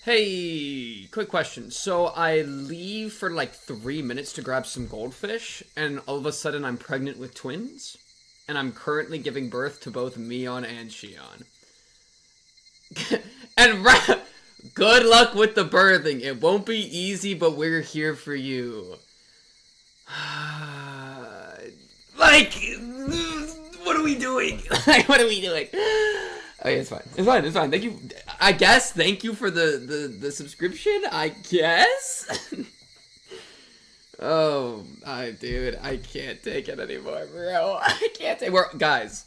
Hey, quick question. So I leave for like 3 minutes to grab some goldfish, and all of a sudden I'm pregnant with twins, and I'm currently giving birth to both Mion and Shion. and good luck with the birthing. It won't be easy, but we're here for you. like, what are we doing? What are we doing? Okay, it's fine. It's fine. It's fine. Thank you. I guess. Thank you for the subscription. I guess. Dude, I can't take it anymore, bro. I can't take. Guys,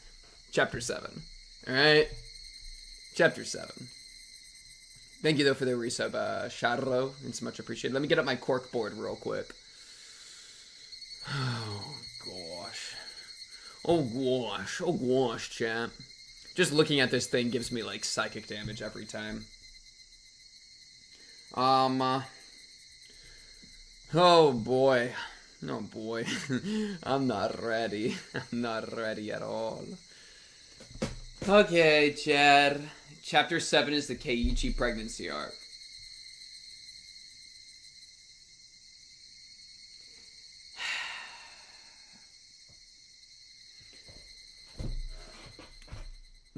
chapter 7. All right, chapter 7. Thank you though for the resub, Shadro. It's much appreciated. Let me get up my cork board real quick. Oh gosh. Oh gosh. Oh gosh, chat. Just looking at this thing gives me, like, psychic damage every time. Oh, boy. Oh, boy. I'm not ready. I'm not ready at all. Okay, Chad. Chapter 7 is the Keiichi pregnancy arc.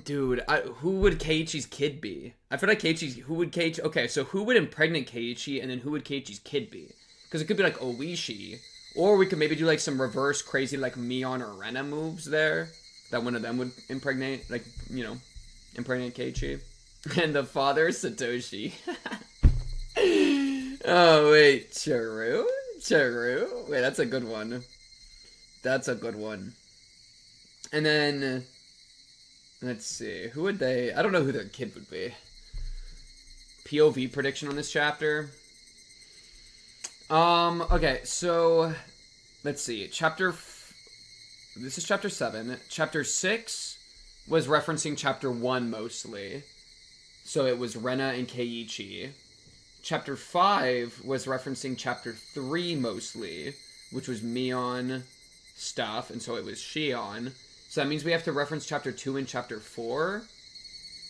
Dude, who would Keiichi's kid be? I feel like who would Keiichi... Okay, so who would impregnate Keiichi, and then who would Keiichi's kid be? Because it could be, like, Oishi. Or we could maybe do, like, some reverse crazy, like, Mion or Rena moves there. That one of them would impregnate, like, you know, impregnate Keiichi. And the father, Satoshi. Oh, wait, Chiru? Chiru? Wait, that's a good one. That's a good one. And then... Let's see. Who would they... I don't know who their kid would be. POV prediction on this chapter. Okay, so... Let's see. This is chapter 7. Chapter 6 was referencing chapter 1 mostly. So it was Rena and Keiichi. Chapter 5 was referencing chapter 3 mostly, which was Mion stuff, and so it was Shion. So that means we have to reference chapter 2 and chapter 4.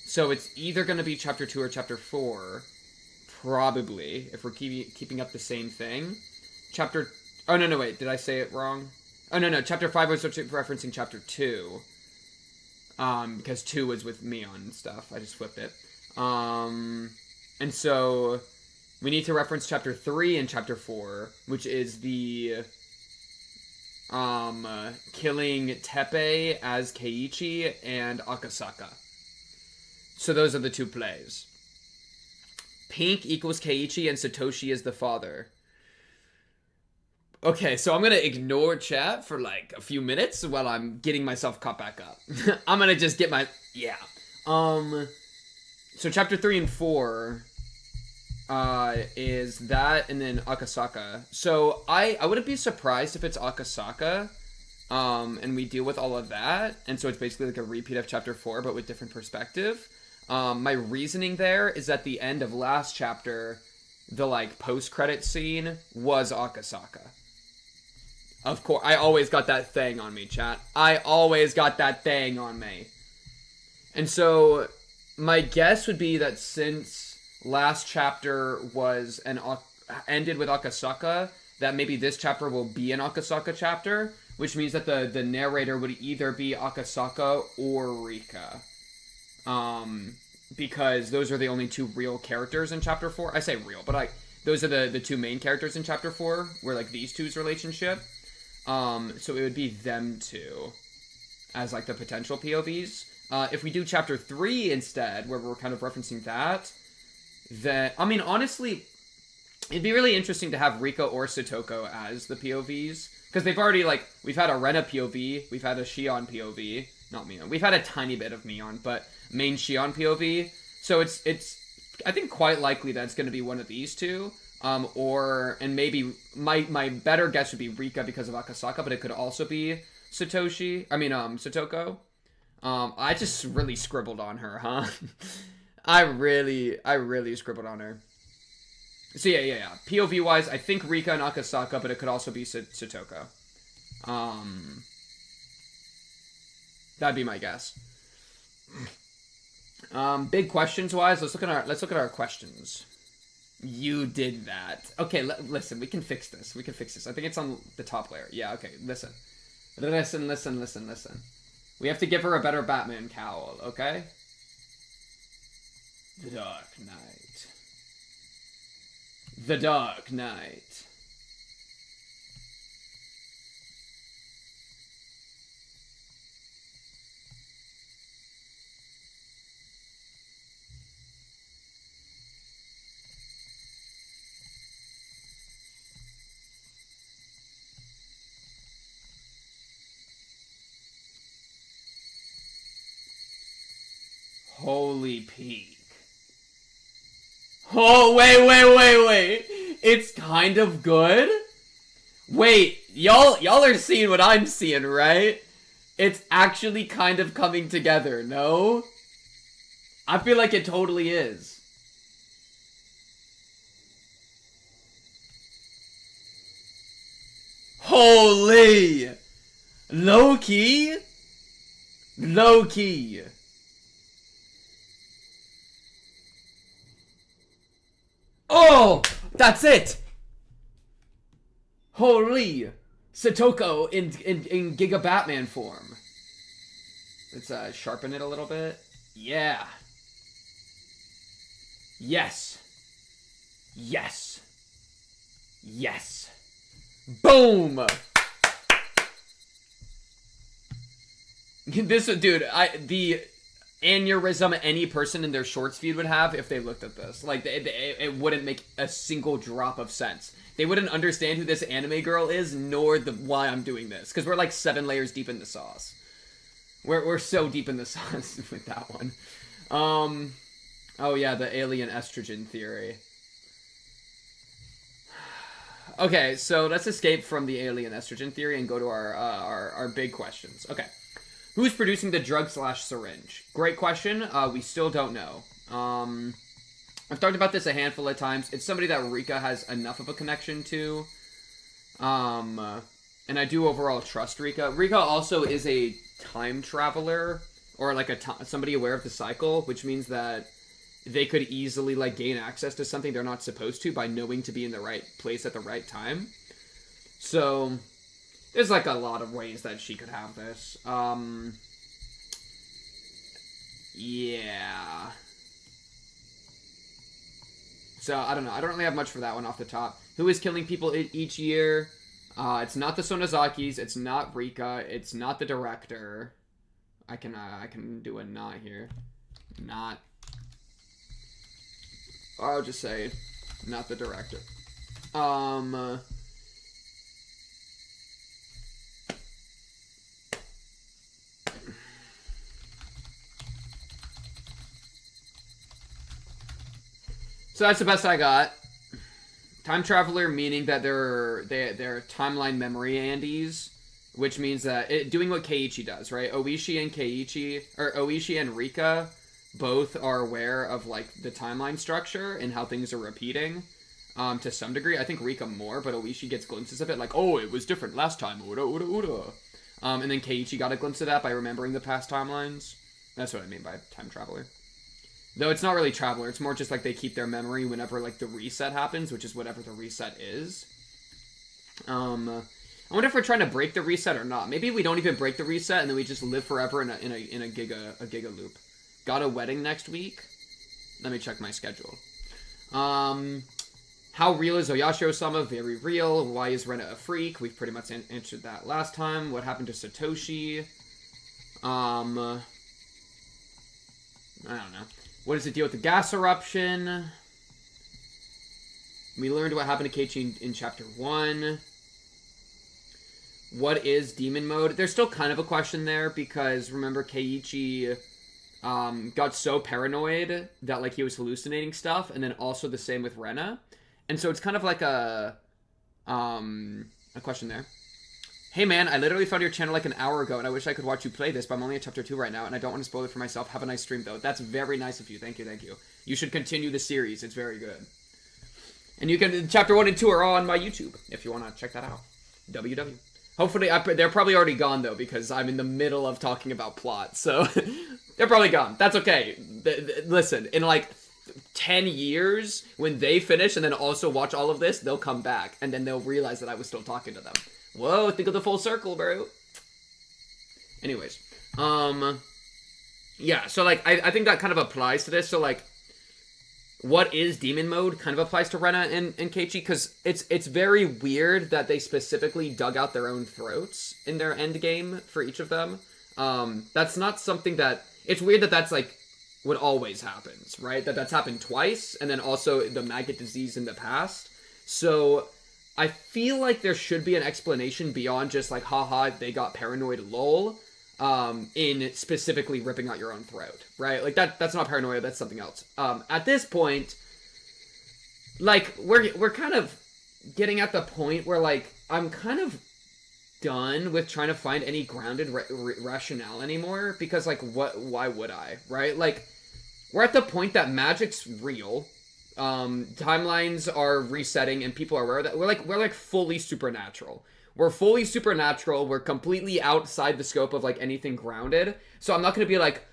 So it's either going to be chapter 2 or chapter 4. Probably, if we're keeping up the same thing. Oh, no, wait. Did I say it wrong? Oh, no. Chapter 5 was referencing chapter 2. Because 2 was with Mion and stuff. I just flipped it. And so we need to reference chapter 3 and chapter 4, which is the... killing Teppei as Keiichi and Akasaka. So those are the two plays. Pink equals Keiichi and Satoshi is the father. Okay, so I'm gonna ignore chat for like a few minutes while I'm getting myself caught back up. I'm gonna just get my... Yeah. So chapter 3 and 4... is that, and then Akasaka. So, I wouldn't be surprised if it's Akasaka, and we deal with all of that, and so it's basically like a repeat of chapter 4, but with different perspective. My reasoning there is at the end of last chapter, the, like, post-credit scene was Akasaka. Of course, I always got that thing on me, chat. I always got that thing on me. And so, my guess would be that since... last chapter was ended with Akasaka, that maybe this chapter will be an Akasaka chapter, which means that the narrator would either be Akasaka or Rika. Because those are the only two real characters in chapter 4. I say real, but like those are the two main characters in chapter 4, where like these two's relationship. So it would be them two as like the potential POVs. If we do chapter 3 instead, where we're kind of referencing that, I mean, honestly, it'd be really interesting to have Rika or Satoko as the POVs. Because they've already, like, we've had a Rena POV, we've had a Shion POV, not Mion. We've had a tiny bit of Mion, but main Shion POV. So it's I think, quite likely that it's going to be one of these two. And maybe, my better guess would be Rika because of Akasaka, but it could also be Satoko. I just really scribbled on her, huh? I really scribbled on her. So yeah. POV-wise, I think Rika and Akasaka, but it could also be Satoko. That'd be my guess. Big questions-wise, let's look at our questions. You did that. Okay, listen, we can fix this. We can fix this. I think it's on the top layer. Yeah, okay, listen. Listen. We have to give her a better Batman cowl, okay? The Dark Knight. The Dark Knight. Holy peak. Oh, wait. It's kind of good? Wait, y'all are seeing what I'm seeing, right? It's actually kind of coming together, no? I feel like it totally is. Holy! Low-key? Low-key. Oh! That's it! Holy! Satoko in Giga Batman form. Let's sharpen it a little bit. Yeah. Yes. Boom! This, dude, the aneurysm any person in their shorts feed would have if they looked at this. Like, it wouldn't make a single drop of sense. They wouldn't understand who this anime girl is, nor why I'm doing this. Because we're like 7 layers deep in the sauce. We're so deep in the sauce with that one. Oh yeah, the alien estrogen theory. Okay, so let's escape from the alien estrogen theory and go to our big questions. Okay. Who's producing the drug/syringe? Great question. We still don't know. I've talked about this a handful of times. It's somebody that Rika has enough of a connection to. And I do overall trust Rika. Rika also is a time traveler, or like somebody aware of the cycle, which means that they could easily like gain access to something they're not supposed to by knowing to be in the right place at the right time. So there's like a lot of ways that she could have this. Yeah. So, I don't know. I don't really have much for that one off the top. Who is killing people each year? It's not the Sonozakis. It's not Rika. It's not the director. I can do a not here. Not. I'll just say, not the director. So that's the best I got. Time traveler, meaning that they're timeline memory Andes, which means that doing what Keiichi does, right? Oishi and Rika both are aware of like the timeline structure and how things are repeating, to some degree. I think Rika more, but Oishi gets glimpses of it, like, oh, it was different last time. And then Keiichi got a glimpse of that by remembering the past timelines. That's what I mean by time traveler. Though it's not really traveler, it's more just like they keep their memory whenever like the reset happens, which is whatever the reset is. I wonder if we're trying to break the reset or not. Maybe we don't even break the reset and then we just live forever in a giga loop. Got a wedding next week? Let me check my schedule. How real is Oyashiro-sama? Very real. Why is Rena a freak? We've pretty much answered that last time. What happened to Satoshi? I don't know. What is the deal with the gas eruption? We learned what happened to Keiichi in Chapter 1. What is demon mode? There's still kind of a question there, because remember Keiichi got so paranoid that like he was hallucinating stuff, and then also the same with Rena. And so it's kind of like a question there. Hey man, I literally found your channel like an hour ago, and I wish I could watch you play this, but I'm only at Chapter 2 right now, and I don't want to spoil it for myself. Have a nice stream, though. That's very nice of you. Thank you. You should continue the series. It's very good. And you can... Chapter 1 and 2 are all on my YouTube, if you want to check that out. WW. Hopefully... they're probably already gone, though, because I'm in the middle of talking about plot, so... they're probably gone. That's okay. Listen, in like 10 years, when they finish and then also watch all of this, they'll come back and then they'll realize that I was still talking to them. Whoa, think of the full circle, bro. Anyways, yeah, so like I think that kind of applies to this. So like, what is demon mode kind of applies to Rena and Keiichi, because it's very weird that they specifically dug out their own throats in their end game for each of them. That's not something that, it's weird that that's like what always happens, right? That's happened twice, and then also the maggot disease in the past. So I feel like there should be an explanation beyond just like, haha, they got paranoid, lol, in specifically ripping out your own throat, right? Like that's not paranoia, that's something else. At this point, like we're kind of getting at the point where like I'm kind of done with trying to find any grounded rationale anymore, because like why would I, right? Like we're at the point that magic's real, timelines are resetting and people are aware that we're like fully supernatural. We're fully supernatural. We're completely outside the scope of like anything grounded. So I'm not going to be like,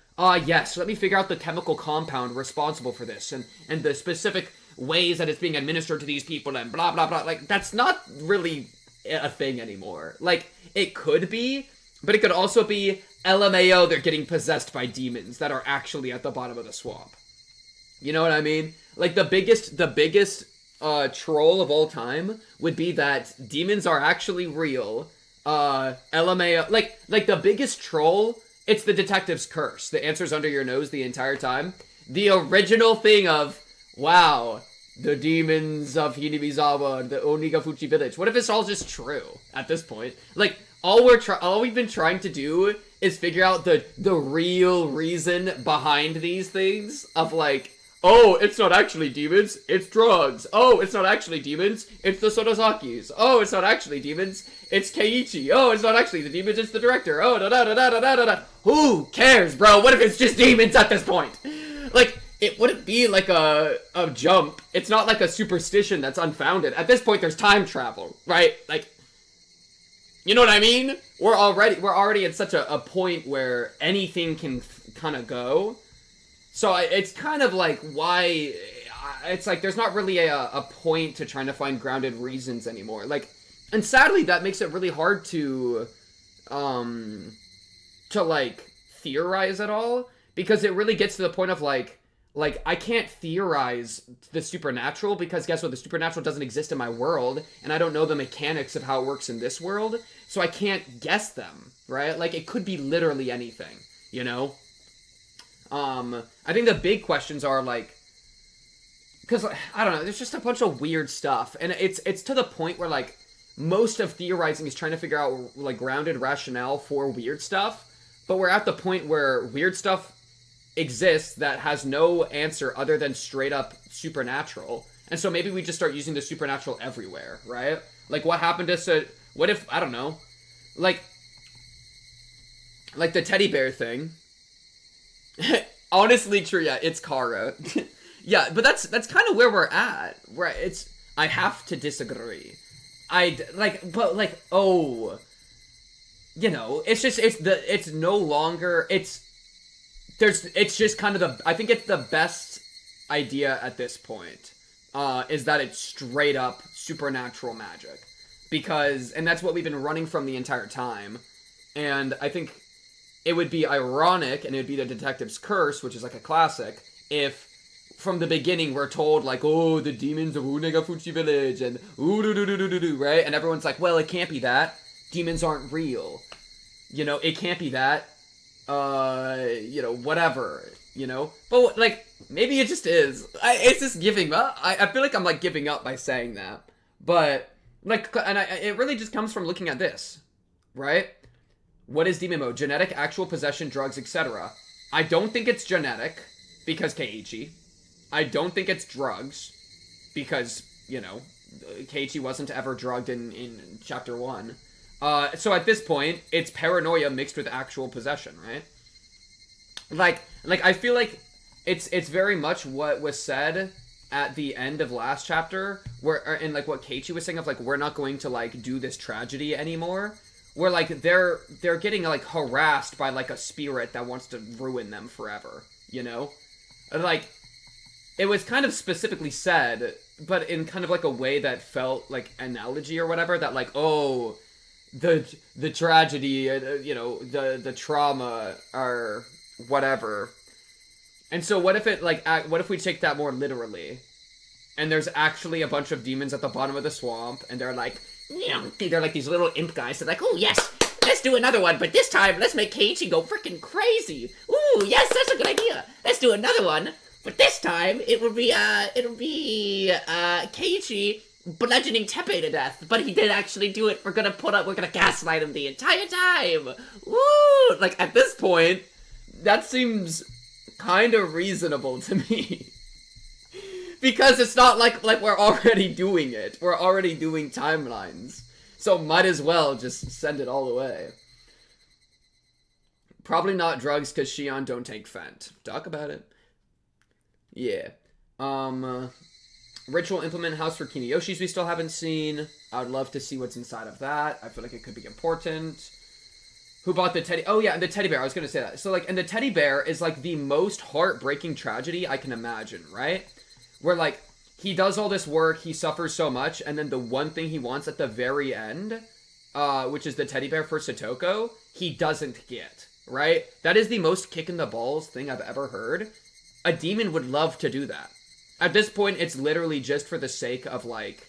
yes, let me figure out the chemical compound responsible for this and the specific ways that it's being administered to these people and blah, blah, blah. Like, that's not really a thing anymore. Like, it could be, but it could also be LMAO, they're getting possessed by demons that are actually at the bottom of the swamp. You know what I mean? Like, the biggest troll of all time would be that demons are actually real. LMAO, like the biggest troll, it's the detective's curse. The answer's under your nose the entire time. The original thing of, wow, the demons of Hinamizawa, the Onigafuchi village. What if it's all just true at this point? Like, all we've been trying to do is figure out the real reason behind these things of like, oh, it's not actually demons, it's drugs. Oh, it's not actually demons, it's the Sonozakis. Oh, it's not actually demons, it's Keiichi. Oh, it's not actually the demons, it's the director. Oh, da-da-da-da-da-da-da. Who cares, bro? What if it's just demons at this point? Like, it wouldn't be like a jump. It's not like a superstition that's unfounded. At this point, there's time travel, right? Like, you know what I mean? We're already at such a point where anything can kind of go. So it's kind of like, why, it's like there's not really a point to trying to find grounded reasons anymore. Like, and sadly that makes it really hard to like theorize at all, because it really gets to the point of like I can't theorize the supernatural, because guess what, the supernatural doesn't exist in my world, and I don't know the mechanics of how it works in this world, so I can't guess them, right? Like, it could be literally anything, you know? I think the big questions are like, because I don't know, there's just a bunch of weird stuff, and it's to the point where like most of theorizing is trying to figure out like grounded rationale for weird stuff, but we're at the point where weird stuff exists that has no answer other than straight up supernatural, and so maybe we just start using the supernatural everywhere, right? Like, what happened to what if, I don't know, like the teddy bear thing. Honestly, true, yeah, it's Kara. Yeah, but that's kind of where we're at. Where I have to disagree. Oh, you know, it's just kind of I think it's the best idea at this point, is that it's straight up supernatural magic. Because, and that's what we've been running from the entire time, and I think it would be ironic, and it would be the detective's curse, which is like a classic, if from the beginning we're told like, oh, the demons of Unegafuchi village, and ooh, right? And everyone's like, well, it can't be that. Demons aren't real. You know, it can't be that. You know, whatever, you know? But, like, maybe it just is. It's just giving up. I feel like I'm, like, giving up by saying that. But, like, it really just comes from looking at this, right? What is demon mode? Genetic, actual possession, drugs, etc. I don't think it's genetic, because Keiichi. I don't think it's drugs, because, you know, Keiichi wasn't ever drugged in Chapter 1. So at this point, it's paranoia mixed with actual possession, right? Like I feel like it's very much what was said at the end of last chapter, and like what Keiichi was saying of like, we're not going to like do this tragedy anymore. Where, like, they're getting, like, harassed by, like, a spirit that wants to ruin them forever, you know? Like, it was kind of specifically said, but in kind of like a way that felt like analogy or whatever, that like, oh, the tragedy, the trauma or whatever. And so what if it like what if we take that more literally, and there's actually a bunch of demons at the bottom of the swamp, and they're like these little imp guys. They're like, oh yes, let's do another one, but this time let's make Keiichi go freaking crazy. Ooh yes, that's a good idea. Let's do another one, but this time it'll be Keiichi bludgeoning Teppei to death, but he did actually do it. We're gonna gaslight him the entire time. Woo! Like, at this point, that seems kind of reasonable to me. Because it's not like we're already doing it. We're already doing timelines. So might as well just send it all away. Probably not drugs, because Shion don't take Fent. Talk about it. Yeah. Ritual Implement House for Kiniyoshis we still haven't seen. I would love to see what's inside of that. I feel like it could be important. Who bought the teddy... Oh, yeah, and the teddy bear. I was going to say that. So, like, and the teddy bear is, like, the most heartbreaking tragedy I can imagine, right? Where, like, he does all this work, he suffers so much, and then the one thing he wants at the very end, which is the teddy bear for Satoko, he doesn't get, right? That is the most kick-in-the-balls thing I've ever heard. A demon would love to do that. At this point, it's literally just for the sake of, like,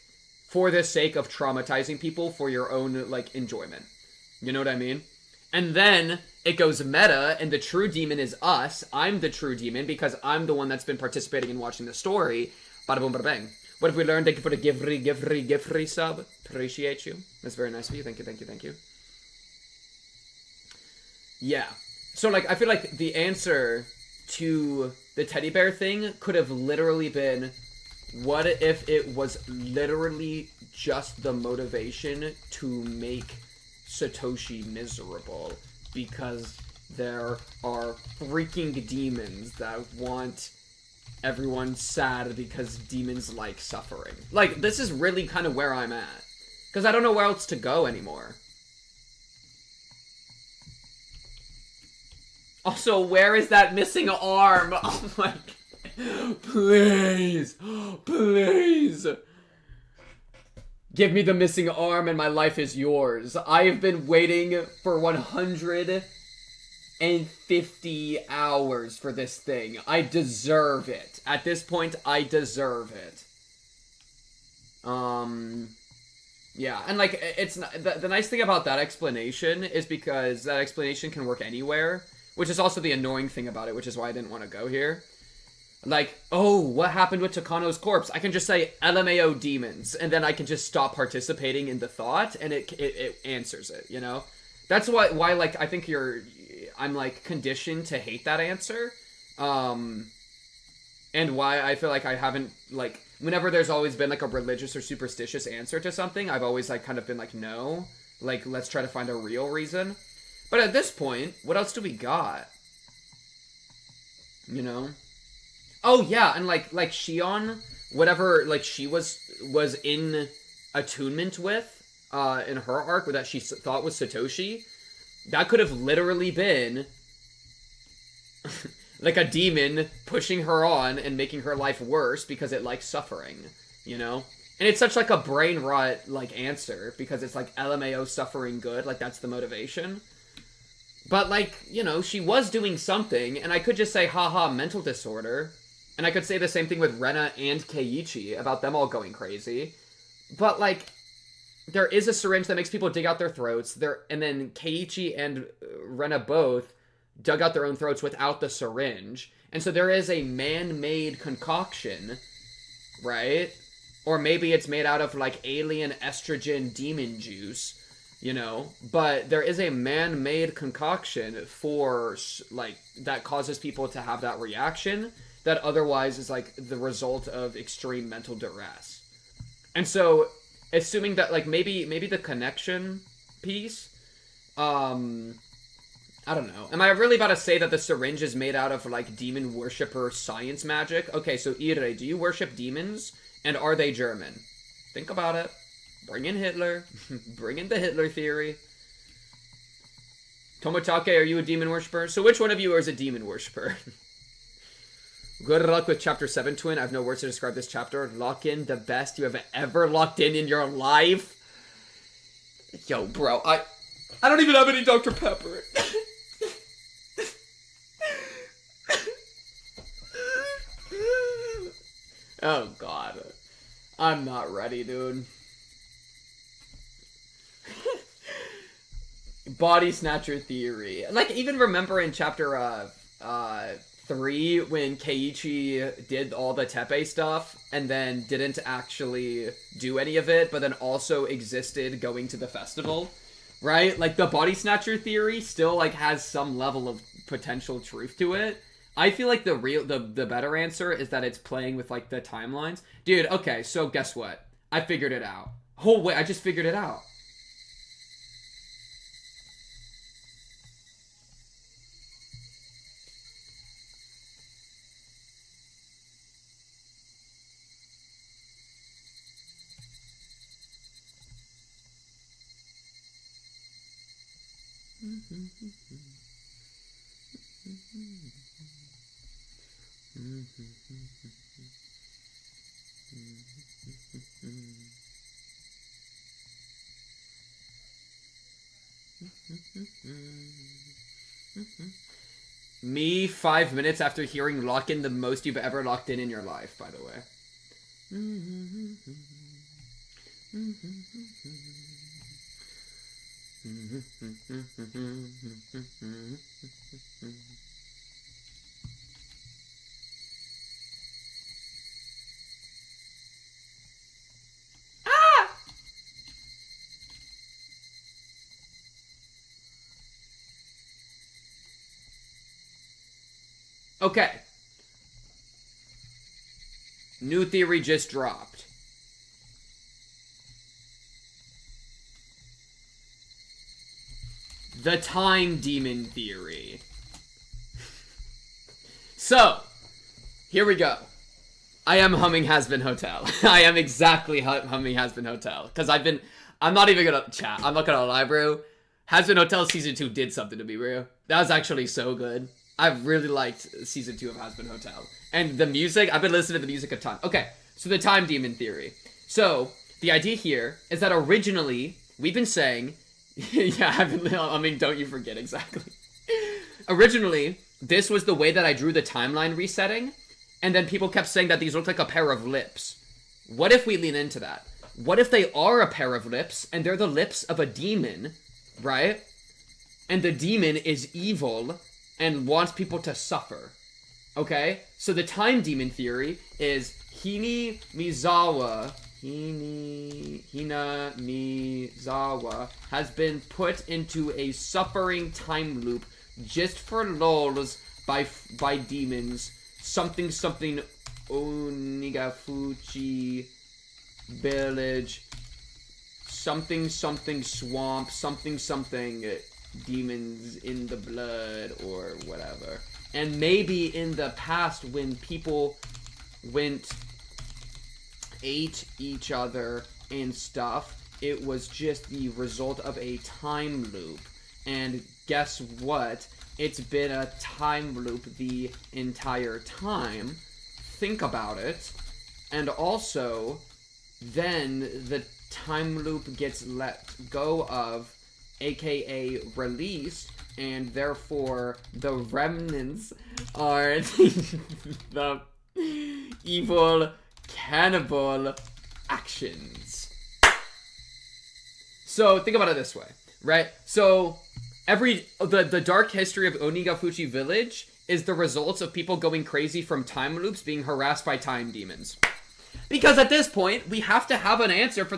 traumatizing people for your own, like, enjoyment. You know what I mean? And then it goes meta, and the true demon is us. I'm the true demon because I'm the one that's been participating in watching the story. Bada boom, bada bang. What have we learned? Thank you for the Gifri sub. Appreciate you. That's very nice of you. Thank you. Yeah. So, like, I feel like the answer to the teddy bear thing could have literally been, what if it was literally just the motivation to make Satoshi miserable? Because there are freaking demons that want everyone sad because demons like suffering. Like, this is really kind of where I'm at. Because I don't know where else to go anymore. Also, where is that missing arm? Oh my god. Please. Please. Give me the missing arm and my life is yours. I have been waiting for 150 hours for this thing. I deserve it. At this point, I deserve it. Yeah, and like, it's not, the nice thing about that explanation is because that explanation can work anywhere, which is also the annoying thing about it, which is why I didn't want to go here. Like, oh, what happened with Takano's corpse? I can just say LMAO demons, and then I can just stop participating in the thought, and it answers it, you know? That's why like, I think I'm, like, conditioned to hate that answer, and why I feel like I haven't, like, whenever there's always been, like, a religious or superstitious answer to something, I've always, like, kind of been like, no, like, let's try to find a real reason. But at this point, what else do we got? You know? Oh, yeah, and, like Shion, whatever, like, she was in attunement with, in her arc, that she thought was Satoshi, that could have literally been, like, a demon pushing her on and making her life worse because it likes suffering, you know? And it's such, like, a brain rot, like, answer, because it's, like, LMAO suffering good, like, that's the motivation. But, like, you know, she was doing something, and I could just say, haha, mental disorder. And I could say the same thing with Rena and Keiichi, about them all going crazy. But, like, there is a syringe that makes people dig out their throats, and then Keiichi and Rena both dug out their own throats without the syringe. And so there is a man-made concoction, right? Or maybe it's made out of, like, alien estrogen demon juice. You know, but there is a man-made concoction for, like, that causes people to have that reaction that otherwise is, like, the result of extreme mental duress. And so, assuming that, like, maybe the connection piece, I don't know. Am I really about to say that the syringe is made out of, like, demon worshiper science magic? Okay, so Ire, do you worship demons? And are they German? Think about it. Bring in Hitler. Bring in the Hitler theory. Tomotake, are you a demon worshiper? So which one of you is a demon worshiper? Good luck with Chapter 7, Twin. I have no words to describe this chapter. Lock in the best you have ever locked in your life. Yo, bro, I don't even have any Dr. Pepper. Oh, God. I'm not ready, dude. Body Snatcher Theory. Like, even remember in Chapter, 3 when Keiichi did all the Teppei stuff and then didn't actually do any of it, but then also existed going to the festival, right? Like, the Body Snatcher Theory still, like, has some level of potential truth to it. I feel like the better answer is that it's playing with, like, the timelines. Dude, okay, so guess what? I figured it out. Oh, wait, I just figured it out. Me 5 minutes after hearing lock in the most you've ever locked in your life, by the way. Okay. New theory just dropped. The Time Demon Theory. So, here we go. I am humming Has-Been Hotel. I am exactly humming Has-Been Hotel. Because I'm not even gonna chat. I'm not gonna lie, bro. Has-Been Hotel Season 2 did something to me, bro. That was actually so good. I really liked Season 2 of Has-Been Hotel. And the music, I've been listening to the music a ton. Okay, so the Time Demon Theory. So, the idea here is that originally, we've been saying... yeah, I mean, don't you forget, exactly. Originally, this was the way that I drew the timeline resetting, and then people kept saying that these look like a pair of lips. What if we lean into that? What if they are a pair of lips, and they're the lips of a demon, right? And the demon is evil and wants people to suffer. Okay? So the Time Demon Theory is Hina Mizawa has been put into a suffering time loop just for lulz by demons. Something Onigafuchi village. Something swamp. Something demons in the blood or whatever. And maybe in the past when people ate each other and stuff, it was just the result of a time loop. And guess what? It's been a time loop the entire time. Think about it. And also, then the time loop gets let go of, aka released, and therefore the remnants are the evil cannibal actions. So think about it this way, right? So the dark history of Onigafuchi village is the results of people going crazy from time loops being harassed by time demons. Because at this point, we have to have an answer for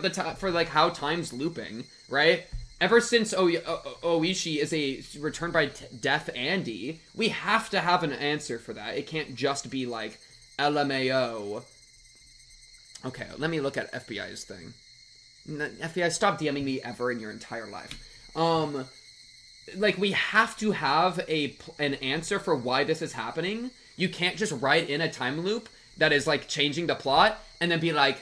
like how time's looping, right? Ever since Oishi is a returned by Death Andy, we have to have an answer for that. It can't just be like LMAO. Okay, let me look at FBI's thing. FBI, stop DMing me ever in your entire life. Like, we have to have an answer for why this is happening. You can't just write in a time loop that is, like, changing the plot and then be like,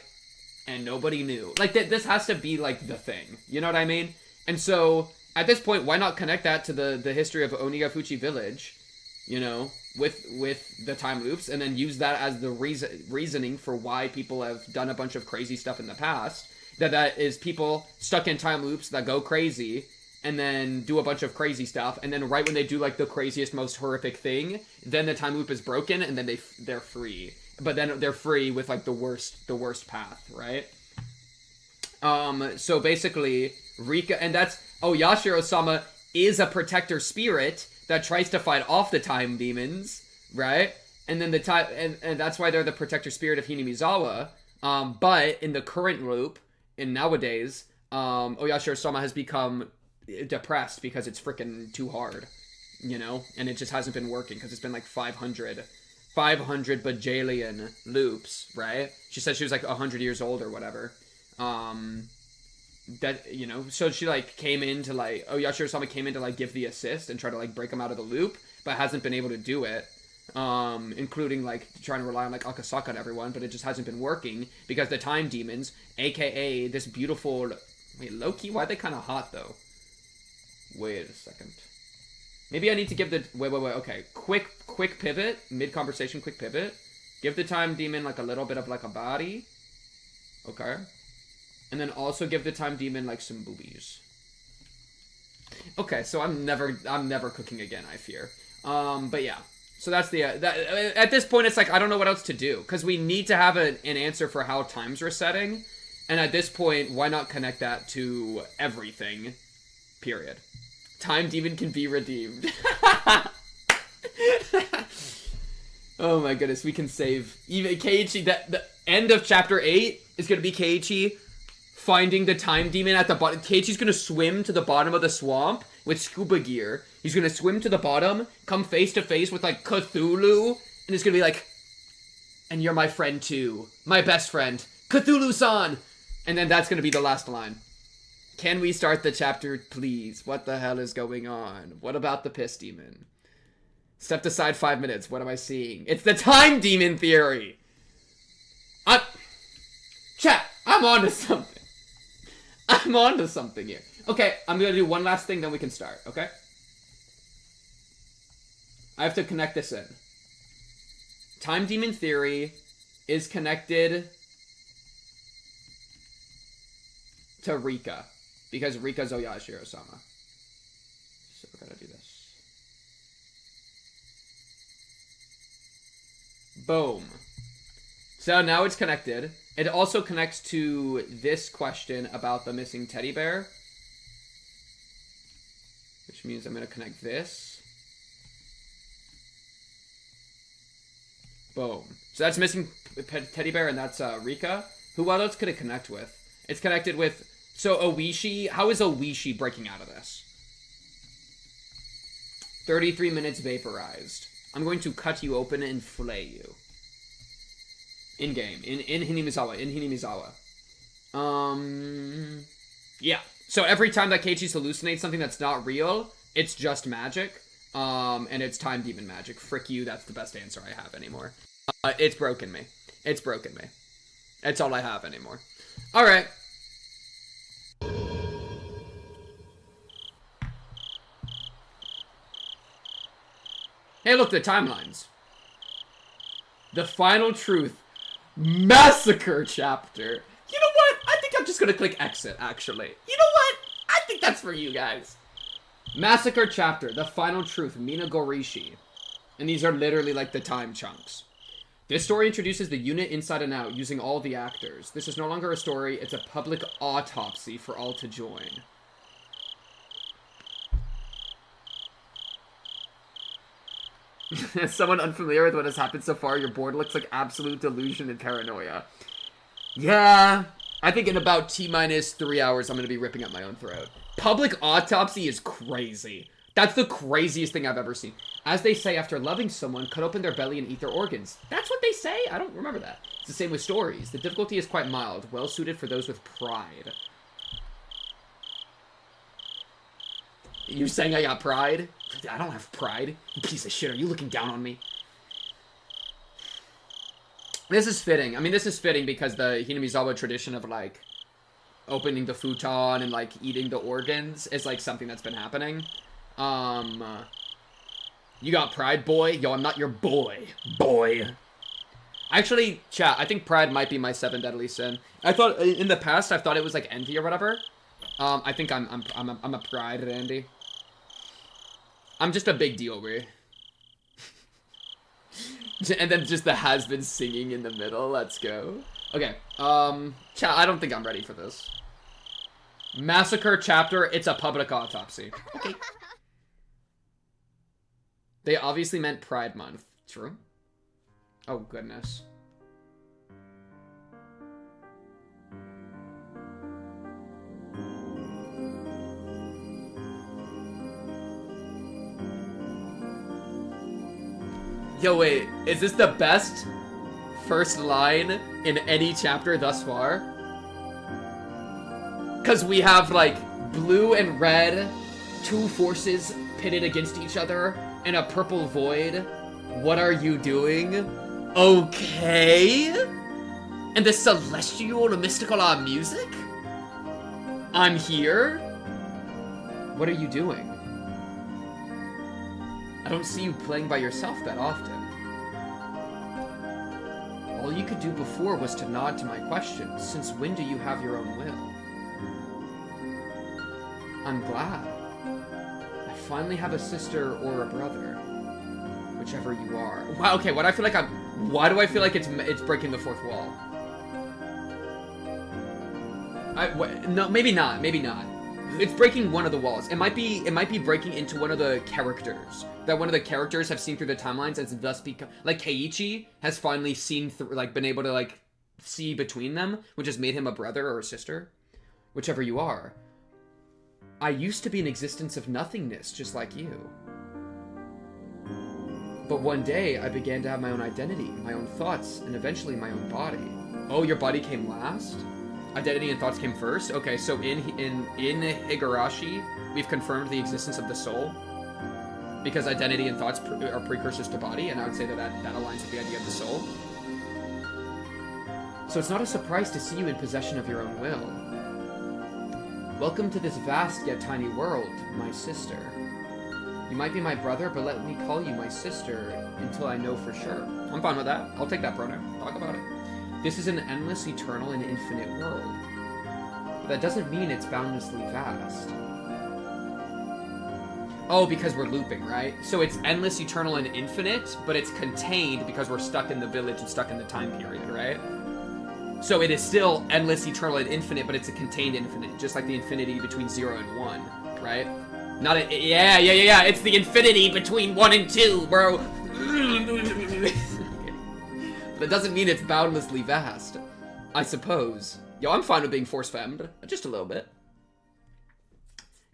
and nobody knew. Like, this has to be, like, the thing. You know what I mean? And so, at this point, why not connect that to the history of Onigafuchi Village? you know, with the time loops, and then use that as the reasoning for why people have done a bunch of crazy stuff in the past. That is people stuck in time loops that go crazy and then do a bunch of crazy stuff, and then right when they do like the craziest, most horrific thing, then the time loop is broken, and then they're free. But then they're free with like the worst path, right? So basically, Rika, and that's Yashiro-sama is a protector spirit that tries to fight off the time demons, right? And then the time, and that's why they're the protector spirit of Hinamizawa. But in the current loop, in nowadays, Oyashiro-sama has become depressed because it's freaking too hard, you know? And it just hasn't been working because it's been like 500 bajillion loops, right? She said she was like 100 years old or whatever. That, you know, so she like came in to like, Yashiro-sama came in to like give the assist and try to like break him out of the loop, but hasn't been able to do it. Including like trying to rely on like Akasaka and everyone, but it just hasn't been working because the time demons, aka this beautiful, wait, Loki, why are they kind of hot though? Wait a second. Maybe I need to give the, wait, okay, quick pivot, mid-conversation, quick pivot. Give the time demon like a little bit of like a body. Okay. And then also give the time demon like some boobies. Okay, so I'm never cooking again, I fear. But yeah. So that's the, at this point it's like, I don't know what else to do. Because we need to have an answer for how time's resetting. And at this point, why not connect that to everything? Period. Time demon can be redeemed. Oh my goodness, we can save. Even Keiichi, the end of chapter 8 is going to be Keiichi finding the time demon at the bottom. Keiichi's going to swim to the bottom of the swamp with scuba gear. He's going to swim to the bottom, come face to face with like Cthulhu, and it's going to be like, and you're my friend too. My best friend. Cthulhu-san! And then that's going to be the last line. Can we start the chapter, please? What the hell is going on? What about the piss demon? Stepped aside 5 minutes. What am I seeing? It's the time demon theory! Chat, I'm onto something. I'm onto something here. Okay, I'm gonna do one last thing, then we can start, okay? I have to connect this in. Time demon theory is connected to Rika, because Rika's Oyashiro-sama. So we're gonna do this. Boom. So now it's connected. It also connects to this question about the missing teddy bear. Which means I'm going to connect this. Boom. So that's missing teddy bear, and that's Rika. What else could it connect with? It's connected with... So Oishi... How is Oishi breaking out of this? 33 minutes vaporized. I'm going to cut you open and flay you. In-game. In Hinamizawa. Yeah. So every time that Keiichi's hallucinates something that's not real, it's just magic. And it's time demon magic. Frick you, that's the best answer I have anymore. It's broken me. It's broken me. That's all I have anymore. Alright. Hey, look, the timelines. The final truth. Massacre chapter. You know what? I think I'm just gonna click exit, actually. You know what? I think that's for you guys. Massacre chapter. The final truth. Minagorishi. And these are literally like the time chunks. This story introduces the unit inside and out, using all the actors. This is no longer a story, it's a public autopsy for all to join. As someone unfamiliar with what has happened so far, your board looks like absolute delusion and paranoia. Yeah, I think in about T-minus 3 hours, I'm going to be ripping up my own throat. Public autopsy is crazy. That's the craziest thing I've ever seen. As they say, after loving someone, cut open their belly and eat their organs. That's what they say? I don't remember that. It's the same with stories. The difficulty is quite mild, well suited for those with pride. You're saying I got pride? I don't have pride. You piece of shit, are you looking down on me? This is fitting. I mean, this is fitting because the Hinamizawa tradition of, like, opening the futon and, like, eating the organs is, like, something that's been happening. You got pride, boy? Yo, I'm not your boy. Boy. Actually, chat, I think pride might be my 7 deadly sin. I thought, in the past, I thought it was like envy or whatever. I think I'm a pride, Randy. I'm just a big deal, bro. And then just the has been singing in the middle. Let's go. Okay. Chat, I don't think I'm ready for this. Massacre chapter, it's a public autopsy. Okay. They obviously meant Pride Month. True. Oh, goodness. Yo, wait. Is this the best first line in any chapter thus far? Because we have, like, blue and red, 2 forces pitted against each other in a purple void. What are you doing? Okay. And the celestial and mystical music? I'm here? What are you doing? I don't see you playing by yourself that often. All you could do before was to nod to my question. Since when do you have your own will? I'm glad. I finally have a sister or a brother. Whichever you are. Wow, okay, why do I feel like it's breaking the fourth wall? No, maybe not. It's breaking one of the walls. It might be breaking into one of the characters. That one of the characters have seen through the timelines and thus become, like, Keiichi has finally seen through, like, been able to, like, see between them, which has made him a brother or a sister. Whichever you are. I used to be an existence of nothingness, just like you. But one day, I began to have my own identity, my own thoughts, and eventually my own body. Oh, your body came last? Identity and thoughts came first? Okay, so in Higurashi, we've confirmed the existence of the soul. Because identity and thoughts are precursors to body, and I would say that aligns with the idea of the soul. So it's not a surprise to see you in possession of your own will. Welcome to this vast yet tiny world, my sister. You might be my brother, but let me call you my sister until I know for sure. I'm fine with that. I'll take that pronoun. Talk about it. This is an endless, eternal, and infinite world. But that doesn't mean it's boundlessly vast. Oh, because we're looping, right? So it's endless, eternal, and infinite, but it's contained because we're stuck in the village and stuck in the time period, right? So it is still endless, eternal, and infinite, but it's a contained infinite, just like the infinity between 0 and 1, right? Not a, yeah, it's the infinity between 1 and 2, bro. But it doesn't mean it's boundlessly vast, I suppose. Yo, I'm fine with being force-femmed, just a little bit.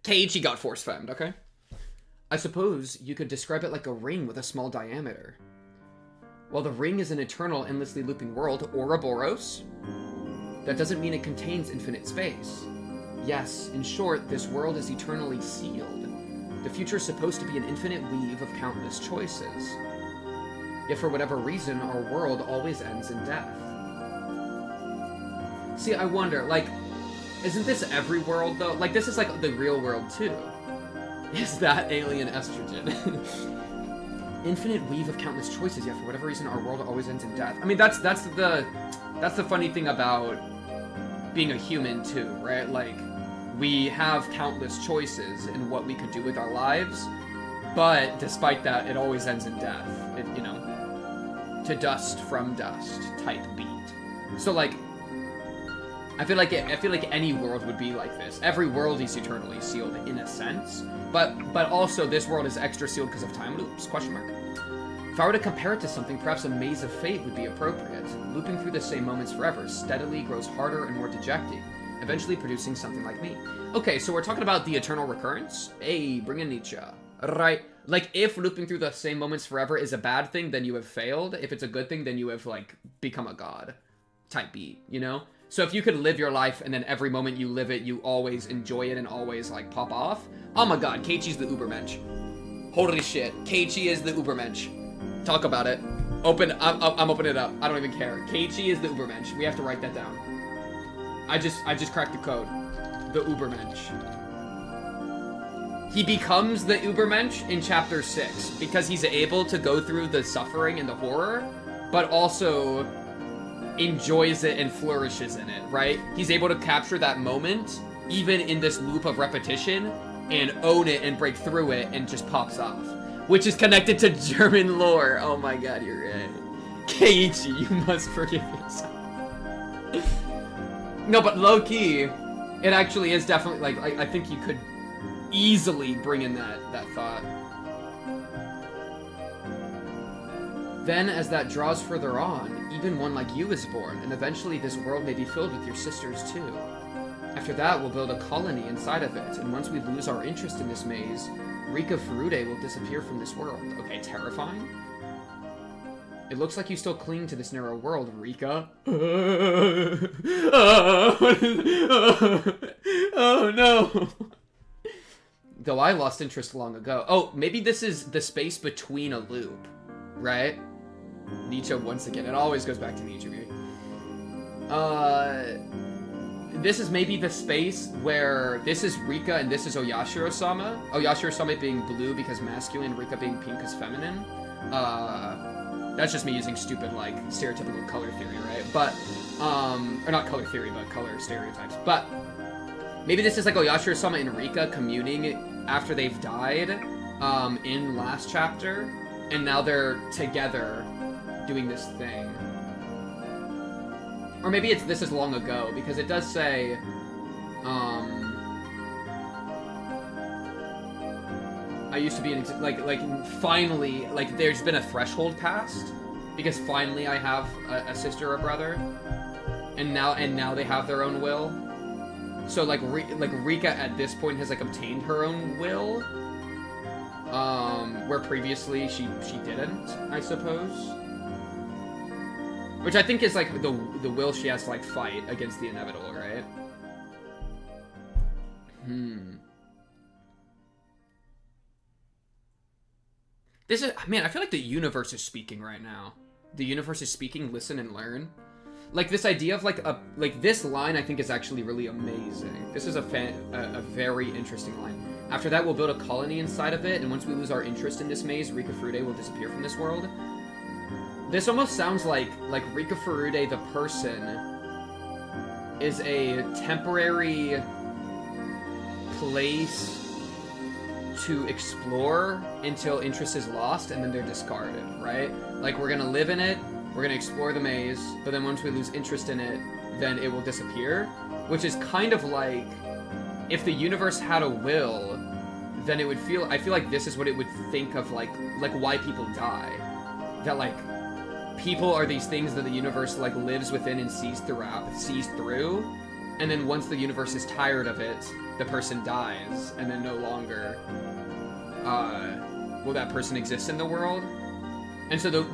Keiichi got force-femmed, okay? I suppose you could describe it like a ring with a small diameter. While the ring is an eternal, endlessly looping world, Ouroboros, that doesn't mean it contains infinite space. Yes, in short, this world is eternally sealed. The future is supposed to be an infinite weave of countless choices. Yet for whatever reason, our world always ends in death. See, I wonder, like, isn't this every world, though? Like, this is like the real world, too. Is that alien estrogen? Infinite weave of countless choices, yet for whatever reason, our world always ends in death. I mean, that's the funny thing about being a human, too, right? Like, we have countless choices in what we could do with our lives, but despite that, it always ends in death. It, you know, to dust from dust type beat. So, like, I feel like any world would be like this. Every world is eternally sealed in a sense, but also this world is extra sealed because of time loops, question mark. If I were to compare it to something, perhaps a maze of fate would be appropriate. Looping through the same moments forever steadily grows harder and more dejecting, eventually producing something like me. Okay, so we're talking about the eternal recurrence? Hey, bring in Nietzsche. Right? Like, if looping through the same moments forever is a bad thing, then you have failed. If it's a good thing, then you have, like, become a god. Type beat, you know? So if you could live your life and then every moment you live it, you always enjoy it and always, like, pop off. Oh my god, Keiichi's the Ubermensch. Holy shit. Keiichi is the Ubermensch. Talk about it. I'm opening it up. I don't even care. Keiichi is the Ubermensch. We have to write that down. I just cracked the code. The Ubermensch. he becomes the Ubermensch in chapter 6 because he's able to go through the suffering and the horror, but also enjoys it and flourishes in it, right? He's able to capture that moment, even in this loop of repetition, and own it and break through it and just pops off. Which is connected to German lore. Oh my god, you're right. Keiichi, you must forgive yourself. No, but low-key, it actually is definitely, like, I think you could easily bring in that thought. Then, as that draws further on, even one like you is born, and eventually this world may be filled with your sisters too. After that, we'll build a colony inside of it, and once we lose our interest in this maze, Rika Furude will disappear from this world. Okay, terrifying? It looks like you still cling to this narrow world, Rika. Oh no! Though I lost interest long ago. Oh, maybe this is the space between a loop, right? Nietzsche once again. It always goes back to Nietzsche. This is maybe the space where this is Rika and this is Oyashiro-sama. Oyashiro-sama being blue because masculine, Rika being pink because feminine. That's just me using stupid, like, stereotypical color theory, right? But, or not color theory, but color stereotypes. But, maybe this is like Oyashiro-sama and Rika communing after they've died, in last chapter. And now they're together doing this thing. Or maybe this is long ago, because it does say, I used to be finally, like, there's been a threshold passed, because finally I have a sister or a brother, and now they have their own will. So, like Rika at this point has, like, obtained her own will, where previously she didn't, I suppose. Which I think is, like, the will she has to, like, fight against the inevitable, right? This is... Man, I feel like the universe is speaking right now. The universe is speaking, listen and learn. Like, this idea of, like, this line I think is actually really amazing. This is a very interesting line. After that, we'll build a colony inside of it, and once we lose our interest in this maze, Rika Furude will disappear from this world. This almost sounds like Rika Furude, the person, is a temporary place to explore until interest is lost, and then they're discarded, right? Like, we're gonna live in it, we're gonna explore the maze, but then once we lose interest in it, then it will disappear. Which is kind of like, if the universe had a will, then it would feel... I feel like this is what it would think of, like why people die. That, like... people are these things that the universe, like, lives within and sees through, and then once the universe is tired of it, the person dies, and then no longer will that person exist in the world. And so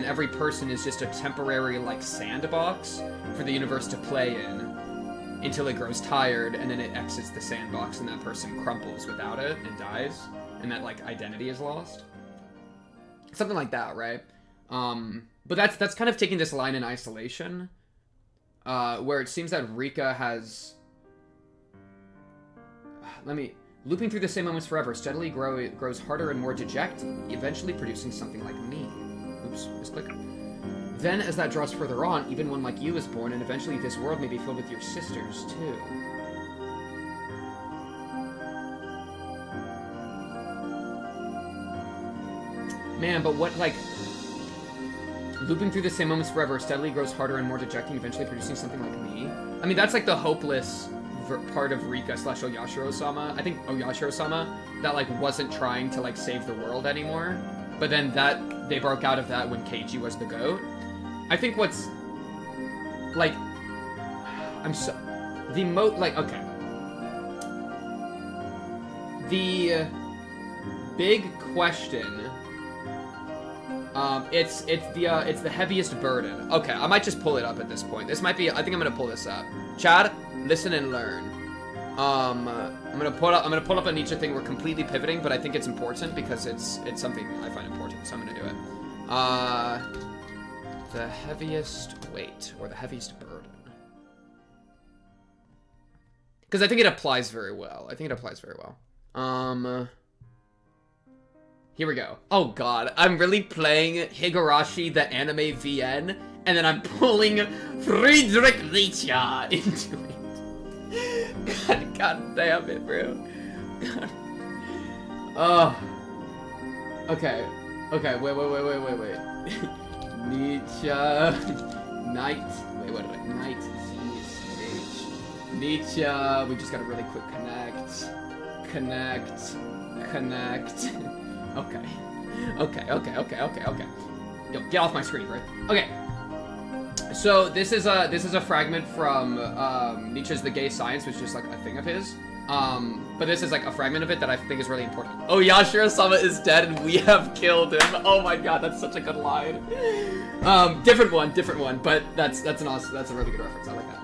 every person is just a temporary, like, sandbox for the universe to play in until it grows tired, and then it exits the sandbox, and that person crumples without it and dies, and that, like, identity is lost. Something like that, right? But that's kind of taking this line in isolation, where it seems that Rika has... Looping through the same moments forever, steadily grows harder and more dejected, eventually producing something like me. Oops, misclick. Then, as that draws further on, even one like you is born, and eventually this world may be filled with your sisters, too. Man, but what, like... Looping through the same moments forever, steadily grows harder and more dejecting, eventually producing something like me. I mean, that's like the hopeless part of Rika / Oyashiro-sama. I think Oyashiro-sama, that, like, wasn't trying to, like, save the world anymore. But then they broke out of that when Keiichi was the GOAT. I think what's... Like... okay. The big question... it's the heaviest burden. Okay, I might just pull it up at this point. This might be... I think I'm gonna pull this up. Chad, listen and learn. I'm gonna pull up a Nietzsche thing. We're completely pivoting, but I think it's important because it's something I find important, so I'm gonna do it. The heaviest weight, or the heaviest burden. Because I think it applies very well. Here we go. Oh god, I'm really playing Higurashi the anime VN, and then I'm pulling Friedrich Nietzsche into it. God damn it, bro. God. Oh. Okay. Okay, wait. Nietzsche. Night. Wait. Night. Nietzsche. We just gotta really quick connect. Okay. Yo, get off my screen, bro. Okay. So this is a fragment from Nietzsche's The Gay Science, which is just like a thing of his. But this is like a fragment of it that I think is really important. Oh, Yashiro-sama is dead and we have killed him. Oh my god, that's such a good line. Different one, but that's a really good reference. I like that.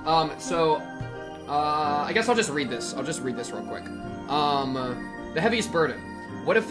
I guess I'll just read this. I'll just read this real quick. The heaviest burden. What if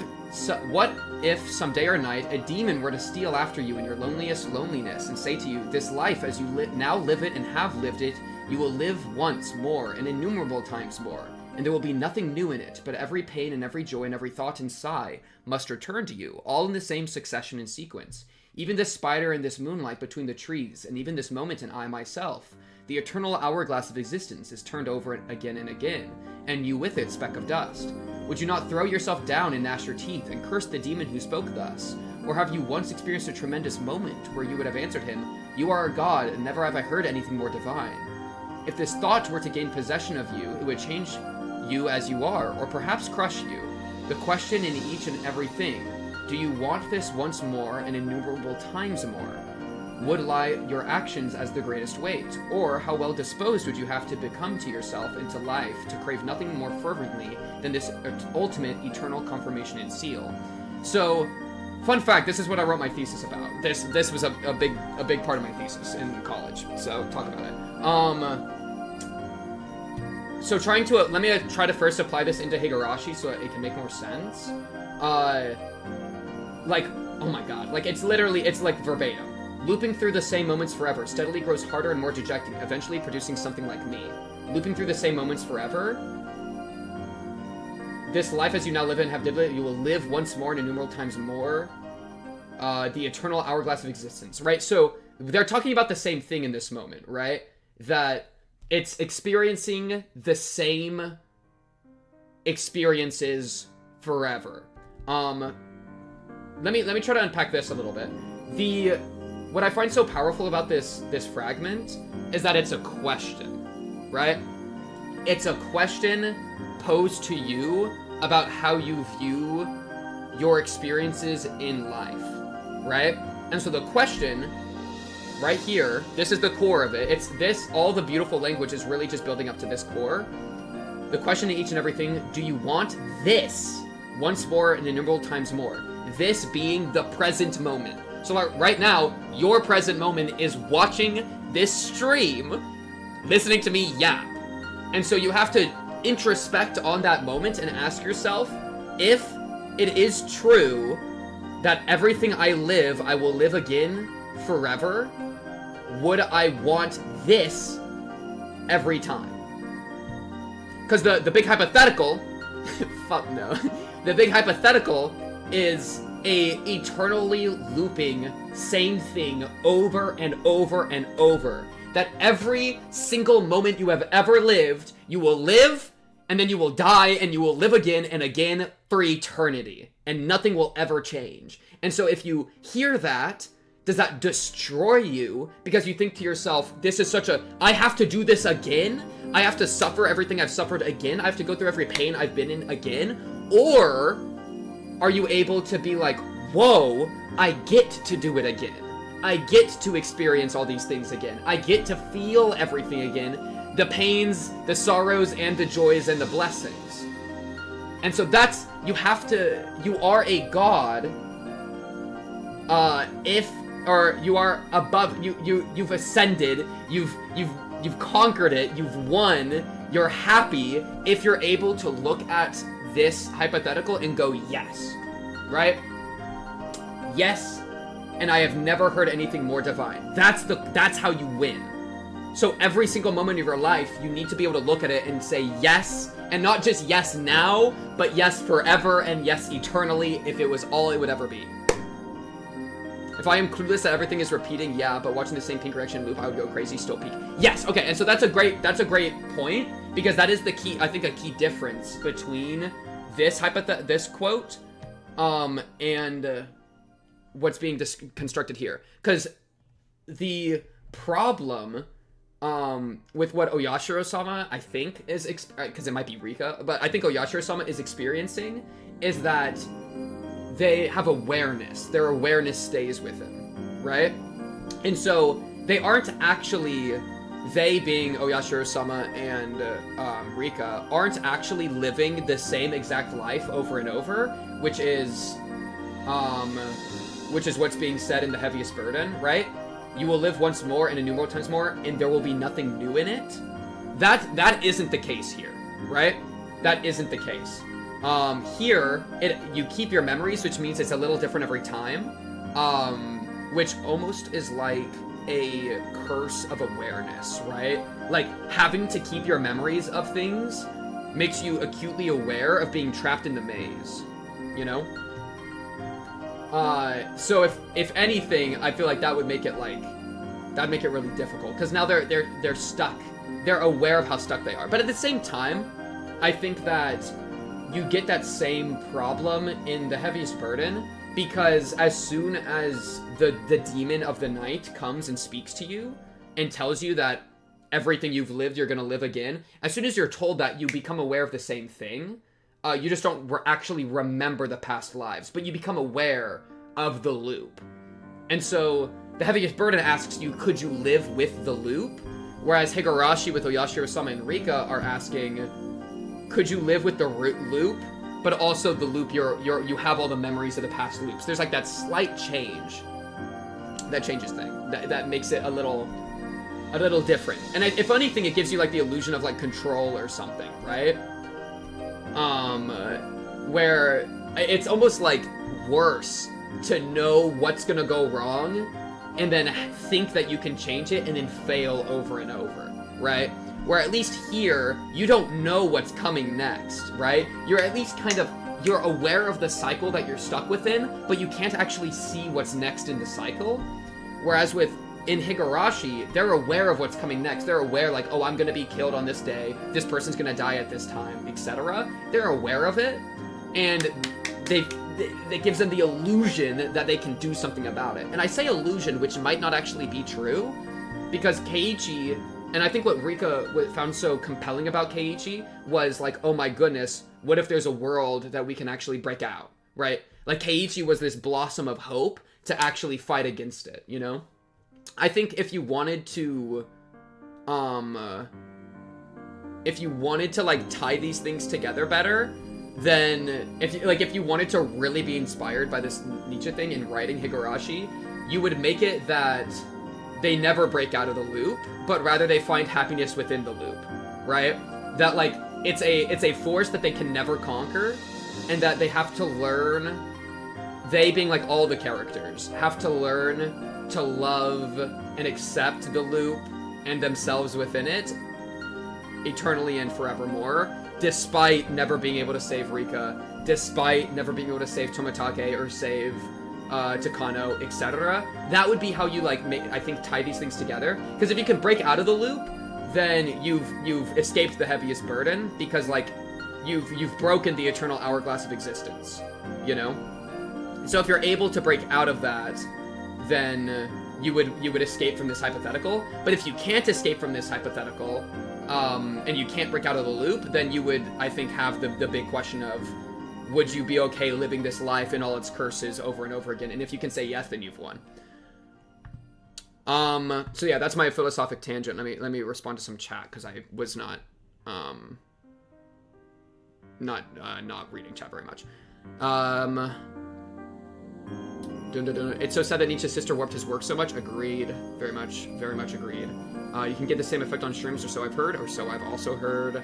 someday or night a demon were to steal after you in your loneliest loneliness and say to you, this life as you now live it and have lived it, you will live once more and innumerable times more, and there will be nothing new in it, but every pain and every joy and every thought and sigh must return to you, all in the same succession and sequence. Even this spider and this moonlight between the trees, and even this moment and I myself, the eternal hourglass of existence is turned over again and again, and you with it, speck of dust. Would you not throw yourself down and gnash your teeth and curse the demon who spoke thus? Or have you once experienced a tremendous moment where you would have answered him, you are a god, and never have I heard anything more divine? If this thought were to gain possession of you, it would change you as you are, or perhaps crush you. The question in each and every thing, do you want this once more and innumerable times more? Would lie your actions as the greatest weight, or how well disposed would you have to become to yourself and to life to crave nothing more fervently than this ultimate eternal confirmation and seal? So, fun fact, this is what I wrote my thesis about. This was a big part of my thesis in college, so talk about it. So let me try to first apply this into Higurashi so it can make more sense. Like, oh my god, like it's like verbatim. Looping through the same moments forever steadily grows harder and more dejecting, eventually producing something like me. Looping through the same moments forever. This life as you now live and have lived it, you will live once more and innumerable times more. The eternal hourglass of existence, right? So they're talking about the same thing in this moment, right? That it's experiencing the same experiences forever. Let me try to unpack this a little bit. What I find so powerful about this fragment is that it's a question, right? It's a question posed to you about how you view your experiences in life, right? And so the question right here, this is the core of it. It's this, all the beautiful language is really just building up to this core. The question in each and everything, do you want this once more and innumerable times more? This being the present moment. So right now, your present moment is watching this stream, listening to me yap. And so you have to introspect on that moment and ask yourself, if it is true that everything I live, I will live again forever, would I want this every time? Because the big hypothetical, fuck no, the big hypothetical is a eternally looping same thing over and over and over. That every single moment you have ever lived, you will live, and then you will die, and you will live again and again for eternity. And nothing will ever change. And so if you hear that, does that destroy you? Because you think to yourself, this is such a, I have to do this again? I have to suffer everything I've suffered again? I have to go through every pain I've been in again? Or are you able to be like, whoa, I get to do it again. I get to experience all these things again. I get to feel everything again. The pains, the sorrows, and the joys, and the blessings. And so that's, you are a god, you are above, you've ascended, you've conquered it, you've won, you're happy if you're able to look at this hypothetical and go, yes, right? Yes, and I have never heard anything more divine. That's how you win. So every single moment of your life, you need to be able to look at it and say yes, And not just yes now, but yes forever and yes eternally if it was all it would ever be. If I am clueless that everything is repeating, yeah, but watching the same pink reaction loop, I would go crazy, still peak. Yes, okay, and so that's a great point, because that is the key, I think a key difference between this quote, and what's being constructed here. Because the problem with what Oyashiro-sama, I think, is, because it might be Rika, but I think Oyashiro-sama is experiencing, is that they have awareness. Their awareness stays with them, right? And so they aren't actually, they being Oyashiro-sama and Rika, aren't actually living the same exact life over and over, which is what's being said in The Heaviest Burden, right? You will live once more and innumerable times more, and there will be nothing new in it. That isn't the case here, right? That isn't the case. Here, you keep your memories, which means it's a little different every time, which almost is like a curse of awareness, right? Like, having to keep your memories of things makes you acutely aware of being trapped in the maze, you know? So if anything, I feel like that would make it really difficult, because now they're stuck. They're aware of how stuck they are. But at the same time, I think that you get that same problem in The Heaviest Burden, because as soon as the demon of the night comes and speaks to you and tells you that everything you've lived, you're gonna live again, as soon as you're told that, you become aware of the same thing. You just don't actually remember the past lives, but you become aware of the loop. And so The Heaviest Burden asks you, could you live with the loop? Whereas Higurashi with Oyashiro-sama and Rika are asking, could you live with the loop, but also the loop you have all the memories of the past loops? There's like that slight change that changes things. That makes it a little different. And if anything, it gives you like the illusion of like control or something, right? Where it's almost like worse to know what's gonna go wrong and then think that you can change it and then fail over and over, right? Where at least here, you don't know what's coming next, right? You're at least you're aware of the cycle that you're stuck within, but you can't actually see what's next in the cycle. Whereas in Higurashi, they're aware of what's coming next. They're aware, like, oh, I'm gonna be killed on this day, this person's gonna die at this time, etc. They're aware of it, and that gives them the illusion that they can do something about it. And I say illusion, which might not actually be true, because Keiichi, and I think what Rika found so compelling about Keiichi was like, oh my goodness, what if there's a world that we can actually break out, right? Like, Keiichi was this blossom of hope to actually fight against it, you know? I think if you wanted to like tie these things together better, then if you wanted to really be inspired by this Nietzsche thing in writing Higurashi, you would make it that they never break out of the loop, but rather they find happiness within the loop, right? That like it's a force that they can never conquer, and that they have to learn, they being like all the characters, have to learn to love and accept the loop and themselves within it eternally and forevermore, despite never being able to save Rika, despite never being able to save Tomitake or save Takano, etc. That would be how you I think tie these things together. Because if you can break out of the loop, then you've escaped the heaviest burden, because you've broken the eternal hourglass of existence, you know? So if you're able to break out of that, then you would escape from this hypothetical. But if you can't escape from this hypothetical, and you can't break out of the loop, then you would, I think, have the big question of, would you be okay living this life in all its curses over and over again? And if you can say yes, then you've won. So yeah, that's my philosophic tangent. Let me respond to some chat, because I was not reading chat very much. It's so sad that Nietzsche's sister warped his work so much. Agreed. Very much agreed. You can get the same effect on shrooms, or so I've heard, or so I've also heard.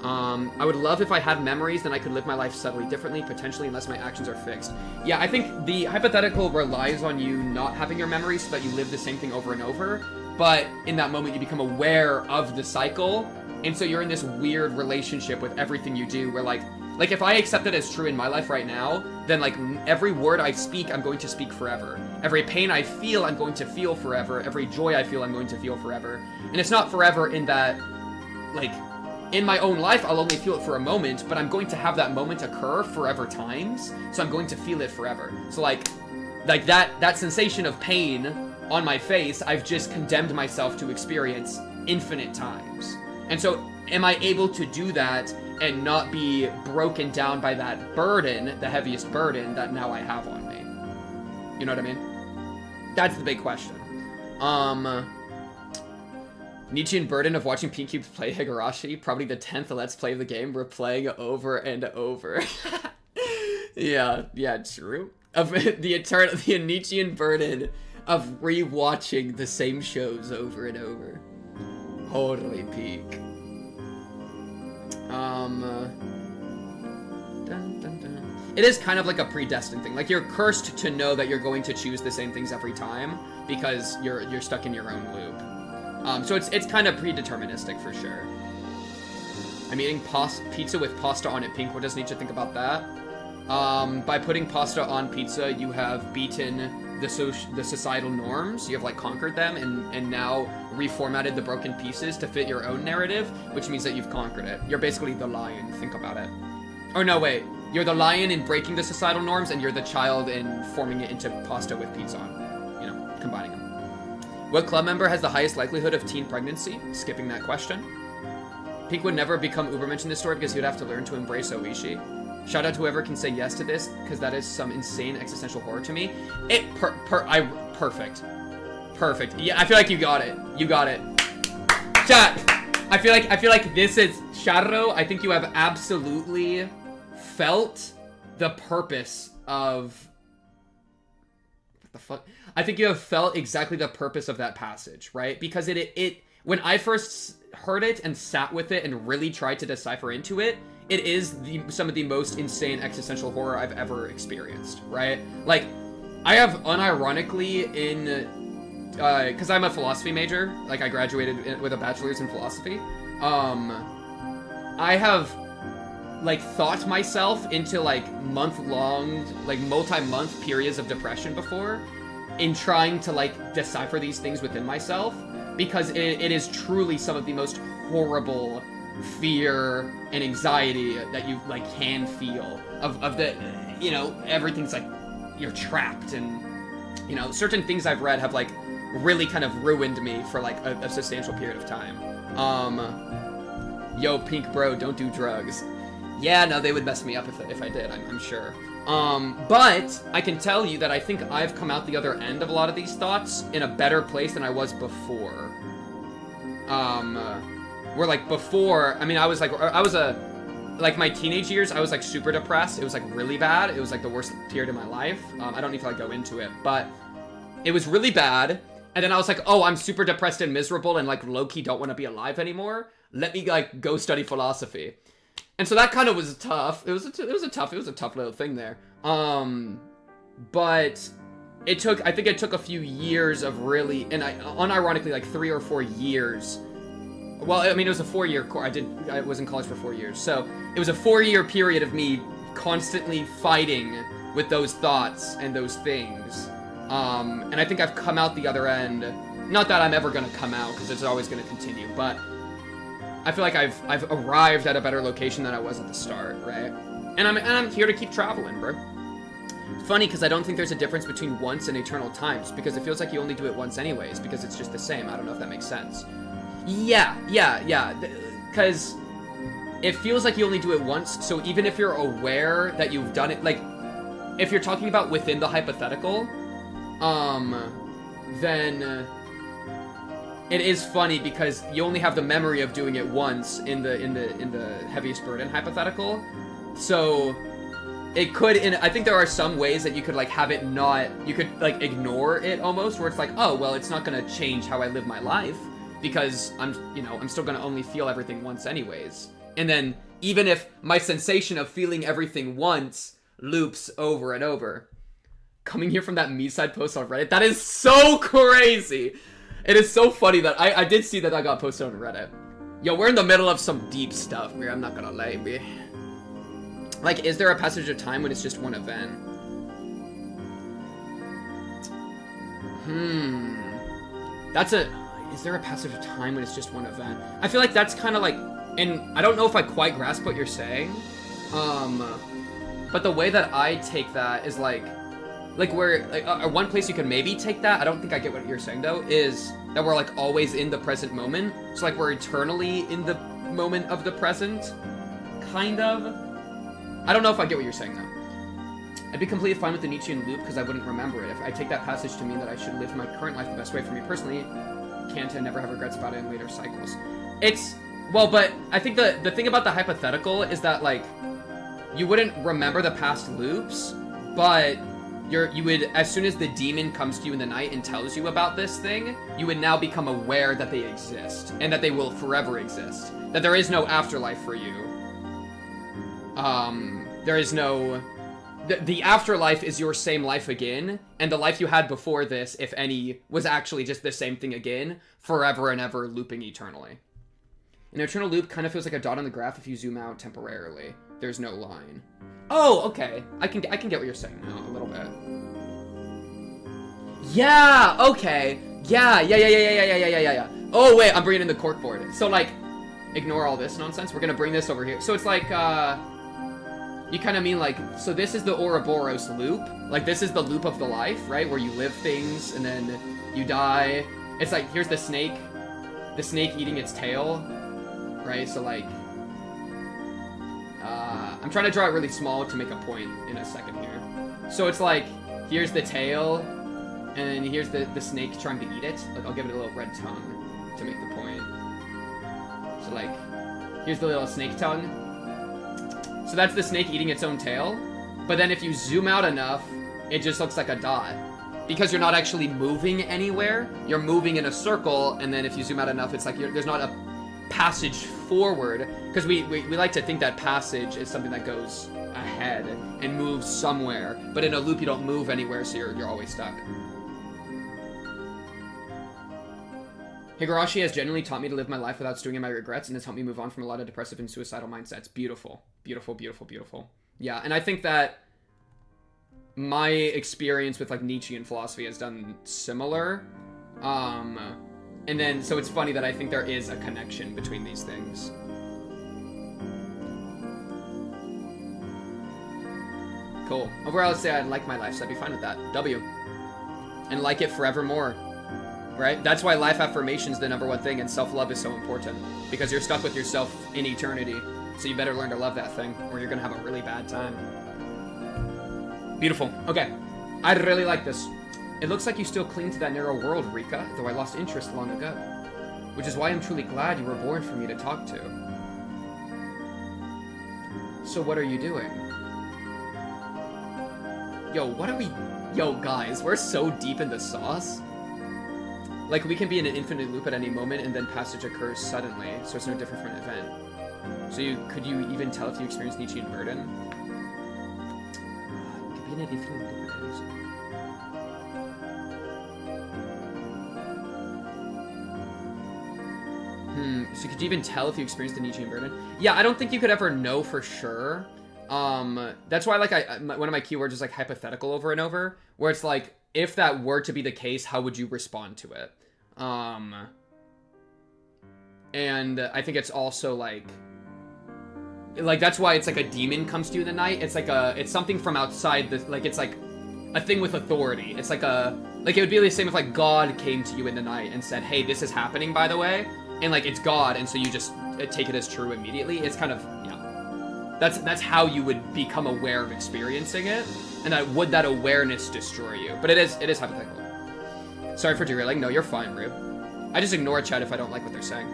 I would love if I had memories, then I could live my life subtly differently, potentially, unless my actions are fixed. Yeah, I think the hypothetical relies on you not having your memories so that you live the same thing over and over, but in that moment you become aware of the cycle, And so you're in this weird relationship with everything you do where like if I accept it as true in my life right now, then like every word I speak, I'm going to speak forever. Every pain I feel, I'm going to feel forever. Every joy I feel, I'm going to feel forever. And it's not forever in that, like, in my own life, I'll only feel it for a moment, but I'm going to have that moment occur forever times, so I'm going to feel it forever. So like that sensation of pain on my face, I've just condemned myself to experience infinite times. And so am I able to do that and not be broken down by that burden, the heaviest burden that now I have on me? You know what I mean? That's the big question. Nietzschean burden of watching Pink Cubes play Higurashi, probably the 10th Let's Play of the game we're playing over and over. yeah, true. Of the Nietzschean burden of rewatching the same shows over and over. Totally peak. It is kind of like a predestined thing. Like, you're cursed to know that you're going to choose the same things every time because you're stuck in your own loop. So it's kind of predeterministic for sure. I'm eating pizza with pasta on it, Pink. What does Nietzsche think about that? By putting pasta on pizza, you have beaten the societal norms. You have like conquered them and now reformatted the broken pieces to fit your own narrative, which means that you've conquered it. You're basically the lion. Think about it. Or no, wait. You're the lion in breaking the societal norms, and you're the child in forming it into pasta with pizza on. You know, combining them. What club member has the highest likelihood of teen pregnancy? Skipping that question. Pink would never become Ubermensch in this story because he would have to learn to embrace Oishi. Shout out to whoever can say yes to this, because that is some insane existential horror to me. Perfect. Perfect. Yeah, I feel like you got it. You got it. Chat. I feel like this is Sharo. I think you have absolutely felt the purpose of what the fuck? I think you have felt exactly the purpose of that passage, right? Because it when I first heard it and sat with it and really tried to decipher into it, it is some of the most insane existential horror I've ever experienced, right? Like, I have unironically because I'm a philosophy major, like I graduated with a bachelor's in philosophy, I have like thought myself into like month-long, like multi-month periods of depression before in trying to like decipher these things within myself, because it is truly some of the most horrible fear and anxiety that you like can feel of the, you know, everything's like you're trapped, and you know, certain things I've read have like really kind of ruined me for like a substantial period of time. Yo, Pink bro, don't do drugs. Yeah, no, they would mess me up if I did, I'm sure. But I can tell you that I think I've come out the other end of a lot of these thoughts in a better place than I was before. Where like before, I mean, I was my teenage years, I was like super depressed. It was like really bad. It was like the worst period of my life. I don't need to like go into it, but it was really bad. And then I was like, oh, I'm super depressed and miserable and like low-key don't want to be alive anymore. Let me like go study philosophy. And so that kind of was tough. It was a tough little thing there. But I think it took a few years of really, and unironically like 3 or 4 years. Well, I mean, it was a 4-year course. I was in college for 4 years. So it was a 4-year period of me constantly fighting with those thoughts and those things. And I think I've come out the other end. Not that I'm ever going to come out, because it's always going to continue, but I feel like I've arrived at a better location than I was at the start, right? And I'm here to keep traveling, bro. It's funny because I don't think there's a difference between once and eternal times, because it feels like you only do it once anyways, because it's just the same. I don't know if that makes sense. Yeah. Because it feels like you only do it once, so even if you're aware that you've done it, like, if you're talking about within the hypothetical, then it is funny because you only have the memory of doing it once in the heaviest burden hypothetical. So it could, I think there are some ways that you could like have it not, you could like ignore it almost, where it's like, oh, well, it's not going to change how I live my life because I'm still going to only feel everything once anyways. And then even if my sensation of feeling everything once loops over and over. Coming here from that me-side post on Reddit, that is so crazy. It is so funny that I did see that got posted on Reddit. Yo, we're in the middle of some deep stuff, man. I'm not gonna lie, man. Like, is there a passage of time when it's just one event? Is there a passage of time when it's just one event? I feel like that's kind of like, and I don't know if I quite grasp what you're saying. But the way that I take that is like where, one place you can maybe take that, I don't think I get what you're saying though, is that we're like always in the present moment. So like we're eternally in the moment of the present, kind of. I don't know if I get what you're saying though. I'd be completely fine with the Nietzschean loop because I wouldn't remember it. If I take that passage to mean that I should live my current life the best way for me personally, can't and never have regrets about it in later cycles. But I think the thing about the hypothetical is that like, you wouldn't remember the past loops, but you would, as soon as the demon comes to you in the night and tells you about this thing, you would now become aware that they exist and that they will forever exist. That there is no afterlife for you. There is no... The afterlife is your same life again, and the life you had before this, if any, was actually just the same thing again, forever and ever looping eternally. An eternal loop kind of feels like a dot on the graph if you zoom out temporarily. There's no line. Oh, okay. I can get what you're saying now, a little bit. Yeah, okay. Yeah. Oh, wait, I'm bringing in the corkboard. So, like, ignore all this nonsense. We're gonna bring this over here. So it's like, you kind of mean like, so this is the Ouroboros loop. Like, this is the loop of the life, right? Where you live things, and then you die. It's like, here's the snake eating its tail, right? So, like, I'm trying to draw it really small to make a point in a second here. So it's like, here's the tail, and here's the snake trying to eat it. Like, I'll give it a little red tongue to make the point. So, like, here's the little snake tongue. So that's the snake eating its own tail. But then if you zoom out enough, it just looks like a dot. Because you're not actually moving anywhere. You're moving in a circle, and then if you zoom out enough, it's like there's not a passage forward. Because we like to think that passage is something that goes ahead and moves somewhere. But in a loop, you don't move anywhere, so you're always stuck. Higurashi has genuinely taught me to live my life without stewing in my regrets, and has helped me move on from a lot of depressive and suicidal mindsets. Beautiful. Beautiful, beautiful, beautiful. Yeah, and I think that my experience with, like, Nietzschean philosophy has done similar. And then, so it's funny that I think there is a connection between these things. Cool. Overall, I'd say I'd like my life, so I'd be fine with that. W. And like it forevermore. Right? That's why life affirmation is the #1 thing, and self-love is so important. Because you're stuck with yourself in eternity. So you better learn to love that thing, or you're gonna have a really bad time. Beautiful. Okay. I really like this. It looks like you still cling to that narrow world, Rika, though I lost interest long ago. Which is why I'm truly glad you were born for me to talk to. So what are you doing? Yo, guys, we're so deep in the sauce. Like, we can be in an infinite loop at any moment, and then passage occurs suddenly, so it's no different from an event. So could you even tell if you experience Nietzschean burden? Could be in an infinite loop at any moment. So could you even tell if you experienced the Nietzschean burden? Yeah, I don't think you could ever know for sure. That's why, like, one of my keywords is, like, hypothetical over and over, where it's like, if that were to be the case, how would you respond to it? And I think it's also, like, that's why it's like a demon comes to you in the night. It's like it's something from outside it's like a thing with authority. It's like it would be the same if, like, God came to you in the night and said, hey, this is happening, by the way. And, like, it's God, and so you just take it as true immediately. It's kind of, yeah. That's how you would become aware of experiencing it. And would that awareness destroy you? But it is hypothetical. Sorry for derailing. No, you're fine, Rube. I just ignore chat if I don't like what they're saying.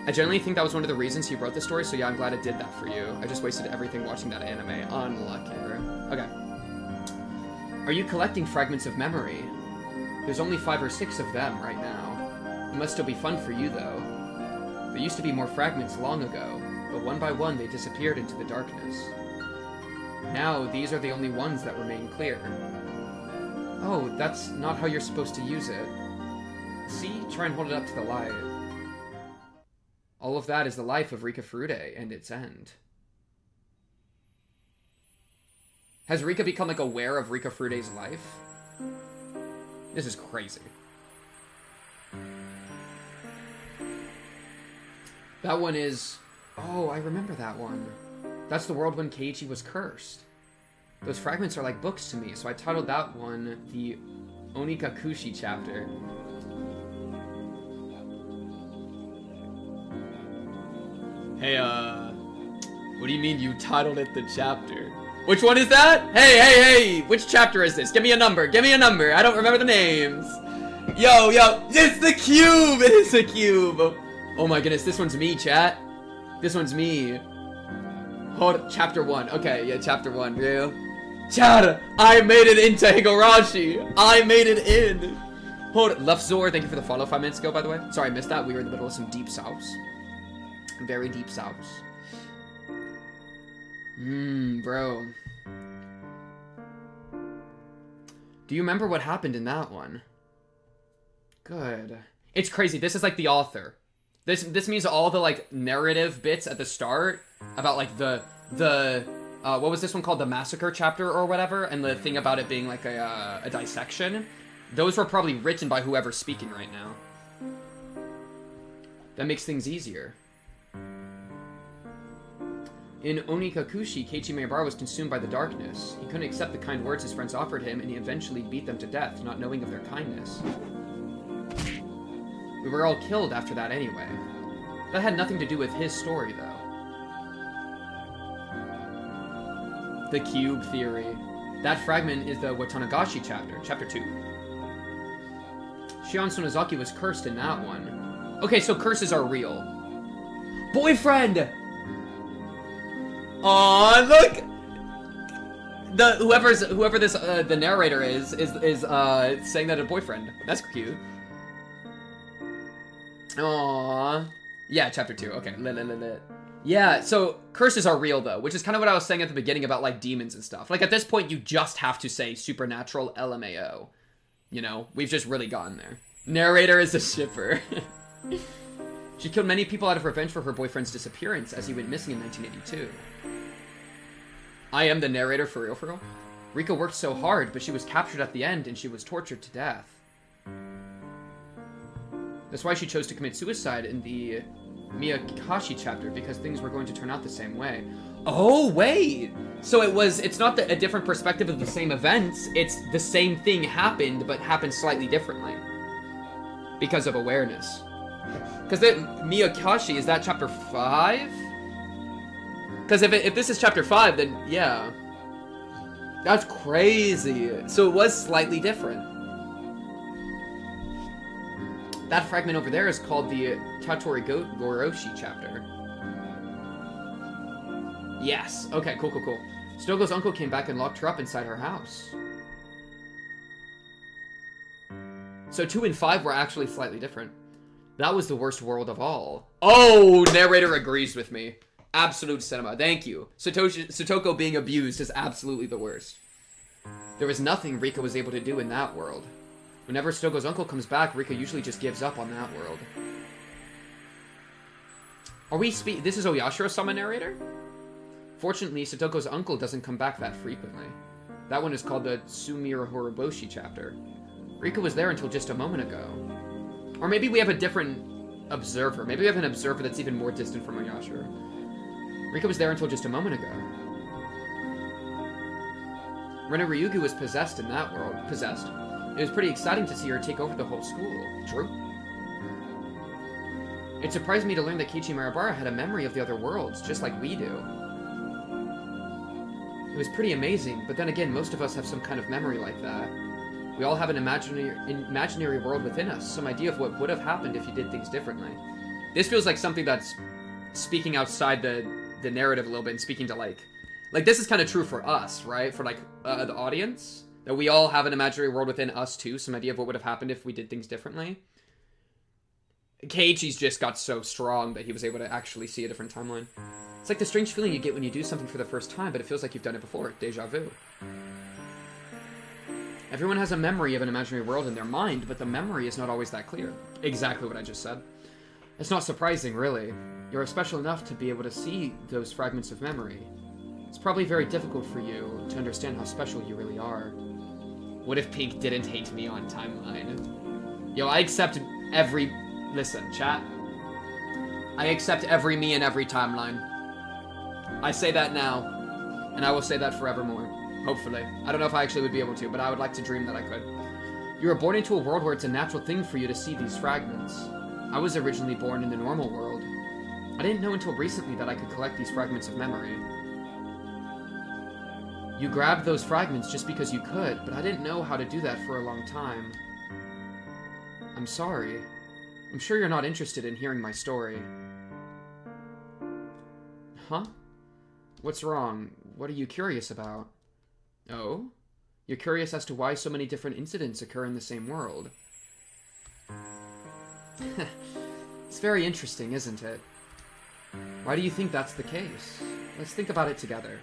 I generally think that was one of the reasons he wrote the story, so yeah, I'm glad it did that for you. I just wasted everything watching that anime. Unlucky, Rube. Okay. Are you collecting fragments of memory? There's only 5 or 6 of them right now. It must still be fun for you, though. There used to be more fragments long ago, but one by one they disappeared into the darkness. Now, these are the only ones that remain clear. Oh, that's not how you're supposed to use it. See? Try and hold it up to the light. All of that is the life of Rika Furude and its end. Has Rika become, like, aware of Rika Furude's life? This is crazy. That one is... Oh, I remember that one. That's the world when Keiichi was cursed. Those fragments are like books to me, so I titled that one the Onikakushi Chapter. Hey, what do you mean you titled it the chapter? Which one is that? Hey! Which chapter is this? Give me a number. I don't remember the names. Yo! It's the cube! It is the cube! Oh my goodness, this one's me, chat. This one's me. Hold, chapter 1. Okay, yeah, chapter 1, real. Chat, I made it into Higurashi. I made it in. Hold, Left Zor, thank you for the follow 5 minutes ago, by the way. Sorry, I missed that. We were in the middle of some deep sauce. Very deep sauce. Bro. Do you remember what happened in that one? Good. It's crazy. This is like the author. This means all the, like, narrative bits at the start about, like, the what was this one called? The massacre chapter or whatever, and the thing about it being, like, a dissection. Those were probably written by whoever's speaking right now. That makes things easier. In Onikakushi, Keiichi Maebara was consumed by the darkness. He couldn't accept the kind words his friends offered him, and he eventually beat them to death, not knowing of their kindness. We were all killed after that anyway. That had nothing to do with his story, though. The cube theory. That fragment is the Watanagashi chapter, chapter 2. Shion Sonozaki was cursed in that one. Okay, so curses are real. Boyfriend! Aw, look! Whoever this the narrator is saying that a boyfriend. That's cute. Aww. Yeah, chapter 2. Okay. Yeah, so curses are real, though, which is kind of what I was saying at the beginning about, like, demons and stuff. Like, at this point, you just have to say supernatural LMAO. You know? We've just really gotten there. Narrator is a shipper. She killed many people out of revenge for her boyfriend's disappearance, as he went missing in 1982. I am the narrator, for real, for real? Rika worked so hard, but she was captured at the end, and she was tortured to death. That's why she chose to commit suicide in the Miyakashi chapter, because things were going to turn out the same way. Oh, wait! So it's not a different perspective of the same events, it's the same thing happened, but happened slightly differently. Because of awareness. Because Miyakashi, is that chapter 5? Because if this is chapter 5, then yeah. That's crazy. So it was slightly different. That fragment over there is called the Tatori Goroshi chapter. Yes. Okay, cool. Stogo's uncle came back and locked her up inside her house. So 2 and 5 were actually slightly different. That was the worst world of all. Oh, narrator agrees with me. Absolute cinema. Thank you. Satoko being abused is absolutely the worst. There was nothing Rika was able to do in that world. Whenever Stogo's uncle comes back, Rika usually just gives up on that world. This is Oyashiro-sama narrator? Fortunately, Satoko's uncle doesn't come back that frequently. That one is called the Sumira Horoboshi chapter. Rika was there until just a moment ago. Or maybe we have a different observer. Maybe we have an observer that's even more distant from Oyashiro. Rika was there until just a moment ago. Rena Ryugu was possessed in that world. Possessed. It was pretty exciting to see her take over the whole school. True. It surprised me to learn that Keiichi Maebara had a memory of the other worlds, just like we do. It was pretty amazing, but then again, most of us have some kind of memory like that. We all have an imaginary world within us, some idea of what would have happened if you did things differently. This feels like something that's speaking outside the narrative a little bit and speaking to, like this is kind of true for us, right? For, like, the audience. That we all have an imaginary world within us, too. Some idea of what would have happened if we did things differently. Keiichi's just got so strong that he was able to actually see a different timeline. It's like the strange feeling you get when you do something for the first time, but it feels like you've done it before. Deja vu. Everyone has a memory of an imaginary world in their mind, but the memory is not always that clear. Exactly what I just said. It's not surprising, really. You're special enough to be able to see those fragments of memory. It's probably very difficult for you to understand how special you really are. What if Pink didn't hate me on timeline? Yo, I accept every... Listen, chat. I accept every me in every timeline. I say that now, and I will say that forevermore. Hopefully. I don't know if I actually would be able to, but I would like to dream that I could. You were born into a world where it's a natural thing for you to see these fragments. I was originally born in the normal world. I didn't know until recently that I could collect these fragments of memory. You grabbed those fragments just because you could, but I didn't know how to do that for a long time. I'm sorry. I'm sure you're not interested in hearing my story. Huh? What's wrong? What are you curious about? Oh? You're curious as to why so many different incidents occur in the same world. It's very interesting, isn't it? Why do you think that's the case? Let's think about it together.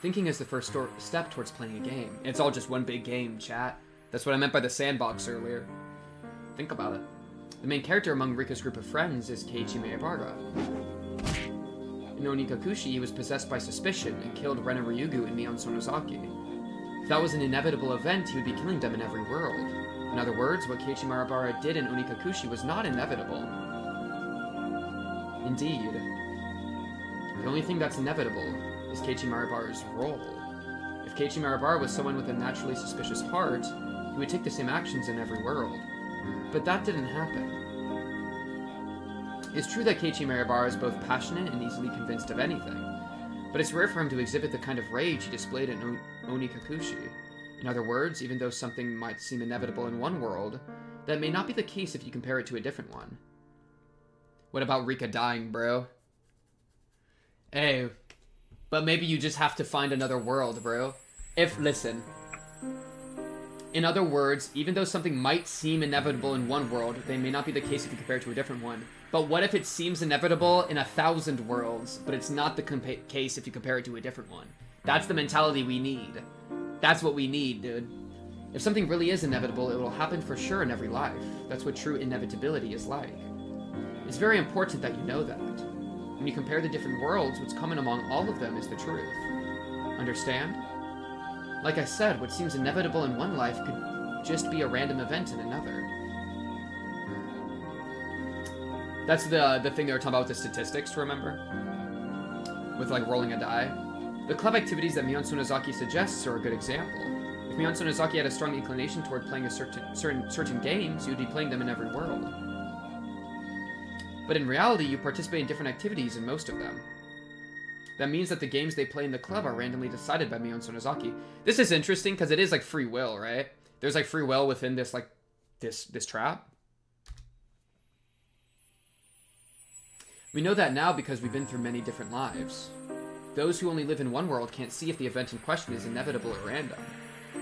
Thinking is the first step towards playing a game. It's all just one big game, chat. That's what I meant by the sandbox earlier. Think about it. The main character among Rika's group of friends is Keiichi Maebara. In Onikakushi, he was possessed by suspicion and killed Ren and Ryugu and Mion Sonozaki. If that was an inevitable event, he would be killing them in every world. In other words, what Keiichi Maebara did in Onikakushi was not inevitable. Indeed. The only thing that's inevitable is Keiichi Maebara's role. If Keiichi Maebara was someone with a naturally suspicious heart, he would take the same actions in every world. But that didn't happen. It's true that Keiichi Maebara is both passionate and easily convinced of anything, but it's rare for him to exhibit the kind of rage he displayed in Onikakushi. In other words, even though something might seem inevitable in one world, that may not be the case if you compare it to a different one. What about Rika dying, bro? Hey, but maybe you just have to find another world, bro. Listen. In other words, even though something might seem inevitable in one world, they may not be the case if you compare it to a different one. But what if it seems inevitable in 1,000 worlds, but it's not the case if you compare it to a different one? That's the mentality we need. That's what we need, dude. If something really is inevitable, it will happen for sure in every life. That's what true inevitability is like. It's very important that you know that. When you compare the different worlds, what's common among all of them is the truth. Understand? Like I said, what seems inevitable in one life could just be a random event in another. That's the thing they were talking about with the statistics, remember? With, like, rolling a die. The club activities that Mion Sonozaki suggests are a good example. If Mion Sonozaki had a strong inclination toward playing a certain games, he would be playing them in every world. But in reality, you participate in different activities in most of them. That means that the games they play in the club are randomly decided by Mion Sonozaki. This is interesting because it is like free will, right? There's like free will within this like this trap. We know that now because we've been through many different lives. Those who only live in one world can't see if the event in question is inevitable or random.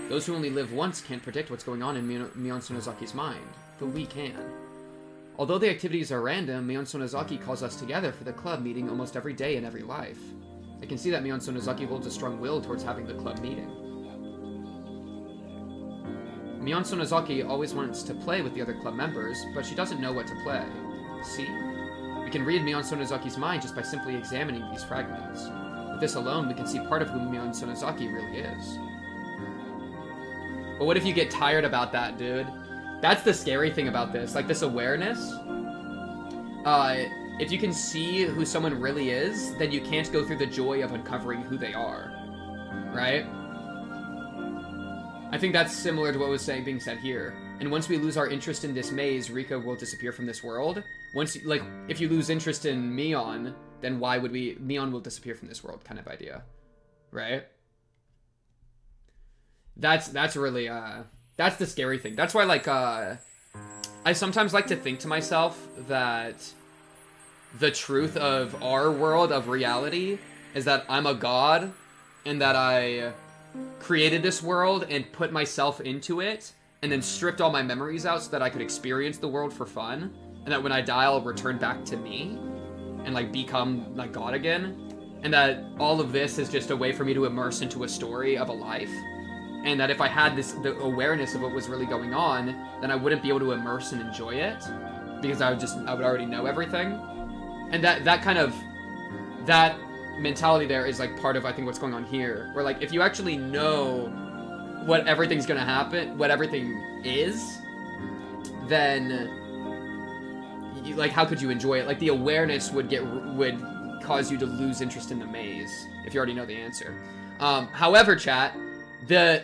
Those who only live once can't predict what's going on in Mion Sonozaki's mind, but we can. Although the activities are random, Mion Sonozaki calls us together for the club meeting almost every day in every life. I can see that Mion Sonozaki holds a strong will towards having the club meeting. Mion Sonozaki always wants to play with the other club members, but she doesn't know what to play. See? We can read Mion Sonozaki's mind just by simply examining these fragments. With this alone, we can see part of who Mion Sonozaki really is. But what if you get tired about that, dude? That's the scary thing about this. Like, this awareness. If you can see who someone really is, then you can't go through the joy of uncovering who they are. Right? I think that's similar to what was being said here. And once we lose our interest in this maze, Rika will disappear from this world. Once, like, if you lose interest in Mion, then why would Mion will disappear from this world kind of idea. Right? That's really, that's the scary thing. That's why, like, I sometimes like to think to myself that the truth of our world, of reality, is that I'm a god, and that I created this world and put myself into it, and then stripped all my memories out so that I could experience the world for fun, and that when I die, I'll return back to me, and, like, become, like, God again, and that all of this is just a way for me to immerse into a story of a life, and that if I had the awareness of what was really going on, then I wouldn't be able to immerse and enjoy it, because I would already know everything. And that mentality there is like part of, I think, what's going on here, where like if you actually know what everything's gonna happen, what everything is, then like how could you enjoy it? Like the awareness would cause you to lose interest in the maze if you already know the answer. However, chat, the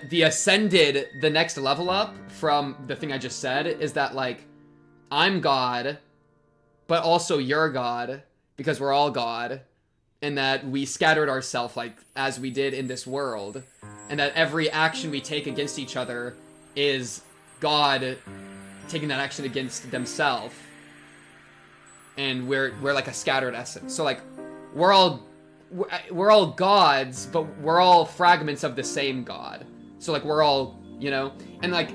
next level up from the thing I just said is that like I'm God, but also you're God, because we're all God, and that we scattered ourselves like as we did in this world, and that every action we take against each other is God taking that action against themselves, and we're like a scattered essence. So like we're all gods, but we're all fragments of the same God. So like we're all, you know, and like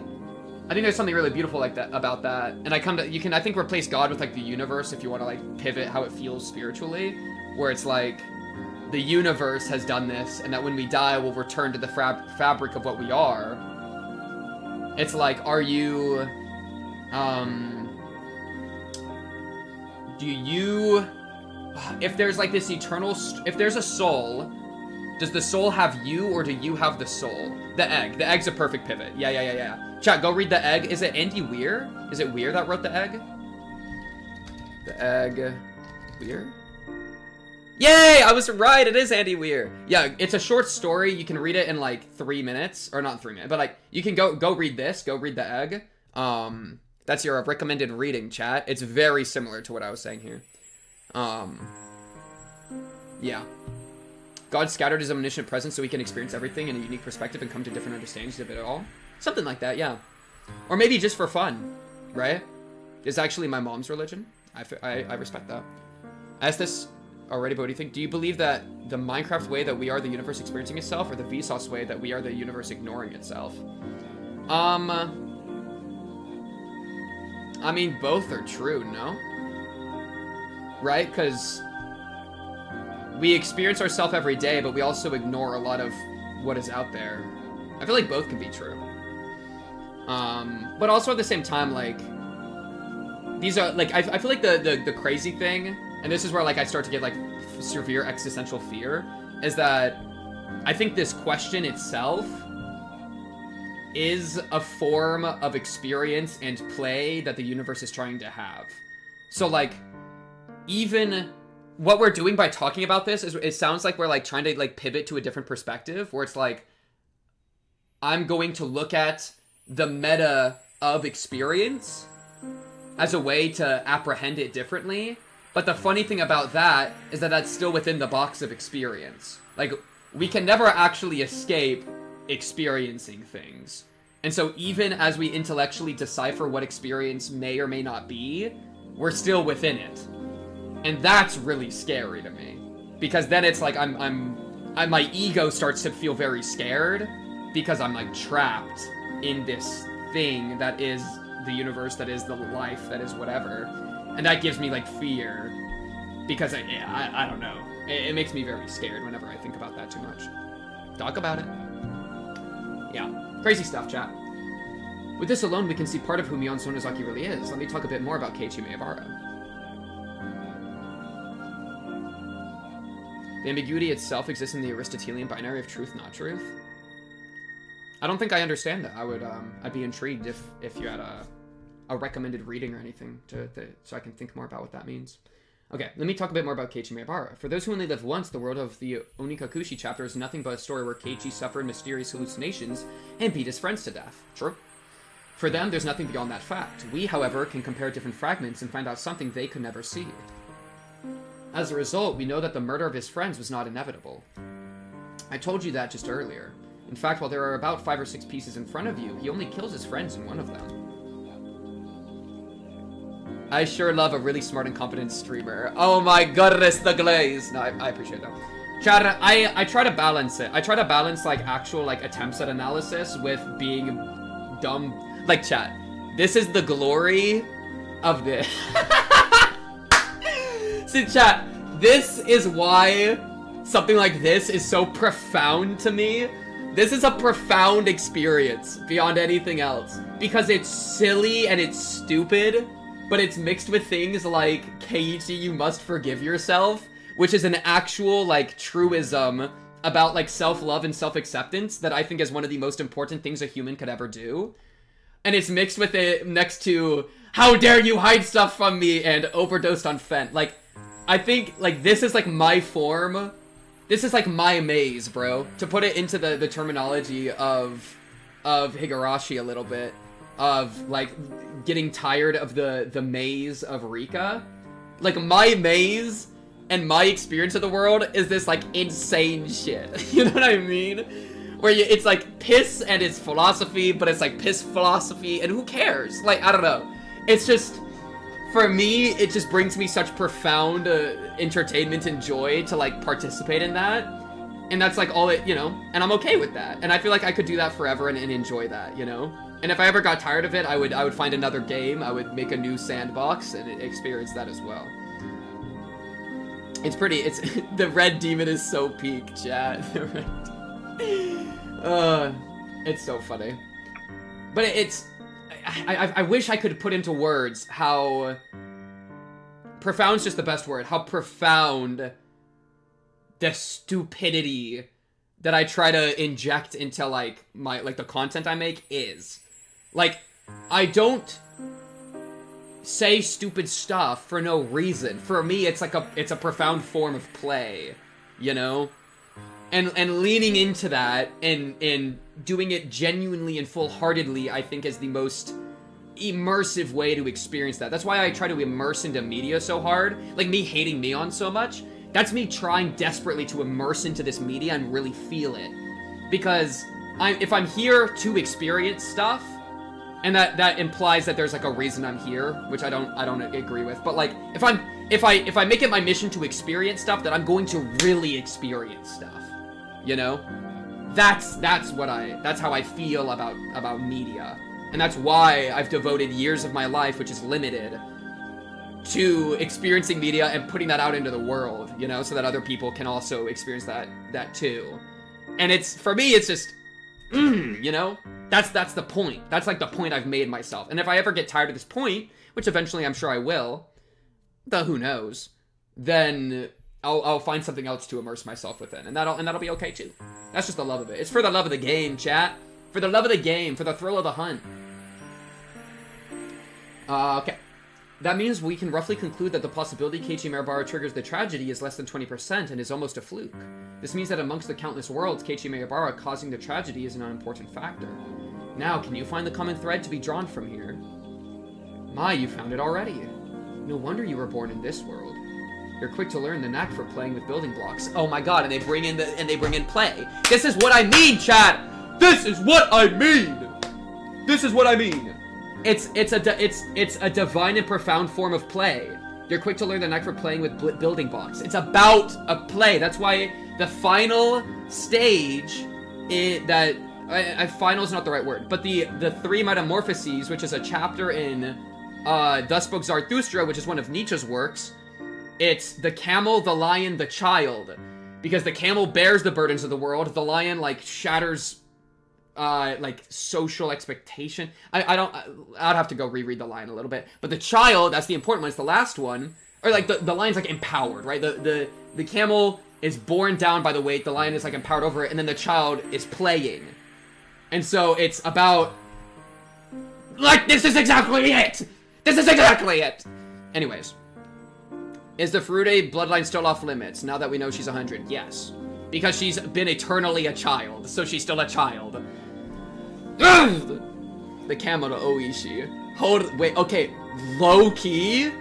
I think there's something really beautiful like that about that. And you can I think replace God with like the universe if you want to like pivot how it feels spiritually, where it's like the universe has done this, and that when we die we'll return to the fabric of what we are. It's like, are you do you, if there's like this eternal, if there's a soul, does the soul have you, or do you have the soul? The egg's a perfect pivot. Yeah. Chat, go read The Egg. Is it Andy Weir? Is it Weir that wrote The Egg? The Egg, Weir? Yay, I was right, it is Andy Weir. Yeah, it's a short story, you can read it in like 3 minutes, or not 3 minutes, but like, you can go read this, go read The Egg. That's your recommended reading, chat. It's very similar to what I was saying here. Yeah. God scattered his omniscient presence so we can experience everything in a unique perspective and come to different understandings of it all. Something like that, yeah. Or maybe just for fun, right? It's actually my mom's religion. I respect that. I asked this already, but what do you think? Do you believe that the Minecraft way that we are the universe experiencing itself, or the Vsauce way that we are the universe ignoring itself? I mean, both are true, no? Right? Because we experience ourselves every day, but we also ignore a lot of what is out there. I feel like both can be true. But also at the same time, like, these are, like, I feel like the crazy thing, and this is where, like, I start to get, like, severe existential fear, is that I think this question itself is a form of experience and play that the universe is trying to have. So, like, even what we're doing by talking about this is, it sounds like we're, like, trying to, like, pivot to a different perspective, where it's like, I'm going to look at the meta of experience as a way to apprehend it differently. But the funny thing about that is that that's still within the box of experience. Like, we can never actually escape experiencing things. And so even as we intellectually decipher what experience may or may not be, we're still within it. And that's really scary to me. Because then it's like my ego starts to feel very scared, because I'm like trapped in this thing that is the universe, that is the life, that is whatever. And that gives me like fear, because I don't know. It makes me very scared whenever I think about that too much. Talk about it. Yeah, crazy stuff, chat. With this alone, we can see part of who Mion Sonozaki really is. Let me talk a bit more about Keiichi Maebara. The ambiguity itself exists in the Aristotelian binary of truth, not truth. I don't think I understand that. I'd be intrigued if you had a recommended reading or anything so I can think more about what that means. Okay, let me talk a bit more about Keiichi Maebara. For those who only live once, the world of the Onikakushi chapter is nothing but a story where Keiichi suffered mysterious hallucinations and beat his friends to death. True. For them, there's nothing beyond that fact. We, however, can compare different fragments and find out something they could never see. As a result, we know that the murder of his friends was not inevitable. I told you that just earlier. In fact, while there are about 5 or 6 pieces in front of you, he only kills his friends in one of them. I sure love a really smart and competent streamer. Oh my goodness, the glaze! No, I appreciate that. Chat, I try to balance it. I try to balance, like, actual, like, attempts at analysis with being dumb. Like, chat, this is the glory of this. See, chat, this is why something like this is so profound to me. This is a profound experience beyond anything else. Because it's silly and it's stupid, but it's mixed with things like, Keiichi, you must forgive yourself, which is an actual, like, truism about, like, self-love and self-acceptance that I think is one of the most important things a human could ever do. And it's mixed with it next to, how dare you hide stuff from me, and overdosed on Fent. Like, I think, like, this is, like, my form. This is, like, my maze, bro. To put it into the terminology of Higurashi a little bit. Of, like, getting tired of the maze of Rika. Like, my maze and my experience of the world is this, like, insane shit. You know what I mean? Where it's, like, piss and it's philosophy, but it's, like, piss philosophy, and who cares? Like, I don't know. It's just, for me, it just brings me such profound entertainment and joy to, like, participate in that. And that's, like, all it, you know, and I'm okay with that. And I feel like I could do that forever and enjoy that, you know? And if I ever got tired of it, I would find another game, I would make a new sandbox, and experience that as well. It's pretty, the red demon is so peak, chat. The red it's so funny. But I wish I could put into words how, profound's just the best word, how profound the stupidity that I try to inject into, like, the content I make is. Like, I don't say stupid stuff for no reason. For me, it's like it's a profound form of play, you know? And leaning into that and doing it genuinely and full-heartedly, I think, is the most immersive way to experience that. That's why I try to immerse into media so hard. Like, me hating Neon so much, that's me trying desperately to immerse into this media and really feel it. Because if I'm here to experience stuff, and that implies that there's, like, a reason I'm here, which I don't agree with. But, like, if I make it my mission to experience stuff, then I'm going to really experience stuff. You know? That's how I feel about media. And that's why I've devoted years of my life, which is limited, to experiencing media and putting that out into the world, you know, so that other people can also experience that too. And for me, it's just, you know, that's the point. That's, like, the point I've made myself. And if I ever get tired of this point, which eventually I'm sure I will, though who knows, then I'll find something else to immerse myself within, and that'll be okay too. That's just the love of it. It's for the love of the game, chat. For the love of the game, for the thrill of the hunt. Okay. That means we can roughly conclude that the possibility Keiichi Maebara triggers the tragedy is less than 20% and is almost a fluke. This means that amongst the countless worlds, Keiichi Maebara causing the tragedy is an unimportant factor. Now, can you find the common thread to be drawn from here? My, you found it already. No wonder you were born in this world. You're quick to learn the knack for playing with building blocks. Oh my god, and they bring in play. This is what I mean, chat! This is what I mean! This is what I mean! It's a divine and profound form of play. You're quick to learn the knack for playing with building blocks. It's about a play. That's why the final stage final is not the right word, but the three metamorphoses, which is a chapter in Thus Spoke Zarathustra, which is one of Nietzsche's works. It's the camel, the lion, the child. Because the camel bears the burdens of the world. The lion, like, shatters, like, social expectation. I'd have to go reread the line a little bit. But the child, that's the important one. It's the last one. Or, like, the lion's, like, empowered, right? The camel is borne down by the weight. The lion is, like, empowered over it. And then the child is playing. And so it's about, like, this is exactly it! This is exactly it! Anyways. Is the Furude bloodline still off limits, now that we know she's 100? Yes. Because she's been eternally a child, so she's still a child. Ugh! The camel to Oishi. Wait, okay. Low-key?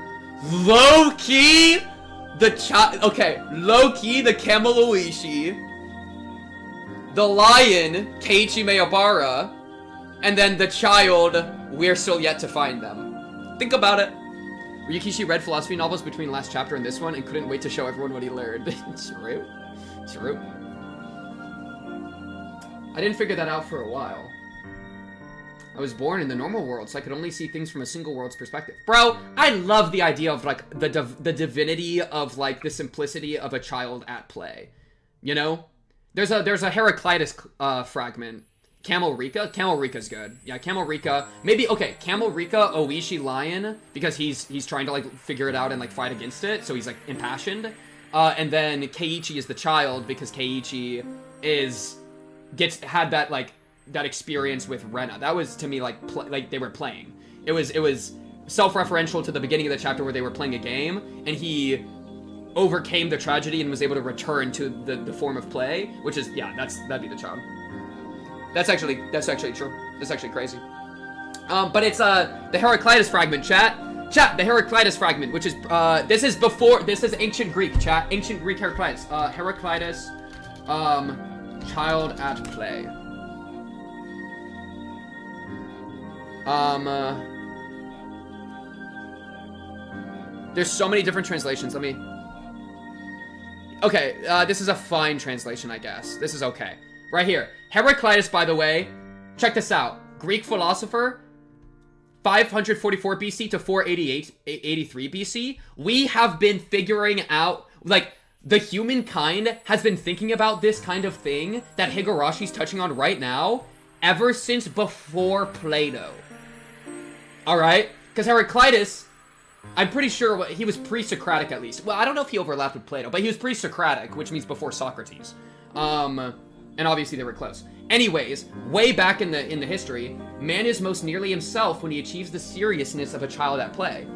Low-key? Okay, low-key, the camel Oishi. The lion, Keiichi Maebara. And then the child, we're still yet to find them. Think about it. Ryukishi read philosophy novels between last chapter and this one and couldn't wait to show everyone what he learned. True. True. I didn't figure that out for a while. I was born in the normal world, so I could only see things from a single world's perspective. Bro, I love the idea of, like, the divinity of, like, the simplicity of a child at play. You know? There's a Heraclitus fragment. Camel Rika? Camel Rika's good. Yeah, Camel Rika. Maybe, okay, Camel Rika, Oishi Lion, because he's trying to, like, figure it out and, like, fight against it, so he's, like, impassioned. And then Keiichi is the child, because Keiichi had that, like, that experience with Rena. That was, to me, like they were playing. It was self-referential to the beginning of the chapter where they were playing a game, and he overcame the tragedy and was able to return to the form of play, which is, yeah, that'd be the child. That's actually true. That's actually crazy. But it's the Heraclitus fragment, chat, the Heraclitus fragment, which is this is ancient Greek, chat, ancient Greek Heraclitus, Heraclitus, child at play. There's so many different translations. Let me. Okay, this is a fine translation, I guess. This is okay. Right here. Heraclitus, by the way, check this out. Greek philosopher, 544 BC to 483 BC. We have been figuring out, like, the humankind has been thinking about this kind of thing that Higurashi's touching on right now ever since before Plato. Alright? Because Heraclitus, I'm pretty sure he was pre-Socratic at least. Well, I don't know if he overlapped with Plato, but he was pre-Socratic, which means before Socrates. And obviously they were close. Anyways, way back in the history, man is most nearly himself when he achieves the seriousness of a child at play.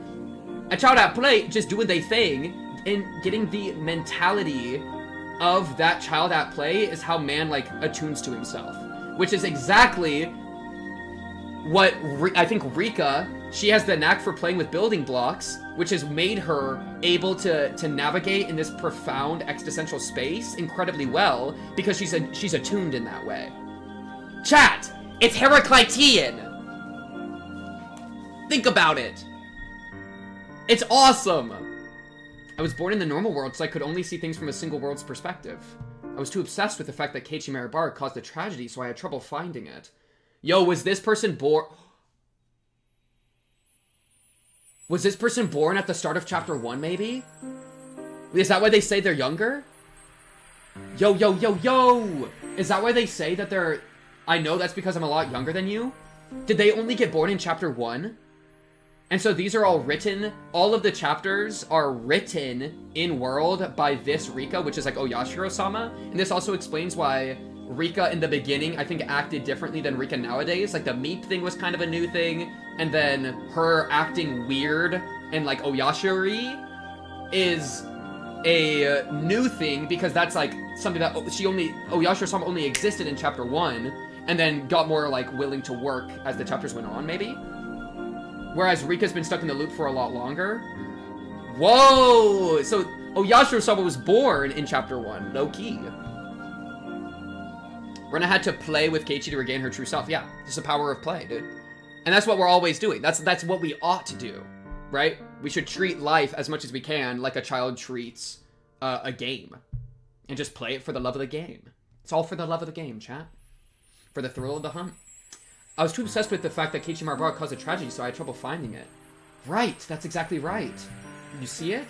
A child at play, just doing their thing, and getting the mentality of that child at play is how man, like, attunes to himself. Which is exactly what I think Rika, she has the knack for playing with building blocks, which has made her able to navigate in this profound existential space incredibly well, because she's attuned in that way. Chat! It's Heraclitean! Think about it! It's awesome! I was born in the normal world, so I could only see things from a single world's perspective. I was too obsessed with the fact that Keiichi Maribara caused the tragedy, so I had trouble finding it. Yo, was this person born... Was this person born at the start of chapter 1, maybe? Is that why they say they're younger? Yo! Is that why they say that they're... I know that's because I'm a lot younger than you? Did they only get born in chapter 1? And so these are all written... All of the chapters are written in world by this Rika, which is like Oyashiro-sama. And this also explains why Rika in the beginning, I think, acted differently than Rika nowadays. Like, the meep thing was kind of a new thing. And then her acting weird and, like, Oyashiri is a new thing, because that's, like, something that Oyashiro-sama only existed in chapter 1, and then got more, like, willing to work as the chapters went on, maybe? Whereas Rika's been stuck in the loop for a lot longer. Whoa! So, Oyashiro-sama was born in chapter 1, low-key. Rena had to play with Keiichi to regain her true self. Yeah, just the power of play, dude. And that's what we're always doing. That's what we ought to do, right? We should treat life as much as we can like a child treats a game. And just play it for the love of the game. It's all for the love of the game, chat. For the thrill of the hunt. I was too obsessed with the fact that Keiichi Maribara caused a tragedy, so I had trouble finding it. Right, that's exactly right. You see it?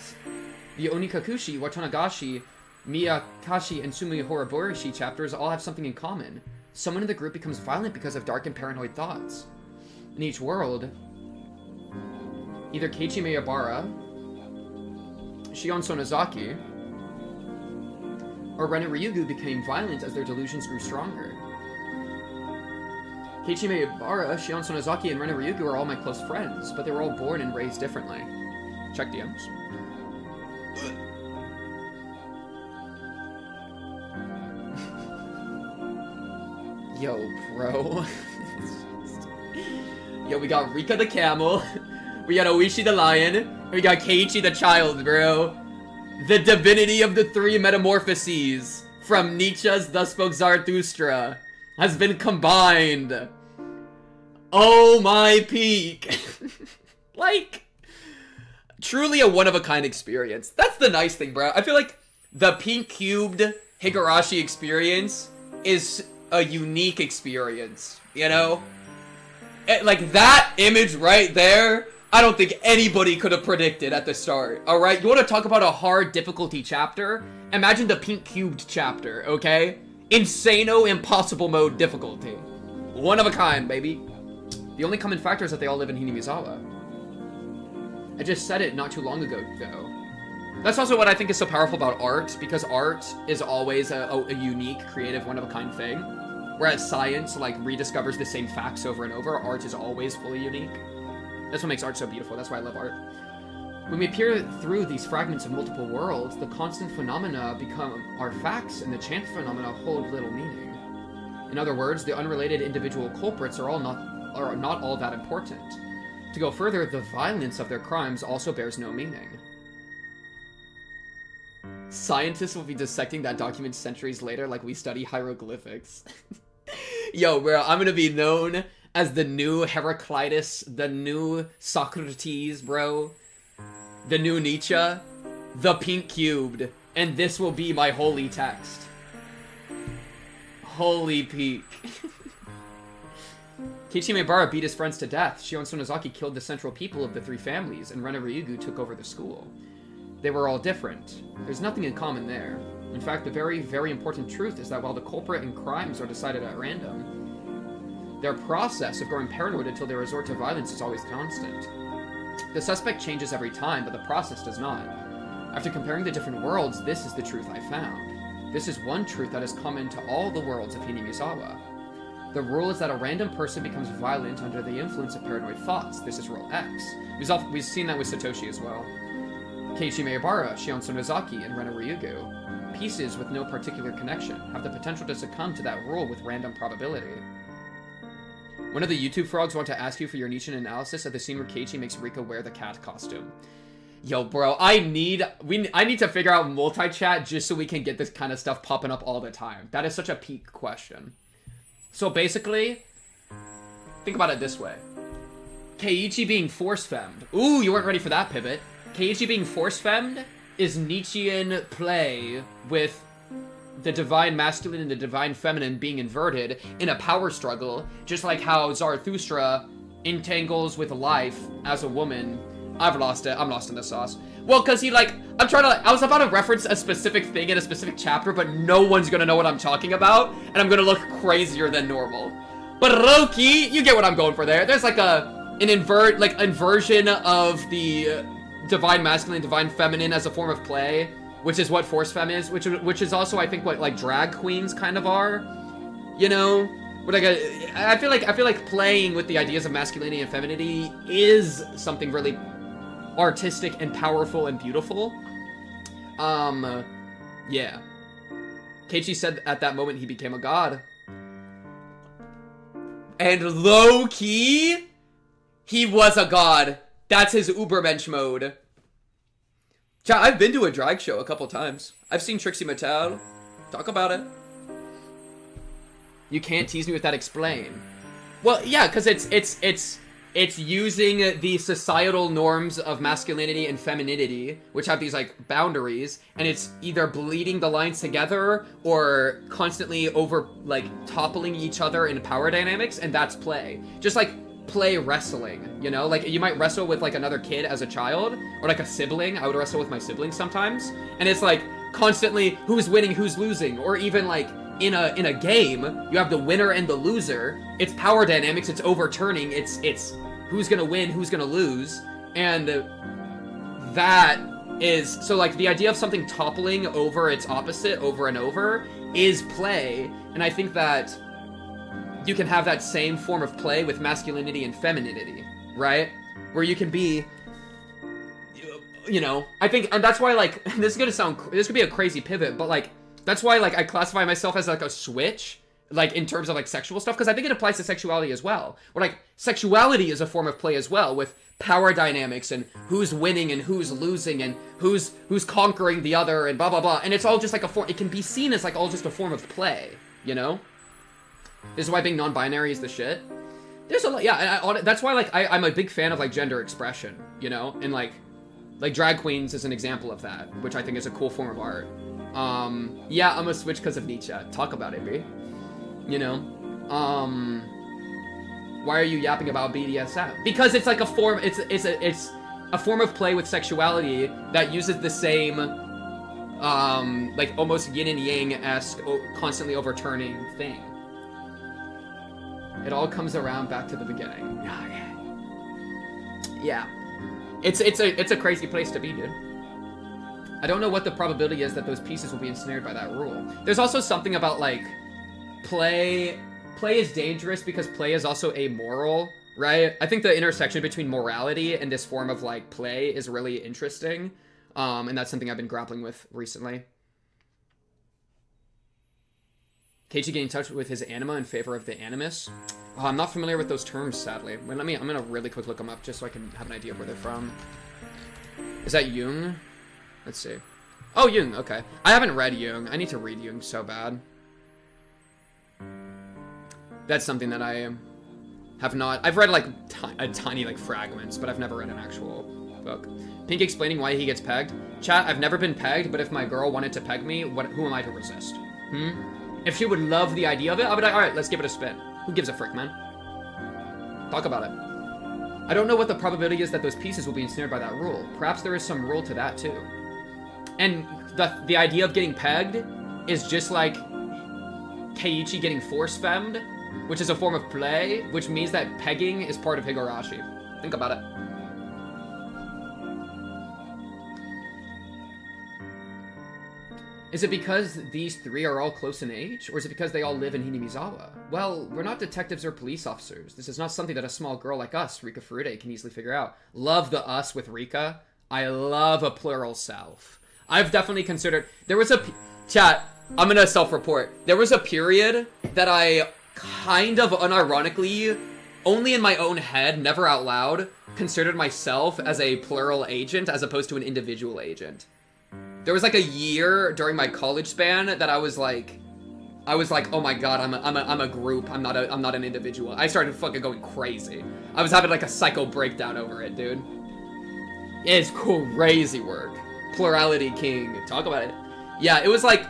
The Onikakushi, Watanagashi, Miyakashi, and Sumi Horiborishi chapters all have something in common. Someone in the group becomes violent because of dark and paranoid thoughts. In each world, either Keiichi Maribara, Shion Sonozaki, or Ren and Ryugu became violent as their delusions grew stronger. Keiichi Maribara, Shion Sonozaki, and Ren and Ryugu are all my close friends, but they were all born and raised differently. Check DMs. Yo, bro. Yo, we got Rika the camel, we got Oishi the lion, and we got Keiichi the child, bro. The divinity of the three metamorphoses from Nietzsche's Thus Spoke Zarathustra has been combined. Oh my peak. Like, truly a one-of-a-kind experience. That's the nice thing, bro. I feel like the pink-cubed Higurashi experience is a unique experience, you know? Like, that image right there, I don't think anybody could have predicted at the start, alright? You want to talk about a hard difficulty chapter? Imagine the pink cubed chapter, okay? Insano impossible mode difficulty. One of a kind, baby. The only common factor is that they all live in Hinamizawa. I just said it not too long ago, though. That's also what I think is so powerful about art, because art is always a unique, creative, one-of-a-kind thing. Whereas science, like, rediscovers the same facts over and over, art is always fully unique. That's what makes art so beautiful. That's why I love art. When we peer through these fragments of multiple worlds, the constant phenomena become our facts, and the chance phenomena hold little meaning. In other words, the unrelated individual culprits are not all that important. To go further, the violence of their crimes also bears no meaning. Scientists will be dissecting that document centuries later like we study hieroglyphics. Yo, bro, I'm gonna be known as the new Heraclitus, the new Socrates, bro. The new Nietzsche, the pink cubed, and this will be my holy text. Holy peak. Keiichi Maebara beat his friends to death. Shion Sonozaki killed the central people of the three families, and Rena Ryugu took over the school. They were all different. There's nothing in common there. In fact, the very, very important truth is that while the culprit and crimes are decided at random, their process of growing paranoid until they resort to violence is always constant. The suspect changes every time, but the process does not. After comparing the different worlds, this is the truth I found. This is one truth that is common to all the worlds of Hinamizawa. The rule is that a random person becomes violent under the influence of paranoid thoughts. This is rule X. We've seen that with Satoshi as well. Keiichi Maebara, Shion Sonozaki, and Rena Ryugu, pieces with no particular connection, have the potential to succumb to that rule with random probability. One of the YouTube frogs want to ask you for your Nietzschean analysis of the scene where Keiichi makes Rika wear the cat costume. Yo, bro, I need to figure out multi-chat just so we can get this kind of stuff popping up all the time. That is such a peak question. So basically, think about it this way. Keiichi being force-femmed. Ooh, you weren't ready for that pivot. Keiichi being force-femmed is Nietzschean play with the divine masculine and the divine feminine being inverted in a power struggle, just like how Zarathustra entangles with life as a woman. I've lost it. I'm lost in the sauce. Well, because I was about to reference a specific thing in a specific chapter, but no one's gonna know what I'm talking about, and I'm gonna look crazier than normal. But Loki, you get what I'm going for there. There's like an inversion of the divine masculine, divine feminine as a form of play, which is what force femme is, which is also I think what like drag queens kind of are, you know. But I feel like playing with the ideas of masculinity and femininity is something really artistic and powerful and beautiful. Yeah. Keiichi said at that moment he became a god. And low-key, he was a god. That's his Ubermensch mode. Chat, I've been to a drag show a couple times. I've seen Trixie Mattel. Talk about it. You can't tease me with that, explain. Well, yeah, because it's using the societal norms of masculinity and femininity, which have these, like, boundaries, and it's either bleeding the lines together or constantly toppling each other in power dynamics, and that's play. Just, like, play wrestling, you know? Like, you might wrestle with, like, another kid as a child, or, like, a sibling. I would wrestle with my siblings sometimes, and it's, like, constantly who's winning, who's losing, or even, like, in a game, you have the winner and the loser. It's power dynamics, it's overturning, it's who's gonna win, who's gonna lose, and that is, so like the idea of something toppling over its opposite over and over is play, and I think that you can have that same form of play with masculinity and femininity, right? Where you can be, you know, I think, and that's why, like, this could be a crazy pivot, but like, that's why, like, I classify myself as, like, a switch, like, in terms of, like, sexual stuff, because I think it applies to sexuality as well. Where, like, sexuality is a form of play as well, with power dynamics, and who's winning, and who's losing, and who's conquering the other, and blah, blah, blah. And it's all just, like, it can be seen as, like, all just a form of play, you know? This is why being non-binary is the shit. There's a lot, yeah, and that's why, like, I'm a big fan of, like, gender expression, you know? And, like, drag queens is an example of that, which I think is a cool form of art. Yeah, I'm a switch because of Nietzsche. Talk about it, B. You know? Why are you yapping about BDSM? Because it's like a form, it's a form of play with sexuality that uses the same, like, almost yin and yang-esque, constantly overturning thing. It all comes around back to the beginning. Yeah. It's a crazy place to be, dude. I don't know what the probability is that those pieces will be ensnared by that rule. There's also something about, like, play is dangerous because play is also amoral, right? I think the intersection between morality and this form of, like, play is really interesting. And that's something I've been grappling with recently. Keiichi getting in touch with his anima in favor of the animus. Oh, I'm not familiar with those terms, sadly. Wait, I'm gonna really quick look them up just so I can have an idea of where they're from. Is that Jung? Let's see. Oh, Jung, okay. I haven't read Jung. I need to read Jung so bad. That's something that I have not... I've read, like, tiny, like, fragments, but I've never read an actual book. Pink explaining why he gets pegged. Chat, I've never been pegged, but if my girl wanted to peg me, who am I to resist? If she would love the idea of it, I would be like, alright, let's give it a spin. Who gives a frick, man? Talk about it. I don't know what the probability is that those pieces will be ensnared by that rule. Perhaps there is some rule to that, too. And the idea of getting pegged is just like Keiichi getting force-femmed, which is a form of play, which means that pegging is part of Higurashi. Think about it. Is it because these three are all close in age, or is it because they all live in Hinamizawa? Well, we're not detectives or police officers. This is not something that a small girl like us, Rika Furude, can easily figure out. Love the us with Rika. I love a plural self. I've definitely considered... There was a... Chat, I'm gonna self-report. There was a period that I kind of unironically, only in my own head, never out loud, considered myself as a plural agent as opposed to an individual agent. There was like a year during my college span that I was like, oh my god, I'm a group. I'm not an individual. I started fucking going crazy. I was having like a psycho breakdown over it, dude. It's crazy work. Plurality king. Talk about it. Yeah, it was like,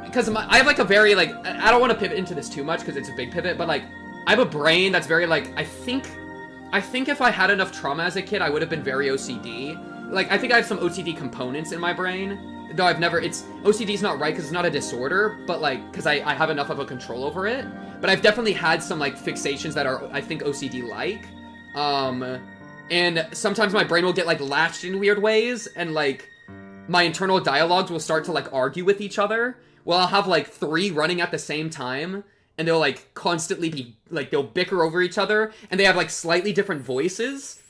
because I have like a very like, I don't want to pivot into this too much because it's a big pivot, but like, I have a brain that's very like, I think if I had enough trauma as a kid, I would have been very OCD. Like, I think I have some OCD components in my brain, though I've never, OCD's not right because it's not a disorder, but like, because I have enough of a control over it, but I've definitely had some like fixations that are, I think, OCD-like, and sometimes my brain will get like latched in weird ways, and like, my internal dialogues will start to like argue with each other. Well, I'll have like 3 running at the same time, and they'll like constantly be, like, they'll bicker over each other, and they have like slightly different voices.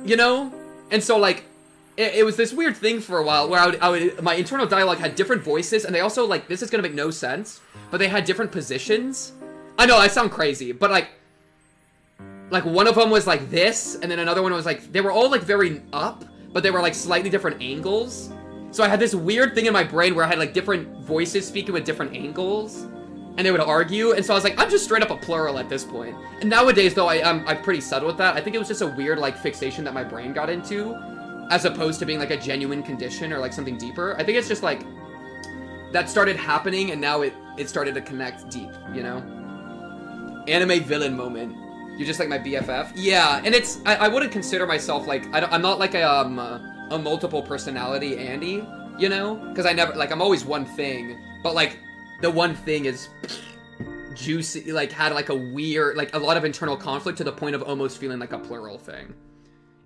You know? And so, like, it was this weird thing for a while where my internal dialogue had different voices, and they also, like, this is gonna make no sense, but they had different positions. I know, I sound crazy, but, like, one of them was, like, this, and then another one was, like, they were all, like, very up, but they were, like, slightly different angles. So I had this weird thing in my brain where I had, like, different voices speaking with different angles, and they would argue, and so I was like, I'm just straight up a plural at this point. And nowadays, though, I'm pretty subtle with that. I think it was just a weird, like, fixation that my brain got into, as opposed to being, like, a genuine condition or, like, something deeper. I think it's just, like, that started happening, and now it started to connect deep, you know? Anime villain moment. You're just, like, my BFF? Yeah, and it's, I wouldn't consider myself, like, I'm not, like, a multiple personality Andy, you know? Because I never, like, I'm always one thing, but, like, the one thing is juicy, like, had, like, a weird, like, a lot of internal conflict to the point of almost feeling like a plural thing.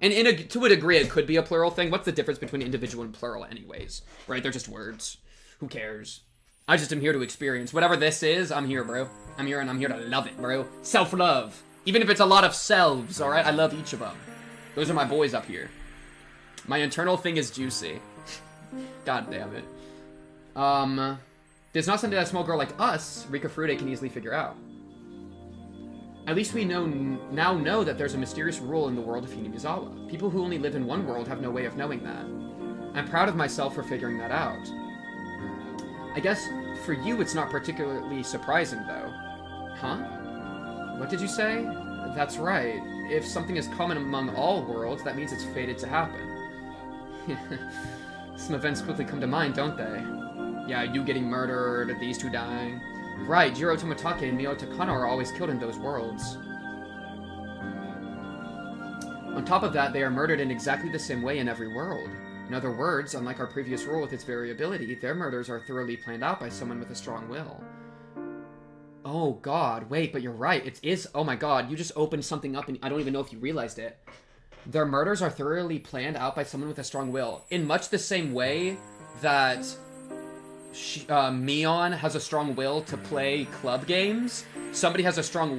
And to a degree, it could be a plural thing. What's the difference between individual and plural anyways? Right? They're just words. Who cares? I just am here to experience. Whatever this is, I'm here, bro. I'm here, and I'm here to love it, bro. Self-love. Even if it's a lot of selves, alright? I love each of them. Those are my boys up here. My internal thing is juicy. God damn it. There's not something that a small girl like us, Rika Furude, can easily figure out. At least we now know that there's a mysterious rule in the world of Hinamizawa. People who only live in one world have no way of knowing that. I'm proud of myself for figuring that out. I guess for you it's not particularly surprising, though. Huh? What did you say? That's right. If something is common among all worlds, that means it's fated to happen. Some events quickly come to mind, don't they? Yeah, you getting murdered, these two dying. Right, Jiro Tomotage and Mio Takano are always killed in those worlds. On top of that, they are murdered in exactly the same way in every world. In other words, unlike our previous rule with its variability, their murders are thoroughly planned out by someone with a strong will. Oh god, wait, but you're right. It is. Oh my god, you just opened something up and I don't even know if you realized it. Their murders are thoroughly planned out by someone with a strong will. In much the same way that Mion has a strong will to play club games, somebody has a strong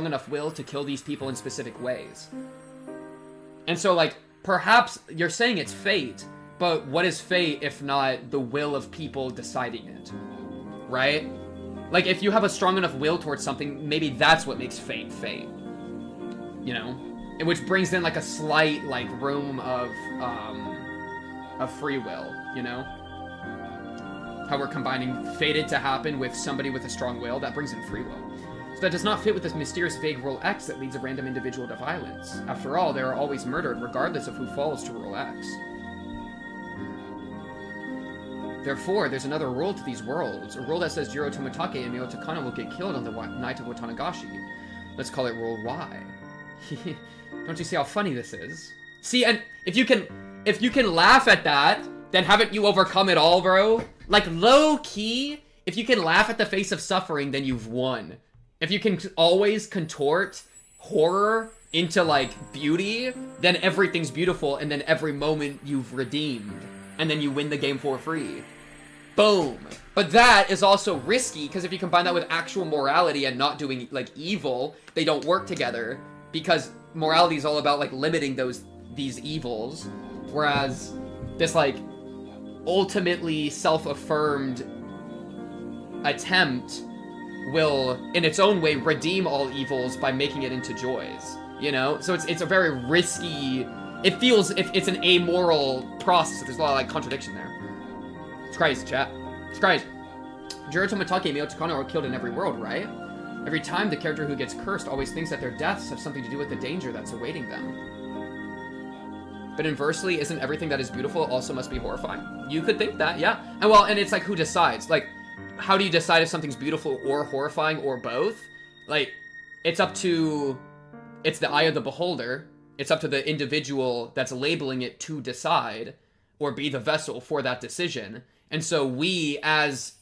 enough will to kill these people in specific ways. And so, like, perhaps you're saying it's fate, but what is fate if not the will of people deciding it? Right? Like, if you have a strong enough will towards something, maybe that's what makes fate fate. You know? And which brings in, like, a slight, like, room of free will, you know? How we're combining fated to happen with somebody with a strong will, that brings in free will. So that does not fit with this mysterious vague rule X that leads a random individual to violence. After all, they are always murdered, regardless of who falls to rule X. Therefore, there's another rule to these worlds, a rule that says Jiro Tomitake and Mio Takano will get killed on the night of Watanagashi. Let's call it Rule Y. Don't you see how funny this is? See, and if you can laugh at that, then haven't you overcome it all, bro? Like, low-key, if you can laugh at the face of suffering, then you've won. If you can always contort horror into, like, beauty, then everything's beautiful, and then every moment you've redeemed. And then you win the game for free. Boom. But that is also risky, because if you combine that with actual morality and not doing, like, evil, they don't work together. Because morality is all about, like, limiting these evils. Whereas this, like, ultimately self-affirmed attempt will, in its own way, redeem all evils by making it into joys. You know? So it's a very risky... It feels if it's an amoral process. There's a lot of, like, contradiction there. It's crazy, chat. It's crazy. Jiro Tomitake and Mio Takano are killed in every world, right? Every time the character who gets cursed always thinks that their deaths have something to do with the danger that's awaiting them. But inversely, isn't everything that is beautiful also must be horrifying? You could think that, yeah. And it's like, who decides? Like, how do you decide if something's beautiful or horrifying or both? Like, it's the eye of the beholder. It's up to the individual that's labeling it to decide or be the vessel for that decision. And so we, as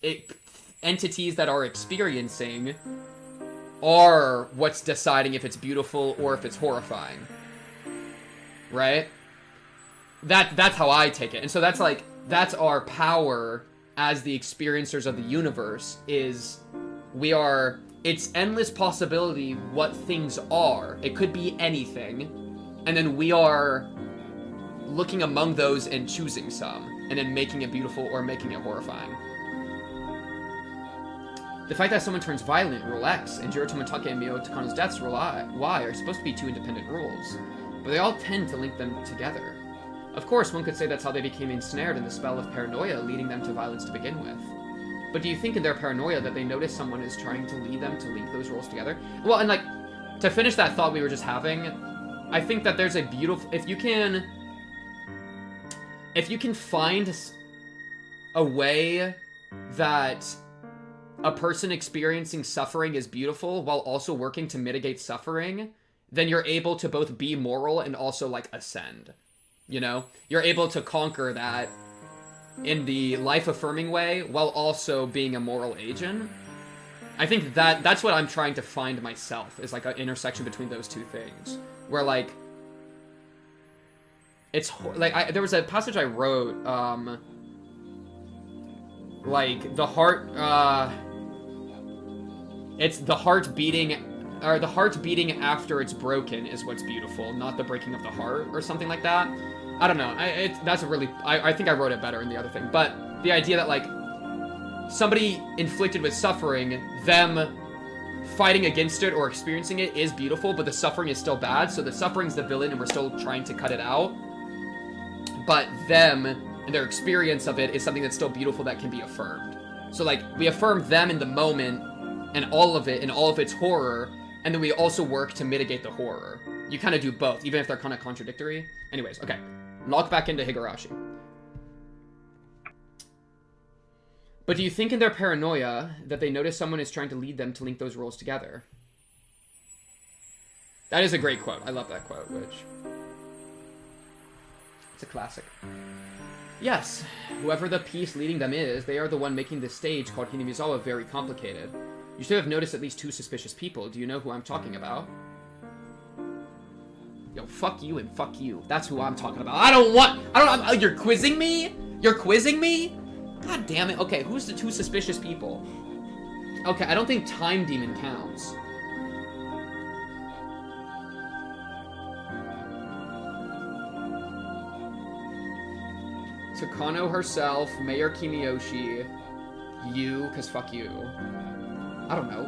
entities that are experiencing, are what's deciding if it's beautiful or if it's horrifying. Right? That's how I take it. And so that's our power as the experiencers of the universe, is it's endless possibility what things are. It could be anything. And then we are looking among those and choosing some, and then making it beautiful or making it horrifying. The fact that someone turns violent, Rule X, and Jiro Tomitake and Mio Takano's deaths, Rule Y, are supposed to be two independent rules, but they all tend to link them together. Of course, one could say that's how they became ensnared in the spell of paranoia, leading them to violence to begin with. But do you think in their paranoia that they notice someone is trying to lead them to link those rules together? Well, and, like, to finish that thought we were just having, I think that there's a beautiful... If you can find a way that a person experiencing suffering is beautiful while also working to mitigate suffering, then you're able to both be moral and also, like, ascend. You know? You're able to conquer that in the life-affirming way while also being a moral agent. I think that's what I'm trying to find myself, is, like, an intersection between those two things. Where, like, it's, like, there was a passage I wrote, like, the heart, it's the heart beating, or the heart beating after it's broken is what's beautiful, not the breaking of the heart, or something like that. I don't know, I think I wrote it better in the other thing, but the idea that, like, somebody inflicted with suffering, them fighting against it or experiencing it is beautiful, but the suffering is still bad, so the suffering's the villain and we're still trying to cut it out. But them and their experience of it is something that's still beautiful that can be affirmed. So, like, we affirm them in the moment and all of it and all of its horror, and then we also work to mitigate the horror. You kind of do both, even if they're kind of contradictory. Anyways, okay. Log back into Higurashi. But do you think in their paranoia that they notice someone is trying to lead them to link those roles together? That is a great quote. I love that quote, which... It's a classic. Yes, whoever the piece leading them is, they are the one making this stage called Hinamizawa very complicated. You should have noticed at least 2 suspicious people. Do you know who I'm talking about? Yo, fuck you and fuck you. That's who I'm talking about. You're quizzing me? You're quizzing me? God damn it. Okay, who's the 2 suspicious people? Okay, I don't think Time Demon counts. Takano herself, Mayor Kimiyoshi, you, cause fuck you. I don't know.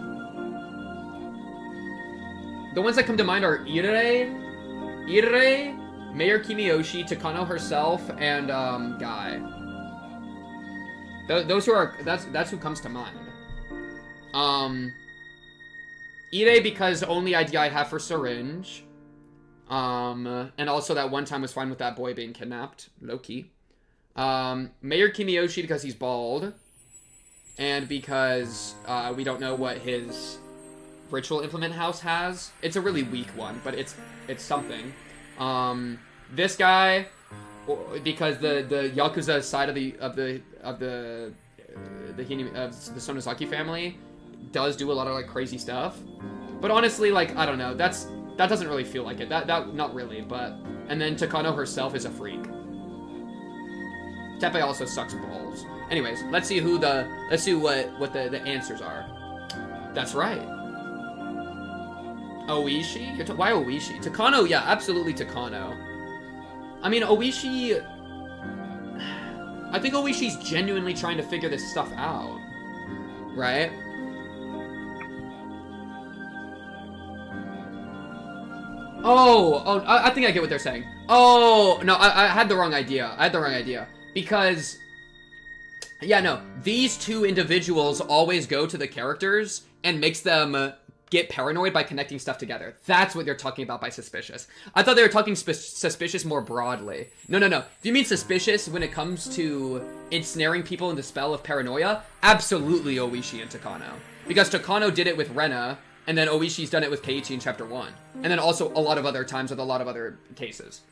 The ones that come to mind are Irei, Mayor Kimiyoshi, Takano herself, and Guy. Those who are that's who comes to mind. Irei because only idea I have for Syringe. And also that one time was fine with that boy being kidnapped, low key. Mayor Kimiyoshi because he's bald. And because we don't know what his ritual implement house has. It's a really weak one, but it's something. This guy because the Yakuza side of the Sonozaki family does do a lot of like crazy stuff. But honestly, like, I don't know, that doesn't really feel like it. That not really, but and then Takano herself is a freak. Teppei also sucks balls. Anyways, let's see what the answers are. That's right. Oishi? Why Oishi? Takano, yeah, absolutely Takano. I mean, Oishi... I think Oishi's genuinely trying to figure this stuff out. Right? Oh, I think I get what they're saying. Oh, no, I had the wrong idea. Because... Yeah, no, these 2 individuals always go to the characters and makes them get paranoid by connecting stuff together. That's what they're talking about by suspicious. I thought they were talking suspicious more broadly. No. If you mean suspicious when it comes to ensnaring people in the spell of paranoia, absolutely Oishi and Takano. Because Takano did it with Rena, and then Oishi's done it with Keiichi in Chapter 1. And then also a lot of other times with a lot of other cases.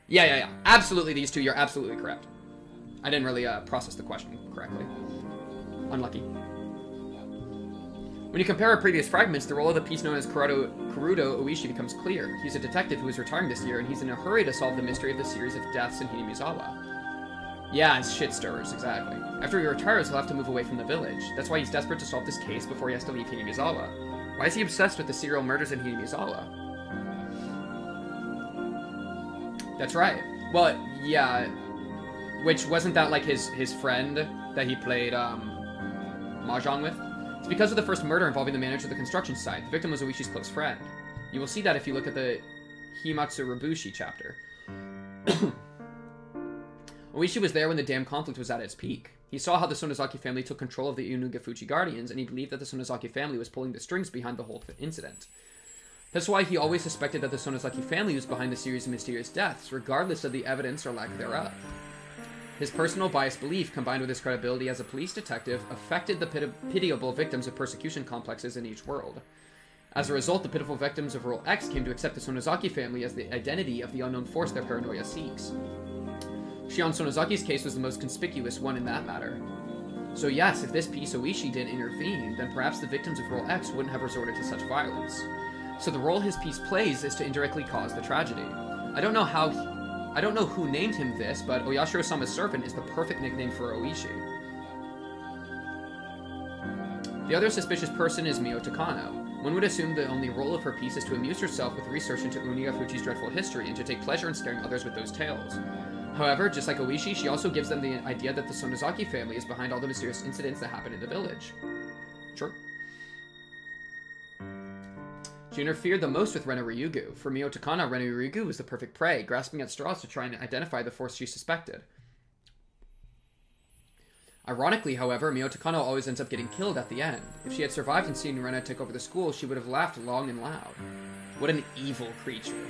Yeah. Absolutely these 2, you're absolutely correct. I didn't really process the question correctly. Unlucky. When you compare our previous fragments, the role of the piece known as Kurudo Oishi becomes clear. He's a detective who is retiring this year, and he's in a hurry to solve the mystery of the series of deaths in Hinamizawa. Yeah, it's shit stirrers, exactly. After he retires, he'll have to move away from the village. That's why he's desperate to solve this case before he has to leave Hinamizawa. Why is he obsessed with the serial murders in Hinamizawa? That's right. Well, yeah... Which, wasn't that, like, his friend that he played, Mahjong with? It's because of the first murder involving the manager of the construction site. The victim was Oishi's close friend. You will see that if you look at the Higurashi Chapter. Oishi was there when the damn conflict was at its peak. He saw how the Sonozaki family took control of the Inugafuchi Guardians, and he believed that the Sonozaki family was pulling the strings behind the whole incident. That's why he always suspected that the Sonozaki family was behind the series of mysterious deaths, regardless of the evidence or lack thereof. His personal biased belief, combined with his credibility as a police detective, affected the pitiable victims of persecution complexes in each world. As a result, the pitiful victims of Rule X came to accept the Sonozaki family as the identity of the unknown force their paranoia seeks. Shion Sonozaki's case was the most conspicuous one in that matter. So yes, if this piece Oishi did intervene, then perhaps the victims of Rule X wouldn't have resorted to such violence. So the role his piece plays is to indirectly cause the tragedy. I don't know who named him this, but Oyashiro-sama's servant is the perfect nickname for Oishi. The other suspicious person is Mio Takano. One would assume the only role of her piece is to amuse herself with research into Unigafuchi's dreadful history and to take pleasure in scaring others with those tales. However, just like Oishi, she also gives them the idea that the Sonozaki family is behind all the mysterious incidents that happen in the village. Sure. She interfered the most with Rena Ryugu. For Mio Takano, Rena Ryugu was the perfect prey, grasping at straws to try and identify the force she suspected. Ironically, however, Mio Takano always ends up getting killed at the end. If she had survived and seen Rena take over the school, she would have laughed long and loud. What an evil creature.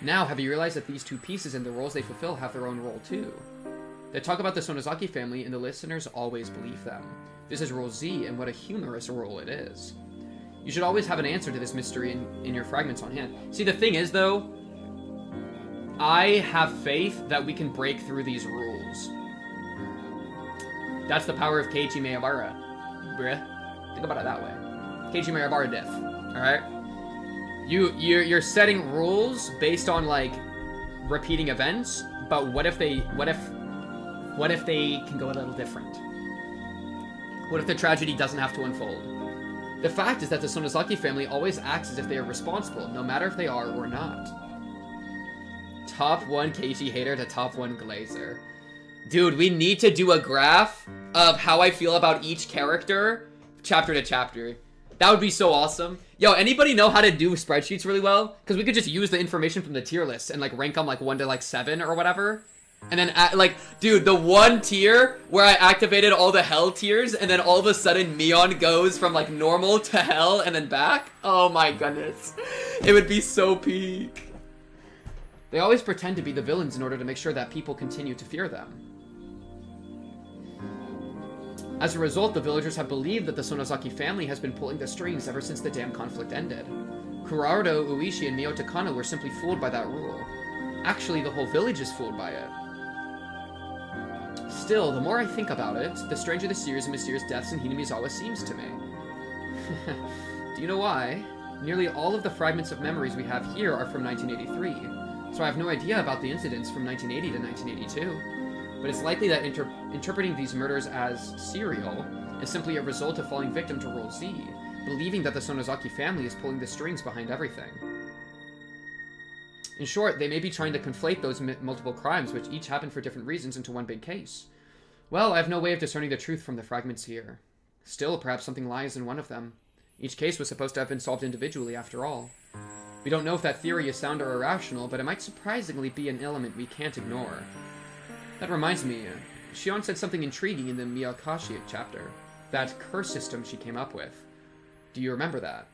Now, have you realized that these 2 pieces and the roles they fulfill have their own role too? They talk about the Sonozaki family, and the listeners always believe them. This is Role Z, and what a humorous role it is. You should always have an answer to this mystery in your fragments on hand. See, the thing is, though, I have faith that we can break through these rules. That's the power of Keiichi Maebara. Bruh. Think about it that way. Keiichi Maebara diff. Alright? You're setting rules based on, like, repeating events, but what if they can go a little different? What if the tragedy doesn't have to unfold? The fact is that the Sonozaki family always acts as if they are responsible, no matter if they are or not. Top 1 Keiichi hater to top 1 Glazer. Dude, we need to do a graph of how I feel about each character, chapter to chapter. That would be so awesome. Yo, anybody know how to do spreadsheets really well? Because we could just use the information from the tier list and, like, rank them, like, 1 to, like, 7 or whatever. And then, like, dude, the one tier where I activated all the hell tiers, and then all of a sudden Mion goes from, like, normal to hell and then back. Oh my goodness. It would be so peak. They always pretend to be the villains in order to make sure that people continue to fear them. As a result, the villagers have believed that the Sonozaki family has been pulling the strings ever since the damn conflict ended. Kurardo, Uishi, and Mio Takano were simply fooled by that rule. Actually, the whole village is fooled by it. Still, the more I think about it, the stranger the series of mysterious deaths in Hinamizawa seems to me. Do you know why? Nearly all of the fragments of memories we have here are from 1983, so I have no idea about the incidents from 1980 to 1982. But it's likely that interpreting these murders as serial is simply a result of falling victim to Rule Z, believing that the Sonozaki family is pulling the strings behind everything. In short, they may be trying to conflate those multiple crimes, which each happen for different reasons, into one big case. Well, I have no way of discerning the truth from the fragments here. Still, perhaps something lies in one of them. Each case was supposed to have been solved individually, after all. We don't know if that theory is sound or irrational, but it might surprisingly be an element we can't ignore. That reminds me, Shion said something intriguing in the Higurashi chapter. That curse system she came up with. Do you remember that?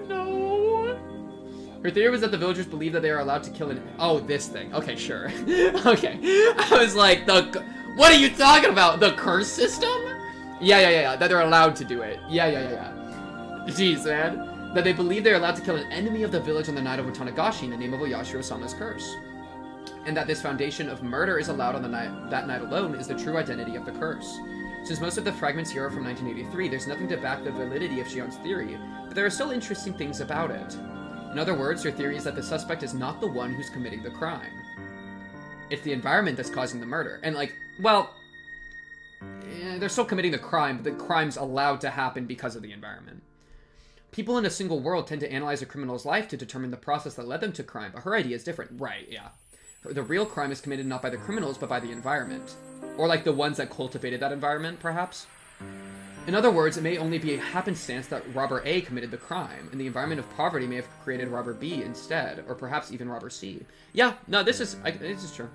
No. Her theory was that the villagers believe that they are allowed to kill an... Oh, this thing. Okay, sure. Okay. I was like, what are you talking about? The curse system? Yeah. That they're allowed to do it. Yeah. Jeez, man. That they believe they're allowed to kill an enemy of the village on the night of Utanagashi in the name of Oyashiro-sama's curse. And that this foundation of murder is allowed on that night alone is the true identity of the curse. Since most of the fragments here are from 1983, there's nothing to back the validity of Shion's theory, but there are still interesting things about it. In other words, her theory is that the suspect is not the one who's committing the crime. It's the environment that's causing the murder. And, like, well, they're still committing the crime, but the crime's allowed to happen because of the environment. People in a single world tend to analyze a criminal's life to determine the process that led them to crime, but her idea is different. Right, yeah. The real crime is committed not by the criminals, but by the environment. Or like the ones that cultivated that environment, perhaps? In other words, it may only be a happenstance that robber A committed the crime, and the environment of poverty may have created robber B instead, or perhaps even robber C. Yeah, no, this is true.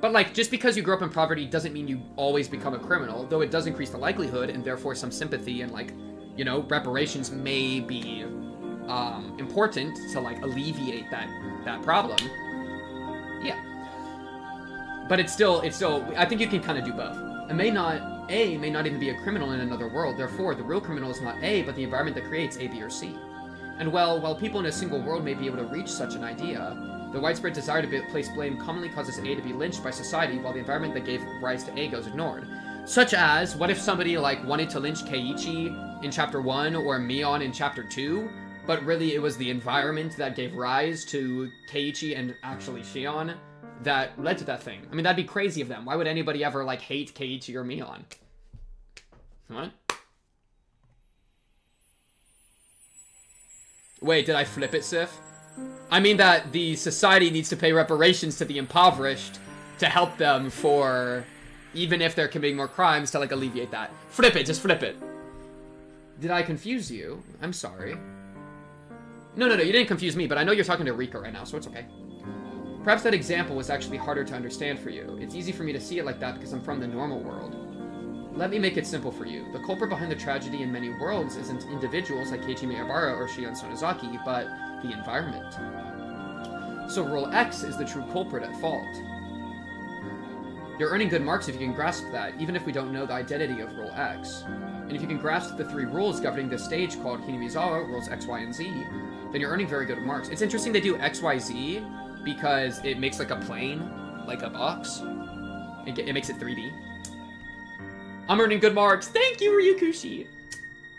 But like, just because you grow up in poverty doesn't mean you always become a criminal, though it does increase the likelihood, and therefore some sympathy and like, you know, reparations may be important to like alleviate that problem. Yeah. But it's still, I think you can kind of do both. A may not even be a criminal in another world, therefore the real criminal is not A, but the environment that creates A, B, or C. And while people in a single world may be able to reach such an idea, the widespread desire to place blame commonly causes A to be lynched by society, while the environment that gave rise to A goes ignored. Such as, what if somebody like wanted to lynch Keiichi in chapter 1 or Mion in chapter 2, but really it was the environment that gave rise to Keiichi and actually Shion that led to that thing. I mean, that'd be crazy of them. Why would anybody ever like hate Keiichi or Mion? What? Wait, did I flip it, Sif? I mean that the society needs to pay reparations to the impoverished to help them for... even if they're committing more crimes, to like alleviate that. Flip it, just flip it. Did I confuse you? I'm sorry. No, you didn't confuse me, but I know you're talking to Rika right now, so it's okay. Perhaps that example was actually harder to understand for you. It's easy for me to see it like that because I'm from the normal world. Let me make it simple for you. The culprit behind the tragedy in many worlds isn't individuals like Keiichi Maebara or Shion Sonozaki, but the environment. So Rule X is the true culprit at fault. You're earning good marks if you can grasp that, even if we don't know the identity of Rule X. And if you can grasp the 3 rules governing this stage called Hinamizawa, Rules X, Y, and Z, then you're earning very good marks. It's interesting they do X, Y, Z, because it makes like a plane, like a box. It makes it 3D. I'm earning good marks. Thank you, Ryukushi.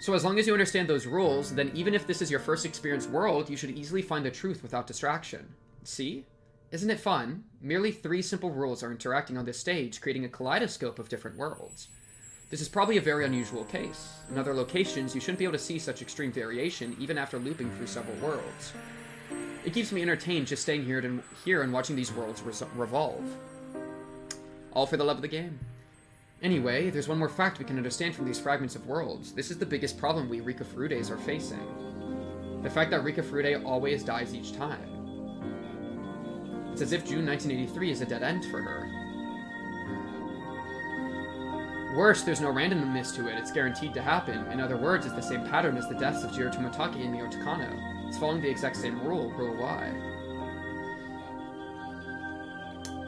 So as long as you understand those rules, then even if this is your first experienced world, you should easily find the truth without distraction. See? Isn't it fun? Merely 3 simple rules are interacting on this stage, creating a kaleidoscope of different worlds. This is probably a very unusual case. In other locations, you shouldn't be able to see such extreme variation, even after looping through several worlds. It keeps me entertained just staying here and watching these worlds revolve. All for the love of the game. Anyway, there's one more fact we can understand from these fragments of worlds. This is the biggest problem we Rika Furudes are facing. The fact that Rika Furude always dies each time. It's as if June 1983 is a dead end for her. Worse, there's no randomness to it. It's guaranteed to happen. In other words, it's the same pattern as the deaths of Jiro Tomotage and Mio Takano. It's following the exact same rule, Rule Y.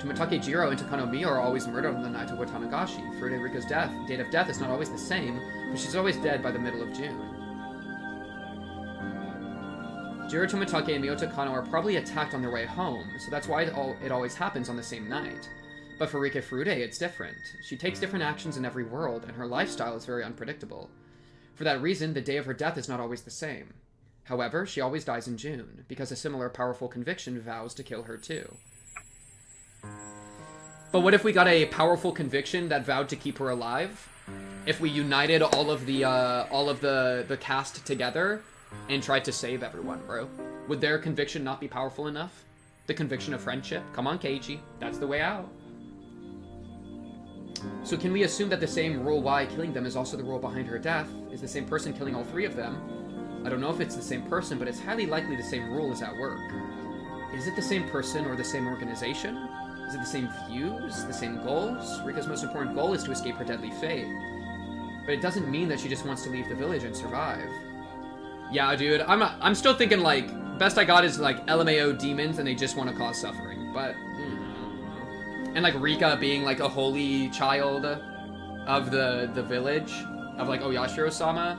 Tomotage Jiro and Takano Mio are always murdered on the night of Watanagashi. Furude Rika's date of death is not always the same, but she's always dead by the middle of June. Jiro Tomotage and Mio Takano are probably attacked on their way home, so that's why it always happens on the same night. But for Rika Furude, it's different. She takes different actions in every world, and her lifestyle is very unpredictable. For that reason, the day of her death is not always the same. However, she always dies in June, because a similar powerful conviction vows to kill her too. But what if we got a powerful conviction that vowed to keep her alive? If we united all of the cast together and tried to save everyone, bro? Would their conviction not be powerful enough? The conviction of friendship? Come on, Keiichi. That's the way out. So can we assume that the same Rule Y killing them is also the rule behind her death? Is the same person killing all 3 of them? I don't know if it's the same person, but it's highly likely the same rule is at work. Is it the same person or the same organization? Is it the same views? The same goals? Rika's most important goal is to escape her deadly fate. But it doesn't mean that she just wants to leave the village and survive. Yeah, dude, I'm still thinking, like, best I got is, like, LMAO demons and they just want to cause suffering. But, and, like, Rika being, like, a holy child of the village, of, like, Oyashiro-sama,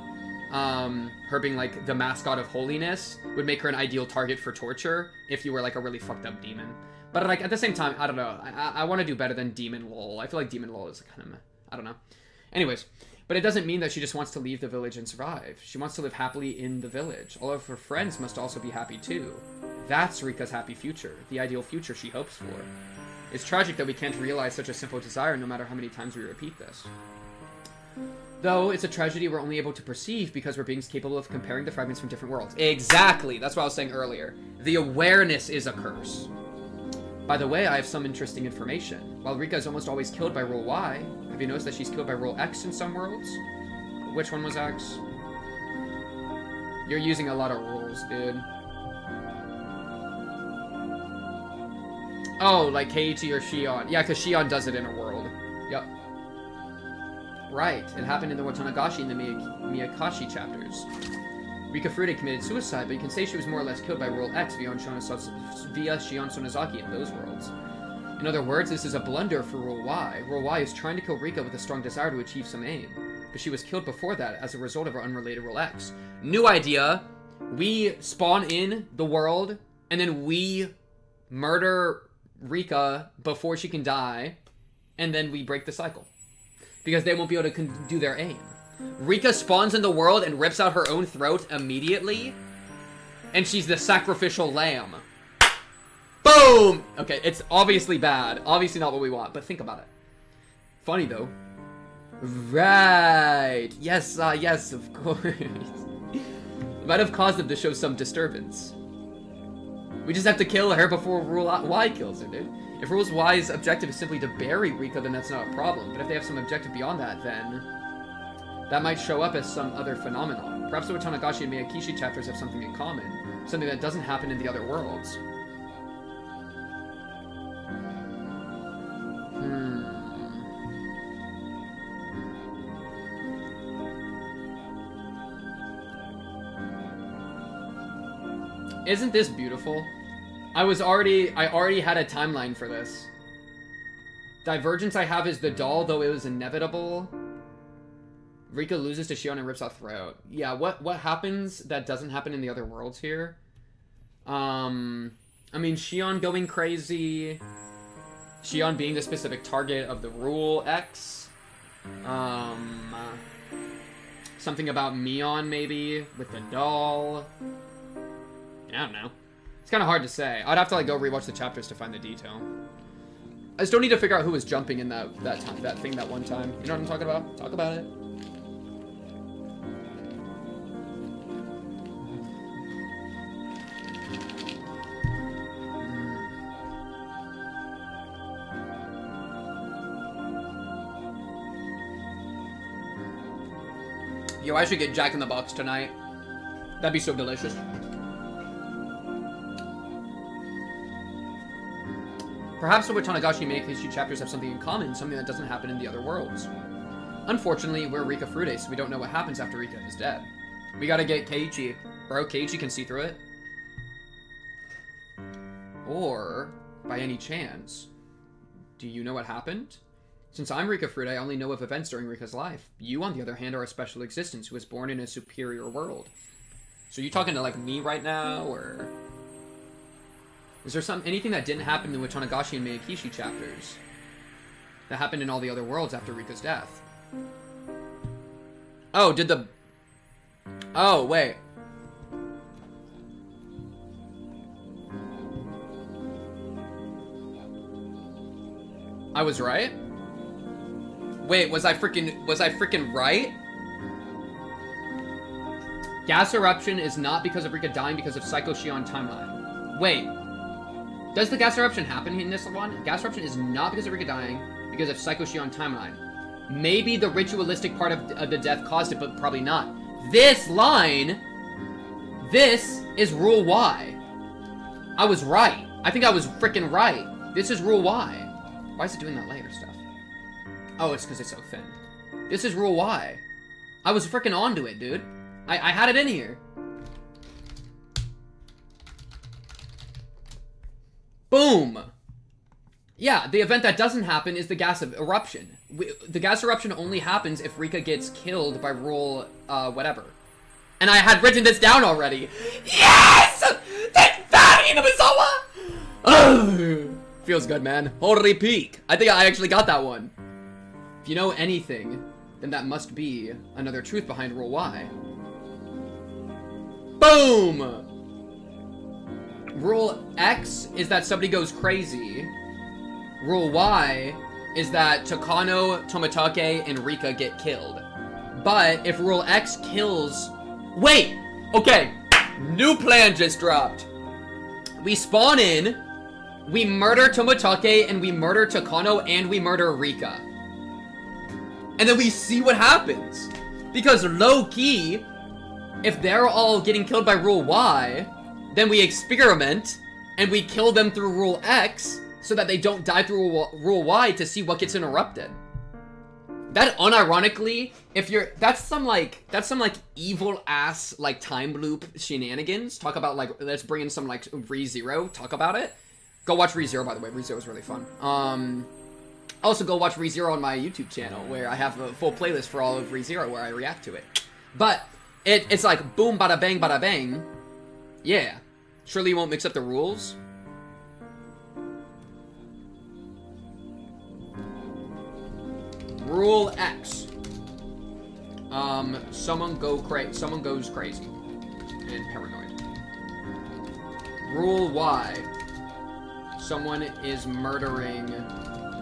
her being, like, the mascot of holiness would make her an ideal target for torture if you were, like, a really fucked up demon. But, like, at the same time, I don't know. I want to do better than Demon Lol. I feel like Demon Lol is kind of, I don't know. Anyways, but it doesn't mean that she just wants to leave the village and survive. She wants to live happily in the village. All of her friends must also be happy, too. That's Rika's happy future, the ideal future she hopes for. It's tragic that we can't realize such a simple desire no matter how many times we repeat this. Though, it's a tragedy we're only able to perceive because we're beings capable of comparing the fragments from different worlds. Exactly! That's what I was saying earlier. The awareness is a curse. By the way, I have some interesting information. While Rika is almost always killed by Rule Y, have you noticed that she's killed by Rule X in some worlds? Which one was X? You're using a lot of rules, dude. Oh, like Keiichi or Shion. Yeah, because Shion does it in a world. Yep. Right, it happened in the Watanagashi and the Miyakashi chapters. Rika Furude committed suicide, but you can say she was more or less killed by Rule X via Shion Sonozaki in those worlds. In other words, this is a blunder for Rule Y. Rule Y is trying to kill Rika with a strong desire to achieve some aim, but she was killed before that as a result of her unrelated Rule X. New idea. We spawn in the world, and then we murder Rika before she can die, and then we break the cycle. Because they won't be able to do their aim. Rika spawns in the world and rips out her own throat immediately, and she's the sacrificial lamb. Boom! Okay, it's obviously bad. Obviously not what we want, but think about it. Funny, though. Right. Yes, yes, of course. It might have caused them to show some disturbance. We just have to kill her before Rule Y kills her, dude. If Rule Y's objective is simply to bury Rika, then that's not a problem. But if they have some objective beyond that, then that might show up as some other phenomenon. Perhaps the Watanagashi and Miyakashi chapters have something in common. Something that doesn't happen in the other worlds. Isn't this beautiful? I already had a timeline for this. Divergence I have is the doll, though it was inevitable. Rika loses to Shion and rips out throat. Yeah, what happens that doesn't happen in the other worlds here? I mean, Shion going crazy. Shion being the specific target of the Rule X. Something about Mion, maybe, with the doll. I don't know. It's kind of hard to say. I'd have to, like, go rewatch the chapters to find the detail. I still need to figure out who was jumping in that thing that one time. You know what I'm talking about? Talk about it. Yo, I should get Jack in the Box tonight. That'd be so delicious. Perhaps the Watanagashi Meikishi chapters have something in common, something that doesn't happen in the other worlds. Unfortunately, we're Rika Frude, so we don't know what happens after Rika is dead. We gotta get Keiichi. Bro, Keiichi can see through it. Or, by any chance, do you know what happened? Since I'm Rika Frude, I only know of events during Rika's life. You, on the other hand, are a special existence who was born in a superior world. So you talking to, like, me right now, or... Is there anything that didn't happen in the Watanagashi and Meikishi chapters that happened in all the other worlds after Rika's death? Oh, did the... Oh, wait. I was right? Wait, was I freaking right? Gas eruption is not because of Rika dying, because of Psycho Shion timeline. Wait. Does the gas eruption happen in this one? Gas eruption is not because of Rika dying, because of Psycho Shion timeline. Maybe the ritualistic part of the death caused it, but probably not. This line, this is Rule Y. I was right. I think I was freaking right. This is Rule Y. Why is it doing that layer stuff? Oh, it's because it's so thin. This is Rule Y. I was freaking onto it, dude. I had it in here. Boom! Yeah, the event that doesn't happen is the gas eruption. The gas eruption only happens if Rika gets killed by Rule, whatever. And I had written this down already. Yes! Take that, Inabizawa! Oh, feels good, man. Holy peak. I think I actually got that one. If you know anything, then that must be another truth behind Rule Y. Boom! Rule X is that somebody goes crazy. Rule Y is that Takano, Tomitake, and Rika get killed. But if Rule X kills... Wait! Okay, new plan just dropped. We spawn in, we murder Tomitake, and we murder Takano, and we murder Rika. And then we see what happens. Because low-key, if they're all getting killed by Rule Y, then we experiment, and we kill them through Rule X, so that they don't die through Rule Y to see what gets interrupted. That unironically, that's some evil ass, like, time loop shenanigans. Talk about, like, let's bring in some, like, ReZero, talk about it. Go watch ReZero, by the way. ReZero is really fun. Also go watch ReZero on my YouTube channel, where I have a full playlist for all of ReZero where I react to it. But, it's like, boom, bada bang, yeah. Surely you won't mix up the rules? Rule X. Someone goes crazy. And paranoid. Rule Y. Someone is murdering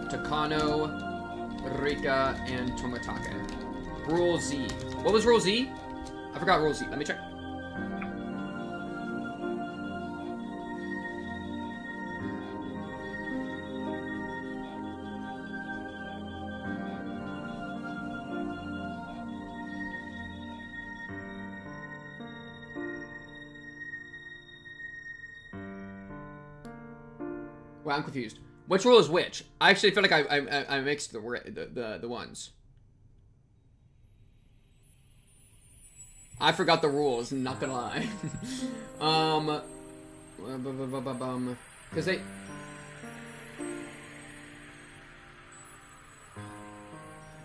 Takano, Rika, and Tomitake. Rule Z. What was Rule Z? I forgot Rule Z. Let me check. Well, I'm confused. Which rule is which? I actually feel like I mixed the ones. I forgot the rules, not gonna lie. Cause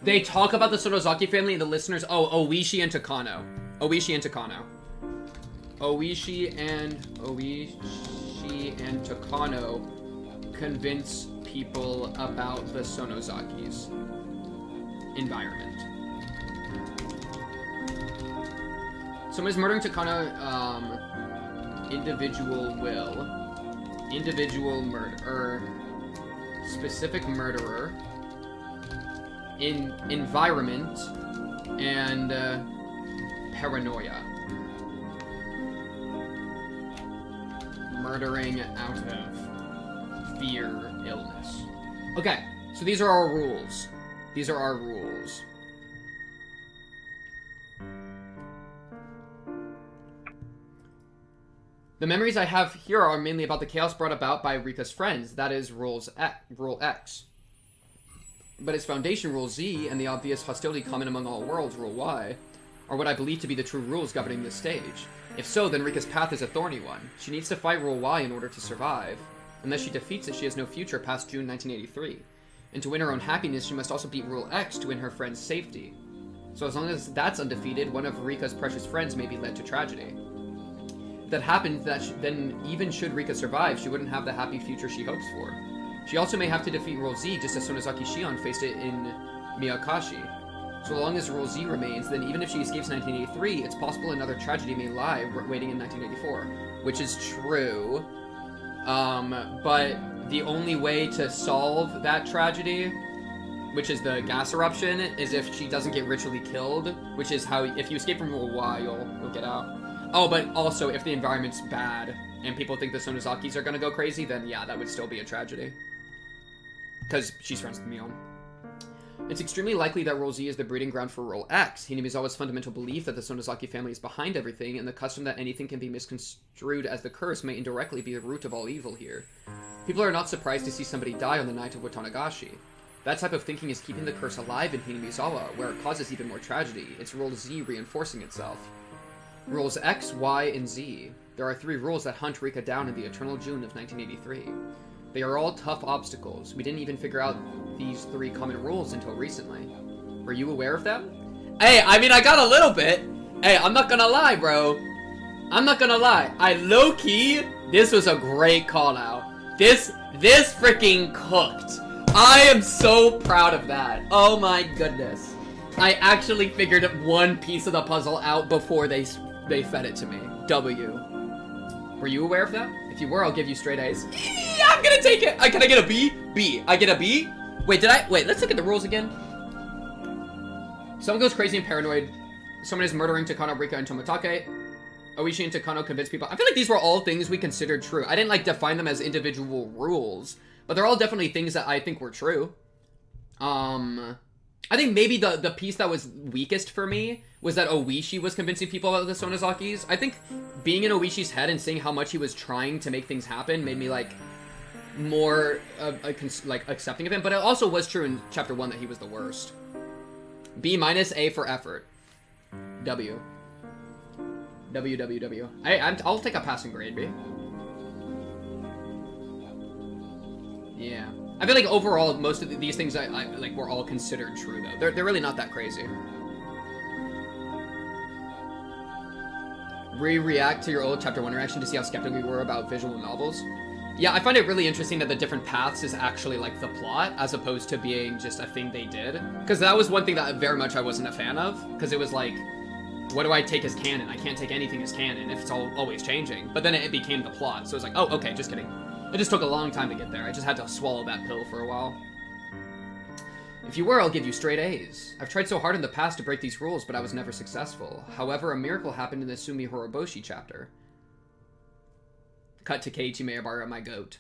they talk about the Sorozaki family and the listeners. Oh, Oishi and Takano. Oishi and Takano convince people about the Sonozakis. environment. Someone is murdering Takano, individual will. Individual murderer. Specific murderer. In environment. And, paranoia. Murdering out of fear, illness. Okay, so these are our rules. These are our rules. The memories I have here are mainly about the chaos brought about by Rika's friends, that is, Rule X. But its foundation, Rule Z, and the obvious hostility common among all worlds, Rule Y, are what I believe to be the true rules governing this stage. If so, then Rika's path is a thorny one. She needs to fight Rule Y in order to survive. Unless she defeats it, she has no future past June 1983. And to win her own happiness, she must also beat Rule X to win her friend's safety. So as long as that's undefeated, one of Rika's precious friends may be led to tragedy. If that happens, then even should Rika survive, she wouldn't have the happy future she hopes for. She also may have to defeat Rule Z, just as Sonozaki Shion faced it in Miyakashi. So long as Rule Z remains, then even if she escapes 1983, it's possible another tragedy may lie waiting in 1984. Which is true. But the only way to solve that tragedy, which is the gas eruption, is if she doesn't get ritually killed, which is how, if you escape from Rule Y, you'll get out. Oh, but also, if the environment's bad, and people think the Sonozakis are gonna go crazy, then yeah, that would still be a tragedy. Because she's friends with Mion. It's extremely likely that Rule Z is the breeding ground for Rule X. Hinamizawa's fundamental belief that the Sonozaki family is behind everything, and the custom that anything can be misconstrued as the curse may indirectly be the root of all evil here. People are not surprised to see somebody die on the night of Watanagashi. That type of thinking is keeping the curse alive in Hinamizawa, where it causes even more tragedy. It's Rule Z reinforcing itself. Rules X, Y, and Z. There are 3 rules that hunt Rika down in the eternal June of 1983. They are all tough obstacles. We didn't even figure out these 3 common rules until recently. Were you aware of them? Hey, I mean, I got a little bit. Hey, I'm not gonna lie, bro. I'm not gonna lie. I low-key, this was a great call-out. This freaking cooked. I am so proud of that. Oh my goodness. I actually figured one piece of the puzzle out before they fed it to me. W. Were you aware of that? If you were, I'll give you straight A's. Yeah, I'm gonna take it. Can I get a B? B. I get a B? Wait, let's look at the rules again. Someone goes crazy and paranoid. Someone is murdering Takano, Rika, and Toмотake. Oishi and Takano convince people. I feel like these were all things we considered true. I didn't, define them as individual rules. But they're all definitely things that I think were true. I think maybe the piece that was weakest for me was that Oishi was convincing people about the Sonozakis. I think being in Oishi's head and seeing how much he was trying to make things happen made me, more, accepting of him. But it also was true in Chapter 1 that he was the worst. B minus, A for effort. W. W, W, W. I'll take a passing grade, B. Yeah. I feel like overall, most of these things were all considered true, though. They're really not that crazy. React to your old Chapter 1 reaction to see how skeptical we were about visual novels. Yeah, I find it really interesting that the different paths is actually, the plot, as opposed to being just a thing they did. Because that was one thing that very much I wasn't a fan of. Because it was what do I take as canon? I can't take anything as canon if it's always changing. But then it became the plot, so it was oh, okay, just kidding. It just took a long time to get there. I just had to swallow that pill for a while. If you were, I'll give you straight A's. I've tried so hard in the past to break these rules, but I was never successful. However, a miracle happened in the Sumi Horoboshi chapter. Cut to Keiichi Meibara, my goat.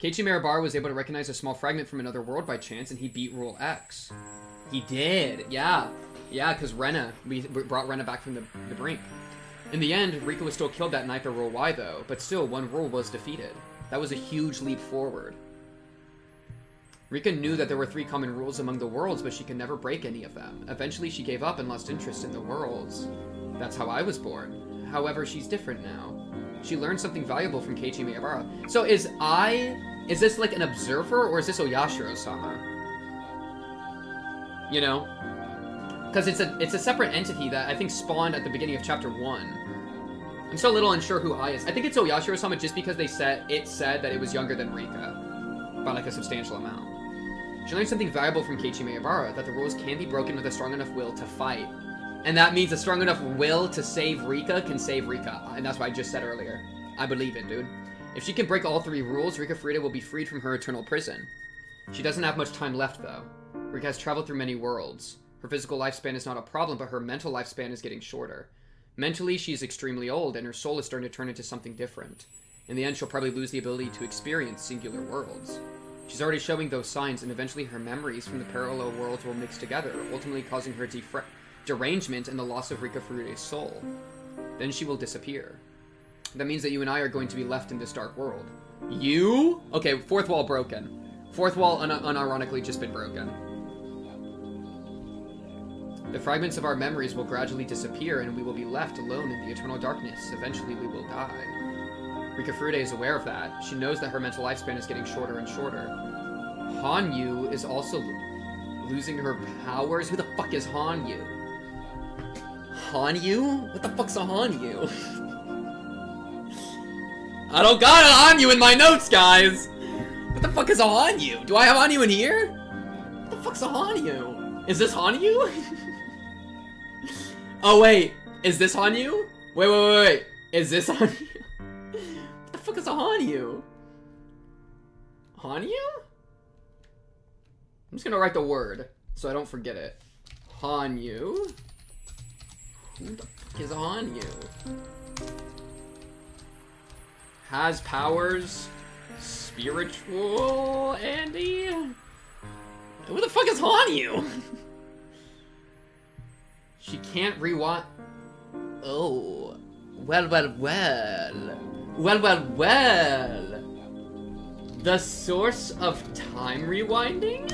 Keiichi Meibara was able to recognize a small fragment from another world by chance, and he beat Rule X. He did, yeah. Yeah, because we brought Rena back from the brink. In the end, Rika was still killed that night by Rule Y, though, but still, one rule was defeated. That was a huge leap forward. Rika knew that there were 3 common rules among the worlds, but she could never break any of them. Eventually, she gave up and lost interest in the worlds. That's how I was born. However, she's different now. She learned something valuable from Keiichi Meibara. So is this an observer, or is this Oyashiro-sama? You know? Because it's a separate entity that I think spawned at the beginning of Chapter 1. I'm so little unsure who I is. I think it's Oyashiro-sama just because it said that it was younger than Rika. By a substantial amount. She learned something valuable from Keiichi Maebara, that the rules can be broken with a strong enough will to fight. And that means a strong enough will to save Rika can save Rika. And that's what I just said earlier. I believe it, dude. If she can break all 3 rules, Rika Furuta will be freed from her eternal prison. She doesn't have much time left, though. Rika has traveled through many worlds. Her physical lifespan is not a problem, but her mental lifespan is getting shorter. Mentally, she's extremely old, and her soul is starting to turn into something different. In the end, she'll probably lose the ability to experience singular worlds. She's already showing those signs, and eventually her memories from the parallel worlds will mix together, ultimately causing her derangement and the loss of Rika Furuta's soul. Then she will disappear. That means that you and I are going to be left in this dark world. You? Okay, 4th wall broken. 4th wall unironically just been broken. The fragments of our memories will gradually disappear, and we will be left alone in the eternal darkness. Eventually we will die. Rika Furuta is aware of that. She knows that her mental lifespan is getting shorter and shorter. Hanyu is also losing her powers. Who the fuck is Hanyu? Hanyu? What the fuck's a Hanyu? I don't got a Hanyu in my notes, guys! What the fuck is a Hanyu? Do I have Hanyu in here? What the fuck's a Hanyu? Is this Hanyu? Oh wait, is this Hanyu? Wait. Is this Hanyu? What the fuck is a Hanyu? Hanyu? I'm just gonna write the word so I don't forget it. Hanyu? Who the fuck is a Hanyu? Has powers. Spiritual Andy? Who the fuck is Hanyu? She can't rewind. Oh. Well. The source of time rewinding?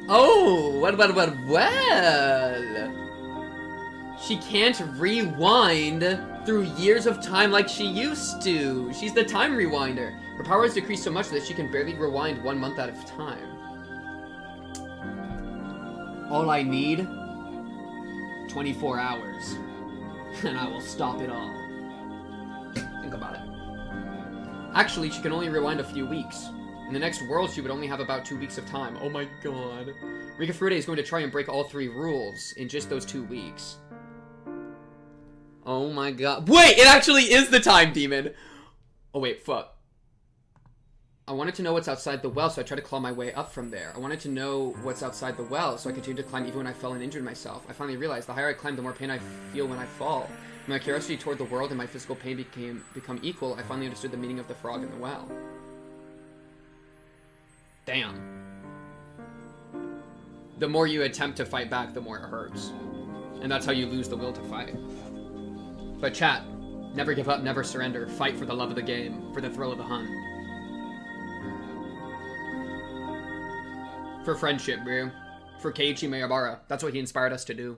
Oh, well. She can't rewind through years of time like she used to. She's the time rewinder. Her power has decreased so much that she can barely rewind 1 month at a time. All I need, 24 hours. And I will stop it all. Think about it. Actually, she can only rewind a few weeks. In the next world, she would only have about 2 weeks of time. Oh my god. Rika Furuta is going to try and break all 3 rules in just those 2 weeks. Oh my god. Wait, it actually is the time demon! Oh wait, fuck. I wanted to know what's outside the well, so I tried to claw my way up from there. I wanted to know what's outside the well, so I continued to climb even when I fell and injured myself. I finally realized the higher I climb, the more pain I feel when I fall. When my curiosity toward the world and my physical pain become equal, I finally understood the meaning of the frog in the well. Damn. The more you attempt to fight back, the more it hurts. And that's how you lose the will to fight. But chat, never give up, never surrender. Fight for the love of the game, for the thrill of the hunt. For friendship, bro. For Keiichi Maebara. That's what he inspired us to do.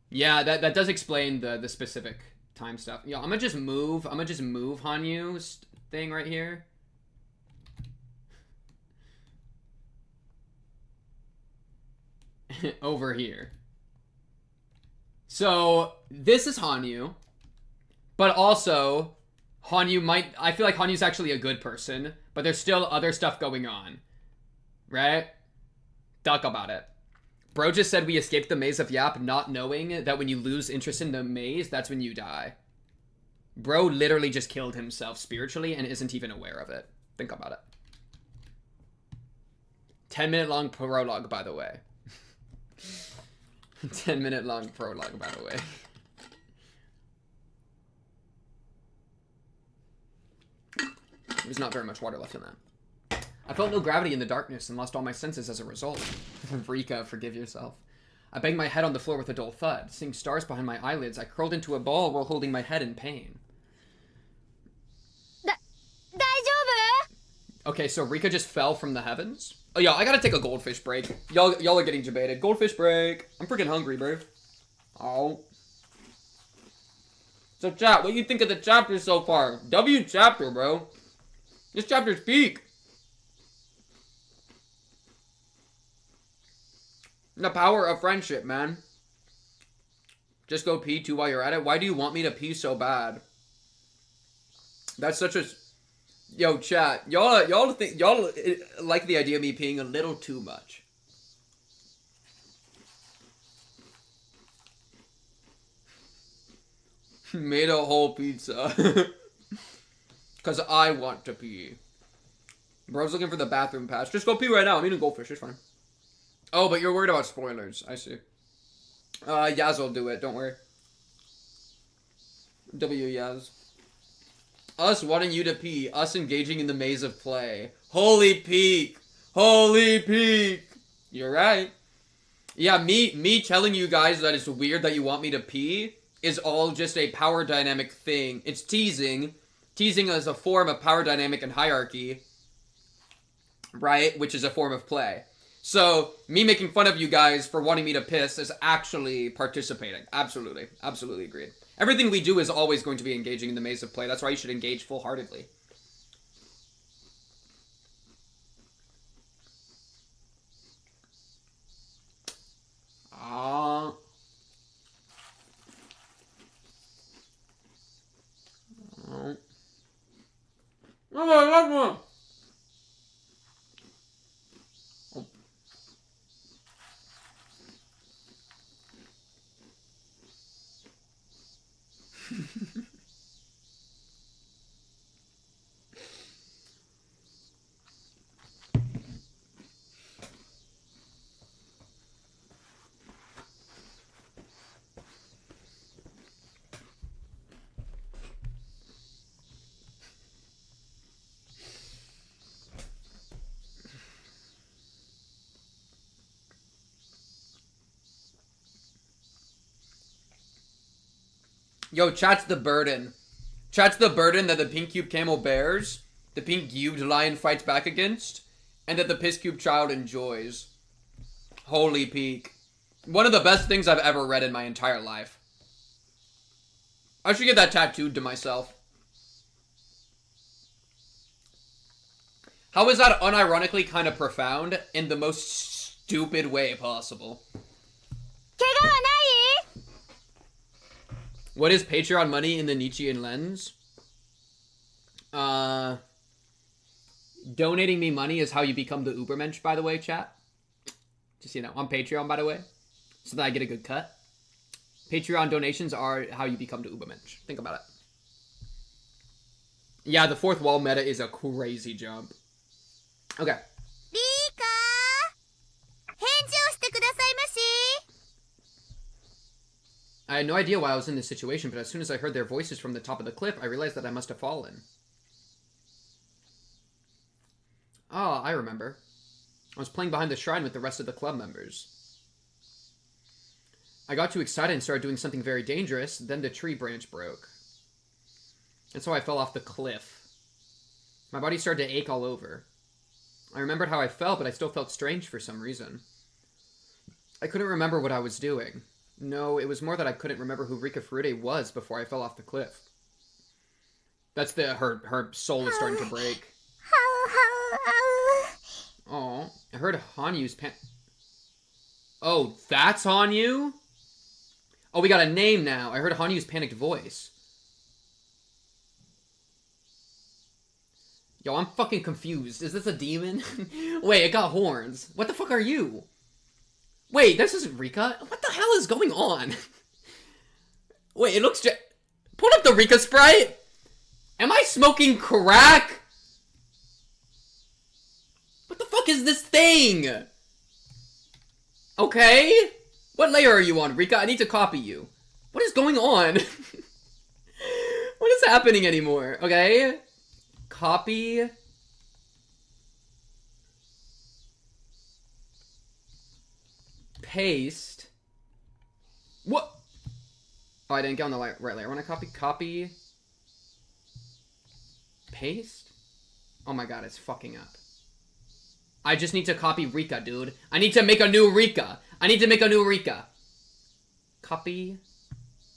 Yeah, that does explain the specific time stuff. Yeah, I'm gonna just move Hanyu's thing right here. Over here. So, this is Hanyu. But also, I feel like Hanyu's actually a good person, but there's still other stuff going on. Right? Talk about it. Bro just said we escaped the maze of Yap, not knowing that when you lose interest in the maze, that's when you die. Bro literally just killed himself spiritually and isn't even aware of it. Think about it. 10-minute long prologue, by the way. 10-minute long prologue, by the way. There's not very much water left in that. I felt no gravity in the darkness and lost all my senses as a result. Rika, forgive yourself. I banged my head on the floor with a dull thud. Seeing stars behind my eyelids, I curled into a ball while holding my head in pain. Okay, so Rika just fell from the heavens? Oh, yo, I gotta take a goldfish break. Y'all are getting debated. Goldfish break. I'm freaking hungry, bro. Oh. So, chat, what do you think of the chapter so far? W chapter, bro. This chapter's peak. The power of friendship, man. Just go pee too while you're at it. Why do you want me to pee so bad? That's such a... Yo, chat. Y'all think... Y'all like the idea of me peeing a little too much. Made a whole pizza. Because I want to pee. Bro's looking for the bathroom pass. Just go pee right now. I'm eating goldfish. It's fine. Oh, but you're worried about spoilers. I see. Yaz will do it. Don't worry. Yaz. Us wanting you to pee. Us engaging in the maze of play. Holy peak. Holy peak. You're right. Yeah, me telling you guys that it's weird that you want me to pee is all just a power dynamic thing. It's teasing. Teasing as a form of power dynamic and hierarchy. Right? Which is a form of play. So, me making fun of you guys for wanting me to piss is actually participating. Absolutely. Absolutely agreed. Everything we do is always going to be engaging in the maze of play. That's why you should engage full-heartedly. Yo, chat's the burden. Chat's the burden that the pink cube camel bears, the pink cubed lion fights back against, and that the piss cube child enjoys. Holy peak. One of the best things I've ever read in my entire life. I should get that tattooed to myself. How is that unironically kind of profound in the most stupid way possible? What is Patreon money in the Nietzschean lens? Donating me money is how you become the Ubermensch, by the way, chat. Just, you know, on Patreon, by the way. So that I get a good cut. Patreon donations are how you become the Ubermensch. Think about it. Yeah, the fourth wall meta is a crazy jump. Okay. I had no idea why I was in this situation, but as soon as I heard their voices from the top of the cliff, I realized that I must have fallen. Oh, I remember. I was playing behind the shrine with the rest of the club members. I got too excited and started doing something very dangerous, then the tree branch broke. And so I fell off the cliff. My body started to ache all over. I remembered how I felt, but I still felt strange for some reason. I couldn't remember what I was doing. No, it was more that I couldn't remember who Rika Furude was before I fell off the cliff. That's her soul is starting to break. Oh, I heard Hanyu's Oh, that's Hanyu? Oh, we got a name now. I heard Hanyu's panicked voice. Yo, I'm fucking confused. Is this a demon? Wait, it got horns. What the fuck are you? Wait, this isn't Rika? What the hell is going on? Wait, it looks Pull up the Rika sprite! Am I smoking crack? What the fuck is this thing? Okay. What layer are you on, Rika? I need to copy you. What is going on? What is happening anymore? Okay. Copy. Paste. What? Oh, I didn't get on the right layer. I want to copy. Paste? Oh my god, it's fucking up. I just need to copy Rika, dude. I need to make a new Rika. Copy.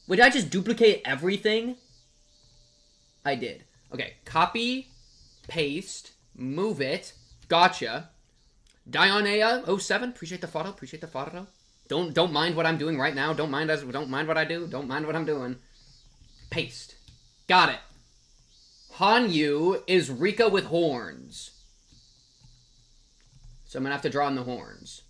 Wait, did I just duplicate everything? I did. Okay, copy, paste, move it. Gotcha. Dionea07, appreciate the photo. Don't mind what I'm doing right now. Don't mind what I do. Don't mind what I'm doing. Paste. Got it. Hanyu is Rika with horns. So I'm gonna have to draw in the horns.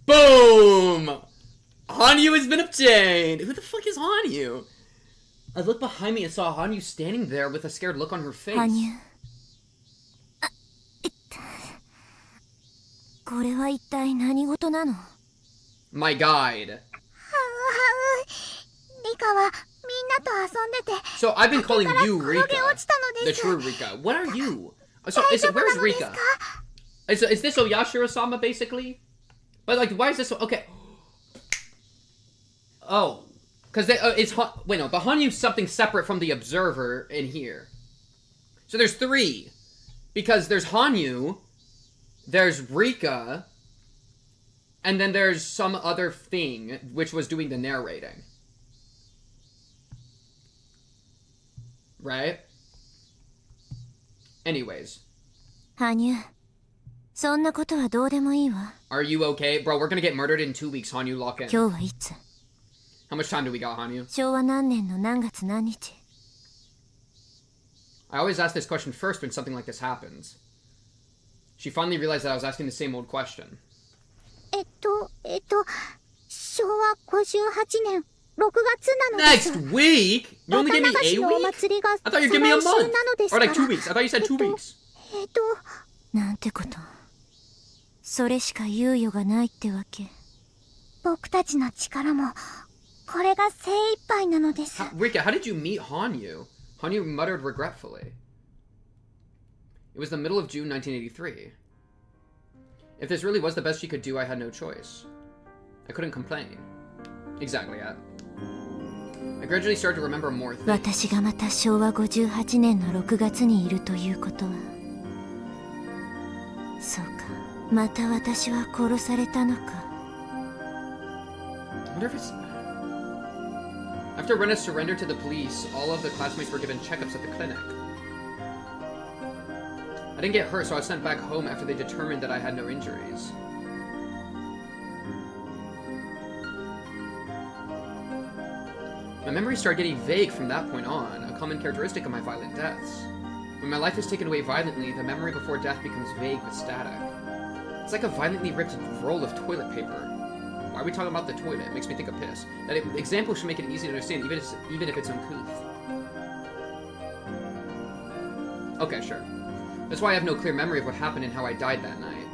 Boom! Hanyu has been obtained! Who the fuck is Hanyu? I looked behind me and saw Hanyu standing there with a scared look on her face. Hanyu. My guide. So I've been calling you Rika. The true Rika. What are you? So where's Rika? Is this Oyashiro-sama basically? But like, why is this? Okay. Oh, because it's wait no, but Hanyu's something separate from the observer in here. So there's three, because there's Hanyu, there's Rika, and then there's some other thing which was doing the narrating. Right? Anyways. Hanyu. Are you okay? Bro, we're gonna get murdered in 2 weeks, Hanyu, lock in. How much time do we got, Hanyu? I always ask this question first when something like this happens. She finally realized that I was asking the same old question. Next week? You only gave me a week? I thought you were giving me a month! Or like 2 weeks. I thought you said 2 weeks. Rika, how did you meet Hanyu? Hanyu muttered regretfully. It was the middle of June 1983. If this really was the best she could do, I had no choice. I couldn't complain. Exactly, yeah. I gradually started to remember more things. I wonder if it's... After Rena surrendered to the police, all of the classmates were given checkups at the clinic. I didn't get hurt, so I was sent back home after they determined that I had no injuries. My memories started getting vague from that point on, a common characteristic of my violent deaths. When my life is taken away violently, the memory before death becomes vague with static. It's like a violently ripped roll of toilet paper. Why are we talking about the toilet? It makes me think of piss. That example should make it easy to understand, even if it's uncouth. Okay, sure. That's why I have no clear memory of what happened and how I died that night.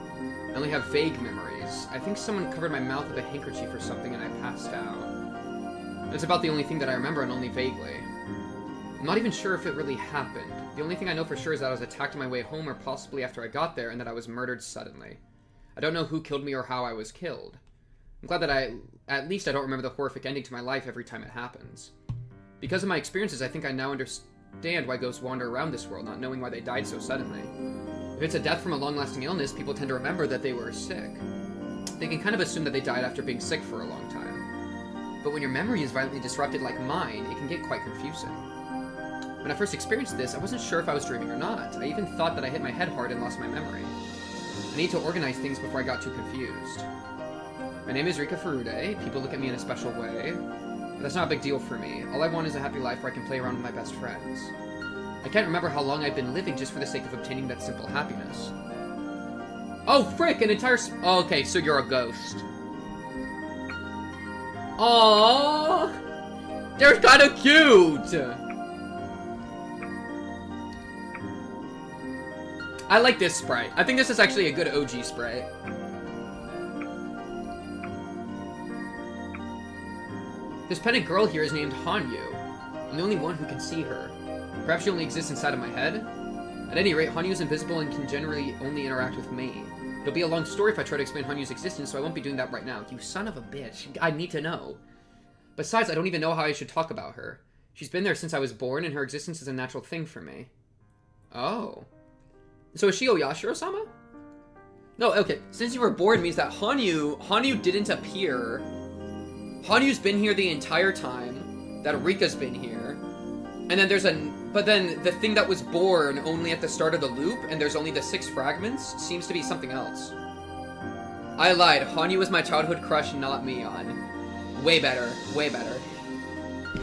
I only have vague memories. I think someone covered my mouth with a handkerchief or something and I passed out. That's about the only thing that I remember, and only vaguely. I'm not even sure if it really happened. The only thing I know for sure is that I was attacked on my way home or possibly after I got there, and that I was murdered suddenly. I don't know who killed me or how I was killed. I'm glad that at least I don't remember the horrific ending to my life every time it happens. Because of my experiences, I think I now understand why ghosts wander around this world, not knowing why they died so suddenly. If it's a death from a long-lasting illness, people tend to remember that they were sick. They can kind of assume that they died after being sick for a long time. But when your memory is violently disrupted like mine, it can get quite confusing. When I first experienced this, I wasn't sure if I was dreaming or not. I even thought that I hit my head hard and lost my memory. I need to organize things before I got too confused. My name is Rika Furude. People look at me in a special way. But that's not a big deal for me. All I want is a happy life where I can play around with my best friends. I can't remember how long I've been living just for the sake of obtaining that simple happiness. Oh, frick! An entire oh, okay, so you're a ghost. Aww! They're kinda cute! I like this sprite. I think this is actually a good OG sprite. This pendant girl here is named Hanyu. I'm the only one who can see her. Perhaps she only exists inside of my head? At any rate, Hanyu is invisible and can generally only interact with me. It'll be a long story if I try to explain Hanyu's existence, so I won't be doing that right now. You son of a bitch. I need to know. Besides, I don't even know how I should talk about her. She's been there since I was born, and her existence is a natural thing for me. Oh. So is she Oyashiro-sama? No, okay. Since you were born means that Hanyu didn't appear. Hanyu's been here the entire time. That Rika's been here. And then but then the thing that was born only at the start of the loop, and there's only the 6 fragments, seems to be something else. I lied. Hanyu was my childhood crush, not Mion. Way better. Way better.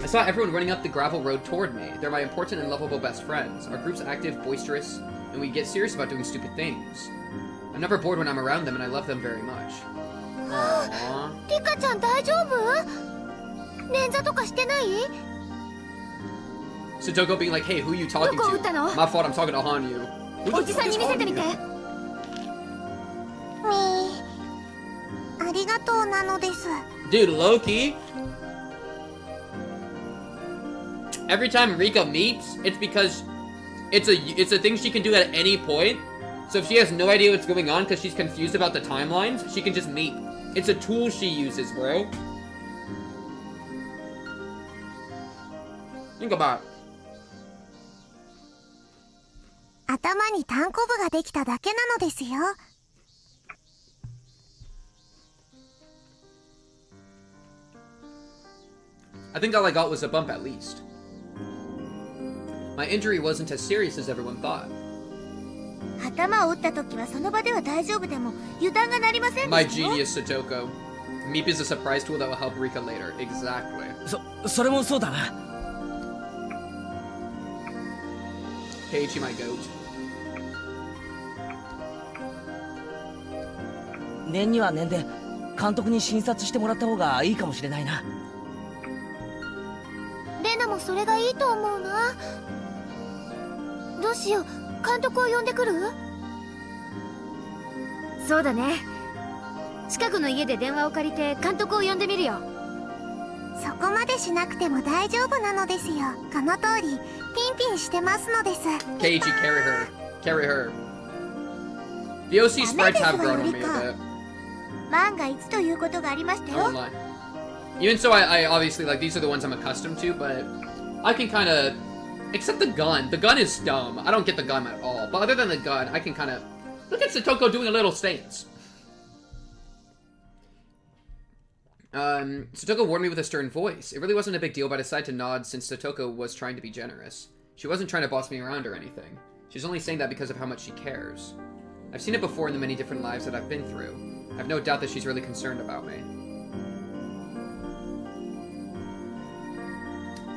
I saw everyone running up the gravel road toward me. They're my important and lovable best friends. Our group's active, boisterous, and we get serious about doing stupid things. I'm never bored when I'm around them, and I love them very much. Aww. Rika-chan, 大丈夫? 捻挫とかしてない? Sotoko being like, hey, who are you talking to? My fault, I'm talking to Hanyu. Who the fuck is Hanyu? ありがとうなのです。 Dude, Loki. Every time Rika meets, it's because it's a thing she can do at any point. So if she has no idea what's going on because she's confused about the timelines, she can just meet. It's a tool she uses, bro. Think about it. 頭に単行部ができただけなのですよ。I think all I got was a bump at least. My injury wasn't as serious as everyone thought. 頭を打った時はその場では大丈夫でも油断がなりませんでしたよ。 My genius, Sotoko. Meep is a surprise tool that will help Rika later. Exactly. それもそうだな。Keiichi, my goat. 念には念で監督に診察してもらった方がいいかもしれないな。レナもそれがいいと思うな。どうしよう、監督を呼んでくる？そうだね。近くの家で電話を借りて監督を呼んでみるよ。そこまでしなくても大丈夫なのですよ。この通りピンピンしてますのです Keiichi, carry her. Carry her. The OC sprites have grown on me a bit. 万が一ということがありましたよ。 Oh my. Even so, I obviously, like, these are the ones I'm accustomed to, but I can kind of... Except the gun. The gun is dumb. I don't get the gun at all. But other than the gun, I can kind of... Look at Sotoko doing a little stance. Sotoko warned me with a stern voice. It really wasn't a big deal, but I decided to nod since Sotoko was trying to be generous. She wasn't trying to boss me around or anything. She's only saying that because of how much she cares. I've seen it before in the many different lives that I've been through. I have no doubt that she's really concerned about me.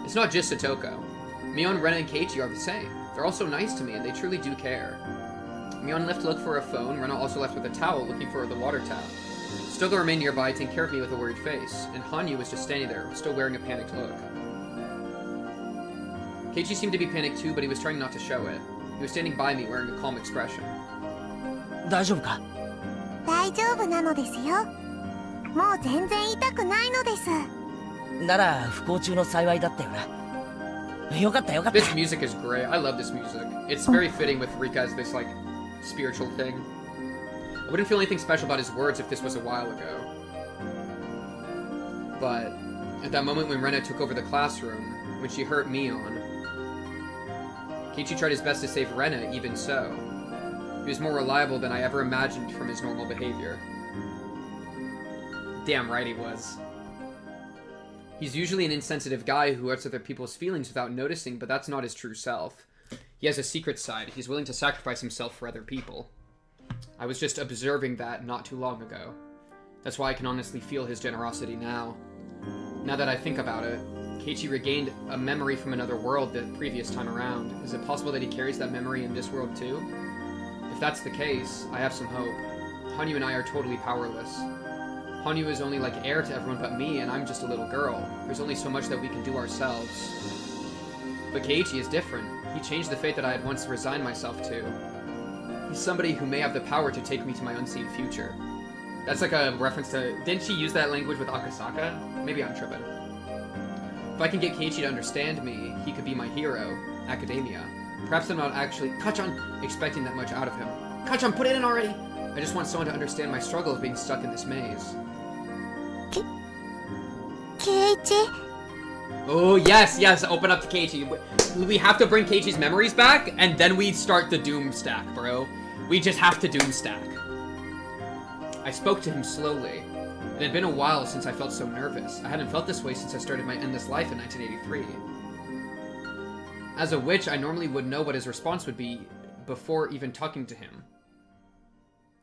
It's not just Sotoko. Mion, Rena, and Keiichi are the same. They're also nice to me, and they truly do care. Mion left to look for a phone, Rena also left with a towel, looking for the water tap. Sotoko remained nearby, taking care of me with a worried face, and Hanyu was just standing there, still wearing a panicked look. Keiichi seemed to be panicked too, but he was trying not to show it. He was standing by me, wearing a calm expression. 大丈夫か？大丈夫なのですよ。もう全然痛くないのです。なら不幸中の幸いだったよな。よかったよかった。 This music is great. I love this music. It's very fitting with Rika as this, like, spiritual thing. I wouldn't feel anything special about his words if this was a while ago. But at that moment when Rena took over the classroom, when she hurt Mion, Keiichi tried his best to save Rena, even so. He was more reliable than I ever imagined from his normal behavior. Damn right he was. He's usually an insensitive guy who hurts other people's feelings without noticing, but that's not his true self. He has a secret side. He's willing to sacrifice himself for other people. I was just observing that not too long ago. That's why I can honestly feel his generosity now. Now that I think about it, Keiichi regained a memory from another world the previous time around. Is it possible that he carries that memory in this world too? If that's the case, I have some hope. Hanyu and I are totally powerless. Hanyu is only like heir to everyone but me, and I'm just a little girl. There's only so much that we can do ourselves. But Keiichi is different. He changed the fate that I had once resigned myself to. He's somebody who may have the power to take me to my unseen future. That's like a reference to... Didn't she use that language with Akasaka? Maybe I'm tripping. If I can get Keiichi to understand me, he could be my hero, Academia. Perhaps I'm not actually... Kachan! Expecting that much out of him. Kachan, put it in already! I just want someone to understand my struggle of being stuck in this maze. Keiichi? Oh, yes, yes, open up to Keiichi. We have to bring Keiichi's memories back, and then we start the Doom stack, bro. We just have to Doom stack. I spoke to him slowly. It had been a while since I felt so nervous. I hadn't felt this way since I started my endless life in 1983. As a witch, I normally would know what his response would be before even talking to him.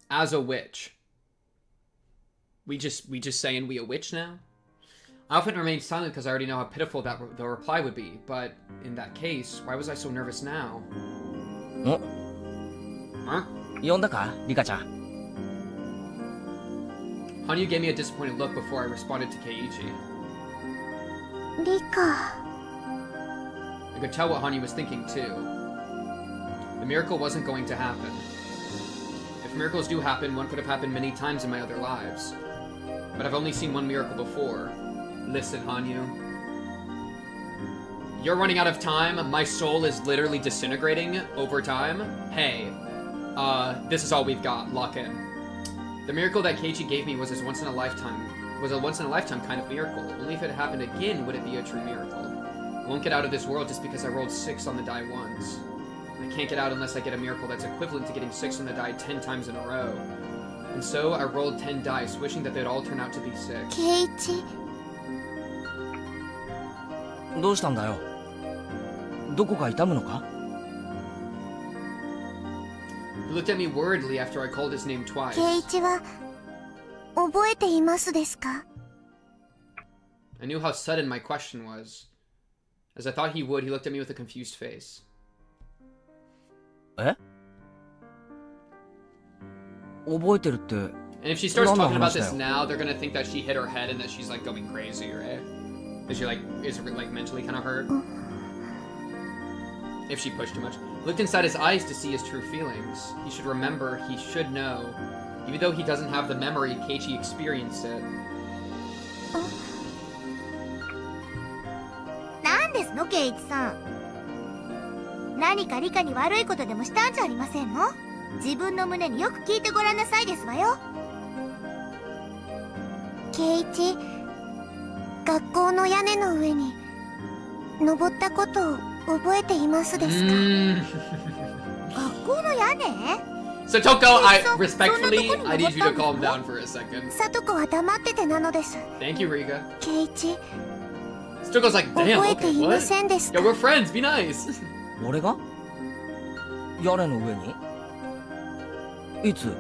As a witch. We just saying we a witch now? I often remain silent because I already know how pitiful the reply would be, but in that case, why was I so nervous now? 呼んだかリカちゃん。 Hanyu gave me a disappointed look before I responded to Keiichi. リカ。 I could tell what Hanyu was thinking too. The miracle wasn't going to happen. If miracles do happen, one could have happened many times in my other lives. But I've only seen one miracle before. Listen, Hanyu. You're running out of time. My soul is literally disintegrating over time. Hey, this is all we've got. Lock in. The miracle that Keiichi gave me was a once in a lifetime kind of miracle. Only if it happened again would it be a true miracle. I won't get out of this world just because I rolled 6 on the die once. I can't get out unless I get a miracle that's equivalent to getting 6 on the die 10 times in a row. And so I rolled 10 dice, wishing that they'd all turn out to be 6. ケイチ。どうしたんだよ。どこか痛むのか？ He looked at me worriedly after I called his name twice. ケイチは覚えていますですか？ I knew how sudden my question was. As I thought he would, he looked at me with a confused face. え？覚えてるって。 And if she starts talking about this now, they're gonna think that she hit her head and that she's like going crazy, right? Is she like mentally kind of hurt? If she pushed too much. Looked inside his eyes to see his true feelings. He should remember, he should know. Even though he doesn't have the memory, Keiichi experienced it. なんですのケイチさん。何かリカに悪いことでもしたんじゃありませんの？自分の胸によく聞いてごらんなさいですわよ。ケイチ、学校の屋根の上に登ったことを覚えていますですか？学校の屋根？ So Toko, I respectfully, I need you to calm down for a second. サトコは黙っててなのです。 Thank you, Rika. ケイチ、 Toko's like, damn, 覚えて okay, いま what? せんですか？ Yo, we're friends, be nice. 俺が？屋根の上に？いつ？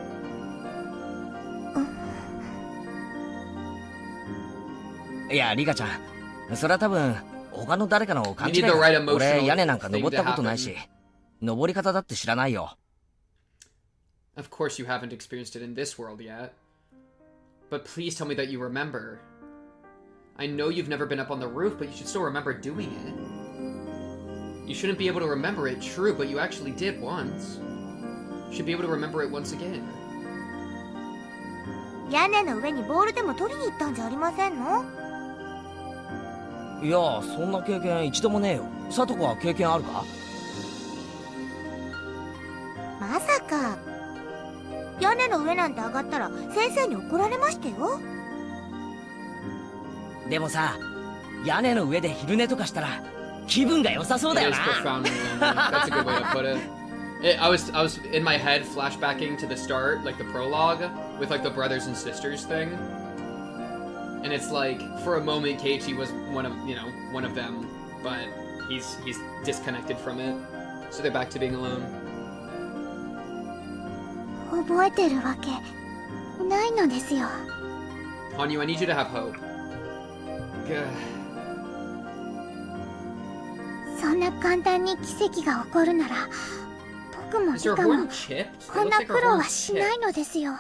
いや、リカちゃん、それは多分他の誰かの勘違いだ。俺屋根なんか登ったことないし、登り方だって知らないよ。Of course you haven't experienced it in this world yet. But please tell me that you remember. I know you've never been up on the roof, but you should still remember doing it. You shouldn't be able to remember it, true, but you actually did once. You should be able to remember it once again. 屋根の上にボールでも取りに行ったんじゃありませんの？いや、そんな経験一度もねえよ。サトコは経験あるか？まさか。屋根の上なんて上がったら先生に怒られましたよ。でもさ、屋根の上で昼寝とかしたら気分が良さそうだよな。 It is profoundly lonely. That's a good way to put it. I was in my head flashbacking to the start, like the prologue, with like the brothers and sisters thing. And it's like, for a moment, Keiichi was one of them, but he's disconnected from it. So they're back to being alone. 覚えてるわけないのですよ。 Hanyu, I need you to have hope. そんな簡単に奇跡が起こるなら、僕もリ Is your カも horn chipped? It こん looks な like 苦 her 労は horn's しない chipped. のですよ。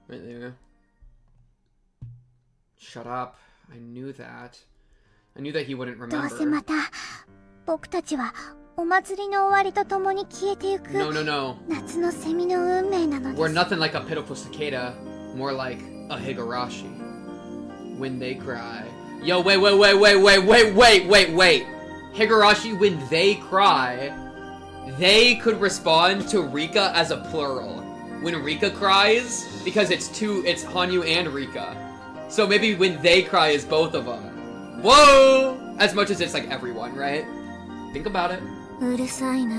Right there. Shut up. I knew that. I knew that he wouldn't どうせま remember. た僕たちはお祭りの終わりとともに消えてゆく No, no, no. 夏のセミの運命なので We're す。 nothing like a pitiful cicada. More like a Higurashi. When they cry. Yo, wait. Higurashi, when they cry, they could respond to Rika as a plural. When Rika cries, because it's Hanyu and Rika. So maybe when they cry is both of them. Whoa! As much as it's like everyone, right? Think about it. うるさいな。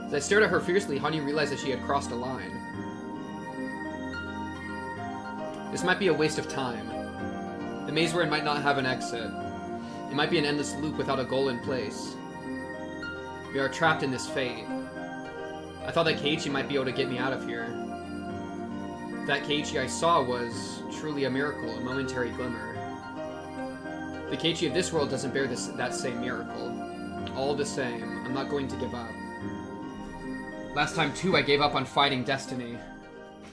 As I stared at her fiercely, Hanyu realized that she had crossed a line. This might be a waste of time. The maze we're in might not have an exit. It might be an endless loop without a goal in place. We are trapped in this fate. I thought that Keiichi might be able to get me out of here. That Keiichi I saw was truly a miracle, a momentary glimmer. The Keiichi of this world doesn't bear that same miracle. All the same, I'm not going to give up. Last time, too, I gave up on fighting destiny.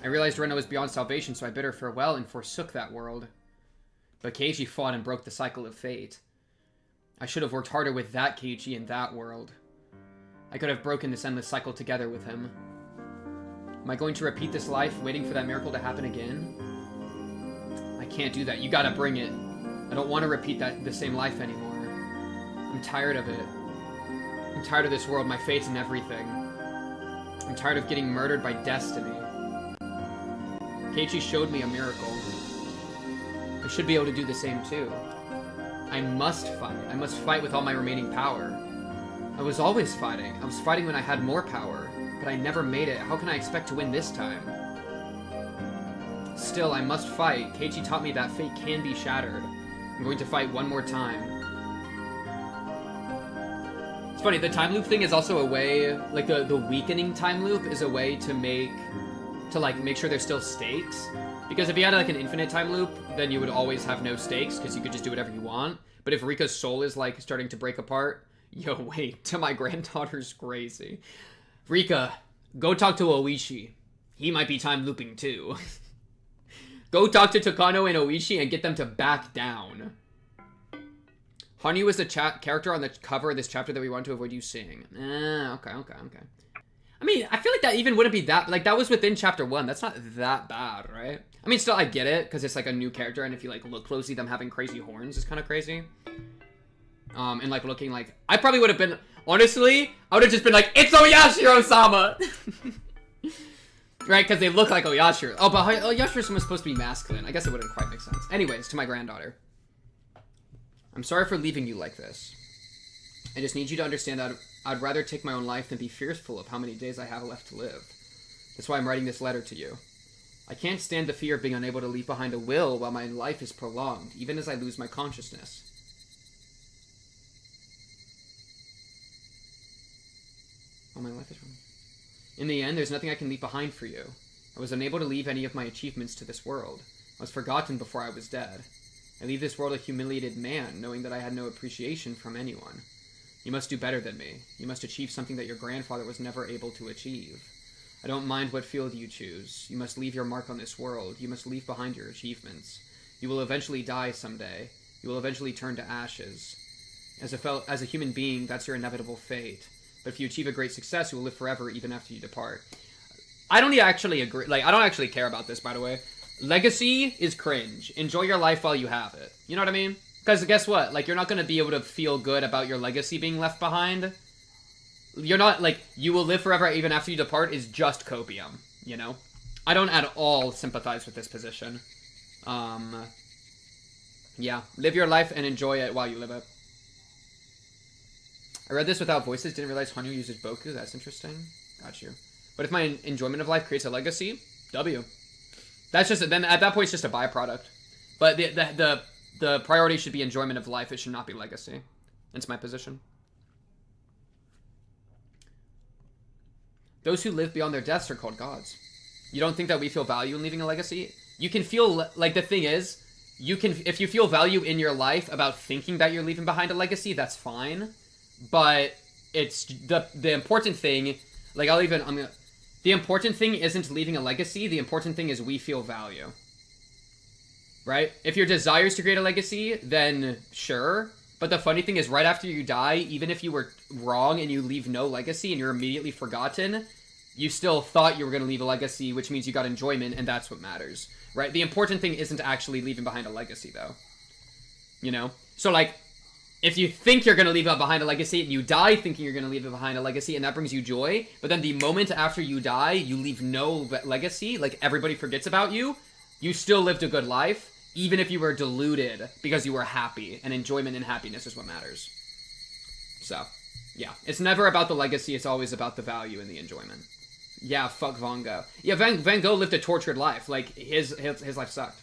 I realized Rena was beyond salvation, so I bid her farewell and forsook that world. But Keiichi fought and broke the cycle of fate. I should have worked harder with that Keiichi in that world. I could have broken this endless cycle together with him. Am I going to repeat this life, waiting for that miracle to happen again? I can't do that. You gotta bring it. I don't want to repeat the same life anymore. I'm tired of it. I'm tired of this world, my fates and everything. I'm tired of getting murdered by destiny. Keiichi showed me a miracle. I should be able to do the same too. I must fight. I must fight with all my remaining power. I was always fighting. I was fighting when I had more power, but I never made it. How can I expect to win this time? Still, I must fight. Keiichi taught me that fate can be shattered. I'm going to fight one more time. It's funny, the time loop thing is also a way, like the weakening time loop is a way to make sure there's still stakes. Because if you had like an infinite time loop, then you would always have no stakes because you could just do whatever you want. But if Rika's soul is like starting to break apart, yo, wait, to my granddaughter's crazy. Rika, go talk to Oishi. He might be time looping too. Go talk to Takano and Oishi and get them to back down. Hanyu was the character on the cover of this chapter that we want to avoid you seeing. Okay. I mean, I feel like that even wouldn't be that... Like, that was within chapter 1. That's not that bad, right? I mean, still, I get it, because it's, like, a new character, and if you, like, look closely, them having crazy horns is kind of crazy. And, like, looking like... I probably would have been... Honestly, I would have just been like, it's Oyashiro-sama! Right, because they look like Oyashiro. Oh, but Oyashiro-sama was supposed to be masculine. I guess it wouldn't quite make sense. Anyways, to my granddaughter. I'm sorry for leaving you like this. I just need you to understand that I'd rather take my own life than be fearful of how many days I have left to live. That's why I'm writing this letter to you. I can't stand the fear of being unable to leave behind a will while my life is prolonged, even as I lose my consciousness. While my life is prolonged. In the end, there's nothing I can leave behind for you. I was unable to leave any of my achievements to this world. I was forgotten before I was dead. I leave this world a humiliated man, knowing that I had no appreciation from anyone. You must do better than me. You must achieve something that your grandfather was never able to achieve. I don't mind what field you choose. You must leave your mark on this world. You must leave behind your achievements. You will eventually die someday. You will eventually turn to ashes. As a human being, that's your inevitable fate. But if you achieve a great success, you will live forever even after you depart. I don't actually agree. Like, I don't actually care about this, by the way. Legacy is cringe. Enjoy your life while you have it. You know what I mean? Because guess what? Like, you're not going to be able to feel good about your legacy being left behind. You're not, like, you will live forever even after you depart is just copium, you know? I don't at all sympathize with this position. Yeah. Live your life and enjoy it while you live it. I read this without voices. Didn't realize Hanyu uses Boku. That's interesting. Got you. But if my enjoyment of life creates a legacy, W. That's just... Then at that point, it's just a byproduct. But the priority should be enjoyment of life. It should not be legacy. That's my position. Those who live beyond their deaths are called gods. You don't think that we feel value in leaving a legacy? You can feel... Like, the thing is, you can... If you feel value in your life about thinking that you're leaving behind a legacy, that's fine. But it's... The important thing... Like, the important thing isn't leaving a legacy. The important thing is we feel value. Right? If your desire is to create a legacy, then sure. But the funny thing is, right after you die, even if you were wrong and you leave no legacy and you're immediately forgotten, you still thought you were going to leave a legacy, which means you got enjoyment, and that's what matters. Right? The important thing isn't actually leaving behind a legacy, though. You know? So, like, if you think you're going to leave behind a legacy, and you die thinking you're going to leave behind a legacy, and that brings you joy, but then the moment after you die, you leave no legacy, like, everybody forgets about you, you still lived a good life, even if you were deluded because you were happy, and enjoyment and happiness is what matters. So, yeah. It's never about the legacy, it's always about the value and the enjoyment. Yeah, fuck Van Gogh. Yeah, Van Gogh lived a tortured life. Like, his life sucked.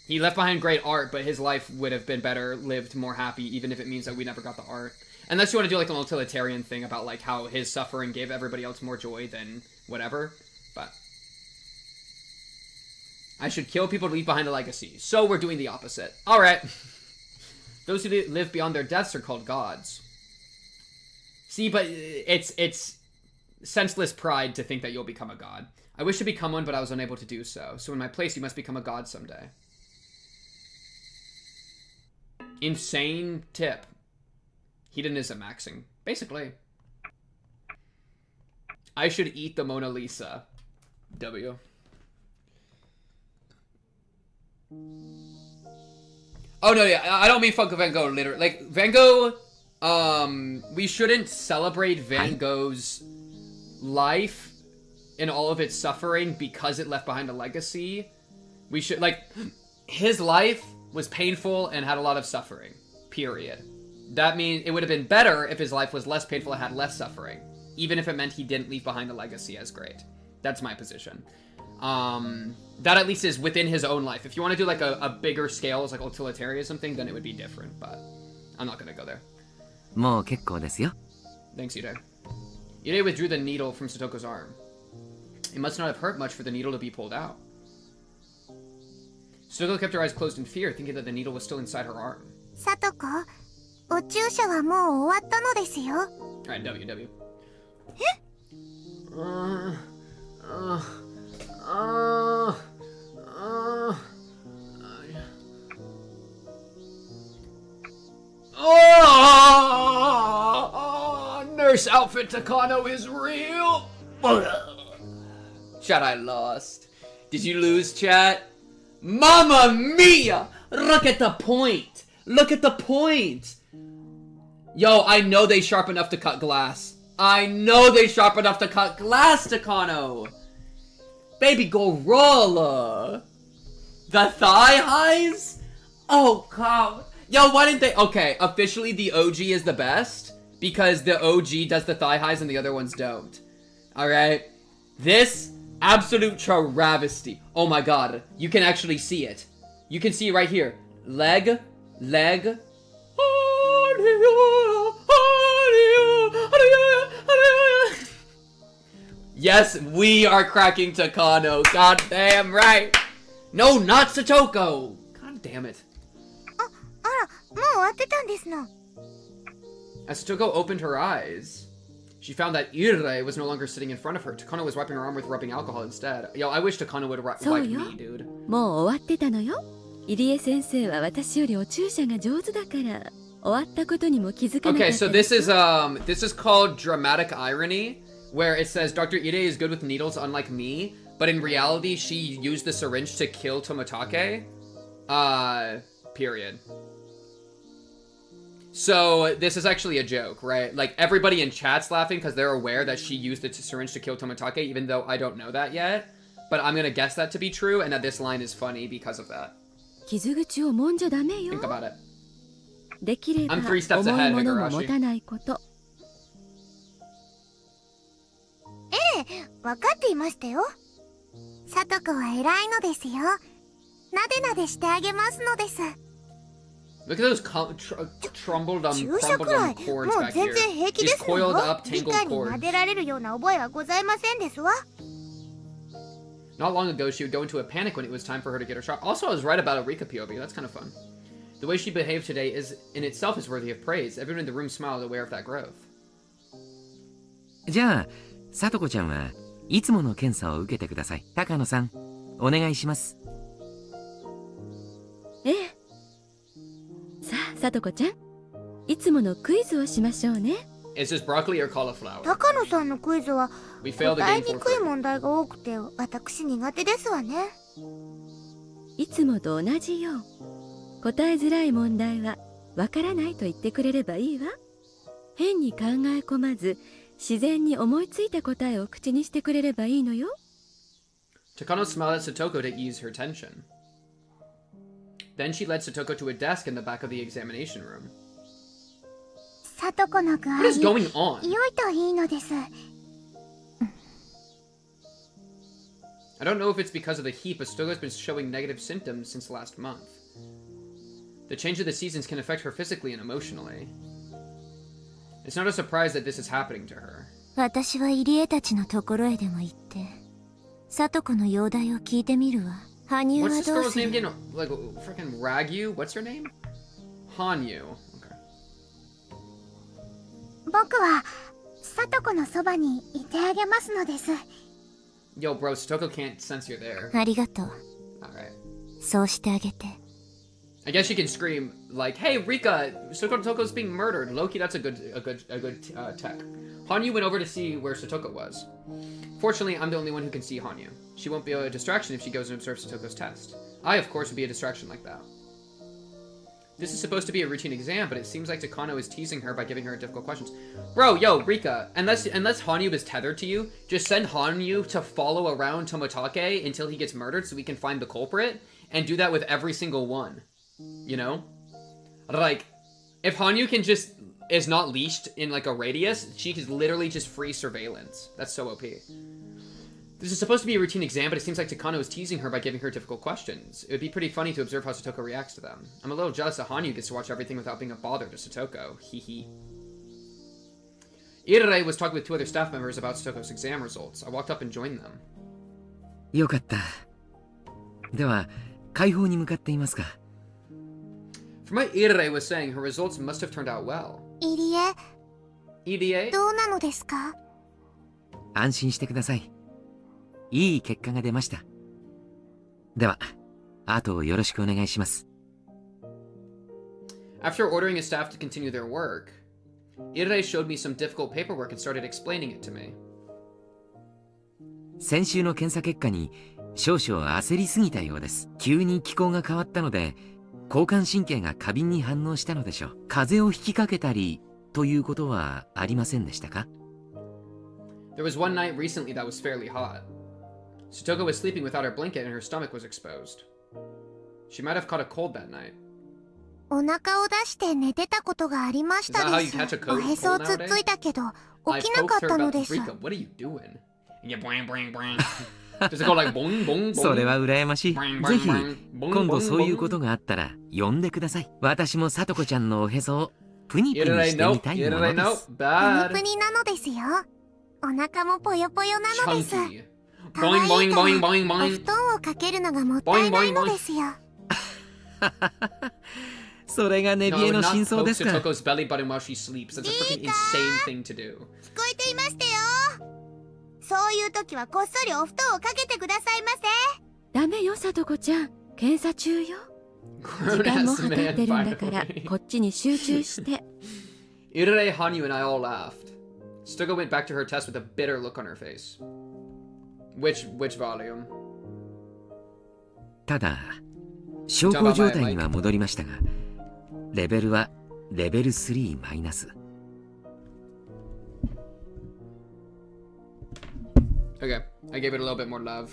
He left behind great art, but his life would have been better lived, more happy, even if it means that we never got the art. Unless you want to do like an utilitarian thing about like how his suffering gave everybody else more joy than whatever. But I should kill people to leave behind a legacy. So we're doing the opposite. Alright. Those who live beyond their deaths are called gods. See, but it's senseless pride to think that you'll become a god. I wish to become one, but I was unable to do so. So in my place, you must become a god someday. Insane tip. Hedonism maxing. Basically. I should eat the Mona Lisa. W. Oh, no, yeah. I don't mean fuck Van Gogh, literally. Like, Van Gogh, we shouldn't celebrate Van Gogh's life and all of its suffering because it left behind a legacy. We should, like, his life was painful and had a lot of suffering. Period. That means it would have been better if his life was less painful and had less suffering. Even if it meant he didn't leave behind a legacy as great. That's my position. That at least is within his own life. If you want to do like a bigger scale as like utilitarianism thing, then it would be different. But I'm not going to go there. Thanks, Yude. Yude withdrew the needle from Satoko's arm. It must not have hurt much for the needle to be pulled out. Satoko kept her eyes closed in fear, thinking that the needle was still inside her arm. Satoko, お注射はもう終わったのですよ。Alright, W. Nurse outfit Takano is real. Chat, I lost. Did you lose, chat? Mamma mia! Look at the point. Look at the point. Yo, I know they sharp enough to cut glass. I know they sharp enough to cut glass, Takano. Baby Gorilla. The thigh highs? Oh, God. Yo, why didn't they... Okay, officially the OG is the best. Because the OG does the thigh highs and the other ones don't. Alright? This absolute travesty. Oh my God. You can actually see it. You can see right here. Leg. Yes, we are cracking Takano. God damn right. No, not Satoko. God damn it. As Satoko opened her eyes, she found that Ire was no longer sitting in front of her. Takano was wiping her arm with rubbing alcohol instead. Yo, I wish Takano would wipe me, dude. もう終わってたのよ。入江先生は私よりお注射が上手だから、終わったことにも気づかなかった。 Okay, so this is called dramatic irony, where it says Dr. Ide is good with needles unlike me, but in reality she used the syringe to kill Toмотake. Period. So this is actually a joke, right? Like everybody in chat's laughing because they're aware that she used the syringe to kill Toмотake, even though I don't know that yet. But I'm gonna guess that to be true, and that this line is funny because of that. 傷口を揉んじゃダメよ。 Think about it. できれば I'm 3 steps 重 ahead, いものも Higurashi. 持たないこと。わかっていましたよ。サトコは偉いのですよ。なでなでしてあげますのです。 Look at those crumbled 注射くらい、もう cords back 全 here. 然平気で These すよ。 coiled up 理 tangled 科に cords. 撫でられるような覚えはございませんですわ。 Not long ago, she would go into a panic when it was time for her to get her shot. Also, I was right about Eureka POV. That's kind of fun. The way she behaved today is, in itself, is worthy of praise. Everyone in the room smiled, aware of that growth. じゃあ、さとこちゃんはいつもの検査を受けてください。高野さん、お願いします。ええ。さあ、さとこちゃん、いつものクイズをしましょうね。Is this broccoli or cauliflower? 高野さんのクイズは We failed the 答え game に for くい free. 問題が多くて私苦手ですわね。いつもと同じよ。答えづらい問題はわからないと言ってくれればいいわ。変に考え込まず、自然に思いついた答えを口にしてくれればいいのよ。Takano smiled at Satoko to ease her tension. Then she led Satoko to a desk in the back of the examination room. サトコの具合 What is going on? 良いといいのです。 I don't know if it's because of the heat, but Satoko's been showing negative symptoms since last month. The change of the seasons can affect her physically and emotionally. It's not a surprise that this is happening to her. 私は入江たちのところへでも行って、聡子の容体を聞いてみるわ。羽生は What's this どう girl's す name る？ again? Like, freaking Ragyu? What's her name? Hanyu. Okay. 僕は聡子のそばにいてあげますのです。Yo, bro, Satoko can't sense you're there. ありがとう。Alright. そうしてあげて。I guess she can scream like, "Hey, Rika, Satoko's being murdered." Loki, that's a good tech. Hanyu went over to see where Satoko was. Fortunately, I'm the only one who can see Hanyu. She won't be a distraction if she goes and observes Satoko's test. I, of course, would be a distraction like that. This is supposed to be a routine exam, but it seems like Takano is teasing her by giving her difficult questions. Bro, yo, Rika, unless Hanyu is tethered to you, just send Hanyu to follow around Tomotake until he gets murdered so we can find the culprit, and do that with every single one. You know? Like, if Hanyu is not leashed in like a radius, she is literally just free surveillance. That's so OP. This is supposed to be a routine exam, but it seems like Takano is teasing her by giving her difficult questions. It would be pretty funny to observe how Satoko reacts to them. I'm a little jealous that Hanyu gets to watch everything without being a bother to Satoko. Hee. Irei was talking with 2 other staff members about Satoko's exam results. I walked up and joined them. よかった。では、解放に向かっていますか。From what Irei was saying, her results must have turned out well. 入江、 Irie? どうなのですか？安心してください。いい結果が出ました。では、あとよろしくお願いします。After ordering his staff to continue their work, Irei showed me some difficult paperwork and started explaining it to me. 先週の検査結果に少々焦りすぎたようです。急に気候が変わったので、交感神経が過敏に反応したのでしょう。風邪をひきかけたりということはありませんでしたか？ There was one night recently that was fairly hot. Satoko was sleeping without her blanket and her stomach was exposed. She might have caught a cold that night. お腹を出して寝てたことがありましたです。おへそをつっついたけど起きなかったのです。 Rika, what are you doing? You boing boing boing. Does it go like boing boing boing? それは羨ましい。ぜひ今度そういうことがあったら呼んでください。私もさとこちゃんのおへそをプニプニしてみたいものです。プニプニなのですよ。お腹もぽよぽよなのです。かわいいからお布団をかけるのがもったいないのですよ。それが寝冷えの真相ですか。Satoko's belly button while she sleeps. That's a freaking insane thing to do. 聞こえていましたよ。そういう時はこっそりお布団をかけてくださいませ。ダメよ、さとこちゃん。検査中よ。時間も計ってるんだから、こっちに集中して。Irei, Hanyu, and I all laughed. Satoko went back to her test with a bitter look on her face. Which volume? ただ、小康状態には戻りましたが、レベルはレベル3マイナス。Okay, I gave it a little bit more love.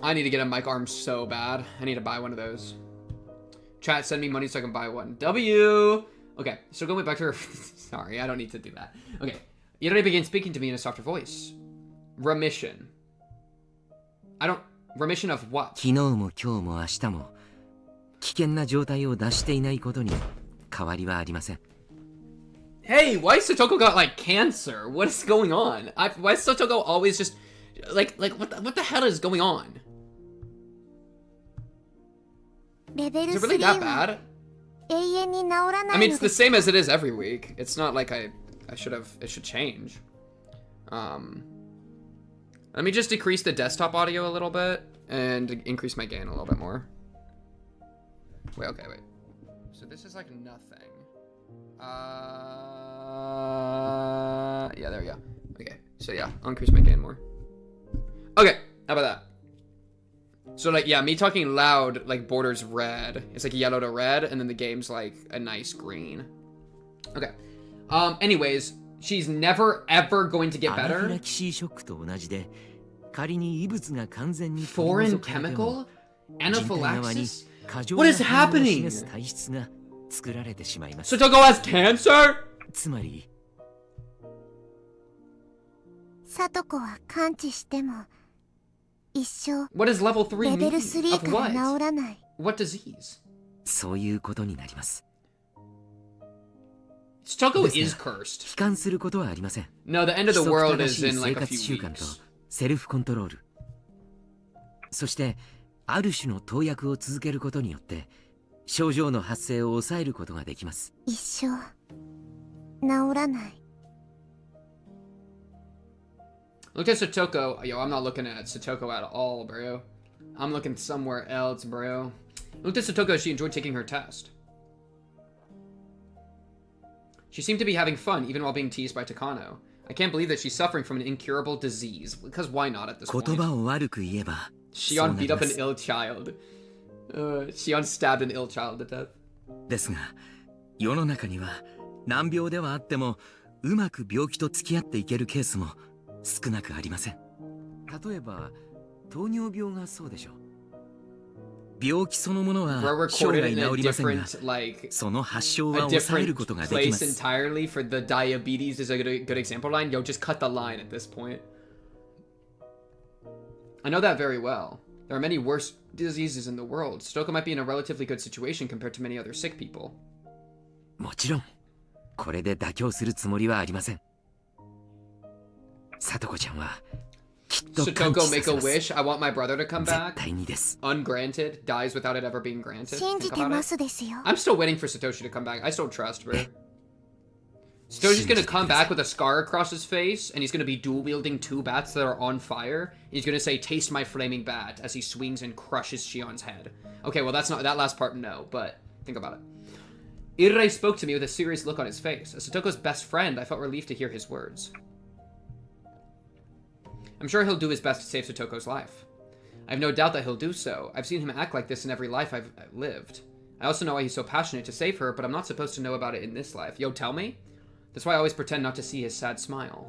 I need to get a mic arm so bad. I need to buy one of those. Chat, send me money so I can buy one. W! Okay, so going back to her... Sorry, I don't need to do that. Okay, Irei began speaking to me in a softer voice. Remission. Remission of what? 昨日も今日も明日も危険な状態を脱していないことに変わりはありません。Hey, why Satoko got like cancer? What is going on? Why is Satoko always just like what the hell is going on? Is it really that bad? I mean, it's the same as it is every week. It's not like it should change. Let me just decrease the desktop audio a little bit and increase my gain a little bit more. Wait. So this is like nothing. Yeah, there we go. Okay, so yeah, I'll increase my gain more. Okay, how about that? So like, yeah, me talking loud, like, borders red. It's like yellow to red, and then the game's like a nice green. Okay. Anyways, she's never ever going to get better. Foreign chemical? Anaphylaxis? What is happening? Satoko has cancer? つまり聡子は完治しても一生 What does level 3 mean? レベル3 から Of 治らない。 what disease? そういうことになります。Satoko ですが is cursed. 悲観することはありません。 No, the end of the 規則 world 正 is しい in 生 like a 活 few 習慣と weeks. セルフコントロール、そしてある種の投薬を続けることによって症状の発生を抑えることができます。一生治らない。 Look at Satoko. Yo, I'm not looking at Satoko at all, bro. I'm looking somewhere else, bro. Look at Satoko. She enjoyed taking her test. She seemed to be having fun, even while being teased by Takano. I can't believe that she's suffering from an incurable disease. Because why not at this 言 point? 葉を悪く言えばそう Shion な beat り up ま an す。 ill child. Shion stabbed an ill child to death. ですが世の中には難病ではあってもうまく病気と付き合っていけるケースも少なくありません。例えば糖尿病がそうでしょう。病気そのものは Bro 生 recorded 涯 in a 治りませんが different, like, その発症 a は抑える different ことができま place す。 entirely for the diabetes is a good example line. Yo, just cut the line at this point. I know that very well. There are many worse diseases in the world. Stoka might be in a relatively good situation compared to many other sick people. もちろんこれで妥協するつもりはありません。さとこちゃんはきっと完治 Satoko, さ make せ a ます。 wish. I want my brother to come 絶 back. 対にです。 Ungranted. Dies without it ever being granted. 信じ Think て about ま it. すですよ。 I'm still waiting for Satoshi to come back. I still trust, bro. Satoshi's gonna come back with a scar across his face, and he's gonna be dual wielding two bats that are on fire. He's gonna say, "Taste my flaming bat," as he swings and crushes Shion's head. Okay, well that's not that last part, no, but think about it. Irei spoke to me with a serious look on his face. As Satoko's best friend, I felt relieved to hear his words. I'm sure he'll do his best to save Satoko's life. I have no doubt that he'll do so. I've seen him act like this in every life I've lived. I also know why he's so passionate to save her, but I'm not supposed to know about it in this life. Yo, tell me? That's why I always pretend not to see his sad smile.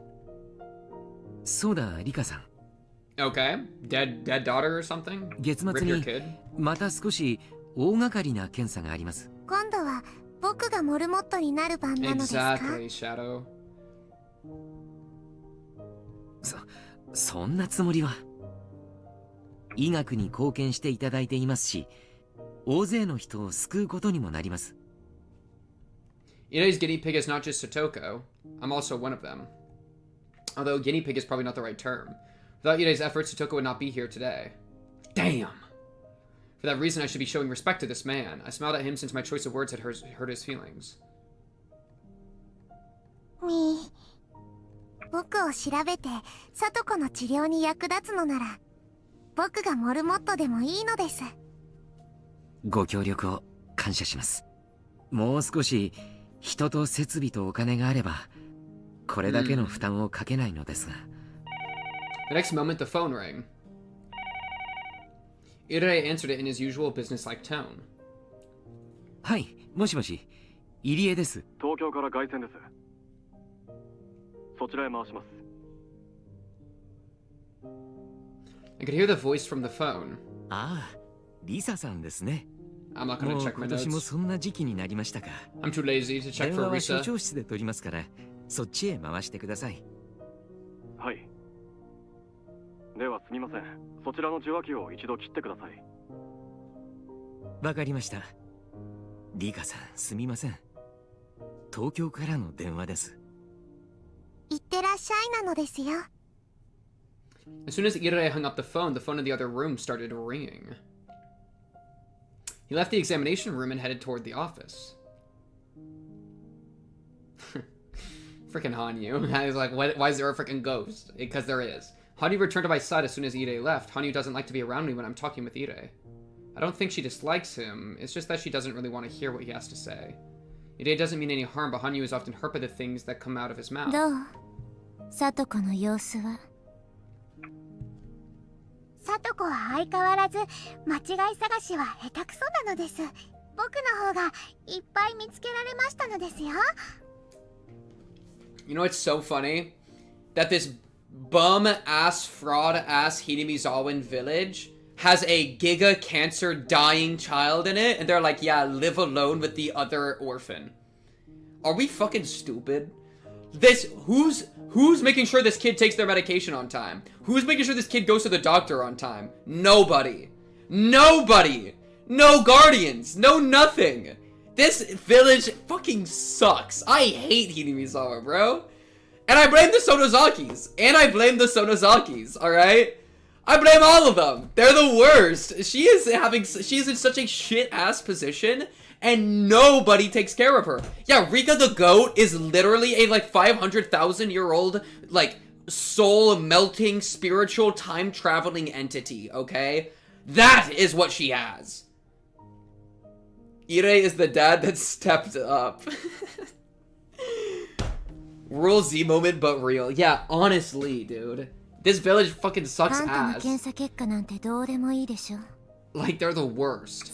そうだリカさん。 Okay. Dead daughter or something? 月末 Rip your に kid? また少し大掛かりな検査があります。今度は僕がモルモットになる番なのですか？ Exactly, Shadow. そんなつもりは。医学に貢献していただいていますし、大勢の人を救うことにもなります。Irei's guinea pig is not just Satoko. I'm also one of them. Although guinea pig is probably not the right term. Without Irei's efforts, Satoko would not be here today. Damn! For that reason, I should be showing respect to this man. I smiled at him since my choice of words had hurt his feelings. 僕を調べてサトコの治療に役立つのなら僕がモルモットでもいいのです。ご協力を感謝します。もう少し人と設備とお金があればこれだけの負担をかけないのですが。The next moment, the phone rang. Irei answered it in his usual business-like tone. はい、もしもし、入江です。東京から凱旋です。そちらへ回します。I could hear the voice from the phone. ああ、リサさんですね。 I'm not gonna もう check my 今年も notes. そんな時期になりましたか。 I'm too lazy to check 電 for 話は所 Risa. 長室で取りますから、そっちへ回してください。はい。ではすみません。そちらの受話器を一度切ってください。わかりました。リカさん、すみません。東京からの電話です。いってらっしゃいなのですよ。As soon as Irei hung up the phone in the other room started ringing. He left the examination room and headed toward the office. Freaking Hanyu. I was like, why is there a freaking ghost? Because there is. Hanyu returned to my side as soon as Irei left. Hanyu doesn't like to be around me when I'm talking with Irei. I don't think she dislikes him. It's just that she doesn't really want to hear what he has to say. Irei doesn't mean any harm, but Hanyu is often hurt by the things that come out of his mouth. どう？サトコの様子は？サトコは相変わらず間違い探しは下手くそなのです。僕の方がいっぱい見つけられましたのですよ。You know what's so funny? That this bum-ass, fraud-ass Hinamizawan village has a giga cancer dying child in it, and they're like, yeah, live alone with the other orphan. Are we fucking stupid? Who's making sure this kid takes their medication on time? Who's making sure this kid goes to the doctor on time? Nobody. Nobody. No guardians. No nothing. This village fucking sucks. I hate Hinamizawa, bro. And I blame the Sonozakis. Alright? I blame all of them. They're the worst. She is in such a shit-ass position, and nobody takes care of her. Yeah, Rika the Goat is literally a, like, 500,000-year-old, like, soul-melting, spiritual, time-traveling entity, okay? That is what she has. Ire is the dad that stepped up. Rural Z moment, but real. Yeah, honestly, dude. This village fucking sucks ass. Like, they're the worst.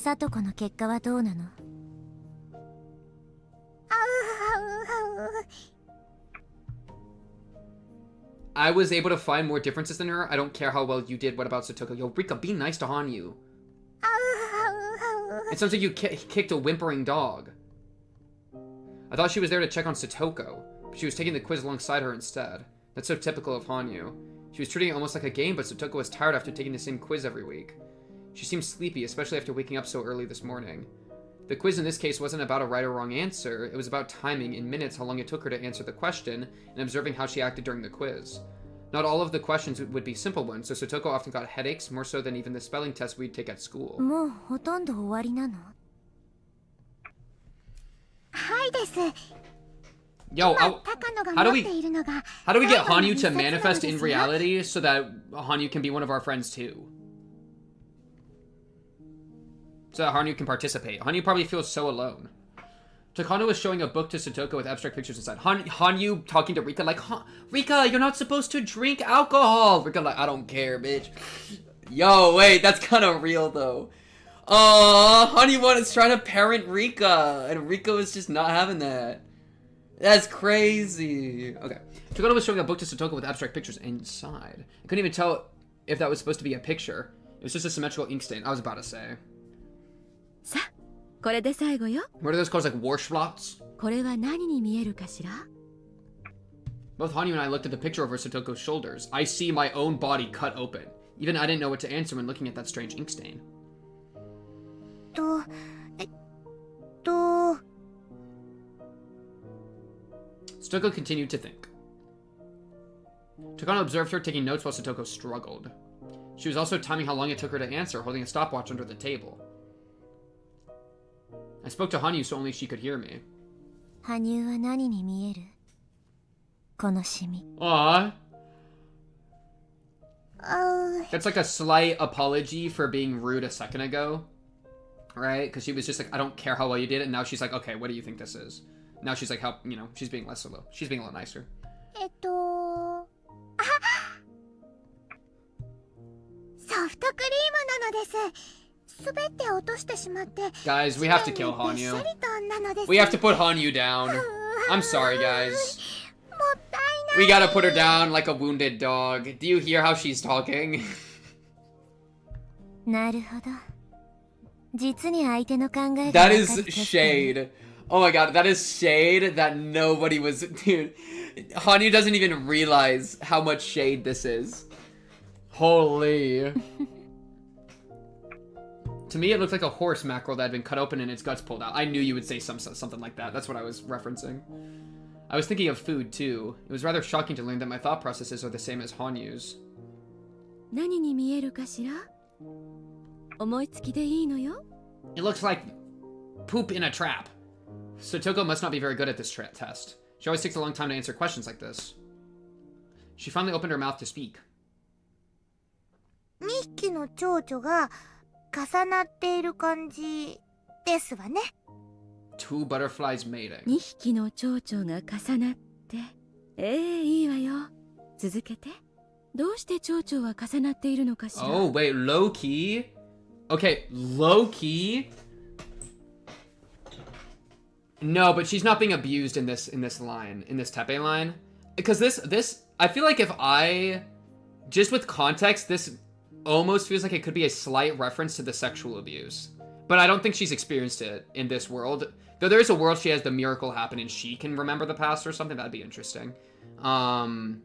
I was able to find more differences than her. I don't care how well you did. What about Satoko? Yo, Rika, be nice to Hanyu. It sounds like you kicked a whimpering dog. I thought she was there to check on Satoko, but she was taking the quiz alongside her instead. That's so typical of Hanyu. She was treating it almost like a game, but Satoko was tired after taking the same quiz every week. She seemed sleepy, especially after waking up so early this morning. The quiz in this case wasn't about a right or wrong answer, it was about timing in minutes how long it took her to answer the question, and observing how she acted during the quiz. Not all of the questions would be simple ones, so Satoko often got headaches, more so than even the spelling test we'd take at school. Yo, how do we get Hanyu to manifest in reality so that Hanyu can be one of our friends too? So that Hanyu can participate. Hanyu probably feels so alone. Takano was showing a book to Satoko with abstract pictures inside. Hanyu talking to Rika like, Rika, you're not supposed to drink alcohol. Rika like, I don't care, bitch. Yo, wait, that's kind of real though. Hanyu was trying to parent Rika, and Rika was just not having that. That's crazy. Okay. Takano was showing a book to Satoko with abstract pictures inside. I couldn't even tell if that was supposed to be a picture. It was just a symmetrical ink stain. I was about to say. What are those called, like Warschlots? Both Hanyu and I looked at the picture over Satoko's shoulders. I see my own body cut open. Even I didn't know what to answer when looking at that strange ink stain. Satoko continued to think. Takano observed her taking notes while Satoko struggled. She was also timing how long it took her to answer, holding a stopwatch under the table. I spoke to Hanyu so only she could hear me. Aww. That's like a slight apology for being rude a second ago. Right? Because she was just like, I don't care how well you did it. And now she's like, okay, what do you think this is? Now she's like, she's being less slow. She's being a little nicer. Guys, we have to kill Hanyu. We have to put Hanyu down. I'm sorry, guys. We gotta put her down like a wounded dog. Do you hear how she's talking? That is shade. Oh my god, that is shade that nobody was... Dude, Hanyu doesn't even realize how much shade this is. Holy... To me, it looked like a horse mackerel that had been cut open and its guts pulled out. I knew you would say something like that. That's what I was referencing. I was thinking of food, too. It was rather shocking to learn that my thought processes are the same as Hanyu's. It looks like poop in a trap. Satoko must not be very good at this test. She always takes a long time to answer questions like this. She finally opened her mouth to speak. 重なっている感じですわね。 Two butterflies mating. 2匹の蝶々が重なって。いいわよ。続けて。どうして蝶々は重なっているのかしら。 Oh, wait, low key? Okay, low key? No, but she's not being abused in this line, in this Tepe line. Because this, I feel like if just with context, this almost feels like it could be a slight reference to the sexual abuse. But I don't think she's experienced it in this world. Though there is a world she has the miracle happen and she can remember the past or something, that'd be interesting. Takano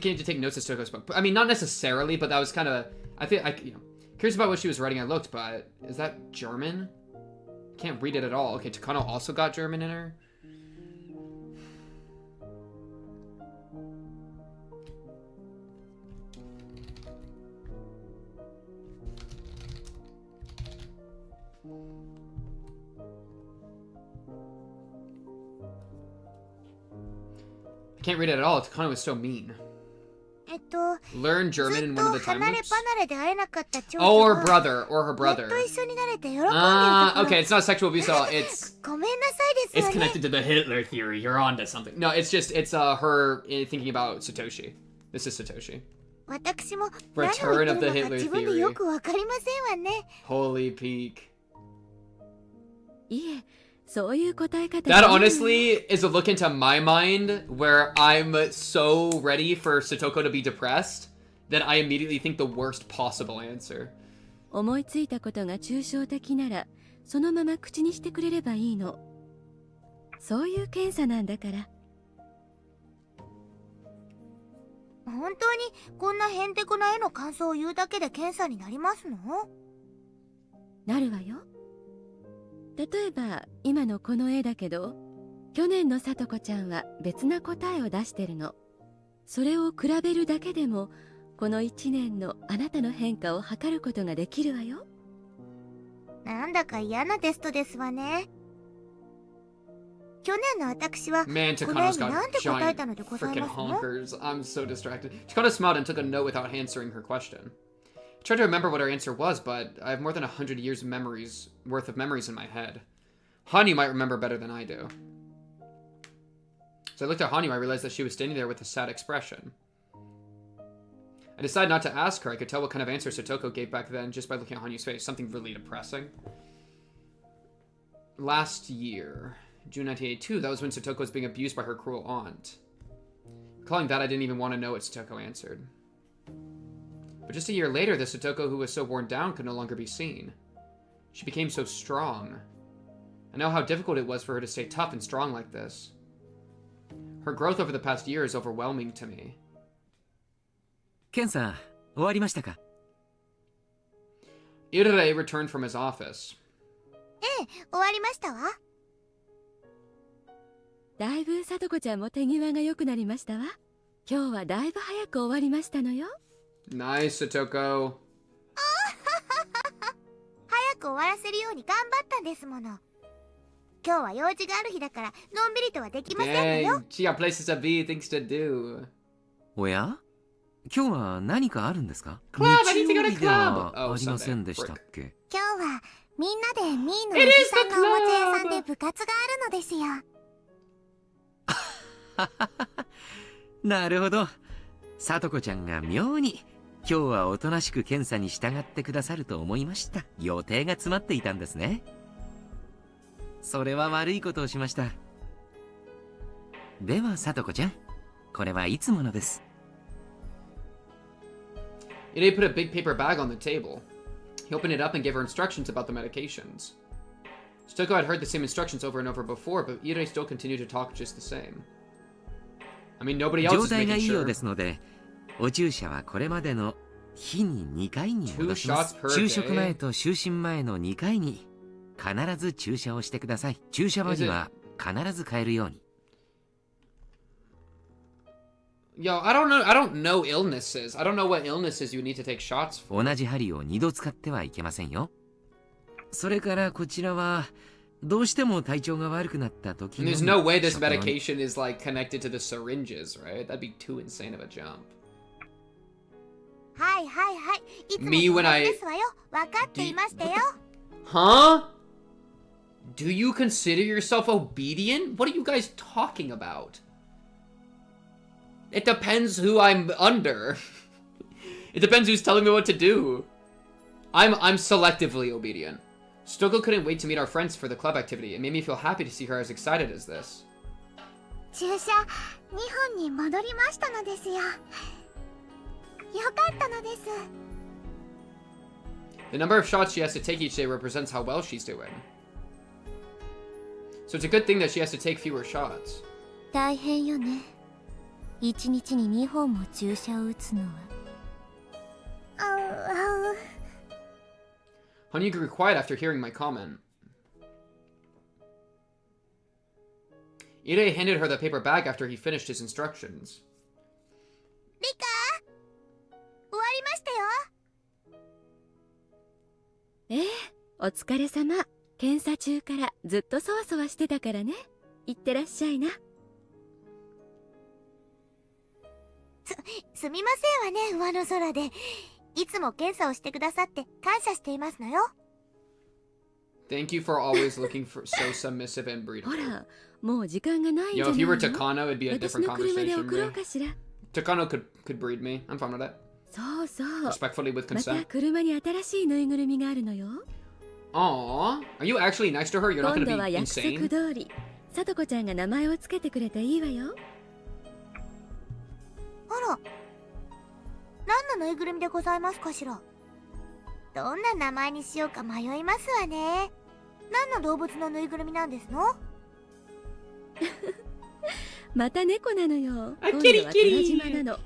came to take notes of Toko's book. I mean, not necessarily, but that was kind of... curious about what she was writing. I looked, but is that German? Can't read it at all. Okay, Takano also got German in her. I can't read it at all. Takano was so mean. Learn German in one of the time loops? Oh, or brother, or her brother. Okay, it's not sexual abuse at all. It's connected to the Hitler theory. You're onto something. No, it's her thinking about Satoshi. This is Satoshi. Return of the Hitler theory. Holy peak. That honestly is a look into my mind where I'm so ready for Satoko to be depressed that I immediately think the worst possible answer. 思いついたことが抽象的なら、そのまま口にしてくれればいいの。そういう検査なんだから。本当にこんなへんてこな絵の感想を言うだけで検査になりますの？なるわよ。例えば今のこの絵だけど、去年のさとこちゃんは別な答えを出してるの。それを比べるだけでもこの1年のあなたの変化を測ることができるわよ。なんだか嫌なテストですわね。去年の私はこの絵になんて答えたのでございますの？ I'm so distracted. Takano smiled and took a note without answering her question. I tried to remember what her answer was, but I have more than 100 years worth of memories in my head. Hanyu might remember better than I do. As I looked at Hanyu, I realized that she was standing there with a sad expression. I decided not to ask her. I could tell what kind of answer Satoko gave back then just by looking at Hanyu's face. Something really depressing. Last year, June 1982, that was when Satoko was being abused by her cruel aunt. Recalling that, I didn't even want to know what Satoko answered. But just a year later, the Satoko who was so worn down could no longer be seen. She became so strong. I know how difficult it was for her to stay tough and strong like this. Her growth over the past year is overwhelming to me. ケンさん、終わりましたか? Irei returned from his office. ええ、終わりましたわ。だいぶさとこちゃんも手際が良くなりましたわ。今日はだいぶ早く終わりましたのよ。Nice, Satoko. 早く終わらせるように頑張ったんですもの。今日は用事がある日だからのんびりとはできませんのよ。She got places to be, things to do. おや? 今日は何かあるんですか? Club, I need to go to club. 日曜日ではありませんでしたっけ? 今日はみんなでミーのおじさんのおもちゃ屋さんで部活があるのですよ。なるほど。さとこちゃんが妙に今日はおとなしく検査に従ってくださると思いました。予定が詰まっていたんですね。それは悪いことをしました。ではさとこちゃん、これはいつものです。Irei put a big paper bag on the table. He opened it up and gave her instructions about the medications. Satoko had heard the same instructions over and over before, but Irei still continued to talk just the same. I mean, nobody else 状 is 態が making いいよう sure. ですので、お注射はこれまでの日に2回に戻します。 2 shots per 昼食 day? 前と就寝前の2回に必ず注射をしてください。注射針は必ず変えるように。Yo, I don't know illnesses. I don't know what illnesses you need to take shots for. 同じ針を2度使ってはいけませんよ。それからこちらはどうしても体調が悪くなった時 And の there's no way this 食用に medication is like connected to the syringes, right? That'd be too insane of a jump. はいはいはい。いつも Me そう when I- ですわよ。分かっていましたよ。 Huh? Do you consider yourself obedient? What are you guys talking about? It depends who I'm under. It depends who's telling me what to do. I'm selectively obedient. Stoko couldn't wait to meet our friends for the club activity. It made me feel happy to see her as excited as this. 注射2本に戻りましたのですよ。よかったのです。 The number of shots she has to take each day represents how well she's doing. So it's a good thing that she has to take fewer shots. 大変よね。1日に2本も注射を打つのは。Honey grew quiet after hearing my comment. Ide handed her the paper bag after he finished his instructions. リカ終わりましたよ。ええ、お疲れ様。検査中からずっとそわそわしてたからね。いってらっしゃいな。すみませんわね、上の空で。いつも検査をしてくださって感謝していますのよ。Thank you for always looking for so submissive and ほ breedable. ら、もう時間がないんじゃ Yo, ない if you were の？ Takano, it'd be a 私 different の車で conversation. 送ろう Bro. かしら。 Takano could breed me. I'm fine with that. そうそう。 Respectfully with また consent. 車に新しいぬいぐるみがあるのよ。Aww. Are you actually nice to her? You're not 今 gonna 度は be 約束 insane? 通り、さとこちゃんが名前をつけてくれていいわよ。あら、何のぬいぐるみでございますかしら。どんな名前にしようか迷いますわね。何の動物のぬいぐるみなんですの？また猫なのよ。あ今キリキリ度は虎島なの。A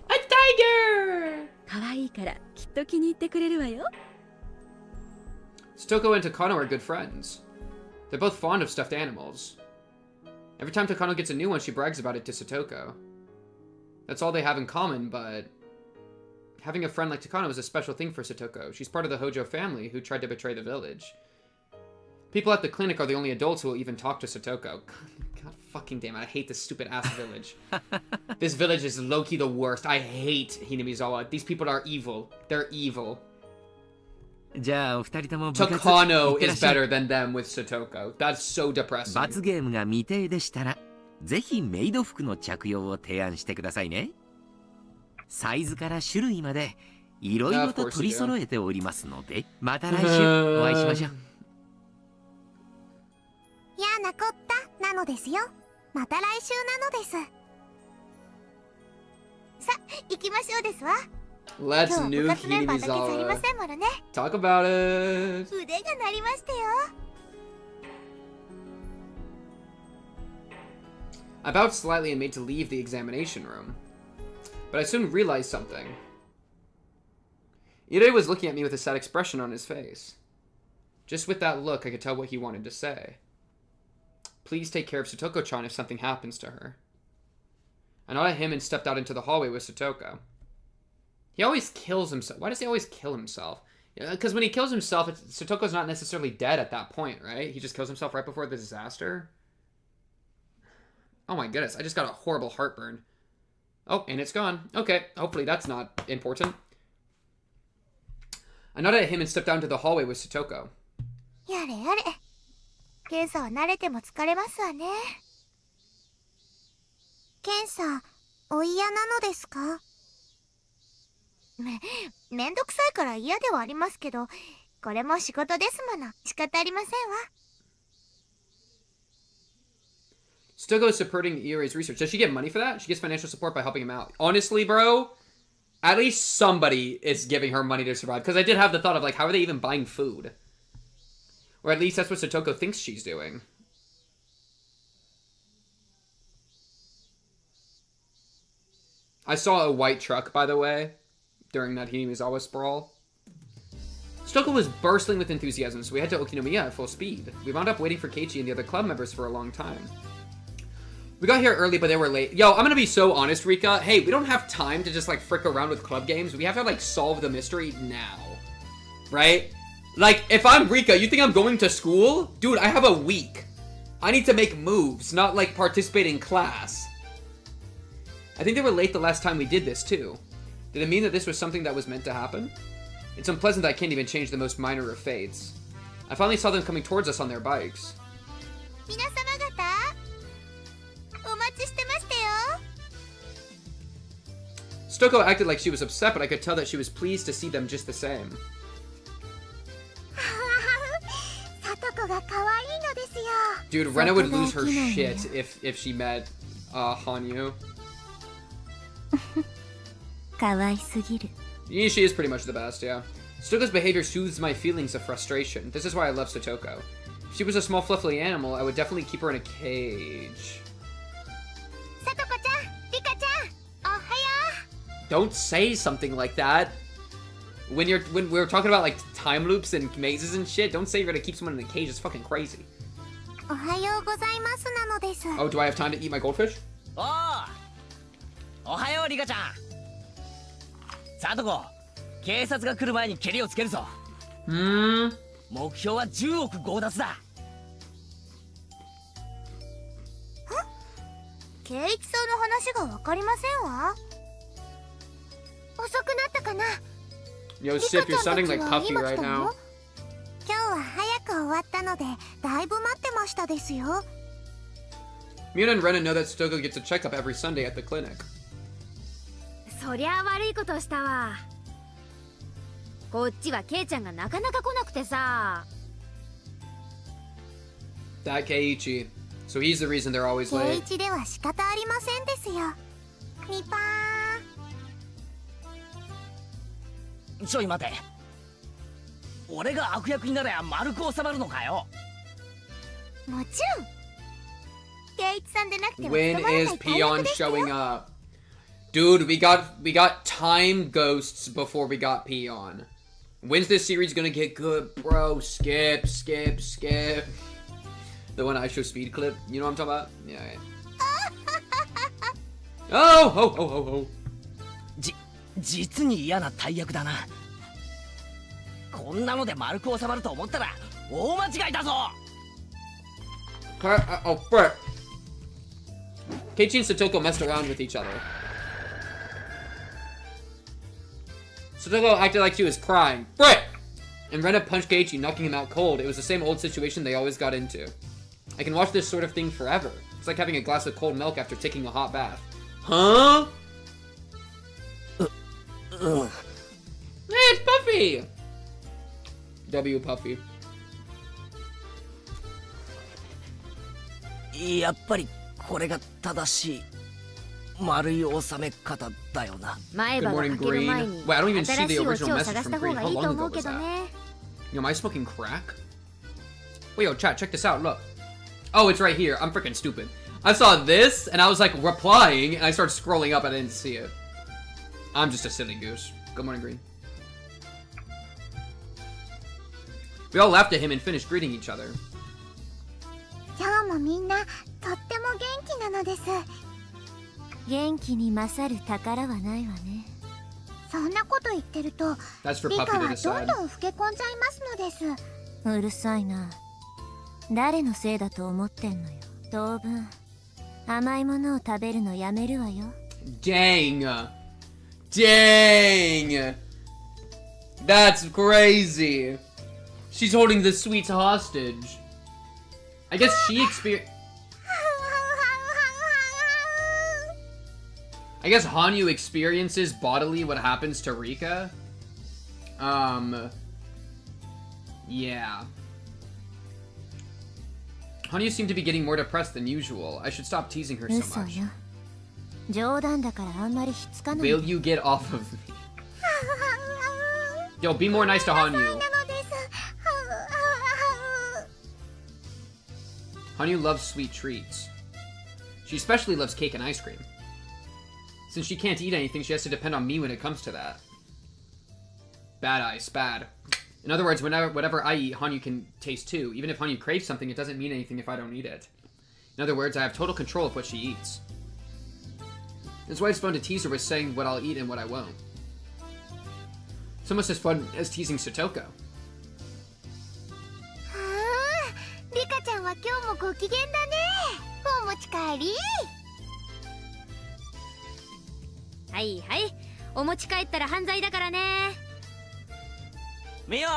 tiger! 可愛いからきっと気に入ってくれるわよ。Stoko and Takano are good friends. They're both fond of stuffed animals. Every time Takano gets a new one, she brags about it to Satoko. That's all they have in common, but having a friend like Takano is a special thing for Satoko. She's part of the Hojo family who tried to betray the village. People at the clinic are the only adults who will even talk to Satoko. God fucking damn it, I hate this stupid ass village. This village is low-key the worst. I hate Hinamizawa. These people are evil. They're evil. じゃあお二人とも部活 Takano 行ってらっ is しゃい better than them with Satoko. That's so 罰 depressing. ゲームが未定でしたらぜひメイド服の着用を提案してくださいね。サイズから種類までいろいろと取り揃えておりますので、また来週お会いしましょう。やなこったなのですよ。また来週なのです。さ、行きましょうですわ。 Let's 今日部 nuke 活メンバーだけじゃありま Hinamizawa. せんものね。 Talk about it. 腕が鳴りましたよ。I bowed slightly and made to leave the examination room. But I soon realized something. Ide was looking at me with a sad expression on his face. Just with that look, I could tell what he wanted to say. Please take care of Satoko-chan if something happens to her. I nodded at him and stepped out into the hallway with Satoko. He always kills himself. Why does he always kill himself? Because when he kills himself, Satoko's not necessarily dead at that point, right? He just kills himself right before the disaster. Oh my goodness, I just got a horrible heartburn. Oh, and it's gone. Okay, hopefully that's not important. I nodded at him and stepped down to the hallway with Satoko. やれやれ。検査は慣れても疲れますわね。検査、お嫌なのですか？めんどくさいから嫌ではありますけど、これも仕事ですもの。仕方ありませんわ。Stoko is supporting Iere's research. Does she get money for that? She gets financial support by helping him out. Honestly, bro, at least somebody is giving her money to survive. Because I did have the thought of, like, how are they even buying food? Or at least that's what Satoko thinks she's doing. I saw a white truck, by the way, during that Hinamizawa sprawl. Stoko was bursting with enthusiasm, so we head to Okinomiya at full speed. We wound up waiting for Keiichi and the other club members for a long time. We got here early, but they were late. Yo, I'm gonna be so honest, Rika. Hey, we don't have time to just, like, frick around with club games. We have to, like, solve the mystery now. Right? Like, if I'm Rika, you think I'm going to school? Dude, I have a week. I need to make moves, not, like, participate in class. I think they were late the last time we did this, too. Did it mean that this was something that was meant to happen? It's unpleasant that I can't even change the most minor of fates. I finally saw them coming towards us on their bikes. 皆様方、お待ちしてましたよ。Stoko acted like she was upset, but I could tell that she was pleased to see them just the same. さとこが可愛いのですよ。 Dude, Rena would lose her shit if she met Hanyu. 可愛すぎる。 Yeah, she is pretty much the best, yeah. Stoko's behavior soothes my feelings of frustration. This is why I love Satoko. If she was a small fluffy animal, I would definitely keep her in a cage. さとこちゃん、リカちゃん、おはよ Don't say something like that. When we're talking about like time loops and mazes and shit, don't say you're gonna keep someone in a cage. It's fucking crazy. う。おはようございますなのです。 Oh, do I have time to eat my goldfish? おはようリカちゃん。さとこ、警察が来る前にケリをつけるぞ。目標は10億強奪だ。圭一さんの話がわかりませんわ。遅くなったかな。 Yo, Sip, you're sounding like Puffy right now. 今日は早く終わったのでだいぶ待ってましたですよ。 Miona and Rena know that Stoko gets a checkup every Sunday at the clinic. そりゃ悪いことしたわ。こっちはケイちゃんがなかなか来なくてさ。 That Keiichi. So he's the reason they're always 圭 late. 一では仕方ありませんですよ。みぱちょい待て。俺が悪役になれば丸く収まるのかよ。もちろん。圭一さんでなくても When 務まらな is い大役 Peon ですよ。 showing up? Dude, we got time ghosts before we got Peon. When's this series gonna get good, bro? Skip. The one I show speed clip. You know what I'm talking about? Yeah. Oh. 実に嫌な大役だな。こんなので丸く収まると思ったら大間違いだぞ。Oh, frick. Keiichi and Satoko messed around with each other. Satoko acted like she was crying. Frick! And Rena punched Keiichi, knocking him out cold. It was the same old situation they always got into. I can watch this sort of thing forever. It's like having a glass of cold milk after taking a hot bath. Huh? Hey, it's Puffy! W Puffy. やっぱりこれが正しい丸い収め方だよな。前歯が欠ける前に Wait, I don't even see 新 the しいオ original チを message 探し from た方 Green. が How いいと long 思 ago うけ was ど that? ね。 Yo, am I smoking crack? Wait, yo, chat, check this out, look. Oh, it's right here. I'm freaking stupid. I saw this, and I was like replying, and I started scrolling up, and I didn't see it. I'm just a silly goose. Good morning, Green. We all laughed at him and finished greeting each other. 今日もみんなとっても元気なのです。元気に勝る宝はないわね。そんなこと言ってると That's for リカ Puppy to はどん decide. どん老け込んじゃいますのです。うるさいな。誰のせいだと思ってんのよ。当分甘いものを食べるのやめるわよ。 Dang. That's crazy. She's holding the sweets hostage. I guess she experienced... I guess Hanyu experiences bodily what happens to Rika. Yeah. Hanyu seemed to be getting more depressed than usual. I should stop teasing her so 嘘 much. よ。冗談だからあんまりひっつかないで。 Will you get off of me? Yo, be more nice to な Hanyu. のです。 Hanyu loves sweet treats. She especially loves cake and ice cream. Since she can't eat anything, she has to depend on me when it comes to that. Bad ice, bad. In other words, whatever I eat, Hanyu can taste too. Even if Hanyu craves something, it doesn't mean anything if I don't eat it. In other words, I have total control of what she eats. It's why it's fun to tease her with saying what I'll eat and what I won't. It's almost as fun as teasing Satoko. リカちゃんは今日もご機嫌だね。お持ち帰り。はいはい、お持ち帰ったら犯罪だからね。ミオン、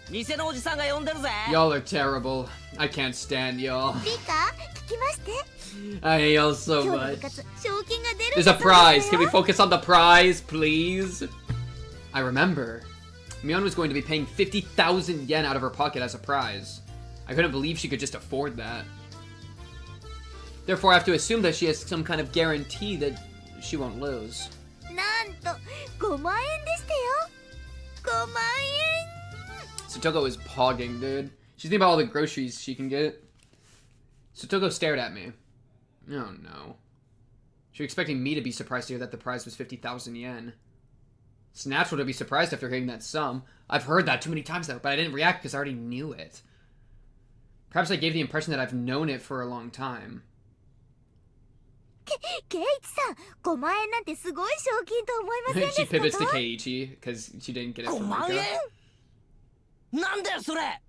店のおじさんが呼んでるぜ。 Y'all are terrible. I can't stand y'all. リカ、聞きまして。 I hate y'all so 今日の部 much. 活、賞金が出る There's a prize. Can we focus on the prize, please? I remember. Mion was going to be paying 50,000 yen out of her pocket as a prize. I couldn't believe she could just afford that. Therefore, I have to assume that she has some kind of guarantee that she won't lose. なんと5万円でしたよ。5万円。 Satoko is pogging, dude. She's thinking about all the groceries she can get. Satoko stared at me. Oh no. She was expecting me to be surprised to hear that the prize was 50,000 yen. It's natural to be surprised after hearing that sum. I've heard that too many times though, but I didn't react because I already knew it. Perhaps I gave the impression that I've known it for a long time. ケイチさん、5万円なんてすごい賞金と思いませんで She したか pivots to Keiichi because she didn't get it 5 from 万 Rika. 円なんだよそれ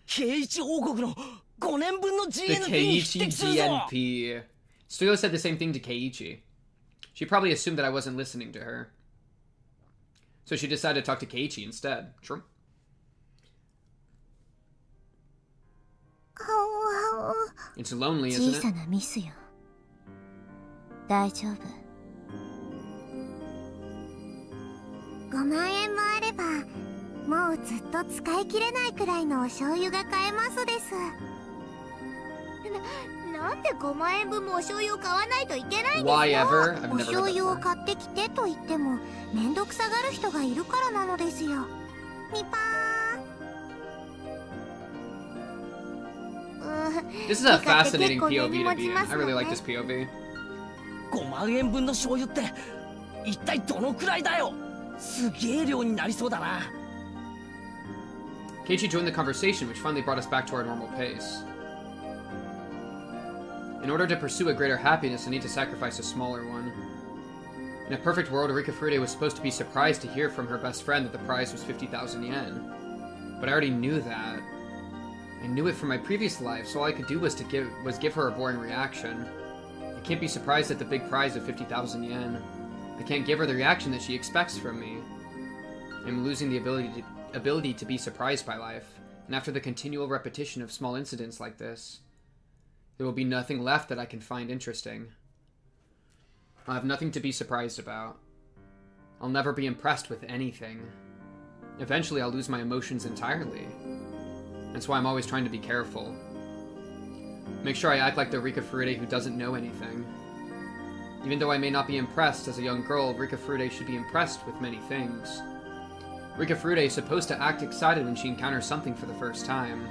ケイイチ王国の5年分の The GNP に匹 Keiichi 敵するぞ GNP. Stuyo said the same thing to Keiichi. She probably assumed that I wasn't listening to her. So she decided to talk to Keiichi instead. True. 小 It's lonely, isn't さ it? なミスよ。大丈夫。5万円もあれば、もうずっと使い切れないくらいのお醤油が買えますです。なんで5万円分もお醤油を買わないといけないんです Why か ever? I've お never 醤 heard 油を that before. 買ってきてと言っても、めんどくさがる人がいるからなのですよ。みぱー。 This is a fascinating POV to be in. I really like this POV. 5万円分の醤油って一体どのくらいだよすげえ量になりそうだな Keiichi joined the conversation, which finally brought us back to our normal pace. In order to pursue a greater happiness, I need to sacrifice a smaller one. In a perfect world, Rika Furude was supposed to be surprised to hear from her best friend that the prize was 50,000 yen. But I already knew that. I knew it from my previous life, so all I could do was give her a boring reaction. I can't be surprised at the big prize of 50,000 yen. I can't give her the reaction that she expects from me. I'm losing the ability to be surprised by life, and after the continual repetition of small incidents like this, there will be nothing left that I can find interesting. I'll have nothing to be surprised about. I'll never be impressed with anything. Eventually, I'll lose my emotions entirely. That's why I'm always trying to be careful. Make sure I act like the Rika Furude who doesn't know anything. Even though I may not be impressed as a young girl, Rika Furude should be impressed with many things. Rika Furude is supposed to act excited when she encounters something for the first time.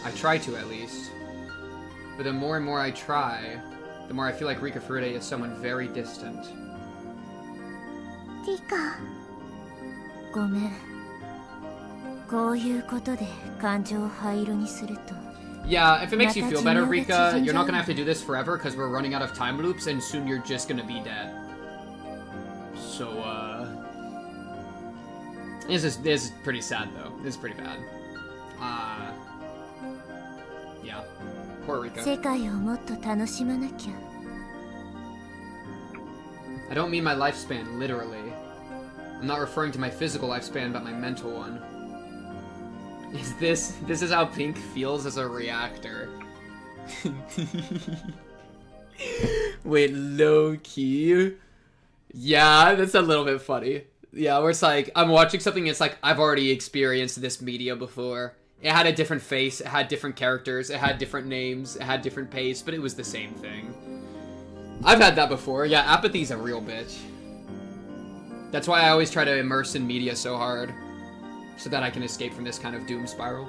I try to, at least. But the more and more I try, the more I feel like Rika Furude is someone very distant. リカ、ごめん。こういうことで感情を灰色にすると。 Yeah, if it makes you feel better, Rika, you're not gonna have to do this forever because we're running out of time loops and soon you're just gonna be dead. So, this is pretty sad though. This is pretty bad. Yeah. Poor Rika. 世界をもっと楽しまなきゃ。I don't mean my lifespan, literally. I'm not referring to my physical lifespan, but my mental one. This is how Pink feels as a reactor. Wait, low key? Yeah, that's a little bit funny. Yeah, where it's like, I'm watching something, it's like, I've already experienced this media before. It had a different face, it had different characters, it had different names, it had different pace, but it was the same thing. I've had that before. Yeah, apathy's a real bitch. That's why I always try to immerse in media so hard, so that I can escape from this kind of doom spiral.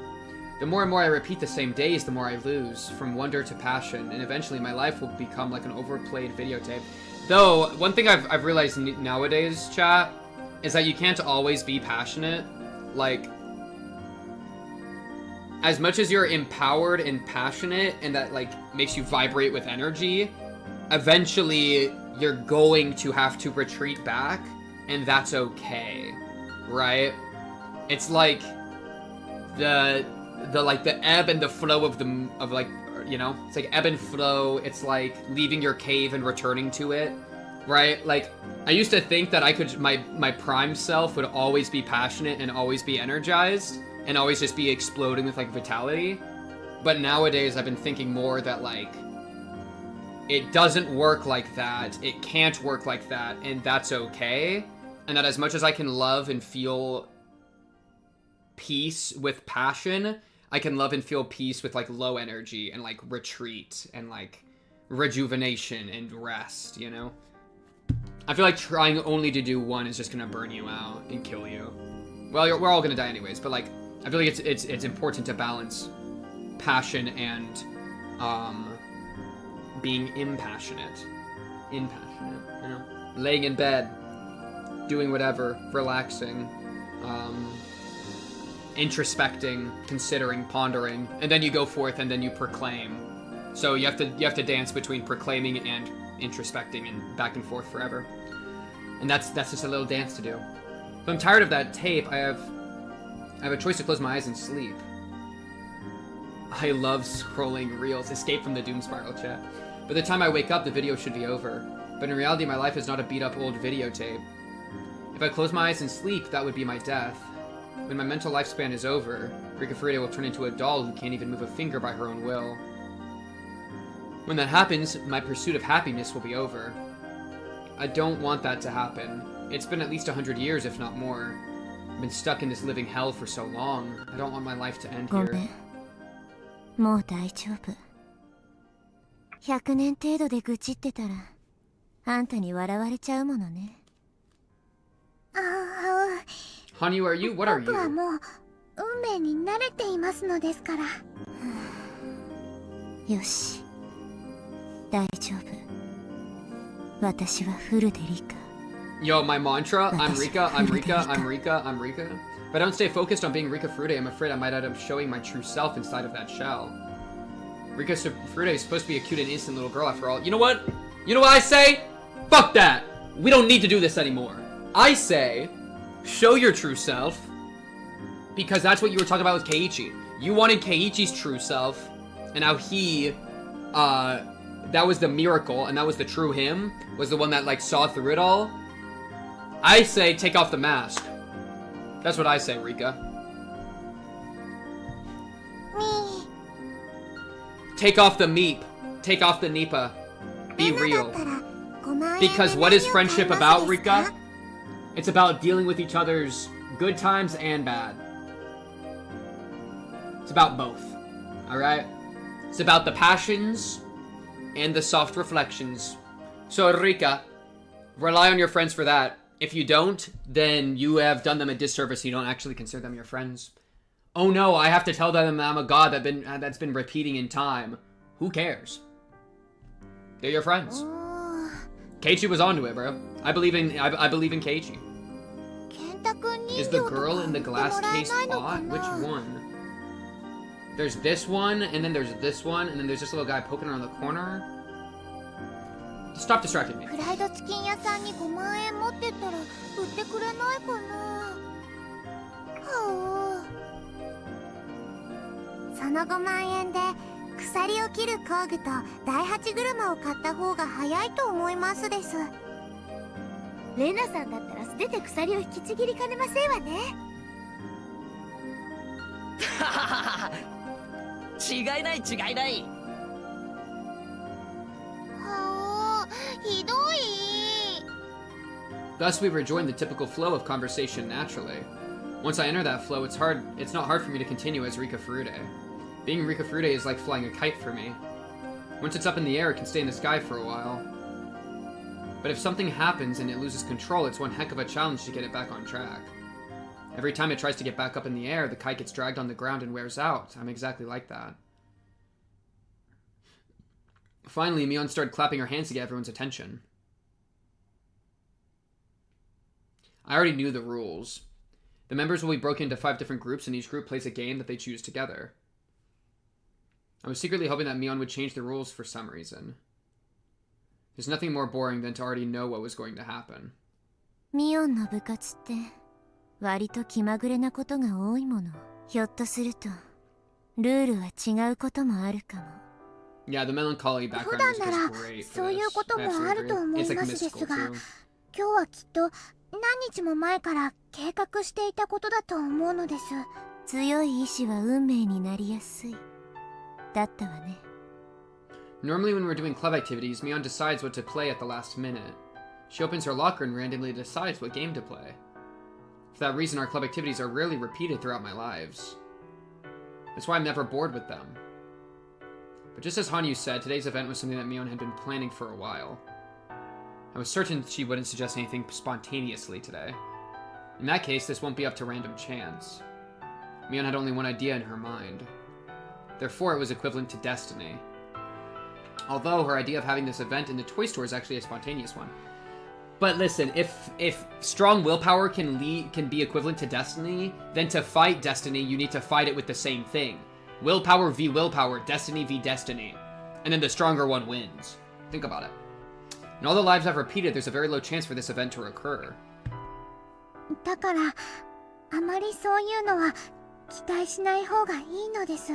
The more and more I repeat the same days, the more I lose, from wonder to passion, and eventually my life will become like an overplayed videotape. Though, one thing I've realized nowadays, chat, is that you can't always be passionate. Like, as much as you're empowered and passionate, and that, like, makes you vibrate with energy, eventually you're going to have to retreat back, and that's okay, right? It's like the ebb and the flow of like, you know, it's like ebb and flow. It's like leaving your cave and returning to it, right? Like, I used to think that I could, my prime self would always be passionate and always be energized and always just be exploding with like vitality. But nowadays I've been thinking more that like, it doesn't work like that. It can't work like that, and that's okay. And that as much as I can love and feel peace with passion, I can love and feel peace with like low energy and like retreat and like rejuvenation and rest, you know? I feel like trying only to do one is just gonna burn you out and kill you. Well, we're all gonna die anyways, but like, I feel like it's important to balance passion and being impassionate. Impassionate, you know? Laying in bed, doing whatever, relaxing, introspecting, considering, pondering, and then you go forth and then you proclaim. So you have to dance between proclaiming and introspecting and back and forth forever. And that's just a little dance to do. If I'm tired of that tape, I have a choice to close my eyes and sleep. I love scrolling reels. Escape from the doom spiral, chat. By the time I wake up, the video should be over. But in reality, my life is not a beat-up old videotape. If I close my eyes and sleep, that would be my death. When my mental lifespan is over, Rika Furude will turn into a doll who can't even move a finger by her own will. When that happens, my pursuit of happiness will be over. I don't want that to happen. It's been at least 100 years, if not more. I've been stuck in this living hell for so long. I don't want my life to end here. もう大丈夫。100年程度で愚痴ってたら、あんたに笑われちゃうものね。Honey, who are you? What are 僕は you? もう運命に慣れていますのですから。よし、大丈夫。私はフルでリカ。Yo, my mantra, I'm Rika, I'm Rika, I'm Rika, I'm Rika. If I don't stay focused on being Rika Furude, I'm afraid I might end up showing my true self inside of that shell. Rika Furude is supposed to be a cute and innocent little girl after all. You know what? You know what I say? Fuck that! We don't need to do this anymore. I say, show your true self. Because that's what you were talking about with Keiichi. You wanted Keiichi's true self, and now he, that was the miracle, and that was the true him, was the one that, like, saw through it all. I say, take off the mask. That's what I say, Rika. Me. Take off the meep. Take off the nipa. Be real. Because what is friendship about, Rika? It's about dealing with each other's good times and bad. It's about both. Alright? It's about the passions and the soft reflections. So, Rika, rely on your friends for that. If you don't, then you have done them a disservice. You don't actually consider them your friends. Oh no, I have to tell them I'm a god that's been repeating in time. Who cares? They're your friends. Keiichi was onto it, bro. I believe in Keiichi. Is the girl in the glass case odd? Which one? There's this one, and then there's this one, and then there's this little guy poking around the corner. Stop distracting me. プライドチキン屋さんに5万円持ってったら売ってくれないかな。その5万円で鎖を切る工具と第8車を買った方が早いと思いますです。レナさんだったら素手で鎖を引きちぎりかねませんわね。違いない違いない。ひどい。 Thus we rejoin the typical flow of conversation naturally. Once I enter that flow, it's not hard for me to continue as Rika Furude. Being Rika Furude is like flying a kite for me. Once it's up in the air, it can stay in the sky for a while. But if something happens and it loses control, it's one heck of a challenge to get it back on track. Every time it tries to get back up in the air, the kite gets dragged on the ground and wears out. I'm exactly like that. Finally, Mion started clapping her hands to get everyone's attention. I already knew the rules. The members will be broken into 5 different groups, and each group plays a game that they choose together. I was secretly hoping that Mion would change the rules for some reason. There's nothing more boring than to already know what was going to happen. ミオンの部活って割と気まぐれなことが多いもの。ひょっとするとルールは違うこともあるかも。Yeah, the melancholy background 普段 is な just ら great そ for ういう this. ことも I ある absolutely と agree. 思 It's い like ますで mystical すが、 too. 今日はきっと何日も前から計画していたことだと思うのです。強い意志は運命になりやすい。だったわね。Normally when we're doing club activities, Mion decides what to play at the last minute. She opens her locker and randomly decides what game to play. For that reason, our club activities are rarely repeated throughout my lives. That's why I'm never bored with them. But just as Hanyu said, today's event was something that Mion had been planning for a while. I was certain she wouldn't suggest anything spontaneously today. In that case, this won't be up to random chance. Mion had only one idea in her mind. Therefore, it was equivalent to destiny. Although her idea of having this event in the toy store is actually a spontaneous one. But listen, if strong willpower can be equivalent to destiny, then to fight destiny, you need to fight it with the same thing. Willpower v willpower, destiny v destiny. And then the stronger one wins. Think about it. In all the lives I've repeated, there's a very low chance for this event to occur. だから、あまりそういうのは期待しない方がいいのです。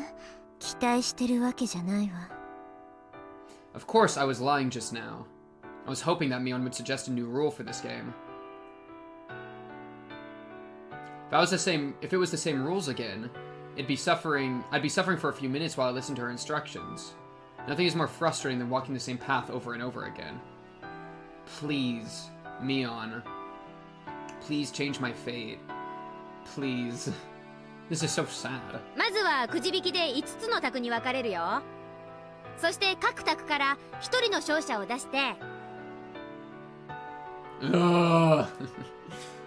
期待してるわけじゃないわ。Of course, I was lying just now. I was hoping that Mion would suggest a new rule for this game. If it was the same rules again, I'd be suffering for a few minutes while I listened to her instructions. Nothing is more frustrating than walking the same path over and over again. Please, Mion. Please change my fate. Please. This is so sad. まずはくじ引きで5つの卓に分かれるよ。そして各卓から1人の勝者を出して。Ugh.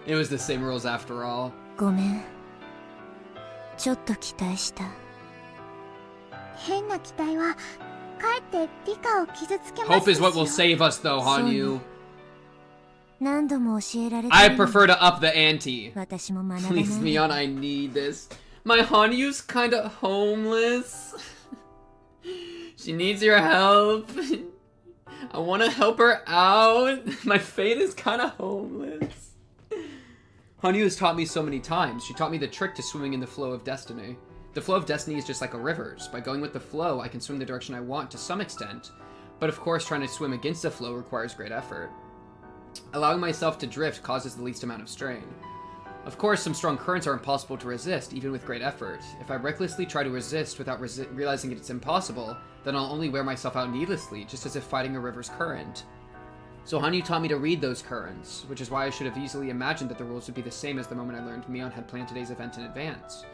It was the same rules after all. ごめん。ちょっと期待した。変な期待はかえってリカを傷つけます。 Hope is what will save us though, Hanyu. 何度も教えられて I prefer to up the ante. 私も学ばない。 Please, Mion, I need this. My Hanyu's kinda homeless. She needs your help. I wanna help her out. My fate is kinda homeless. Hanyu has taught me so many times. She taught me the trick to swimming in the flow of destiny. The flow of destiny is just like a river's. By going with the flow, I can swim the direction I want to some extent. But of course, trying to swim against the flow requires great effort. Allowing myself to drift causes the least amount of strain. Of course, some strong currents are impossible to resist, even with great effort. If I recklessly try to resist without realizing it's impossible, then I'll only wear myself out needlessly, just as if fighting a river's current. So Hanyu taught me to read those currents, which is why I should have easily imagined that the rules would be the same as the moment I learned Mion had planned today's event in advance.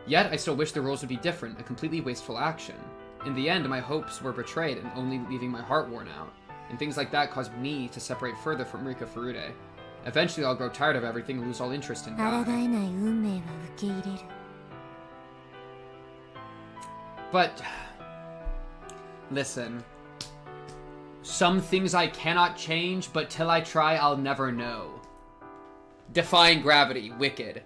Yet, I still wish the rules would be different, a completely wasteful action. In the end, my hopes were betrayed and only leaving my heart worn out. And things like that caused me to separate further from Rika Furude. Eventually, I'll grow tired of everything and lose all interest in die. 抗えない運命は受け入れる。 But, listen. Some things I cannot change, but till I try, I'll never know. Defying gravity, wicked.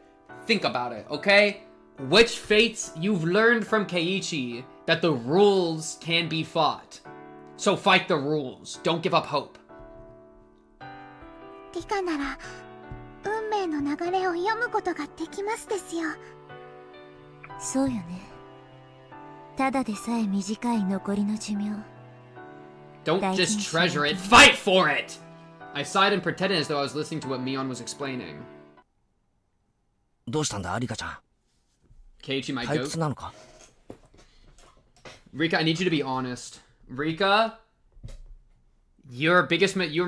Think about it, okay? Which fates you've learned from Keiichi that the rules can be fought. So fight the rules. Don't give up hope. リカなら運命の流れを読むことができますですよ。そうよね。ただでさえ短い残りの寿命。 Don't just treasure it, fight for it! I sighed and pretended as though I was listening to what Mion was explaining. どうしたんだ、リカちゃん。 Keiichi, my 退 goat. 屈なのか。 Rika, I need you to be honest. Rika, you're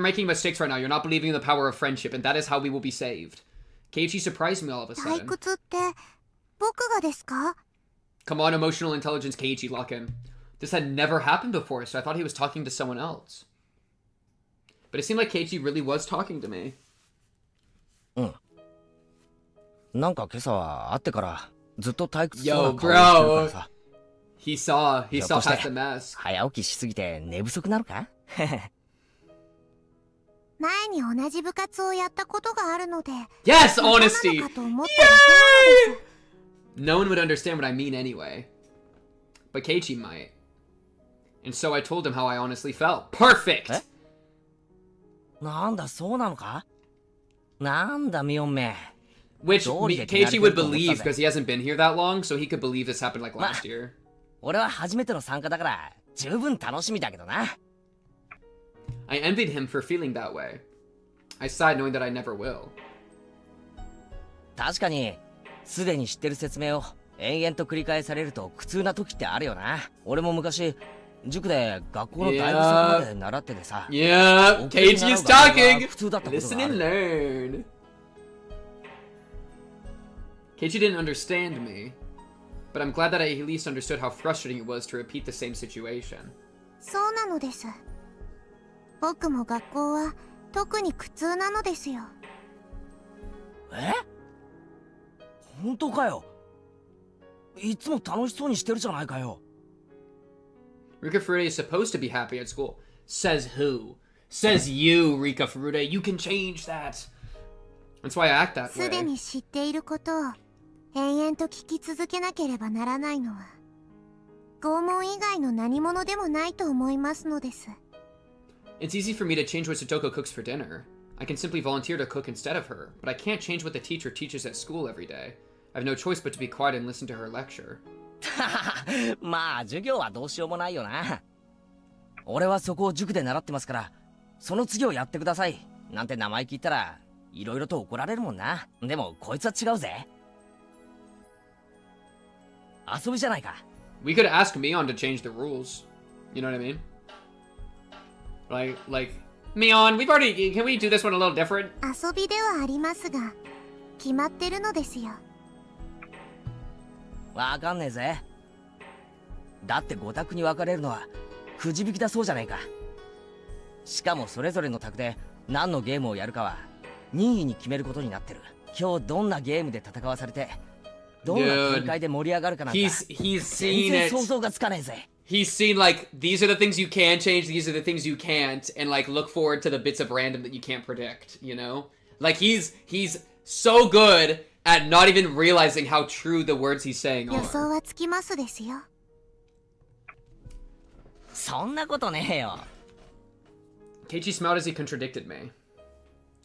making mistakes right now. You're not believing in the power of friendship, and that is how we will be saved. Keiichi surprised me all of a 退 sudden. 屈って僕がですか？ Come on, emotional intelligence, Keiichi, lock in. This had never happened before, so I thought he was talking to someone else. But it seemed like Keiichi really was talking to me. うん。なんか今朝は会ってからずっと退屈 Yo, そうな顔してるからさ。 He saw past the mask. 早起きしすぎて寝不足なのか？ 前に同じ部活をやったことがあるので。 Yes, honesty! 仲間なのかと思っただけなのです。 No one would understand what I mean anyway. But Keiichi might. And so I told him how I honestly felt. Perfect! え？なんだそうなのか？なんだミオンめ。 Which Keiichi would believe because he hasn't been here that long, so he could believe this happened like last year. 俺は初めての参加だから十分楽しみだけどな。 I envied him for feeling that way. I sighed knowing that I never will. 確かにすでに知ってる説明を延々と繰り返されると苦痛な時ってあるよな。俺も昔塾で学校の大部作まで習っててさ。Yeah, Keiichi is talking! Listen and learn. Keiichi didn't understand me, but I'm glad that I at least understood how frustrating it was to repeat the same situation. そうなのです。僕も学校は特に苦痛なのですよ。え？本当かよ。いつも楽しそうにしてるじゃないかよ。 Rika Furude is supposed to be happy at school. Says who? Says you, Rika Furude. You can change that. That's why I act that すで way. に知っていることを延々と聞き続けなければならないのは拷問以外の何者でもないと思いますのです。 It's easy for me to change what Satoko cooks for dinner. I can simply volunteer to cook instead of her, but I can't change what the teacher teaches at school every day. I have no choice but to be quiet and listen to her lecture. まあ授業はどうしようもないよな。俺はそこを塾で習ってますから、その次をやってくださいなんて生意気言ったらいろいろと怒られるもんな。でもこいつは違うぜ。遊びじゃないか。 We could ask Mion to change the rules. You know what I mean? Like, Mion, can we do this one a little different? 遊びではありますが決まってるのですよ。わかんねえぜ。だって5択に分かれるのはくじ引きだそうじゃないか。しかもそれぞれの択で何のゲームをやるかは任意に決めることになってる。今日どんなゲームで戦わされてどんな展開で盛り上がるかなんか He's 全 seen 然 it. 想像がつかねえぜ。 He's seen, like, these are the things you can change, these are the things you can't, and, like, look forward to the bits of random that you can't predict, you know? Like, he's so good at not even realizing how true the words he's saying 予想 are. はつきますですよ。そんなことねえよ。 Keiichi smiled as he contradicted me.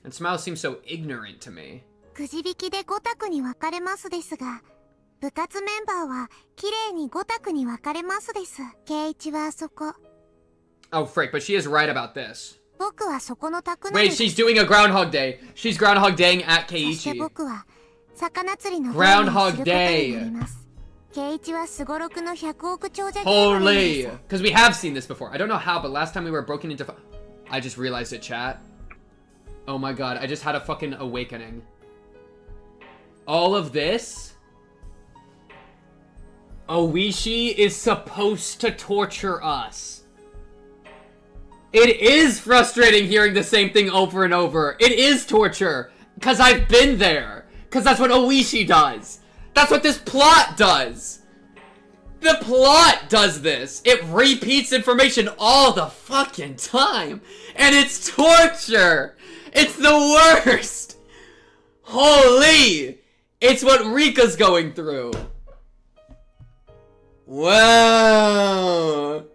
And smile seemed so ignorant to me. くじ引きで5択に分かれますですが部活メンバーはきれいに5択に分かれますです。圭一はあそこ。 Oh, frick, but she is right about this. 僕はそこの択なの Wait, です。 she's doing a Groundhog Day. She's Groundhog Daying at そして Keiichi. 僕は魚釣りのゲームをする Groundhog ことにな Day. ります。圭一はすごろくの100億長者ゲームなんで Holy! す。 Because we have seen this before. I don't know how, but last time we were broken into... I just realized it, chat. Oh my god, I just had a fucking awakening. All of this? Oishi is supposed to torture us. It is frustrating hearing the same thing over and over. It is torture. Because I've been there. Because that's what Oishi does. That's what this plot does. The plot does this. It repeats information all the fucking time. And it's torture. It's the worst. Holy. It's what Rika's going through. Whoa.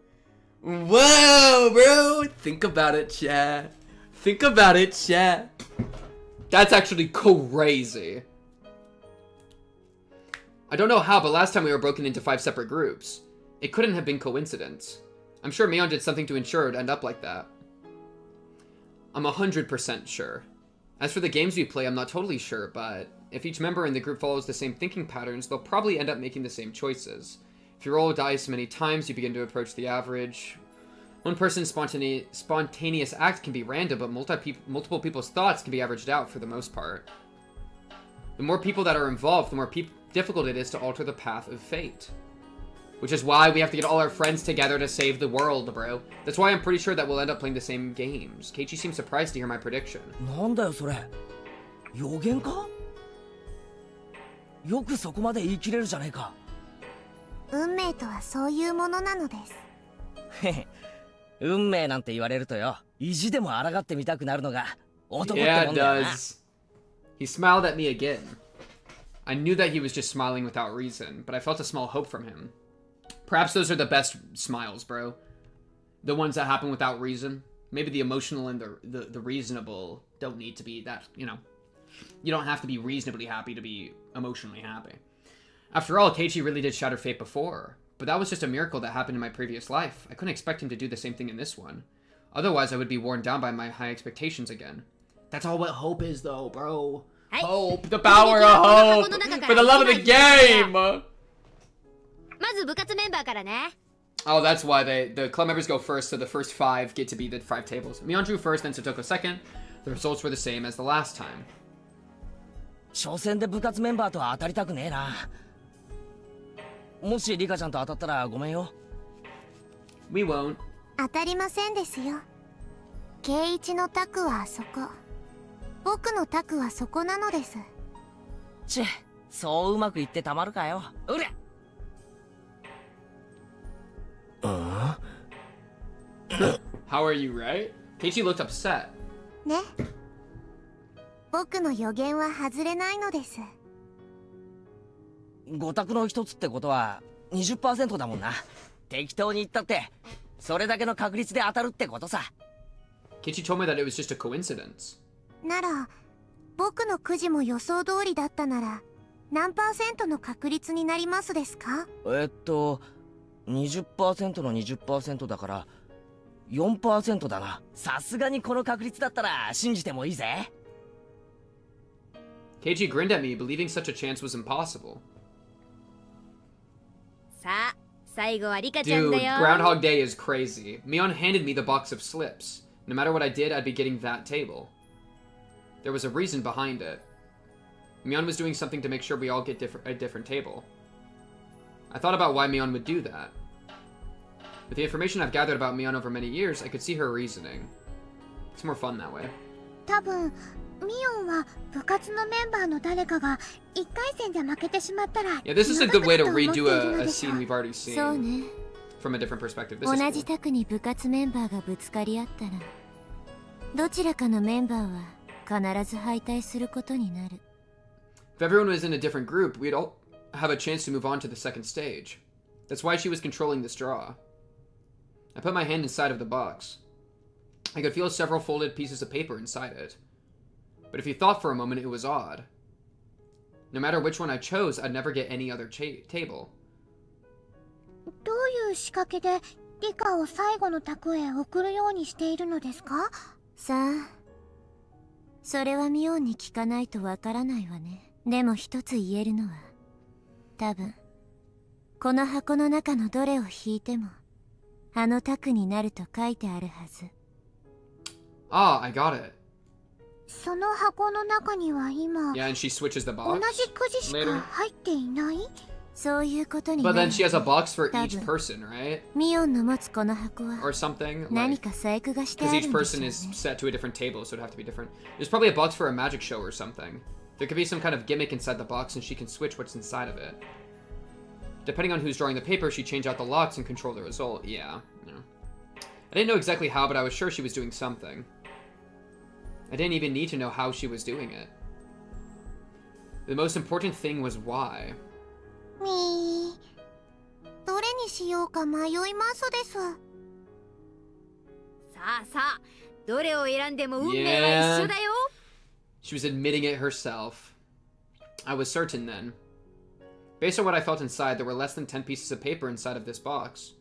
Whoa, bro. Think about it, chat. Think about it, chat. That's actually crazy. I don't know how, but last time we were broken into 5 separate groups. It couldn't have been coincidence. I'm sure Mion did something to ensure it would end up like that. I'm 100% sure. As for the games we play, I'm not totally sure, but if each member in the group follows the same thinking patterns, they'll probably end up making the same choices. If you roll dice many times, you begin to approach the average. One person's spontaneous act can be random, but multiple people's thoughts can be averaged out for the most part. The more people that are involved, the more difficult it is to alter the path of fate. Which is why we have to get all our friends together to save the world, bro. That's why I'm pretty sure that we'll end up playing the same games. Keiichi seems surprised to hear my prediction. なんだよそれ。予言か？よくそこまで言い切れるじゃねえか。運命とはそういうものなのです。へへ、運命なんて言われるとよ、意地でも抗ってみたくなるのが男って Yeah, も it んだよな。 does. He smiled at me again. I knew that he was just smiling without reason, but I felt a small hope from him. Perhaps those are the best smiles, bro. The ones that happen without reason. Maybe the emotional and the reasonable don't need to be that, you know. You don't have to be reasonably happy to be emotionally happy. After all, Keiichi really did shatter fate before. But that was just a miracle that happened in my previous life. I couldn't expect him to do the same thing in this one. Otherwise, I would be worn down by my high expectations again. That's all what hope is, though, bro. Hope. The power of hope. For the love of the game. まず部活メンバーからね。 Oh, that's why the club members go first, so the first 5 get to be the 5 tables. Mion drew first, then Satoko second. The results were the same as the last time. 初戦で部活メンバーとは当たりたくねえな。もしリカちゃんと当たったらごめんよ。We won't. 当たりませんですよ。圭一の卓はあそこ。僕の卓はそこなのです。チェ、そううまくいってたまるかよ。うりゃ。How are you right? Keiichi looked upset. ね。僕の予言は外れないのです。5択の一つってことは 20% だもんな。適当に言ったってそれだけの確率で当たるってことさ。 Keiichi told me that it was just a coincidence. なら、僕のくじも予想通りだったなら、何%の確率になりますですか？20% の 20% だから4% だな。さすがにこの確率だったら信じてもいいぜ。 Keiichi grinned at me, believing such a chance was impossible. さあ、最後はリカちゃんだ Dude, よ。 Groundhog Day is crazy. Mion handed me the box of slips. No matter what I did, I'd be getting that table. There was a reason behind it. Mion was doing something to make sure we all get a different table. I thought about why Mion would do that. With the information I've gathered about Mion over many years, I could see her reasoning. It's more fun that way. 多分、ミオンは部活のメンバーの誰かが1回戦で負けてしまったら、 Yeah, this is a good way to redo 気 a のせいだと思っているのでしょう。 scene we've already seen そうね。 from a different perspective. This 同 is じ cool. 卓に部活メンバーがぶつかり合ったら、どちらかのメンバーは必ず敗退することになる。 If everyone was in a different group, we'd all have a chance to move on to the second stage. That's why she was controlling this draw. I put my hand inside of the box. I could feel several folded pieces of paper inside it. But if you thought for a moment, it was odd. No matter which one I chose, I'd never get any other table. どういう仕掛けでリカを最後の卓へ送るようにしているのですか？さあ、それはミオンに聞かないとわからないわね。でも一つ言えるのは、多分この箱の中のどれを引いてもあの卓になると書いてあるはず。 Ah, I got it. その箱の中には今、 Yeah, and she switches the 同 box. じくじし later. か入っていない？そういうことにな But る。 then she has a box for each 多分 person, right? ミオンの持つこの箱 Or は something? 何 Like, か細工がしてあ because る each んでしょ person うね。 is set to a different table, so it'd have to be different. There's probably a box for a magic show or something. There could be some kind of gimmick inside the box, and she can switch what's inside of it. Depending on who's drawing the paper, she'd change out the locks and control the result. Yeah. I didn't know exactly how, but I was sure she was doing something. I didn't even need to know how she was doing it. The most important thing was why. みー、どれにしようか迷いますです。さあさあ、どれを選んでも運命は一緒だよ。 She was admitting it herself. I was certain then. Based on what I felt inside, there were less than 10 pieces of paper inside of this box.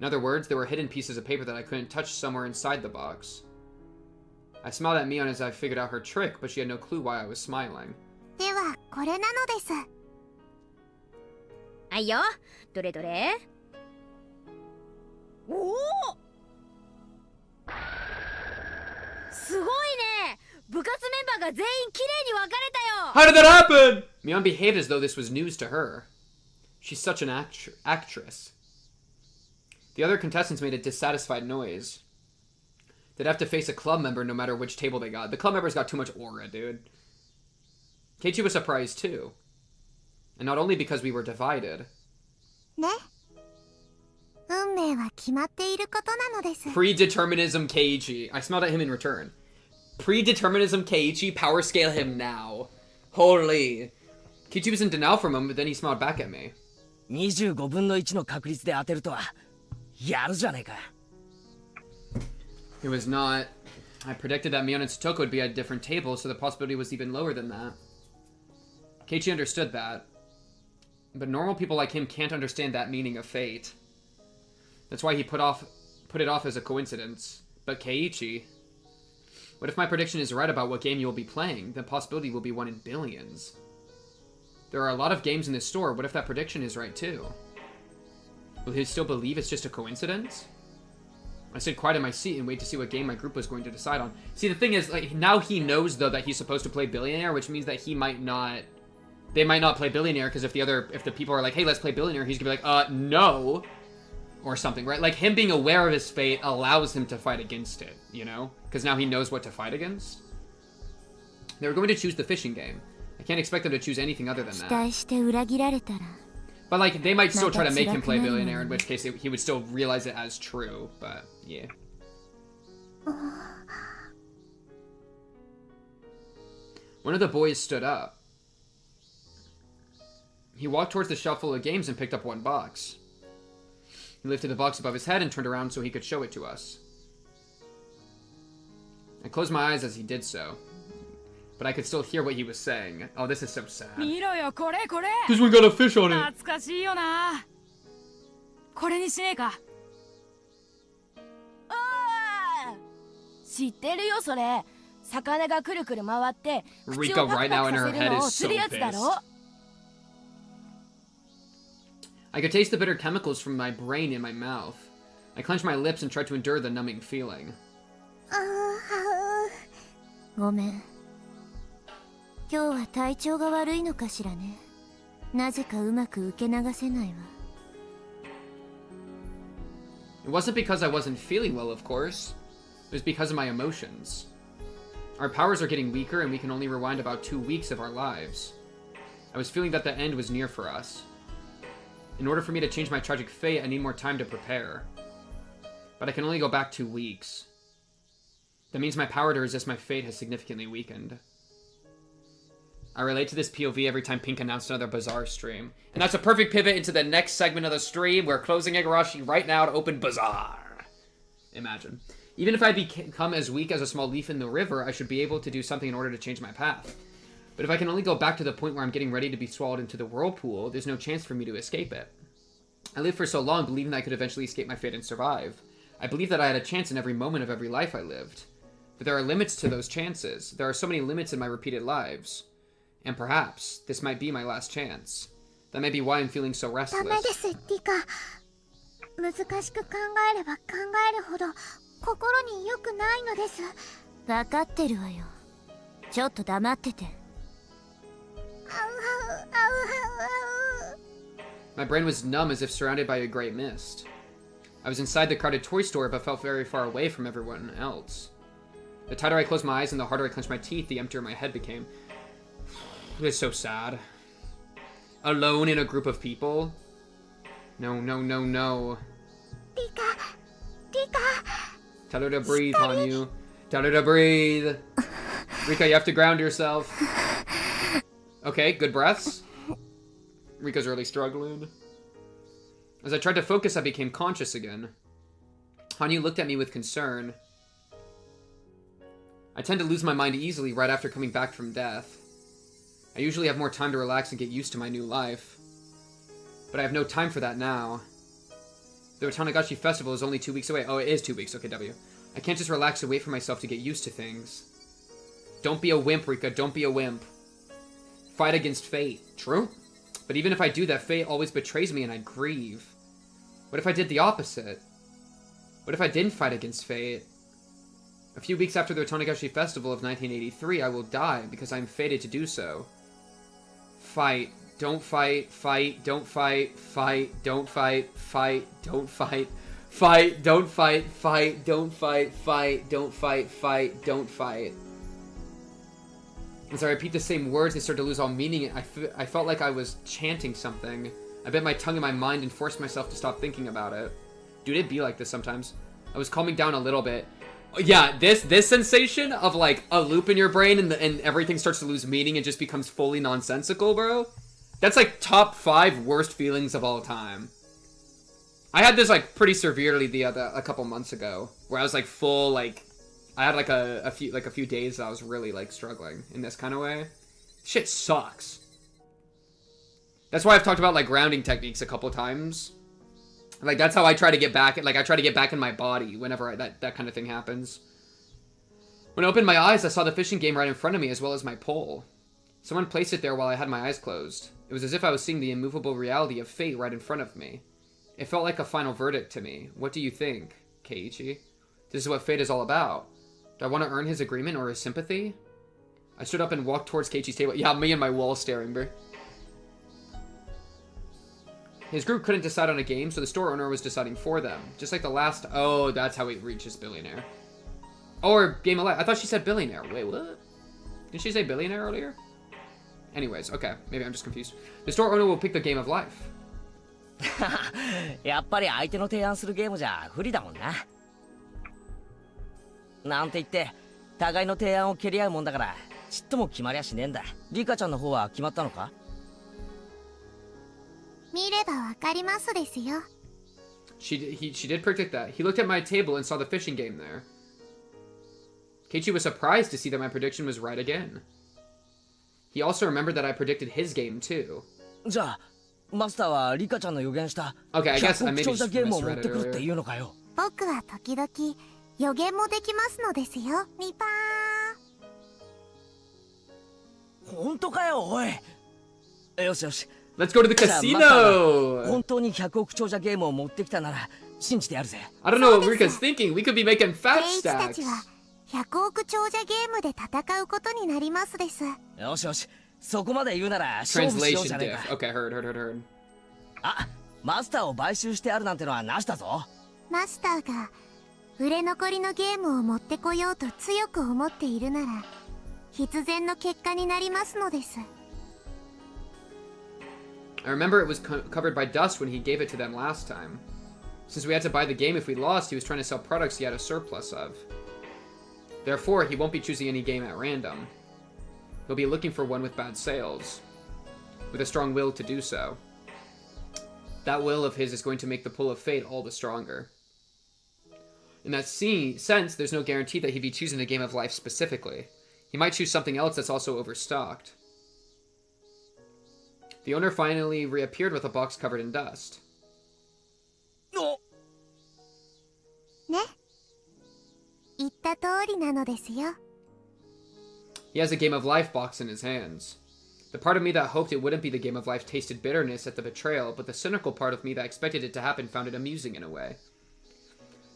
In other words, there were hidden pieces of paper that I couldn't touch somewhere inside the box. I smiled at Mion as I figured out her trick, but she had no clue why I was smiling. では、これなのです。はいよ、どれどれ。おお、すごいね。部活メンバーが全員きれいに分かれたよ。 How did that happen? Mion behaved as though this was news to her. She's such an actress. The other contestants made a dissatisfied noise. They'd have to face a club member no matter which table they got. The club members got too much aura, dude. Keiichi was surprised too. And not only because we were divided. ね。運命は決まっていることなのです。 Predeterminism Keiichi. I smiled at him in return. Predeterminism Keiichi, power scale him now. Holy. Keiichi was in denial for a moment, but then he smiled back at me. 25分の1の確率で当てるとはやるじゃねえか。 It was not. I predicted that Mion and Totoko would be at a different table, so the possibility was even lower than that. Keiichi understood that. But normal people like him can't understand that meaning of fate. That's why he put it off as a coincidence. But Keiichi... What if my prediction is right about what game you will be playing? The possibility will be 1 in billions. There are a lot of games in this store. What if that prediction is right too? Will he still believe it's just a coincidence? I stayed quiet in my seat and wait to see what game my group was going to decide on. See, the thing is, like, now he knows, though, that he's supposed to play Billionaire, which means that he might not... They might not play Billionaire, because if the people are like, hey, let's play Billionaire, he's gonna be like, no. Or something, right? Like, him being aware of his fate allows him to fight against it, you know? Because now he knows what to fight against. They were going to choose the fishing game. I can't expect them to choose anything other than 期 that. 待して裏切られたら、 But, like, they might still try to make him play Not that Billionaire, in which case he would still realize it as true, but, yeah. One of the boys stood up. He walked towards the shelf full of games and picked up one box. He lifted the box above his head and turned around so he could show it to us. I closed my eyes as he did so, but I could still hear what he was saying. Oh, this is so sad. This one got a fish on it. 懐かしいよな。これにしねえか。ああ、知ってるよそれ。魚がくるくる回って口をパクパクさせるのをするやつだろ。I could taste the bitter chemicals from my brain in my mouth. I clenched my lips and tried to endure the numbing feeling. ごめん。今日は体調が悪いのかしらね。なぜかうまく受け流せないわ。It wasn't because I wasn't feeling well, of course. It was because of my emotions. Our powers are getting weaker and we can only rewind about 2 weeks of our lives. I was feeling that the end was near for us. In order for me to change my tragic fate, I need more time to prepare. But I can only go back 2 weeks. That means my power to resist my fate has significantly weakened. I relate to this POV every time Pink announced another Bazaar stream. And that's a perfect pivot into the next segment of the stream. We're closing Higurashi right now to open Bazaar. Imagine. Even if I become as weak as a small leaf in the river, I should be able to do something in order to change my path. But if I can only go back to the point where I'm getting ready to be swallowed into the whirlpool, there's no chance for me to escape it. I lived for so long believing that I could eventually escape my fate and survive. I believed that I had a chance in every moment of every life I lived. But there are limits to those chances. There are so many limits in my repeated lives. And perhaps this might be my last chance. That may be why I'm feeling so ダメで restless. す、リカ。難しく考えれば考えるほど心に良くないのです。分かってるわよ。ちょっと黙ってて。My brain was numb as if surrounded by a gray mist. I was inside the crowded toy store but felt very far away from everyone else. The tighter I closed my eyes and the harder I clenched my teeth, the emptier my head became. It's so sad. Alone in a group of people? No, no, no, no. リカ、リカ。 Tell her to breathe, Hanyu. Tell her to breathe. Rika, you have to ground yourself. Okay, good breaths. Rika's really struggling. As I tried to focus, I became conscious again. Hanyu looked at me with concern. I tend to lose my mind easily right after coming back from death. I usually have more time to relax and get used to my new life. But I have no time for that now. The Tanagashi Festival is only 2 weeks away. Oh, it is 2 weeks. Okay, W. I can't just relax and wait for myself to get used to things. Don't be a wimp, Rika. Don't be a wimp. Fight against fate. True. But even if I do that, fate always betrays me and I grieve. What if I did the opposite? What if I didn't fight against fate? A few weeks after the Tanagashi Festival of 1983, I will die because I am fated to do so. Fight. Don't fight. Fight. Don't fight. Fight. Don't fight. Fight. Don't fight. Fight. Don't fight. Fight. Don't fight. Fight. Don't fight. Fight. Don't fight. As I repeat the same words, they start to lose all meaning. I felt like I was chanting something. I bit my tongue in my mind and forced myself to stop thinking about it. Dude, it'd be like this sometimes. I was calming down a little bit. Yeah, this sensation of like a loop in your brain and everything starts to lose meaning and just becomes fully nonsensical, bro. That's like top 5 worst feelings of all time. I had this like pretty severely a couple months ago, where I was like full like I had like a few days that I was really like struggling in this kind of way. Shit sucks. That's why I've talked about like grounding techniques a couple times. Like, that's how I try to get back, like, I try to get back in my body whenever that kind of thing happens. When I opened my eyes, I saw the fishing game right in front of me, as well as my pole. Someone placed it there while I had my eyes closed. It was as if I was seeing the immovable reality of fate right in front of me. It felt like a final verdict to me. What do you think, Keiichi? This is what fate is all about. Do I want to earn his agreement or his sympathy? I stood up and walked towards Keiichi's table. Yeah, me and my wall staring, bro. His group couldn't decide on a game, so the store owner was deciding for them. Just like the last... Oh, that's how he reaches billionaire. Or game of life. I thought she said billionaire. Wait, what? Did she say billionaire earlier? Anyways, okay. Maybe I'm just confused. The store owner will pick the game of life. やっぱり相手の提案するゲームじゃ不利だもんな。なんて言って互いの提案を蹴り合うもんだからちっとも決まりゃしねえんだ。リカちゃんの方は決まったのか？見ればわかりますですよ。She did predict that. He looked at my table and saw the fishing game there. Keiichi was surprised to see that my prediction was right again. He also remembered that I predicted his game too. じゃあマスターはリカちゃんの予言した Okay, I guess I 100 maybe 億長者 just ゲームを持 misread っ it てくるって earlier. いうのかよ。僕は時々予言もできますのですよ、ミパー。本当かよおい。よしよし。 Let's go to the じゃあマスターが casino! 本当に100億長者ゲームを持ってきたなら信じてやるぜ。 I don't know what Rika's thinking. We could be making ケ fat イイチた stacks. ちは100億長者ゲームで戦うことになりますです。よしよし。そこまで言うなら勝負しようじ Translation ゃねえ diff. か。 Okay, heard. あ、マスターを買収してあるなんてのはなしだぞ。マスターが売れ残りのゲームを持ってこようと強く思っているなら必然の結果になりますのです。I remember it was covered by dust when he gave it to them last time. Since we had to buy the game if we lost, he was trying to sell products he had a surplus of. Therefore, he won't be choosing any game at random. He'll be looking for one with bad sales, with a strong will to do so. That will of his is going to make the pull of fate all the stronger. In that sense, there's no guarantee that he'd be choosing a game of life specifically. He might choose something else that's also overstocked. The owner finally reappeared with a box covered in dust. ね、言った通りなのですよ。He has a Game of Life box in his hands. The part of me that hoped it wouldn't be the Game of Life tasted bitterness at the betrayal, but the cynical part of me that expected it to happen found it amusing in a way.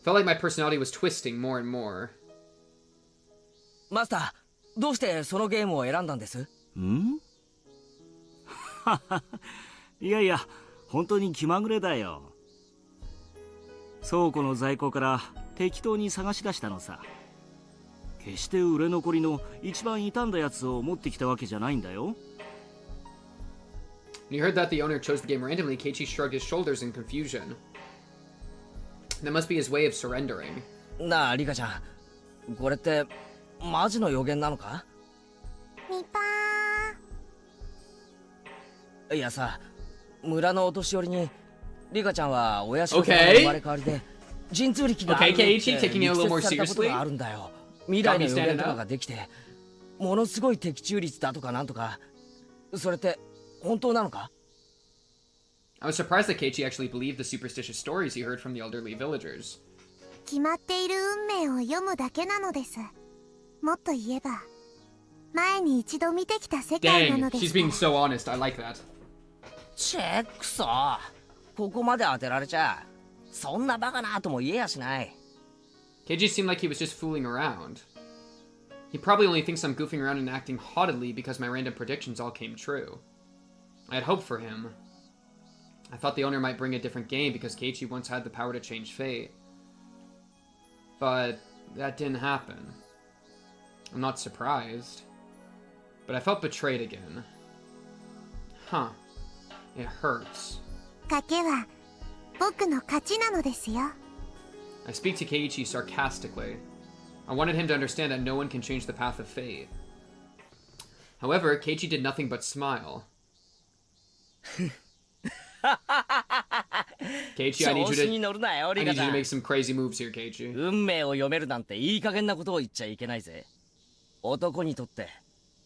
Felt like my personality was twisting more and more. マスター、どうしてそのゲームを選んだんです？んいやいや、本当に気まぐれだよ。倉庫の在庫から適当に探し出したのさ。決して売れ残りの一番傷んだやつを持ってきたわけじゃないんだよ。When he heard that the owner chose the game randomly, Keiichi shrugged his shoulders in confusion. That must be his way of surrendering. なあリカちゃん、これってマジの予言なのか？ミパいやさ、村のお年寄りにリカちゃんは親父の生まれ変わりで神通力があるって力説されたことがあるんだよ。未来の予言とかができてものすごい的中率だとかなんとか。それって本当なのか？ I was surprised that Keiichi actually believed the superstitious stories he heard from the elderly villagers. 決まっている運命を読むだけなのです。もっと言えば前に一度見てきた世界な Dang, のです。 she's being so honest. I like that. チェックソここまで当てられちゃそんなバカなとも言えやしない。 Keiji seemed like he was just fooling around. He probably only thinks I'm goofing around and acting haughtily because my random predictions all came true. I had hoped for him. I thought the owner might bring a different game because Keiichi once had the power to change fate. But that didn't happen. I'm not surprised. But I felt betrayed again. Huh. It hurts. 賭けは僕の勝ちなのですよ。I speak to Keiichi sarcastically. I wanted him to understand that no one can change the path of fate. However, Keiichi did nothing but smile. Keiichi, I need 調 you 子に to 乗るなよ I リ need カ you ちゃ to ん。 make some crazy moves here, Keiichi. 運命を読めるなんていい加減なことを言っちゃいけないぜ。男にとって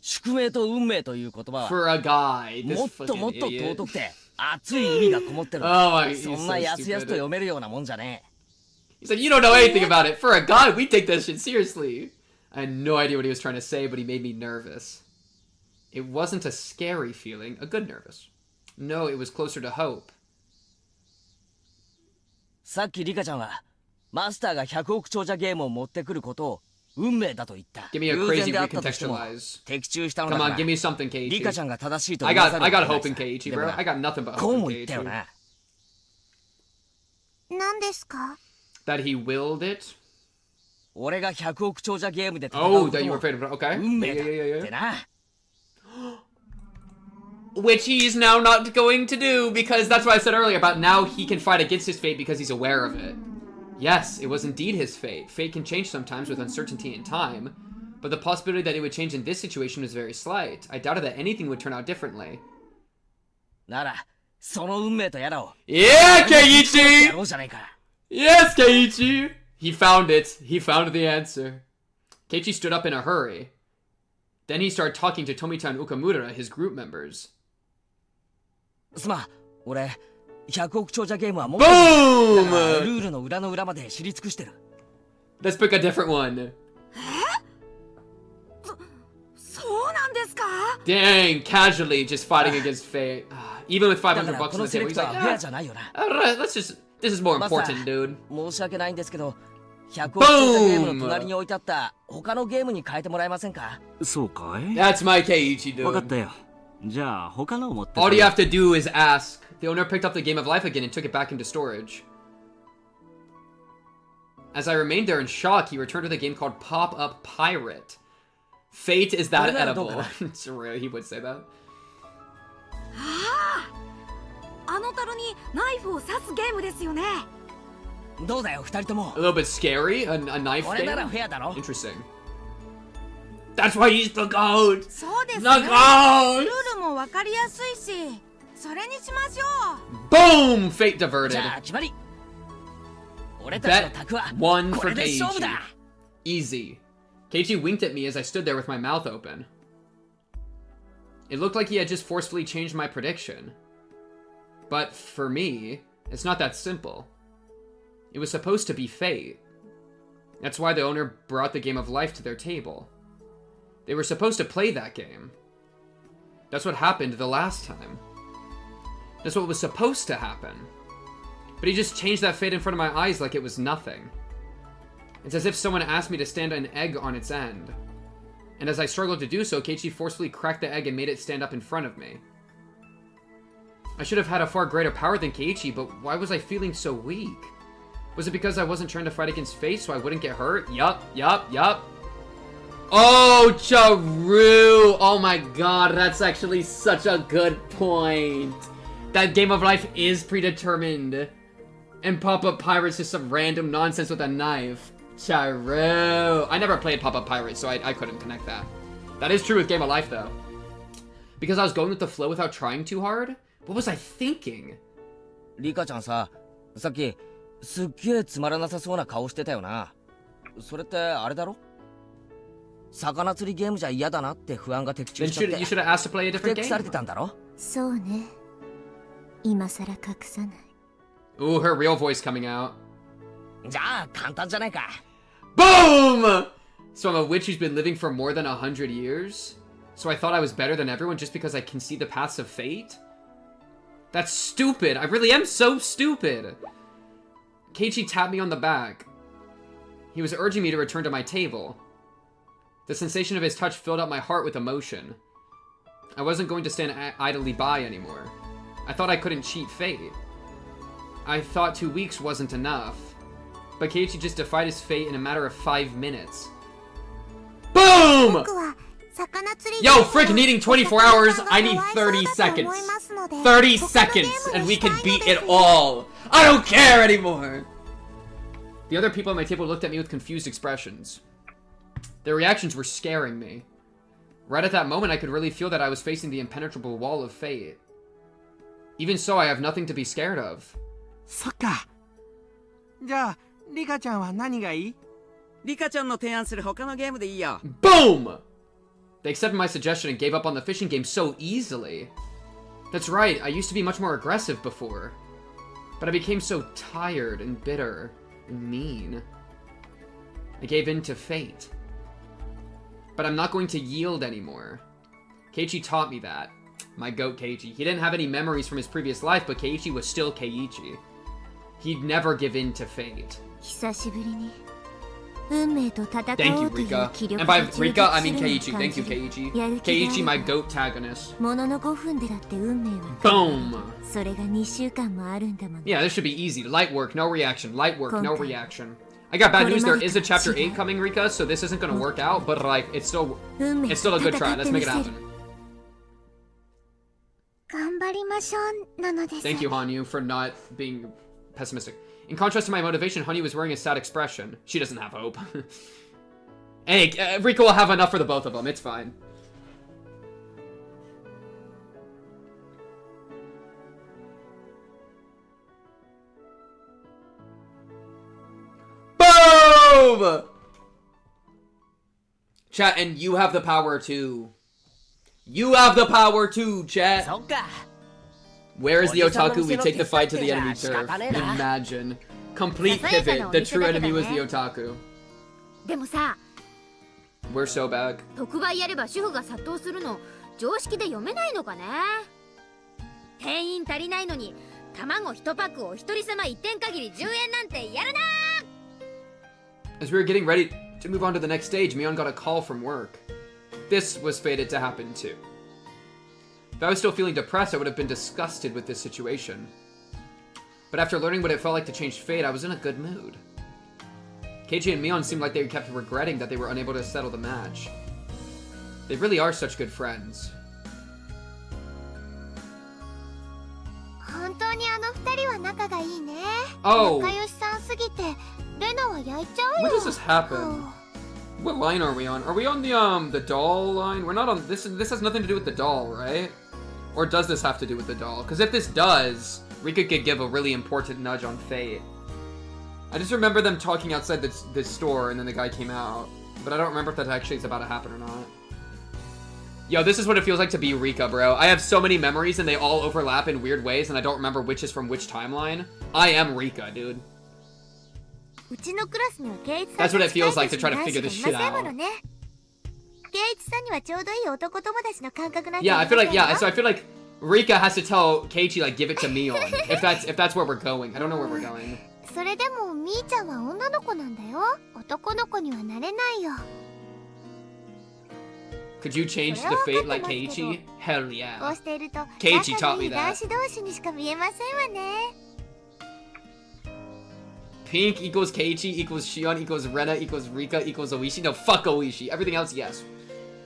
宿命と運命という言葉 For a guy, はも this っともっ fucking と idiot. 尊くて熱い意味がこもってる。 Oh my, he's そん so なやすやすと stupid. 読めるようなもんじゃね He's like, you don't know anything about it. For a guy, we take that shit seriously. I had no idea what he was trying to say, but he made me nervous. It wasn't a scary feeling, a good nervous. No, it was closer to hope. さっきリカちゃんはマスターが100億長者ゲームを持ってくることを運命だと言った。 Give me a 偶然 crazy であったとしても recontextualize. 的中したのだ Come か on, ら give me something, リカ Keiichi. ちゃんが正しいと I 言わざ got るを I 得 got ない hope in さ。 Keiichi, でも bro. な I got nothing but こう hope も in 言ったよ Keiichi. な。何ですか？ That he willed it? 俺が100億長者ゲームで戦う Oh, こと that you were も afraid of it. Okay. 運 Yeah, 命だ yeah, yeah, って yeah. な。 Which he's now not going to do because that's what I said earlier about now he can fight against his fate because he's aware of it. Yes, it was indeed his fate. Fate can change sometimes with uncertainty and time, but the possibility that it would change in this situation was very slight. I doubted that anything would turn out differently. ならその運命とやらを Yeah, や Keiichi! ろうじゃないか。 Yes, Keiichi! He found it. He found the answer. Keiichi stood up in a hurry. Then he started talking to Tomita and Ukamura, his group members. すまん、俺100億長者ゲームは持ってる。だからル Boom! ールの裏の裏まで知り尽くしてる。 Let's pick a different one. そうなんですか？ Dang, casually just fighting against fate. Even with だか 500 ら bucks こ on の the セ table, レク he's ト like, はフェアじゃないよな。 alright, let's just, this is more important, dude. 申し訳ないんですけど、100億長者ゲームの隣に置いてあった他のゲームに変えてもらえませんか？そうかい？ That's my Keiichi, わかっ dude. たよ。じゃあ他のを持ってく All る you have to do is ask. The owner picked up the Game of Life again and took it back into storage. As I remained there in shock, he returned with a game called Pop-Up Pirate. Fate is that edible. It's real, he would say that. あの樽にナイフを刺すゲームですよね。どうだよ、二人とも A。little bit scary, a knife 俺なら game. フェアだろ。 Interesting. That's why he's the goat! そうです The ね。 goat! ルールもわかりやすいし、それにしましょう。 Boom! Fate じ diverted. ゃあ決まり。俺たちの Bet 卓は one こ for れで勝負 Keiichi. だ。 Easy. Keiichi winked at me as I stood there with my mouth open. It looked like he had just forcefully changed my prediction. But for me, it's not that simple. It was supposed to be fate. That's why the owner brought the Game of Life to their table. They were supposed to play that game. That's what happened the last time. That's what was supposed to happen. But he just changed that fate in front of my eyes like it was nothing. It's as if someone asked me to stand an egg on its end. And as I struggled to do so, Keiichi forcefully cracked the egg and made it stand up in front of me. I should have had a far greater power than Keiichi, but why was I feeling so weak? Was it because I wasn't trying to fight against fate so I wouldn't get hurt? Yup. Oh, Charu! Oh my god, that's actually such a good point. That Game of Life is predetermined. And Pop-Up Pirate's just some random nonsense with a knife. Charu! I never played Pop-Up Pirate, so I couldn't connect that. That is true with Game of Life, though. Because I was going with the flow without trying too hard? What was I thinking? リカちゃんさ、さっきすっげえつまらなさそうな顔してたよな。それってあれだろ？魚釣りゲームじゃ嫌だなって不安が的中 Then しちゃって。 you should have asked to play a ふ different てくされ game. てたんだろ？そうね。今さら隠さない。 Ooh, her real voice coming out. じゃあ簡単じゃないか。 Boom! So I'm a witch who's been living for more than 100 years? So I thought I was better than everyone just because I can see the paths of fate? That's stupid. I really am so stupid. Keiichi tapped me on the back. He was urging me to return to my table. The sensation of his touch filled up my heart with emotion. I wasn't going to stand idly by anymore. I thought I couldn't cheat fate. I thought 2 weeks wasn't enough. But Keiichi just defied his fate in a matter of 5 minutes. Boom! 僕は魚釣り Yo, frick, needing 24 hours, I need 30 seconds. 30 seconds, and we can beat it all. I don't care anymore. The other people at my table looked at me with confused expressions. Their reactions were scaring me. Right at that moment, I could really feel that I was facing the impenetrable wall of fate. Even so, I have nothing to be scared of. そっか。じゃあリカちゃんは何がいい？リカちゃんの提案する他のゲームでいいよ。 Boom! They accepted my suggestion and gave up on the fishing game so easily. That's right, I used to be much more aggressive before. But I became so tired and bitter and mean. I gave in to fate. But I'm not going to yield anymore. Keiichi taught me that. My goat Keiichi. He didn't have any memories from his previous life, but Keiichi was still Keiichi. He'd never give in to fate. 久しぶりに運命と戦 Thank お you, うという Rika. 気力 And が by 充 Rika, I 実 mean するのを Keiichi. 感 Thank じ you, る Keiichi. やる気があ Keiichi, る my goat tagonist. ものの5分でだって運命は Boom! それが2週間もあるんだもん Yeah, this should be easy. Light work, no reaction. Light work, no reaction. I got bad news. There is a chapter 8 coming, Rika, so this isn't gonna work out, but like, it's still a good try. Let's make it happen. 頑張りましょうなのです Thank you, Hanyu, for not being pessimistic. In contrast to my motivation, Honey was wearing a sad expression. She doesn't have hope. Hey, Rika will have enough for the both of them. It's fine. Boom! Chat, and you have the power too. You have the power too, chat. Where is the otaku? We take the fight to the enemy turf. Imagine. Complete pivot. The true enemy was the otaku. でもさ、 We're so bad. 特売やれば主婦が殺到するの常識で読めないのかね。店員足りないのに卵1パックを一人様1点限り10円なんてやるな。 As we were getting ready to move on to the next stage, Mion got a call from work. This was fated to happen too. If I was still feeling depressed, I would have been disgusted with this situation. But after learning what it felt like to change fate, I was in a good mood. Keiichi and Mion seemed like they kept regretting that they were unable to settle the match. They really are such good friends. 本当にあの二人は仲がいいね。 Oh. 仲良しさんすぎてレナは焼いちゃう When よ。 does this happen? What line are we on? Are we on the doll line? We're not on this. This has nothing to do with the doll, right? Or does this have to do with the doll? Because if this does, Rika could give a really important nudge on fate. I just remember them talking outside this store, and then the guy came out. But I don't remember if that actually is about to happen or not. Yo, this is what it feels like to be Rika, bro. I have so many memories, and they all overlap in weird ways, and I don't remember which is from which timeline. I am Rika, dude. うちのクラスにはケイチさん That's what it feels like to try to figure this shit out. ケイチさんにはちょうどいい男友達の感覚なんて Yeah, I feel like so I feel like Rika has to tell Keiichi like give it to Mion if that's where we're going. I don't know where we're going. それでもみーちゃんは女の子なんだよ。男の子にはなれないよ。 Could you change the fate like Keiichi? Hell こう yeah. していると Keiichi 仲 taught のい me い that. 男子同士にしか見えませんわね。 Pink equals Keiichi equals Shion equals Rena equals Rika equals Oishi. No, fuck Oishi. Everything else, yes.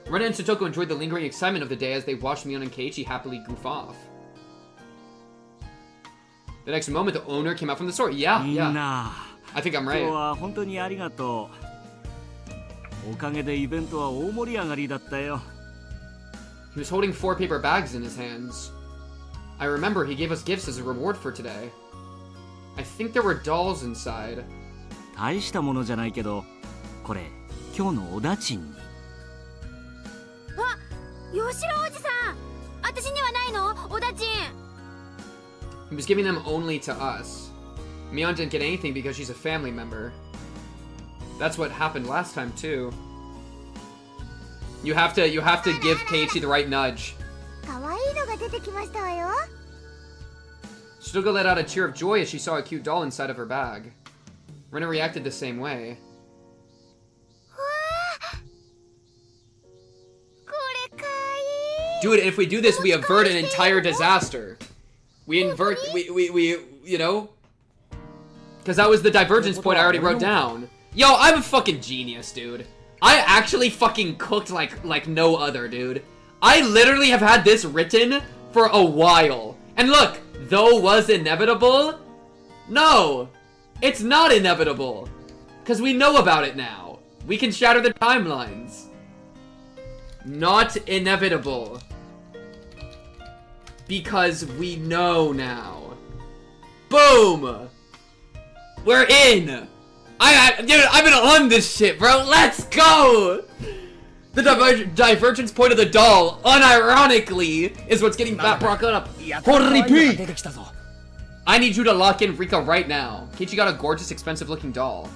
Rena and Sotoko enjoyed the lingering excitement of the day as they watched Mion and Keiichi happily goof off. The next moment, the owner came out from the store. Yeah. I think I'm right. 今日は本当にありがとう。おかげでイベントは大盛り上がりだったよ。 He was holding 4 paper bags in his hands. I remember he gave us gifts as a reward for today. I think there were dolls inside. 大したものじゃないけど、これ今日のおだちんに。あ、吉郎おじさん。私にはないの？おだちん。 He was giving them only to us. Mion didn't get anything because she's a family member. That's what happened last time too. You have to give Keiichi the right nudge. 可愛いのが出てきましたわよ。 Suga let out a tear of joy as she saw a cute doll inside of her bag. Rena reacted the same way. これかわいい。 Dude, if we do this, we avert an entire disaster. We invert, we you know? Because that was the divergence point I already wrote down. Yo, I'm a fucking genius, dude. I actually fucking cooked like no other, dude. I literally have had this written for a while. And look, though was inevitable? No, it's not inevitable. Because we know about it now. We can shatter the timelines. Not inevitable. Because we know now. Boom! We're in! Dude, I've been on this shit, bro. Let's go! The divergence point of the doll, unironically, is what's getting brought up. Holy pig! I need you to lock in Rika right now. Keiichi got a gorgeous, expensive-looking doll.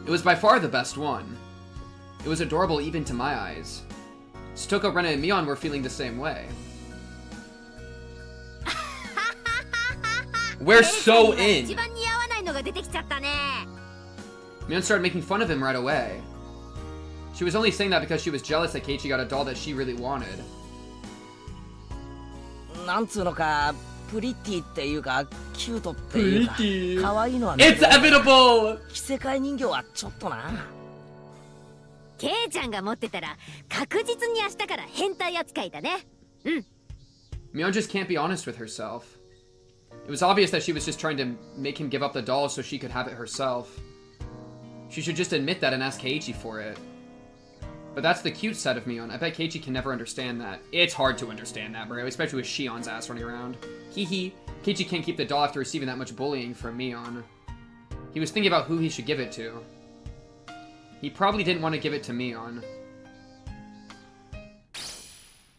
It was by far the best one. It was adorable even to my eyes. Sotoko, Rena, and Mion were feeling the same way. We're so in! Mion started making fun of him right away. She was only saying that because she was jealous that Keiichi got a doll that she really wanted. なんつうのか、プリティっていうか、キュートっていうか、可愛いのはね。It's inevitable! 着せ替え人形はちょっとな。ケイちゃんが持ってたら確実に明日から変態扱いだね。うん。Mion just can't be honest with herself. It was obvious that she was just trying to make him give up the doll so she could have it herself. She should just admit that and ask Keiichi for it. But that's the cute side of Mion. I bet Keiichi can never understand that. It's hard to understand that, bro, especially with Shion's ass running around. Hee hee. Keiichi can't keep the doll after receiving that much bullying from Mion. He was thinking about who he should give it to. He probably didn't want to give it to Mion.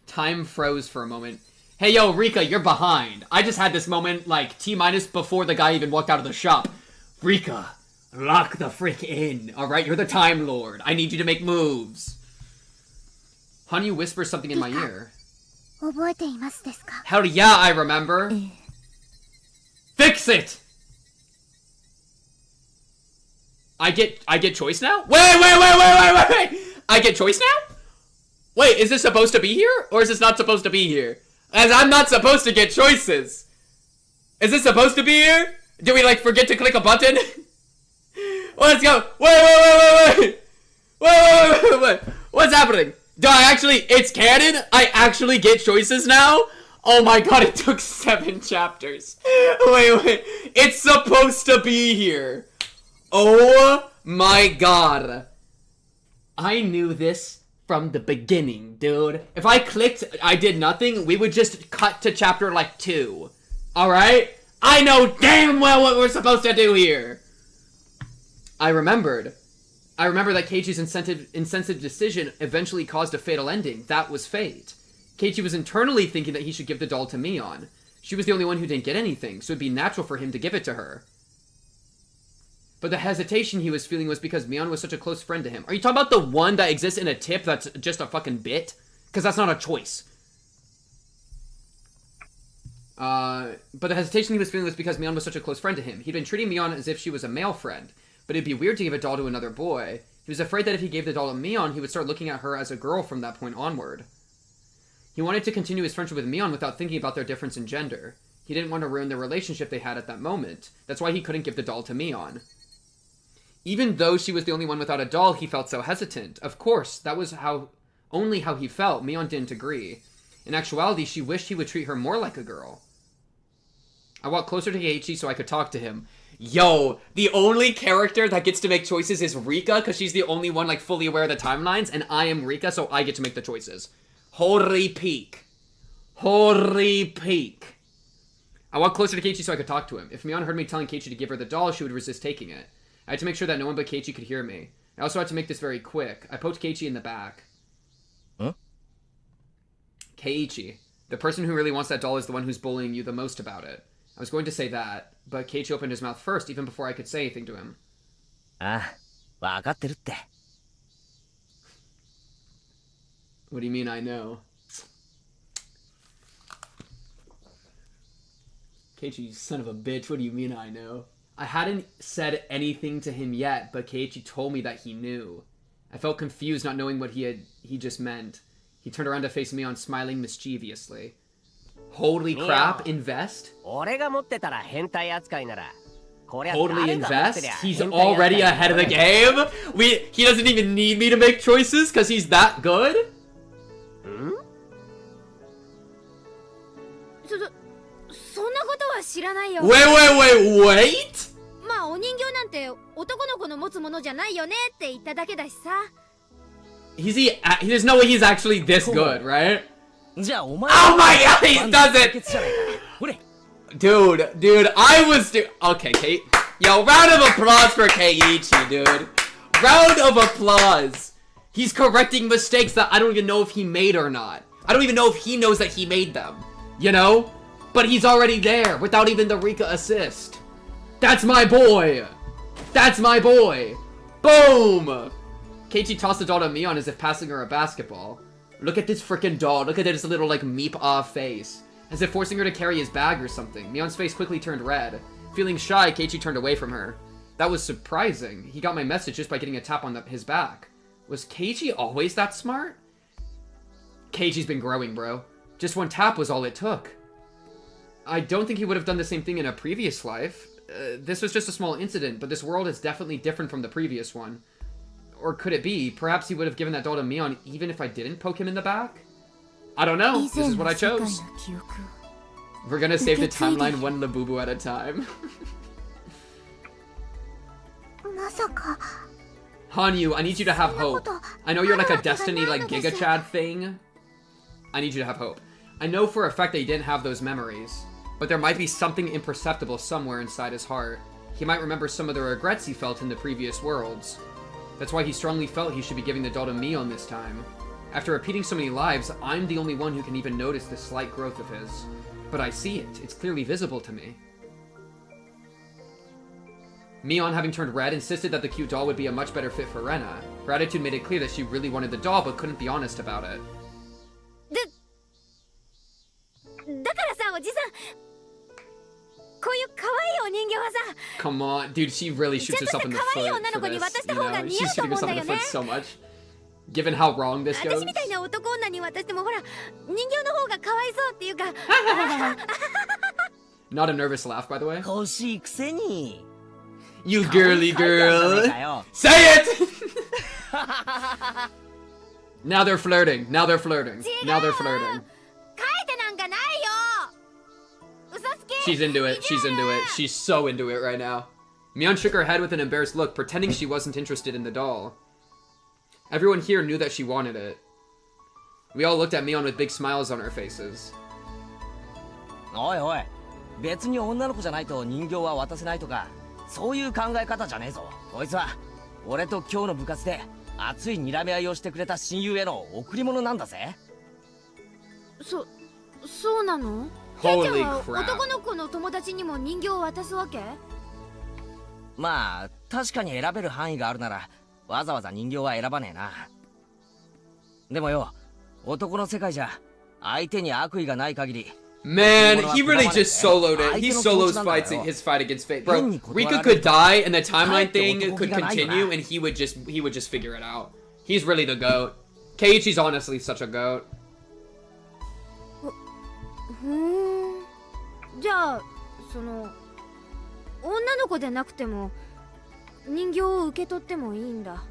Time froze for a moment. Hey, yo, Rika, you're behind. I just had this moment, like, T- before the guy even walked out of the shop. Rika, lock the frick in. Alright, you're the Time Lord. I need you to make moves. Honey whispers something in my ear. Hell yeah, I remember. Fix it! I get choice now? Wait! I get choice now? Wait, is this supposed to be here? Or is this not supposed to be here? As I'm not supposed to get choices. Is this supposed to be here? Did we, like, forget to click a button? Let's go. Wait. What's happening? Do I actually, it's canon? I actually get choices now? Oh my god, it took 7 chapters. Wait. It's supposed to be here. Oh my god. I knew this from the beginning, dude. If I clicked, I did nothing, we would just cut to chapter, like, 2. Alright? I know damn well what we're supposed to do here. I remembered that Keiichi's insensitive decision eventually caused a fatal ending. That was fate. Keiichi was internally thinking that he should give the doll to Mion. She was the only one who didn't get anything, so it'd be natural for him to give it to her. But the hesitation he was feeling was because Mion was such a close friend to him. Are you talking about the one that exists in a tip that's just a fucking bit? Because that's not a choice. But the hesitation he was feeling was because Mion was such a close friend to him. He'd been treating Mion as if she was a male friend. But it'd be weird to give a doll to another boy. He was afraid that if he gave the doll to Mion, he would start looking at her as a girl from that point onward. He wanted to continue his friendship with Mion without thinking about their difference in gender. He didn't want to ruin the relationship they had at that moment. That's why he couldn't give the doll to Mion. Even though she was the only one without a doll, he felt so hesitant. Of course, that was only how he felt. Mion didn't agree. In actuality, she wished he would treat her more like a girl. I walked closer to Keiichi so I could talk to him. Yo, the only character that gets to make choices is Rika, because she's the only one, like, fully aware of the timelines, and I am Rika, so I get to make the choices. Holy peak. Holy peak. I walked closer to Keiichi so I could talk to him. If Mion heard me telling Keiichi to give her the doll, she would resist taking it. I had to make sure that no one but Keiichi could hear me. I also had to make this very quick. I poked Keiichi in the back. Huh? Keiichi. The person who really wants that doll is the one who's bullying you the most about it. I was going to say that, but Keiichi opened his mouth first, even before I could say anything to him. What do you mean I know? Keiichi, you son of a bitch, what do you mean I know? I hadn't said anything to him yet, but Keiichi told me that he knew. I felt confused, not knowing what he just meant. He turned around to face Mion, smiling mischievously. Holy crap, invest? Totally invest? He's already ahead of the game? He doesn't even need me to make choices because he's that good? Wait! まあお人形なんて男の子の持つものじゃないよねって言っただけだしさ。There's no way he's actually this good, right? Oh my god, he does it! Dude, okay, Kate. Yo, round of applause for Keiichi, dude. Round of applause. He's correcting mistakes that I don't even know if he made or not. I don't even know if he knows that he made them. You know? But he's already there, without even the Rika assist. That's my boy! That's my boy! Boom! Keiichi tossed the doll to Mion as if passing her a basketball. Look at this frickin' doll. Look at this little, like, meep-off face. As if forcing her to carry his bag or something. Mion's face quickly turned red. Feeling shy, Keiichi turned away from her. That was surprising. He got my message just by getting a tap on his back. Was Keiichi always that smart? Keiichi's been growing, bro. Just one tap was all it took. I don't think he would have done the same thing in a previous life. This was just a small incident, but this world is definitely different from the previous one. Or could it be? Perhaps he would have given that doll to Mion even if I didn't poke him in the back? I don't know. This is what I chose. We're gonna save the timeline one Labubu at a time. まさか Hanyu, I need you to have hope. I know you're like a Destiny like Giga Chad thing. I need you to have hope. I know for a fact that he didn't have those memories, but there might be something imperceptible somewhere inside his heart. He might remember some of the regrets he felt in the previous worlds. That's why he strongly felt he should be giving the doll to Mion this time. After repeating so many lives, I'm the only one who can even notice this slight growth of his. But I see it. It's clearly visible to me. Mion, having turned red, insisted that the cute doll would be a much better fit for Rena. Her attitude made it clear that she really wanted the doll, but couldn't be honest about it. だからさ、おじさん、こういう可愛いお人形はさ、 Come on, dude, she really shoots herself in the foot for this, you know? She's shooting herself in the foot so much. Given how wrong this goes. 私みたいな男女に渡してもほら、人形の方が可哀想っていうか。Not a nervous laugh, by the way. 欲しいくせに。 You girly girl. Say it! Now they're flirting. Now they're flirting. Now they're flirting. She's into it. She's into it. She's so into it right now. Mion shook her head with an embarrassed look, pretending she wasn't interested in the doll. Everyone here knew that she wanted it. We all looked at Mion with big smiles on our faces. おいおい、別に女の子じゃないと人形は渡せないとか、そういう考え方じゃねえぞ。こいつは俺と今日の部活で熱い睨み合いをしてくれた親友への贈り物なんだぜ。そうなの？ Holy 男の子の友達にも人形を渡すわけ？まあ確かに選べる範囲があるならわざわざ人形は選ばねえな。でもよ、男の世界じゃ相手に悪意がない限り。 Man, he really just soloed it. He solos his fight against fate. Bro, Rika could die and the timeline thing could continue and he would just figure it out. He's really the GOAT. Keiichi's honestly such a GOAT. じゃあその女の子でなくても人形を受け取ってもいいんだ。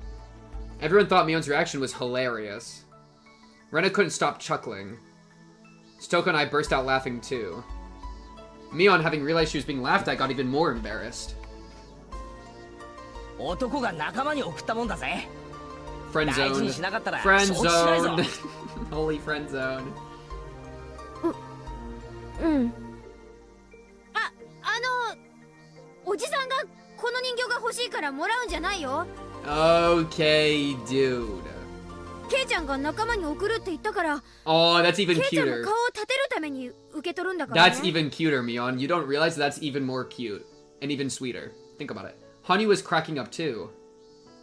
Everyone thought Mion's reaction was hilarious. Rena couldn't stop chuckling. Stoko and I burst out laughing too. Mion, having realized she was being laughed at, got even more embarrassed. 男が仲間に送ったもんだぜ。 Friend zone. Friend zone. Holy friend zone. おじさんがこの人形が欲しいからもらうんじゃないよ。 Okay, dude. ケイちゃんが仲間に送るって言ったから。 Oh, that's even ケイちゃんの cuter. 顔を立てるために受け取るんだからね。 That's even cuter, Mion. You don't realize that's even more cute. And even sweeter. Think about it. Honey was cracking up too.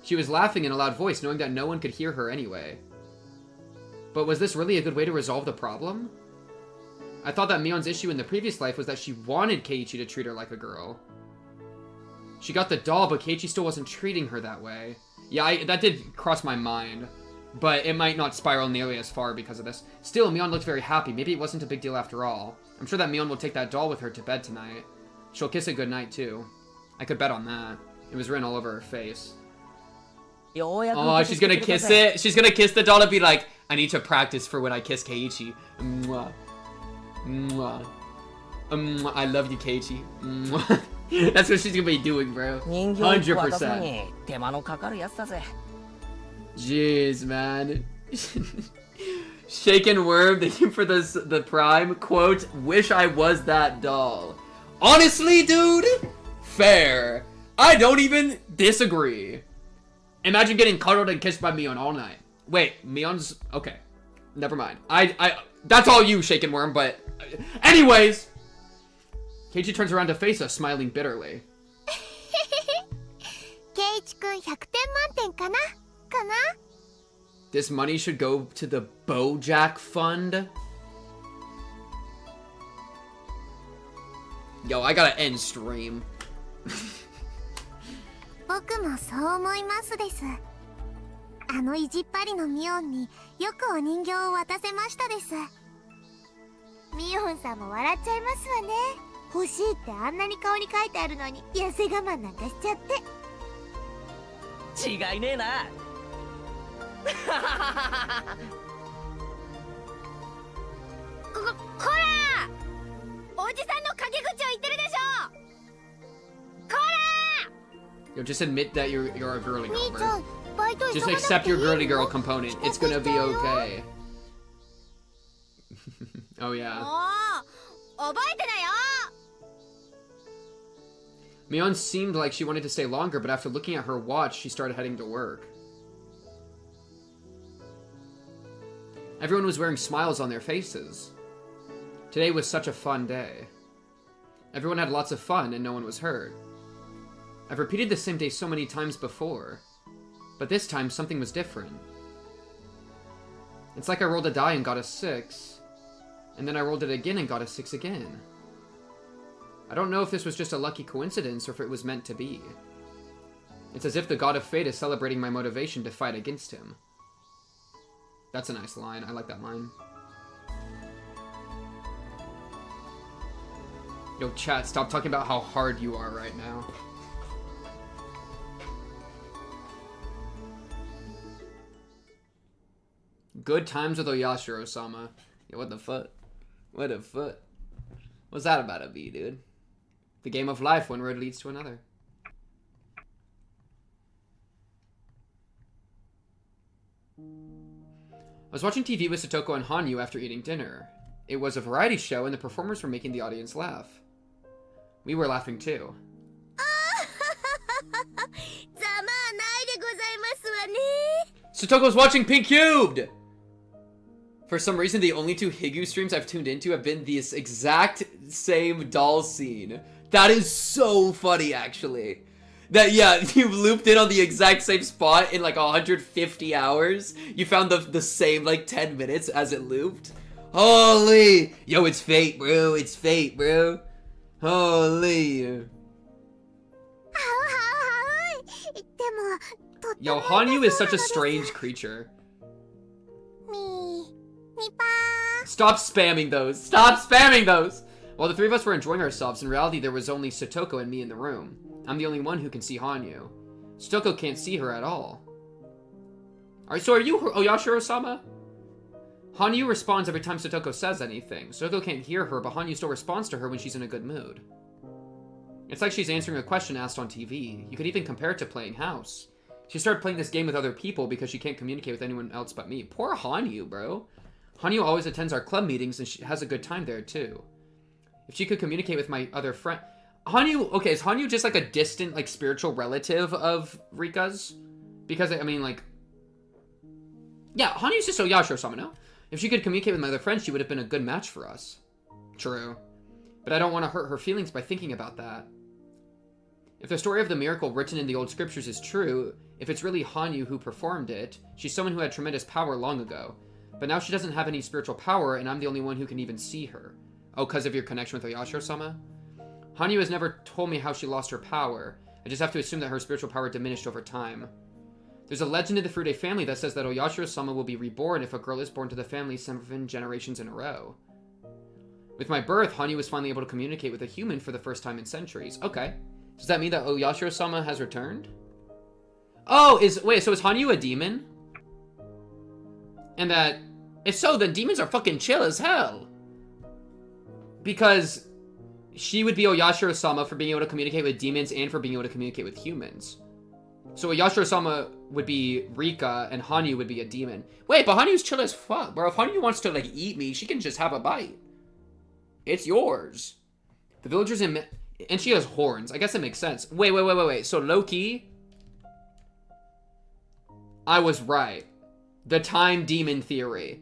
She was laughing in a loud voice, knowing that no one could hear her anyway. But was this really a good way to resolve the problem? I thought that Mion's issue in the previous life was that she wanted Keiichi to treat her like a girl. She got the doll, but Keiichi still wasn't treating her that way. Yeah, that did cross my mind. But it might not spiral nearly as far because of this. Still, Mion looked very happy. Maybe it wasn't a big deal after all. I'm sure that Mion will take that doll with her to bed tonight. She'll kiss it goodnight too. I could bet on that. It was written all over her face. Oh, she's gonna kiss it? She's gonna kiss the doll and be like, I need to practice for when I kiss Keiichi. Mwah. Mwah. I love you, Keiichi. Mwah. That's what she's gonna be doing, bro. 100%. Jeez, man. Shaken Worm, thank you for the prime. Quote, wish I was that doll. Honestly, dude, fair. I don't even disagree. Imagine getting cuddled and kissed by Mion all night. Wait, Mion's... Okay. Never mind. That's all you, Shaken Worm, but... Anyways! Keiichi turns around to face us, smiling bitterly. ケイイチくん100点満点かな This money should go to the Bojack Fund. Yo, I gotta end stream. 僕もそう思いますです。あの意地っ張りのミオンによくお人形を渡せましたです。ミオンさんも笑っちゃいますわね。欲しいってあんなに顔に書いてあるのに痩せ我慢なんかしちゃって。違いねえな。こら！おじさんの陰口を言ってるでしょ。こら Yo, just admit that you're a girly girl, 兄ちゃ bro. んバイト急 Just がなくていい accept your の girly girl component. It's gonna be okay. Oh も yeah. う覚えてなよ。 Mion seemed like she wanted to stay longer, but after looking at her watch, she started heading to work. Everyone was wearing smiles on their faces. Today was such a fun day. Everyone had lots of fun and no one was hurt. I've repeated the same day so many times before, but this time something was different. It's like I rolled a die and got a 6, and then I rolled it again and got a 6 again. I don't know if this was just a lucky coincidence or if it was meant to be. It's as if the god of fate is celebrating my motivation to fight against him. That's a nice line. I like that line. Yo, chat, stop talking about how hard you are right now. Good times with Oyashiro-sama. Yo, what the fuck? What the fuck? What's that about to be, dude? The game of life, one road leads to another. I was watching TV with Satoko and Hanyu after eating dinner. It was a variety show and the performers were making the audience laugh. We were laughing too. ざまあないでございますわね。 Satoko's watching Pink Cubed! For some reason, the only 2 Higu streams I've tuned into have been this exact same doll scene. That is so funny, actually. That, yeah, you've looped in on the exact same spot in like 150 hours. You found the same, like, 10 minutes as it looped. Holy! Yo, it's fate, bro. It's fate, bro. Holy. Yo, Hanyu is such a strange creature. Stop spamming those. Stop spamming those! While the 3 of us were enjoying ourselves, in reality there was only Satoko and me in the room. I'm the only one who can see Hanyu. Satoko can't see her at all. Alright, so are you Oyashiro-sama? Hanyu responds every time Satoko says anything. Satoko can't hear her, but Hanyu still responds to her when she's in a good mood. It's like she's answering a question asked on TV. You could even compare it to playing house. She started playing this game with other people because she can't communicate with anyone else but me. Poor Hanyu, bro. Hanyu always attends our club meetings and she has a good time there too. If she could communicate with my other friend... Hanyu, okay, is Hanyu just like a distant, like, spiritual relative of Rika's? Because, I mean, like... Yeah, Hanyu's just Oyashiro-sama, no? If she could communicate with my other friends, she would have been a good match for us. True. But I don't want to hurt her feelings by thinking about that. If the story of the miracle written in the old scriptures is true, if it's really Hanyu who performed it, she's someone who had tremendous power long ago. But now she doesn't have any spiritual power, and I'm the only one who can even see her. Oh, because of your connection with Oyashiro-sama? Hanyu has never told me how she lost her power. I just have to assume that her spiritual power diminished over time. There's a legend in the Furude family that says that Oyashiro-sama will be reborn if a girl is born to the family 7 generations in a row. With my birth, Hanyu was finally able to communicate with a human for the first time in centuries. Okay. Does that mean that Oyashiro-sama has returned? Oh, wait, so is Hanyu a demon? And that, if so, then demons are fucking chill as hell. Because she would be Oyashiro-sama for being able to communicate with demons and for being able to communicate with humans. So Oyashiro-sama would be Rika and Hanyu would be a demon. Wait, but Hanyu's chill as fuck, bro. If Hanyu wants to, like, eat me, she can just have a bite. It's yours. The villagers and she has horns. I guess that makes sense. Wait. So low-key, I was right. The time demon theory.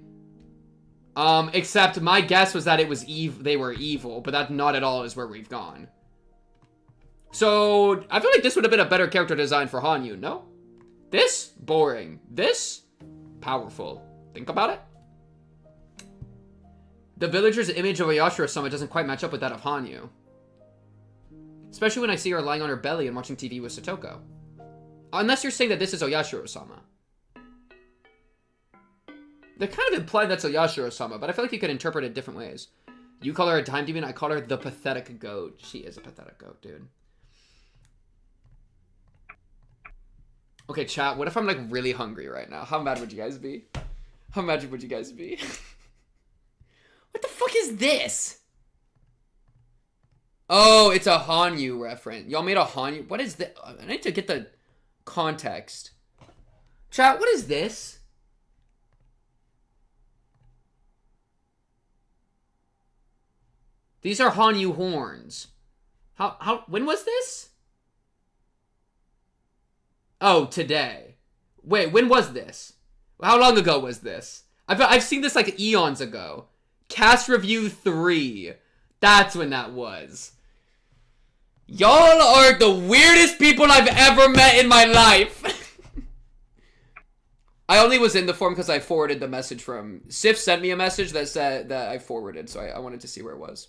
Except my guess was that it was they were evil, but that not at all is where we've gone. So, I feel like this would have been a better character design for Hanyu, no? This? Boring. This? Powerful. Think about it. The villager's image of Oyashiro-sama doesn't quite match up with that of Hanyu. Especially when I see her lying on her belly and watching TV with Satoko. Unless you're saying that this is Oyashiro-sama. They're kind of implying that's Oyashiro-sama, but I feel like you could interpret it different ways. You call her a time demon, I call her the pathetic goat. She is a pathetic goat, dude. Okay, chat, what if I'm, like, really hungry right now? How mad would you guys be? How mad would you guys be? What the fuck is this? Oh, it's a Hanyu reference. Y'all made a Hanyu. What is this? I need to get the context. Chat, what is this? These are Hanyu horns. When was this? Oh, today. Wait, when was this? How long ago was this? I've seen this like eons ago. Cast Review 3. That's when that was. Y'all are the weirdest people I've ever met in my life. I only was in the forum because I forwarded the message from... Sif sent me a message that said that I forwarded, so I wanted to see where it was.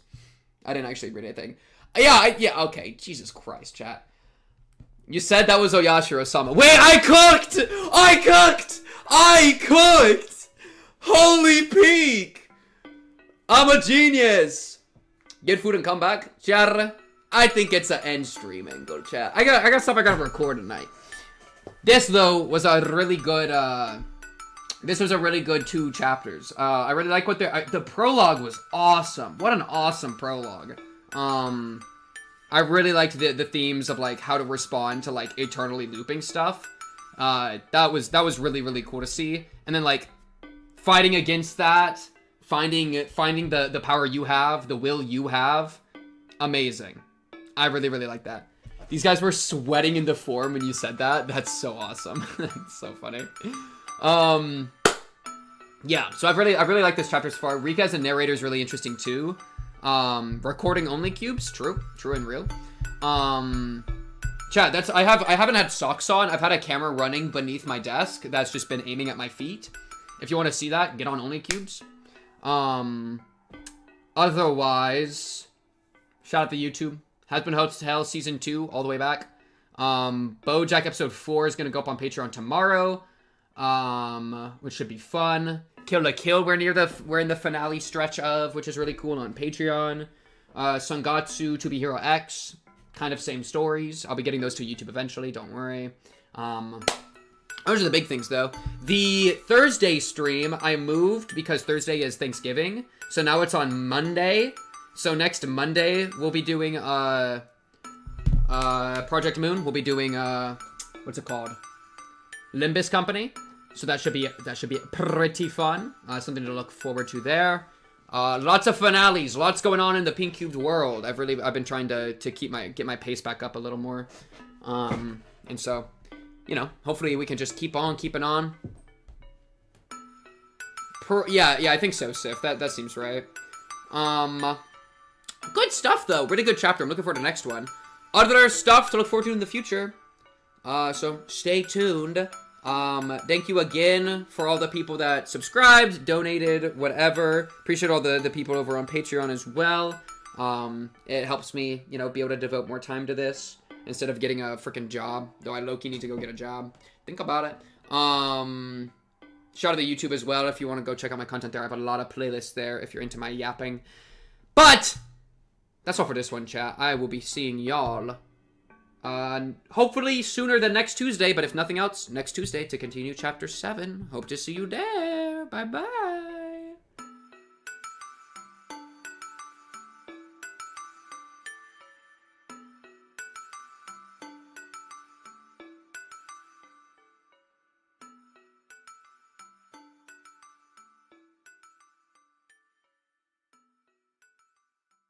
I didn't actually read anything. Yeah, okay. Jesus Christ, chat. You said that was Oyashiro-sama. Wait, I cooked! Holy peak! I'm a genius! Get food and come back? Chat. I think it's an end stream angle, chat. I got stuff I gotta record tonight. This, though, was a really good, this was a really good 2 chapters. I really like what the prologue was awesome. What an awesome prologue. I really liked the themes of, like, how to respond to, like, eternally looping stuff. That was really, really cool to see. And then, like, fighting against that, finding the power you have, the will you have. Amazing. I really, really like that. These guys were sweating in the forum when you said that. That's so awesome. That's so funny. Yeah, so I've really liked this chapter so far. Rika as a narrator is really interesting too. Recording only cubes, true and real. Chat, I haven't had socks on. I've had a camera running beneath my desk that's just been aiming at my feet. If you want to see that, get on only cubes. Otherwise, shout out to YouTube. Has Been Hotel Season 2 all the way back. BoJack Episode 4 is going to go up on Patreon tomorrow. Which should be fun. Kill la Kill we're in the finale stretch of, which is really cool, on Patreon. Sangatsu, To Be Hero X, kind of same stories. I'll be getting those to YouTube eventually, don't worry. Those are the big things though. The Thursday stream I moved because Thursday is Thanksgiving. So now it's on Monday. So next Monday we'll be doing Project Moon. We'll be doing what's it called? Limbus Company. So that should be pretty fun. Something to look forward to there. Lots of finales, lots going on in the Pink Cubed world. I've been trying to get my pace back up a little more. And so, you know, hopefully we can just keep on keeping on. Yeah, I think so, Sif. That seems right. Good stuff though. Really good chapter. I'm looking forward to the next one. Other stuff to look forward to in the future. So stay tuned. Thank you again for all the people that subscribed, donated, whatever. Appreciate all the people over on Patreon as well. It helps me, you know, be able to devote more time to this instead of getting a freaking job. Though I low-key need to go get a job. Think about it. Shout out to YouTube as well if you want to go check out my content there. I have a lot of playlists there if you're into my yapping. But that's all for this one, chat. I will be seeing y'all hopefully sooner than next Tuesday, but if nothing else, next Tuesday to continue Chapter 7. Hope to see you there. Bye-bye.